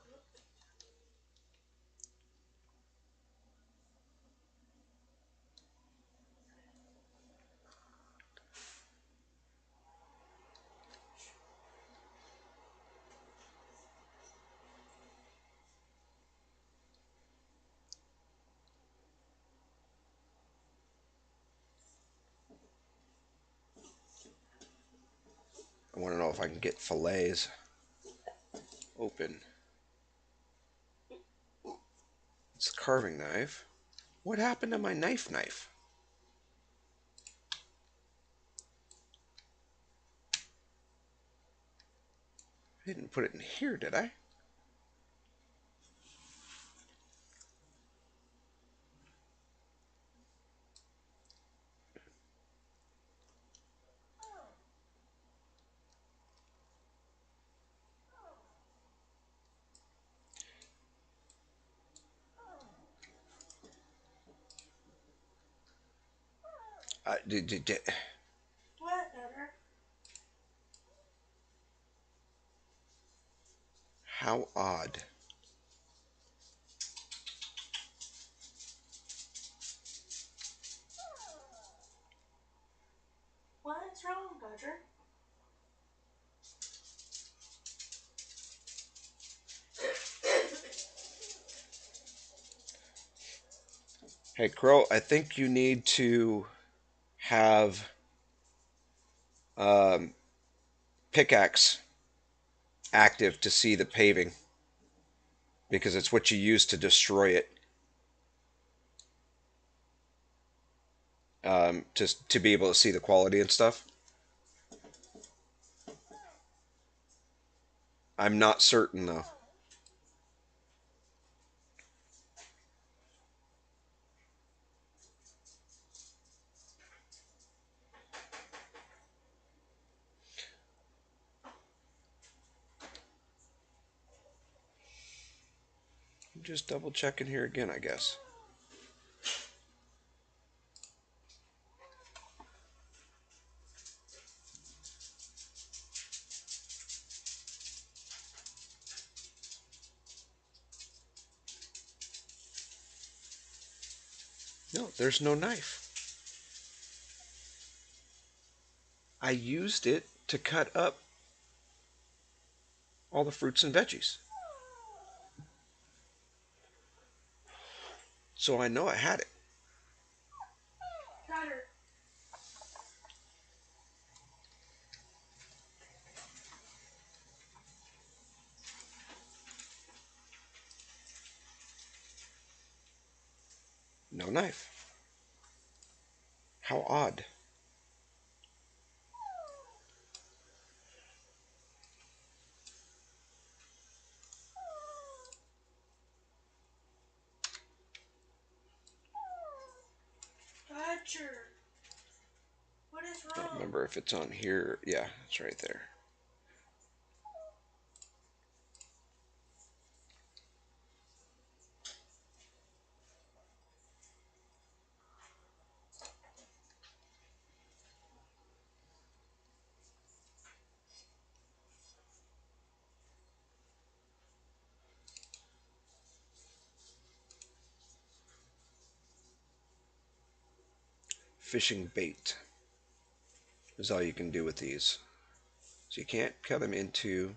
I want to know if I can get fillets open. It's a carving knife. What happened to my knife? I didn't put it in here, did I? Did. What, Dodger? How odd. What's wrong, Dodger? Hey, Crow, I think you need to have um, pickaxe active to see the paving because it's what you use to destroy it. To be able to see the quality and stuff. I'm not certain though. Just double checking here again, I guess. No, there's no knife. I used it to cut up all the fruits and veggies. So I know I had it. Got her. No knife. How odd. Got her. What is I don't wrong? remember if it's on here. Yeah, it's right there. Fishing bait is all you can do with these. So you can't cut them into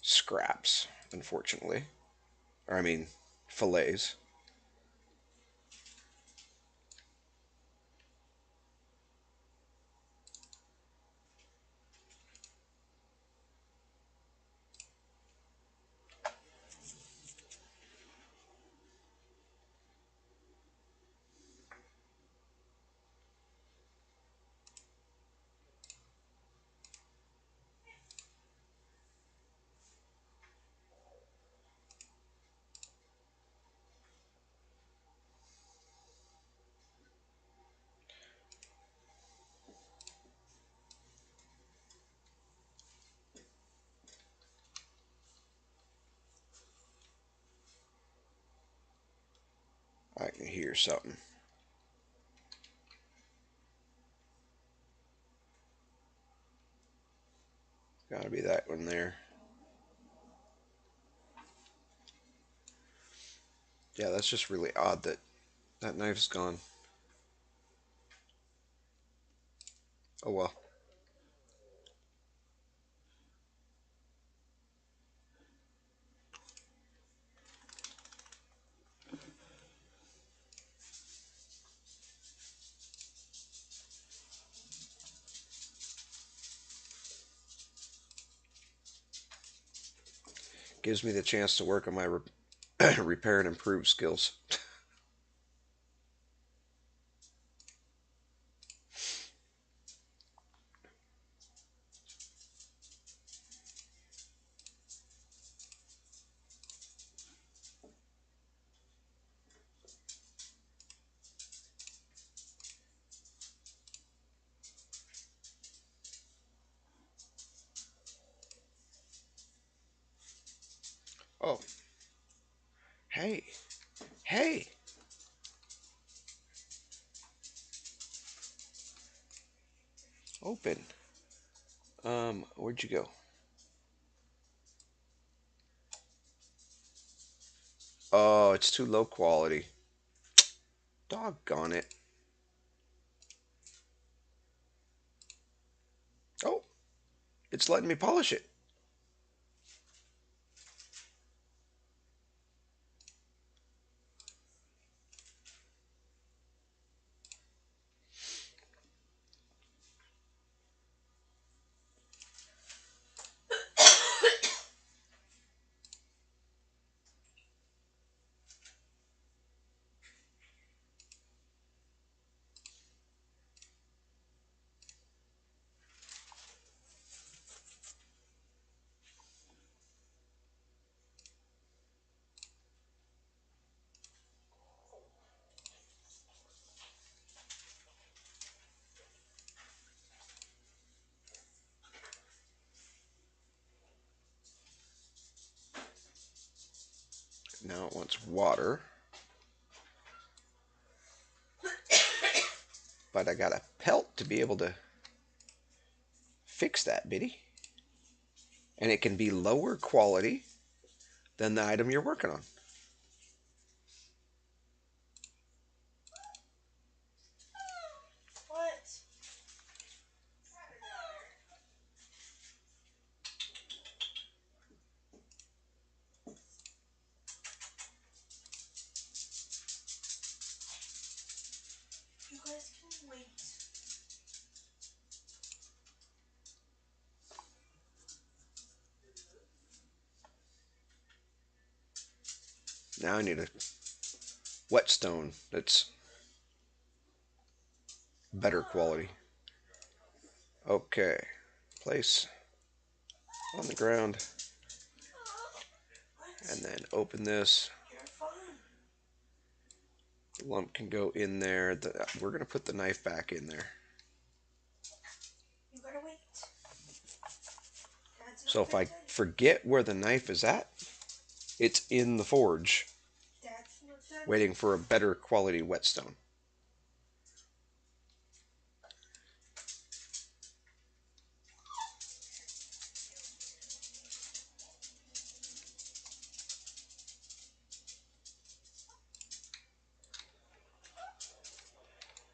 scraps, unfortunately. Or I mean, fillets. I can hear something. Gotta be that one there. Yeah, that's just really odd that that knife's gone. Oh well. Gives me the chance to work on my repair and improve skills. Oh, hey, hey, open. Where'd you go? Oh, it's too low quality. Doggone it. Oh, it's letting me polish it. Now it wants water. But I got a pelt to be able to fix that, Biddy. And it can be lower quality than the item you're working on. guys can wait. Now I need a whetstone that's better quality. Okay. Place on the ground and What? then open this. You're fine. The lump can go in there. We're going to put the knife back in there. You gotta wait. Dad's So not if I done. forget where the knife is at, it's in the forge Dad's not done. waiting for a better quality whetstone.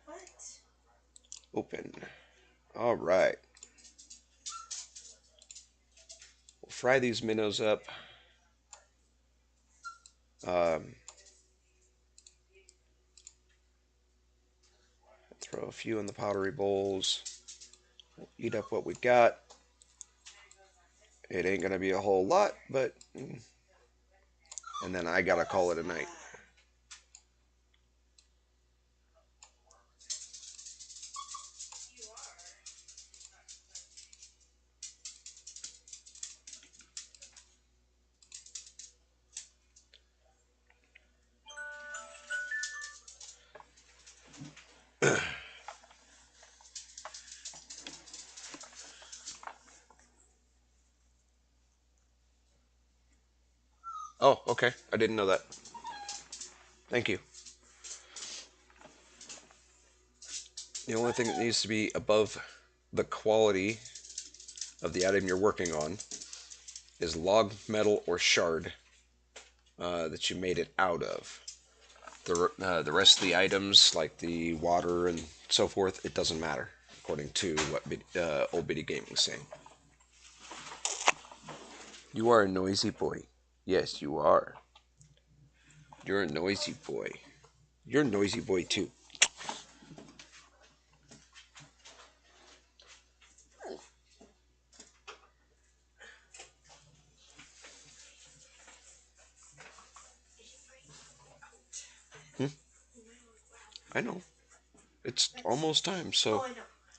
What? Open. All right. We'll fry these minnows up. Um, throw a few in the pottery bowls. We'll eat up what we got. It ain't going to be a whole lot, but... And then I got to call it a night. Oh, okay. I didn't know that. Thank you. The only thing that needs to be above the quality of the item you're working on is log, metal, or shard that you made it out of. The rest of the items, like the water and so forth, it doesn't matter, according to what Old Bitty Gaming's saying. You are a noisy boy. Yes, you are. You're a noisy boy. You're a noisy boy too. Hmm? I know. It's almost time, Oh, so I know.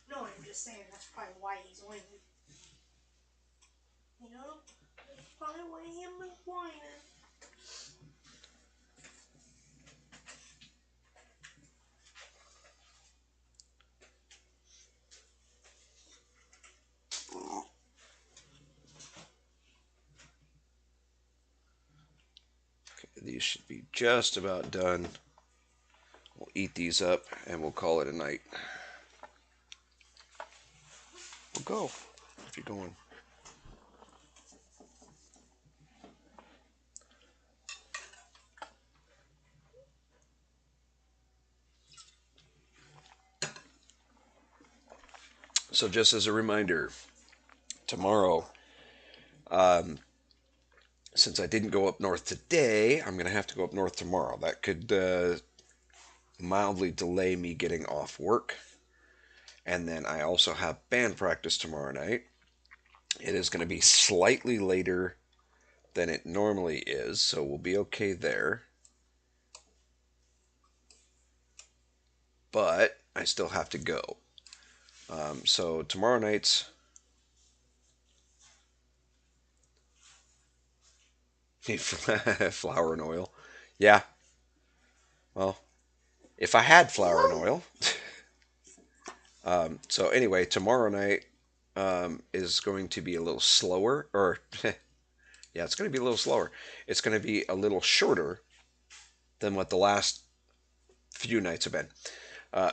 No, I'm just saying that's probably why he's whining. You know? That's probably why him is whining. these should be just about done. We'll eat these up and we'll call it a night. We'll go if you're going. So just as a reminder, tomorrow, since I didn't go up north today, I'm going to have to go up north tomorrow. That could mildly delay me getting off work. And then I also have band practice tomorrow night. It is going to be slightly later than it normally is, so we'll be okay there. But I still have to go. So tomorrow night's flour and oil. Yeah, well, if I had flour and oil. So anyway, tomorrow night is going to be a little slower, or yeah, it's going to be a little slower. It's going to be a little shorter than what the last few nights have been. Uh,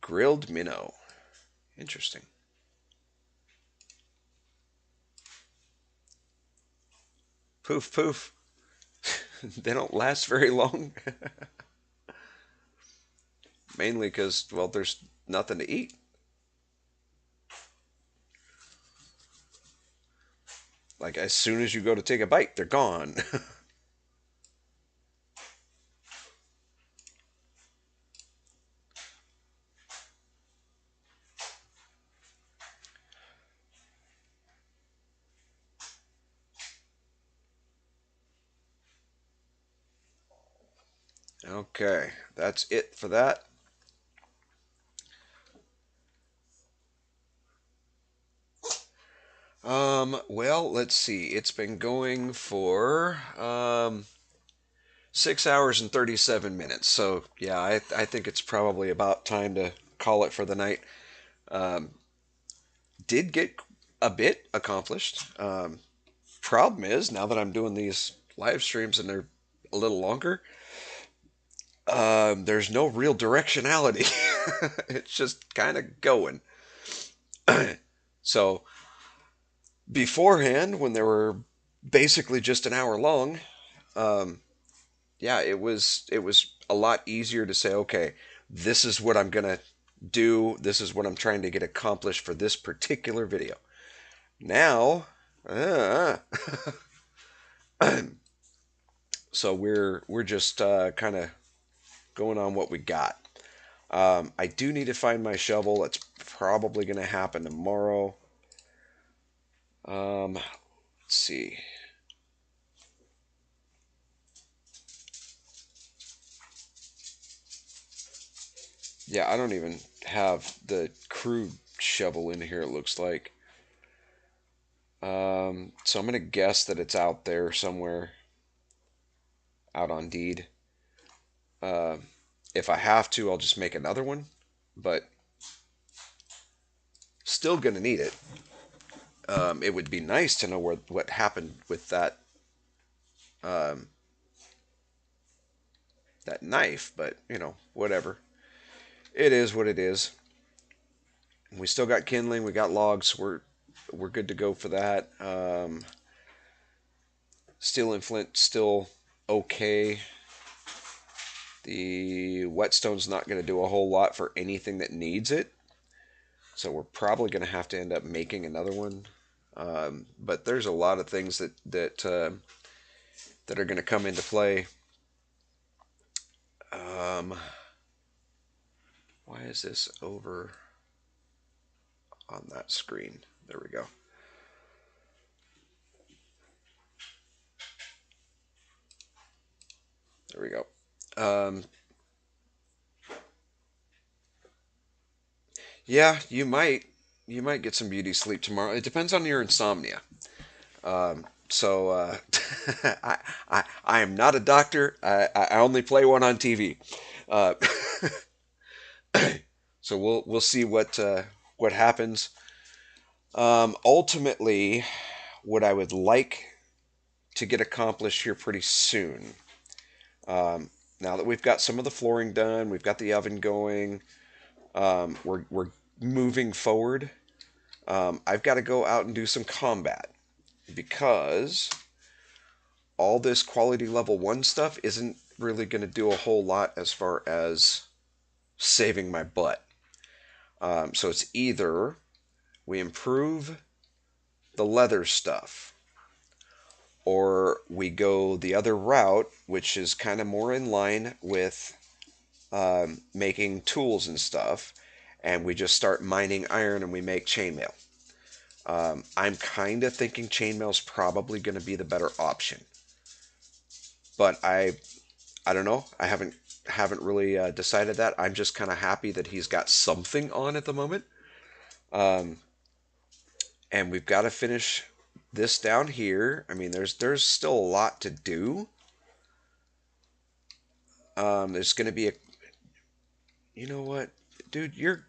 grilled minnow. Interesting. Poof, poof. They don't last very long. Mainly because, well, there's nothing to eat. Like as soon as you go to take a bite, they're gone. Okay, that's it for that. Well, let's see. It's been going for 6 hours and 37 minutes. So yeah, I think it's probably about time to call it for the night. Um, did get a bit accomplished. Problem is now that I'm doing these live streams and they're a little longer, there's no real directionality. It's just kind of going. So beforehand, when they were basically just an hour long, um, yeah, it was a lot easier to say, okay, this is what I'm gonna do. This is what I'm trying to get accomplished for this particular video. Now, uh, so we're just kind of going on what we got. I do need to find my shovel. That's probably going to happen tomorrow. Let's see. Yeah, I don't even have the crude shovel in here, it looks like. So I'm going to guess that it's out there somewhere, out on deed. Uh, if I have to, I'll just make another one, but still going to need it. It would be nice to know what happened with um, that knife, but whatever. It is what it is. We still got kindling, we got logs. We're good to go for that. Steel and flint still okay. The whetstone's not going to do a whole lot for anything that needs it, so we're probably going to have to end up making another one. But there's a lot of things that are going to come into play. Why is this over on that screen? There we go. There we go. Yeah, you might get some beauty sleep tomorrow. It depends on your insomnia. So I, I am not a doctor. I only play one on TV. Uh, so we'll see what happens. Ultimately, what I would like to get accomplished here pretty soon. Now that we've got some of the flooring done, we've got the oven going. We're moving forward. I've got to go out and do some combat because all this quality level 1 stuff isn't really going to do a whole lot as far as saving my butt. So it's either we improve the leather stuff or we go the other route, which is kind of more in line with making tools and stuff, and we just start mining iron and we make chainmail. I'm kind of thinking chainmail's probably going to be the better option, but I don't know. I haven't really decided that. I'm just kind of happy that he's got something on at the moment. Um, and we've got to finish this down here. I mean, there's still a lot to do. There's going to be a, you know what, dude, you're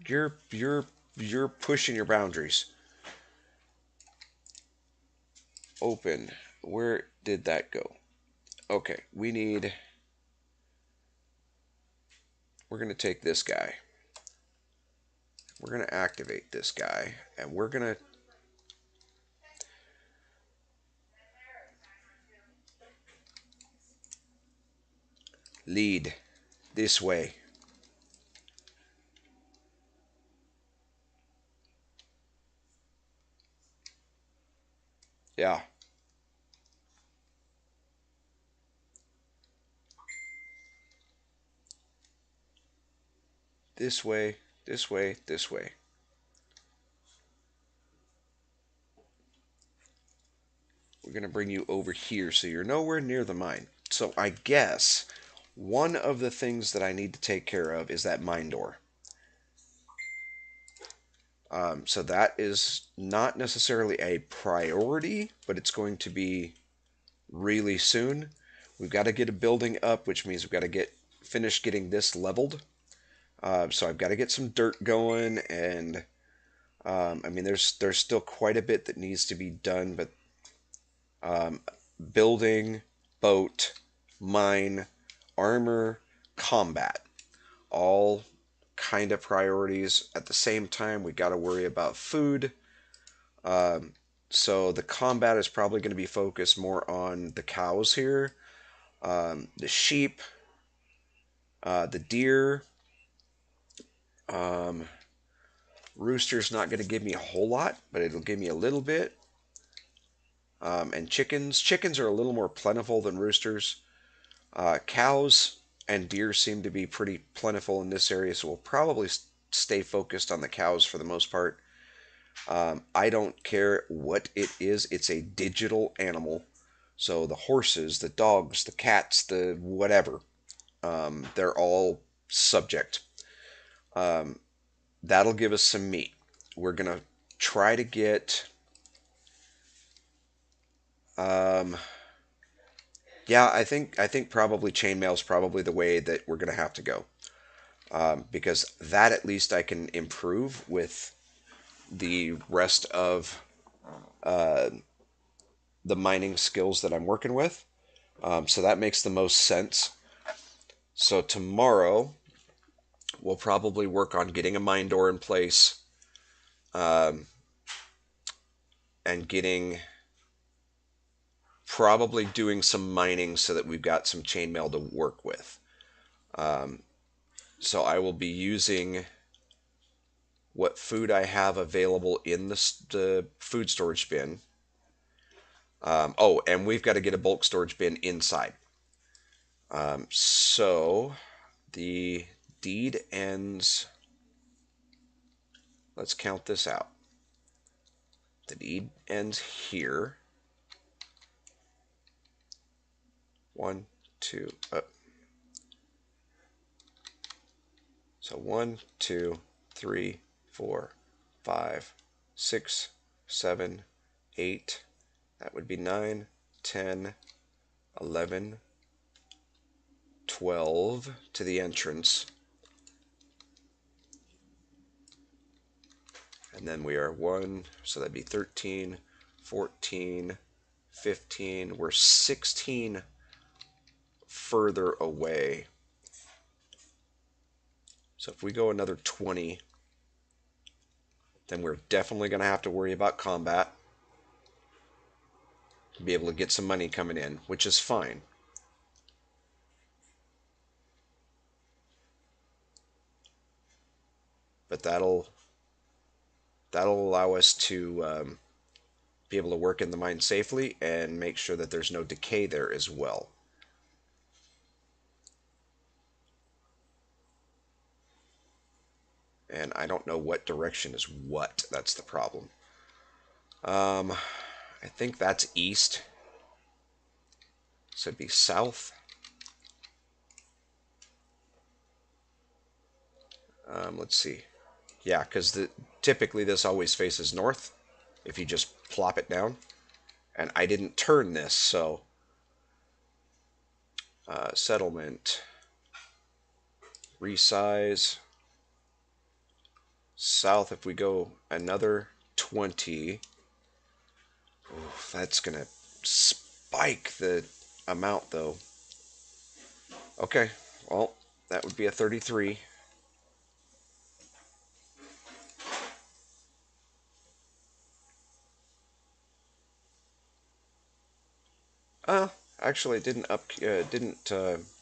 pushing your boundaries. Open. Where did that go? Okay, we're going to take this guy. We're going to activate this guy, and we're going to lead this way. Yeah, this way, this way, this way. We're going to bring you over here so you're nowhere near the mine. So I guess one of the things that I need to take care of is that mine door. So that is not necessarily a priority, but it's going to be really soon. We've got to get a building up, which means we've got to get finished getting this leveled. So I've got to get some dirt going, and I mean, there's still quite a bit that needs to be done, but building, boat, mine, armor, combat, all kind of priorities. At the same time, we got to worry about food. So the combat is probably going to be focused more on the cows here, the sheep, the deer. Um, Rooster's not going to give me a whole lot, but it'll give me a little bit. And chickens. Chickens are a little more plentiful than roosters. Cows and deer seem to be pretty plentiful in this area, so we'll probably stay focused on the cows for the most part. I don't care what it is, it's a digital animal. So the horses, the dogs, the cats, the whatever, they're all subject. That'll give us some meat. We're going to try to get. Um, yeah, I think probably chainmail is probably the way that we're going to have to go. Because that at least I can improve with the rest of the mining skills that I'm working with. So that makes the most sense. So tomorrow we'll probably work on getting a mine door in place, um, and getting probably doing some mining so that we've got some chainmail to work with. So I will be using what food I have available in the food storage bin. Oh, and we've got to get a bulk storage bin inside. So the deed ends. Let's count this out. The deed ends here. One, two, up. So 1, 2, 3, 4, 5, 6, 7, 8. That would be 9, 10, 11, 12 to the entrance. And then we are 1, so that'd be 13, 14, 15. We're 16 further away. So if we go another 20, then we're definitely going to have to worry about combat to be able to get some money coming in, which is fine. But that'll allow us to be able to work in the mine safely and make sure that there's no decay there as well. And I don't know what direction is what. That's the problem. I think that's east. So it'd be south. Let's see. Yeah, because typically this always faces north if you just plop it down. And I didn't turn this, so settlement, resize, south. If we go another 20, oof, that's gonna spike the amount though. Okay, well, that would be a 33. Uh, Actually, it didn't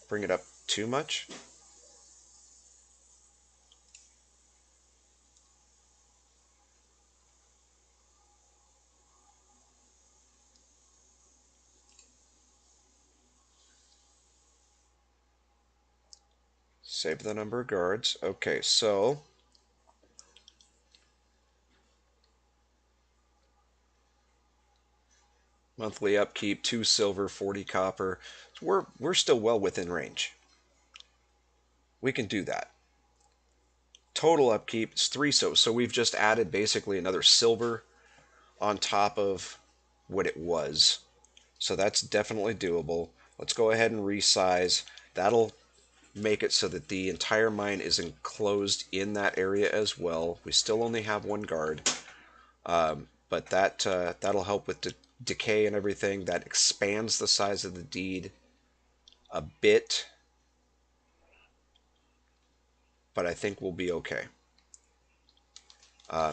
bring it up too much. Save the number of guards. Okay, so monthly upkeep, 2 silver, 40 copper. So we're still well within range. We can do that. Total upkeep is 3 silver. So we've just added basically another silver on top of what it was. So that's definitely doable. Let's go ahead and resize. That'll make it so that the entire mine is enclosed in that area as well. We still only have 1 guard, but that'll help with decay and everything. That expands the size of the deed a bit, but I think we'll be okay.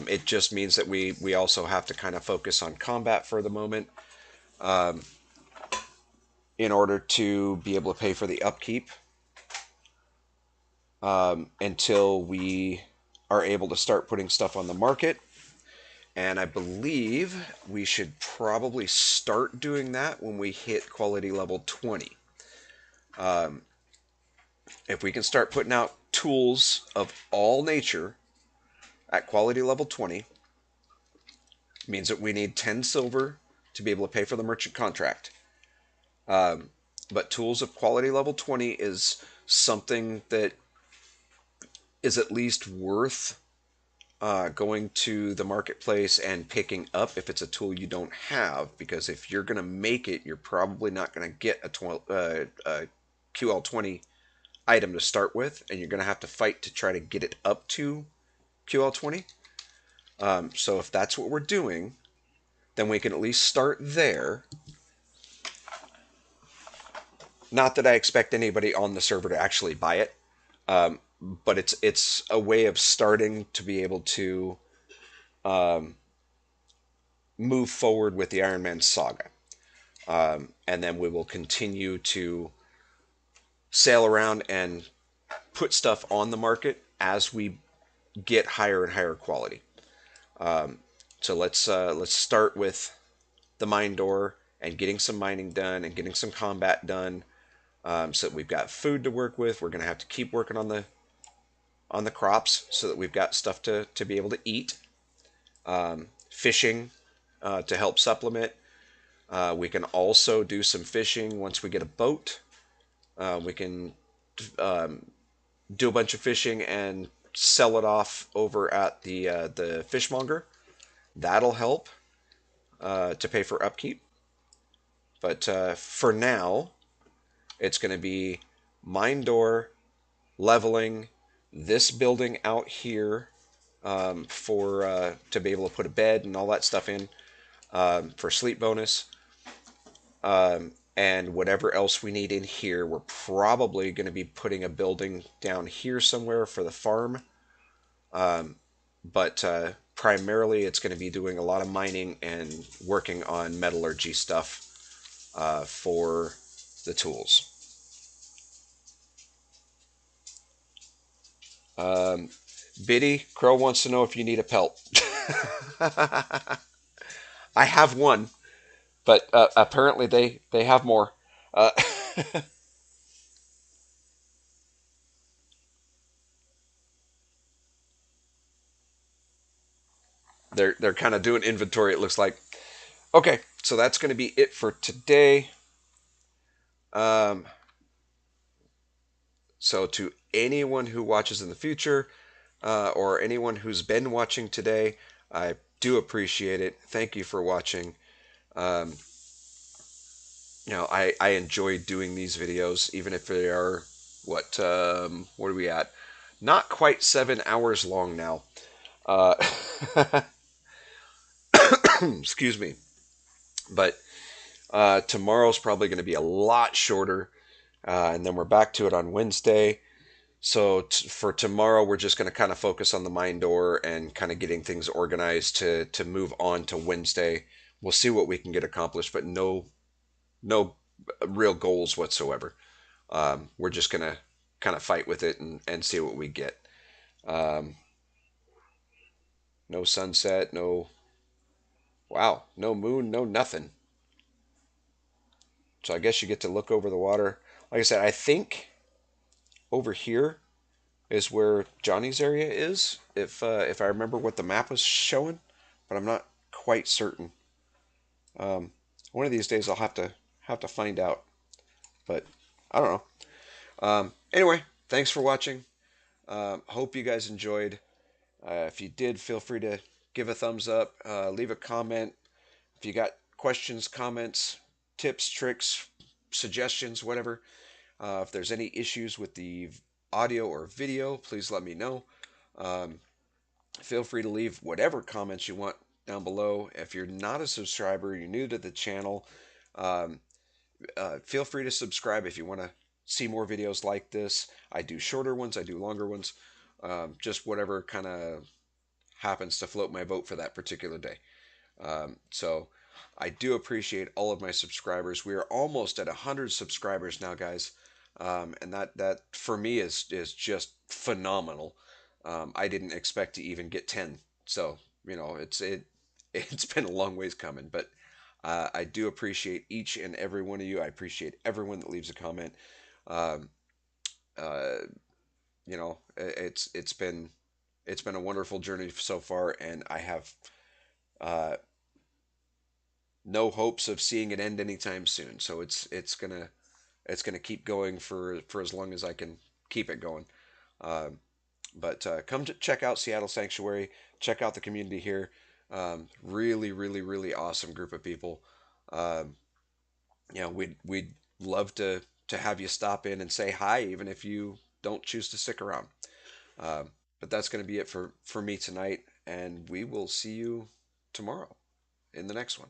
It just means that we also have to kind of focus on combat for the moment in order to be able to pay for the upkeep until we are able to start putting stuff on the market. And I believe we should probably start doing that when we hit quality level 20. If we can start putting out tools of all nature at quality level 20, it means that we need 10 silver to be able to pay for the merchant contract. But tools of quality level 20 is something that is at least worth going to the marketplace and picking up if it's a tool you don't have, because if you're going to make it, you're probably not going to get a QL20 item to start with, and you're going to have to fight to try to get it up to QL20. So if that's what we're doing, then we can at least start there. Not that I expect anybody on the server to actually buy it, but it's a way of starting to be able to move forward with the Ironman Saga. And then we will continue to sail around and put stuff on the market as we get higher and higher quality. So let's start with the mine door and getting some mining done and getting some combat done, so that we've got food to work with. We're going to have to keep working on the crops so that we've got stuff to be able to eat. Fishing to help supplement. We can also do some fishing once we get a boat. We can do a bunch of fishing and sell it off over at the fishmonger. That'll help to pay for upkeep. But for now, it's going to be mine door, leveling this building out here for to be able to put a bed and all that stuff in for sleep bonus. And whatever else we need in here, we're probably going to be putting a building down here somewhere for the farm. But primarily it's going to be doing a lot of mining and working on metallurgy stuff for the tools. Biddy, Crow wants to know if you need a pelt. I have one, but apparently they have more. Uh, they're kind of doing inventory, it looks like. Okay, so that's going to be it for today. Um, so to anyone who watches in the future, or anyone who's been watching today, I do appreciate it. Thank you for watching. Um, I enjoy doing these videos, even if they are what are we at? Not quite 7 hours long now. Uh, excuse me, but tomorrow's probably going to be a lot shorter, and then we're back to it on Wednesday. So for tomorrow, we're just going to kind of focus on the mine door and kind of getting things organized to move on to Wednesday. We'll see what we can get accomplished, but no real goals whatsoever. We're just going to kind of fight with it and see what we get. Um, no sunset, no wow, no moon, no nothing. So I guess you get to look over the water. Like I said, I think over here is where Johnny's area is. If I remember what the map was showing, but I'm not quite certain. One of these days I'll have to find out. But I don't know. Anyway, thanks for watching. Hope you guys enjoyed. If you did, feel free to give a thumbs up, leave a comment. If you got questions, comments, tips, tricks, suggestions, whatever. If there's any issues with the audio or video, please let me know. Um, Feel free to leave whatever comments you want down below. If you're not a subscriber, you're new to the channel, um, feel free to subscribe if you want to see more videos like this. I do shorter ones, I do longer ones, just whatever kind of happens to float my boat for that particular day. So I do appreciate all of my subscribers. We are almost at 100 subscribers now, guys, and that for me is just phenomenal. I didn't expect to even get 10, so it's been a long ways coming, but I do appreciate each and every one of you. I appreciate everyone that leaves a comment. Um, uh, it's been a wonderful journey so far, and I have uh, no hopes of seeing it end anytime soon. So it's gonna keep going for as long as I can keep it going. Um, but come to check out Seattle Sanctuary. Check out the community here. Really, really, really awesome group of people. Um, we'd love to have you stop in and say hi, even if you don't choose to stick around. Um, but that's going to be it for me tonight, and we will see you tomorrow in the next one.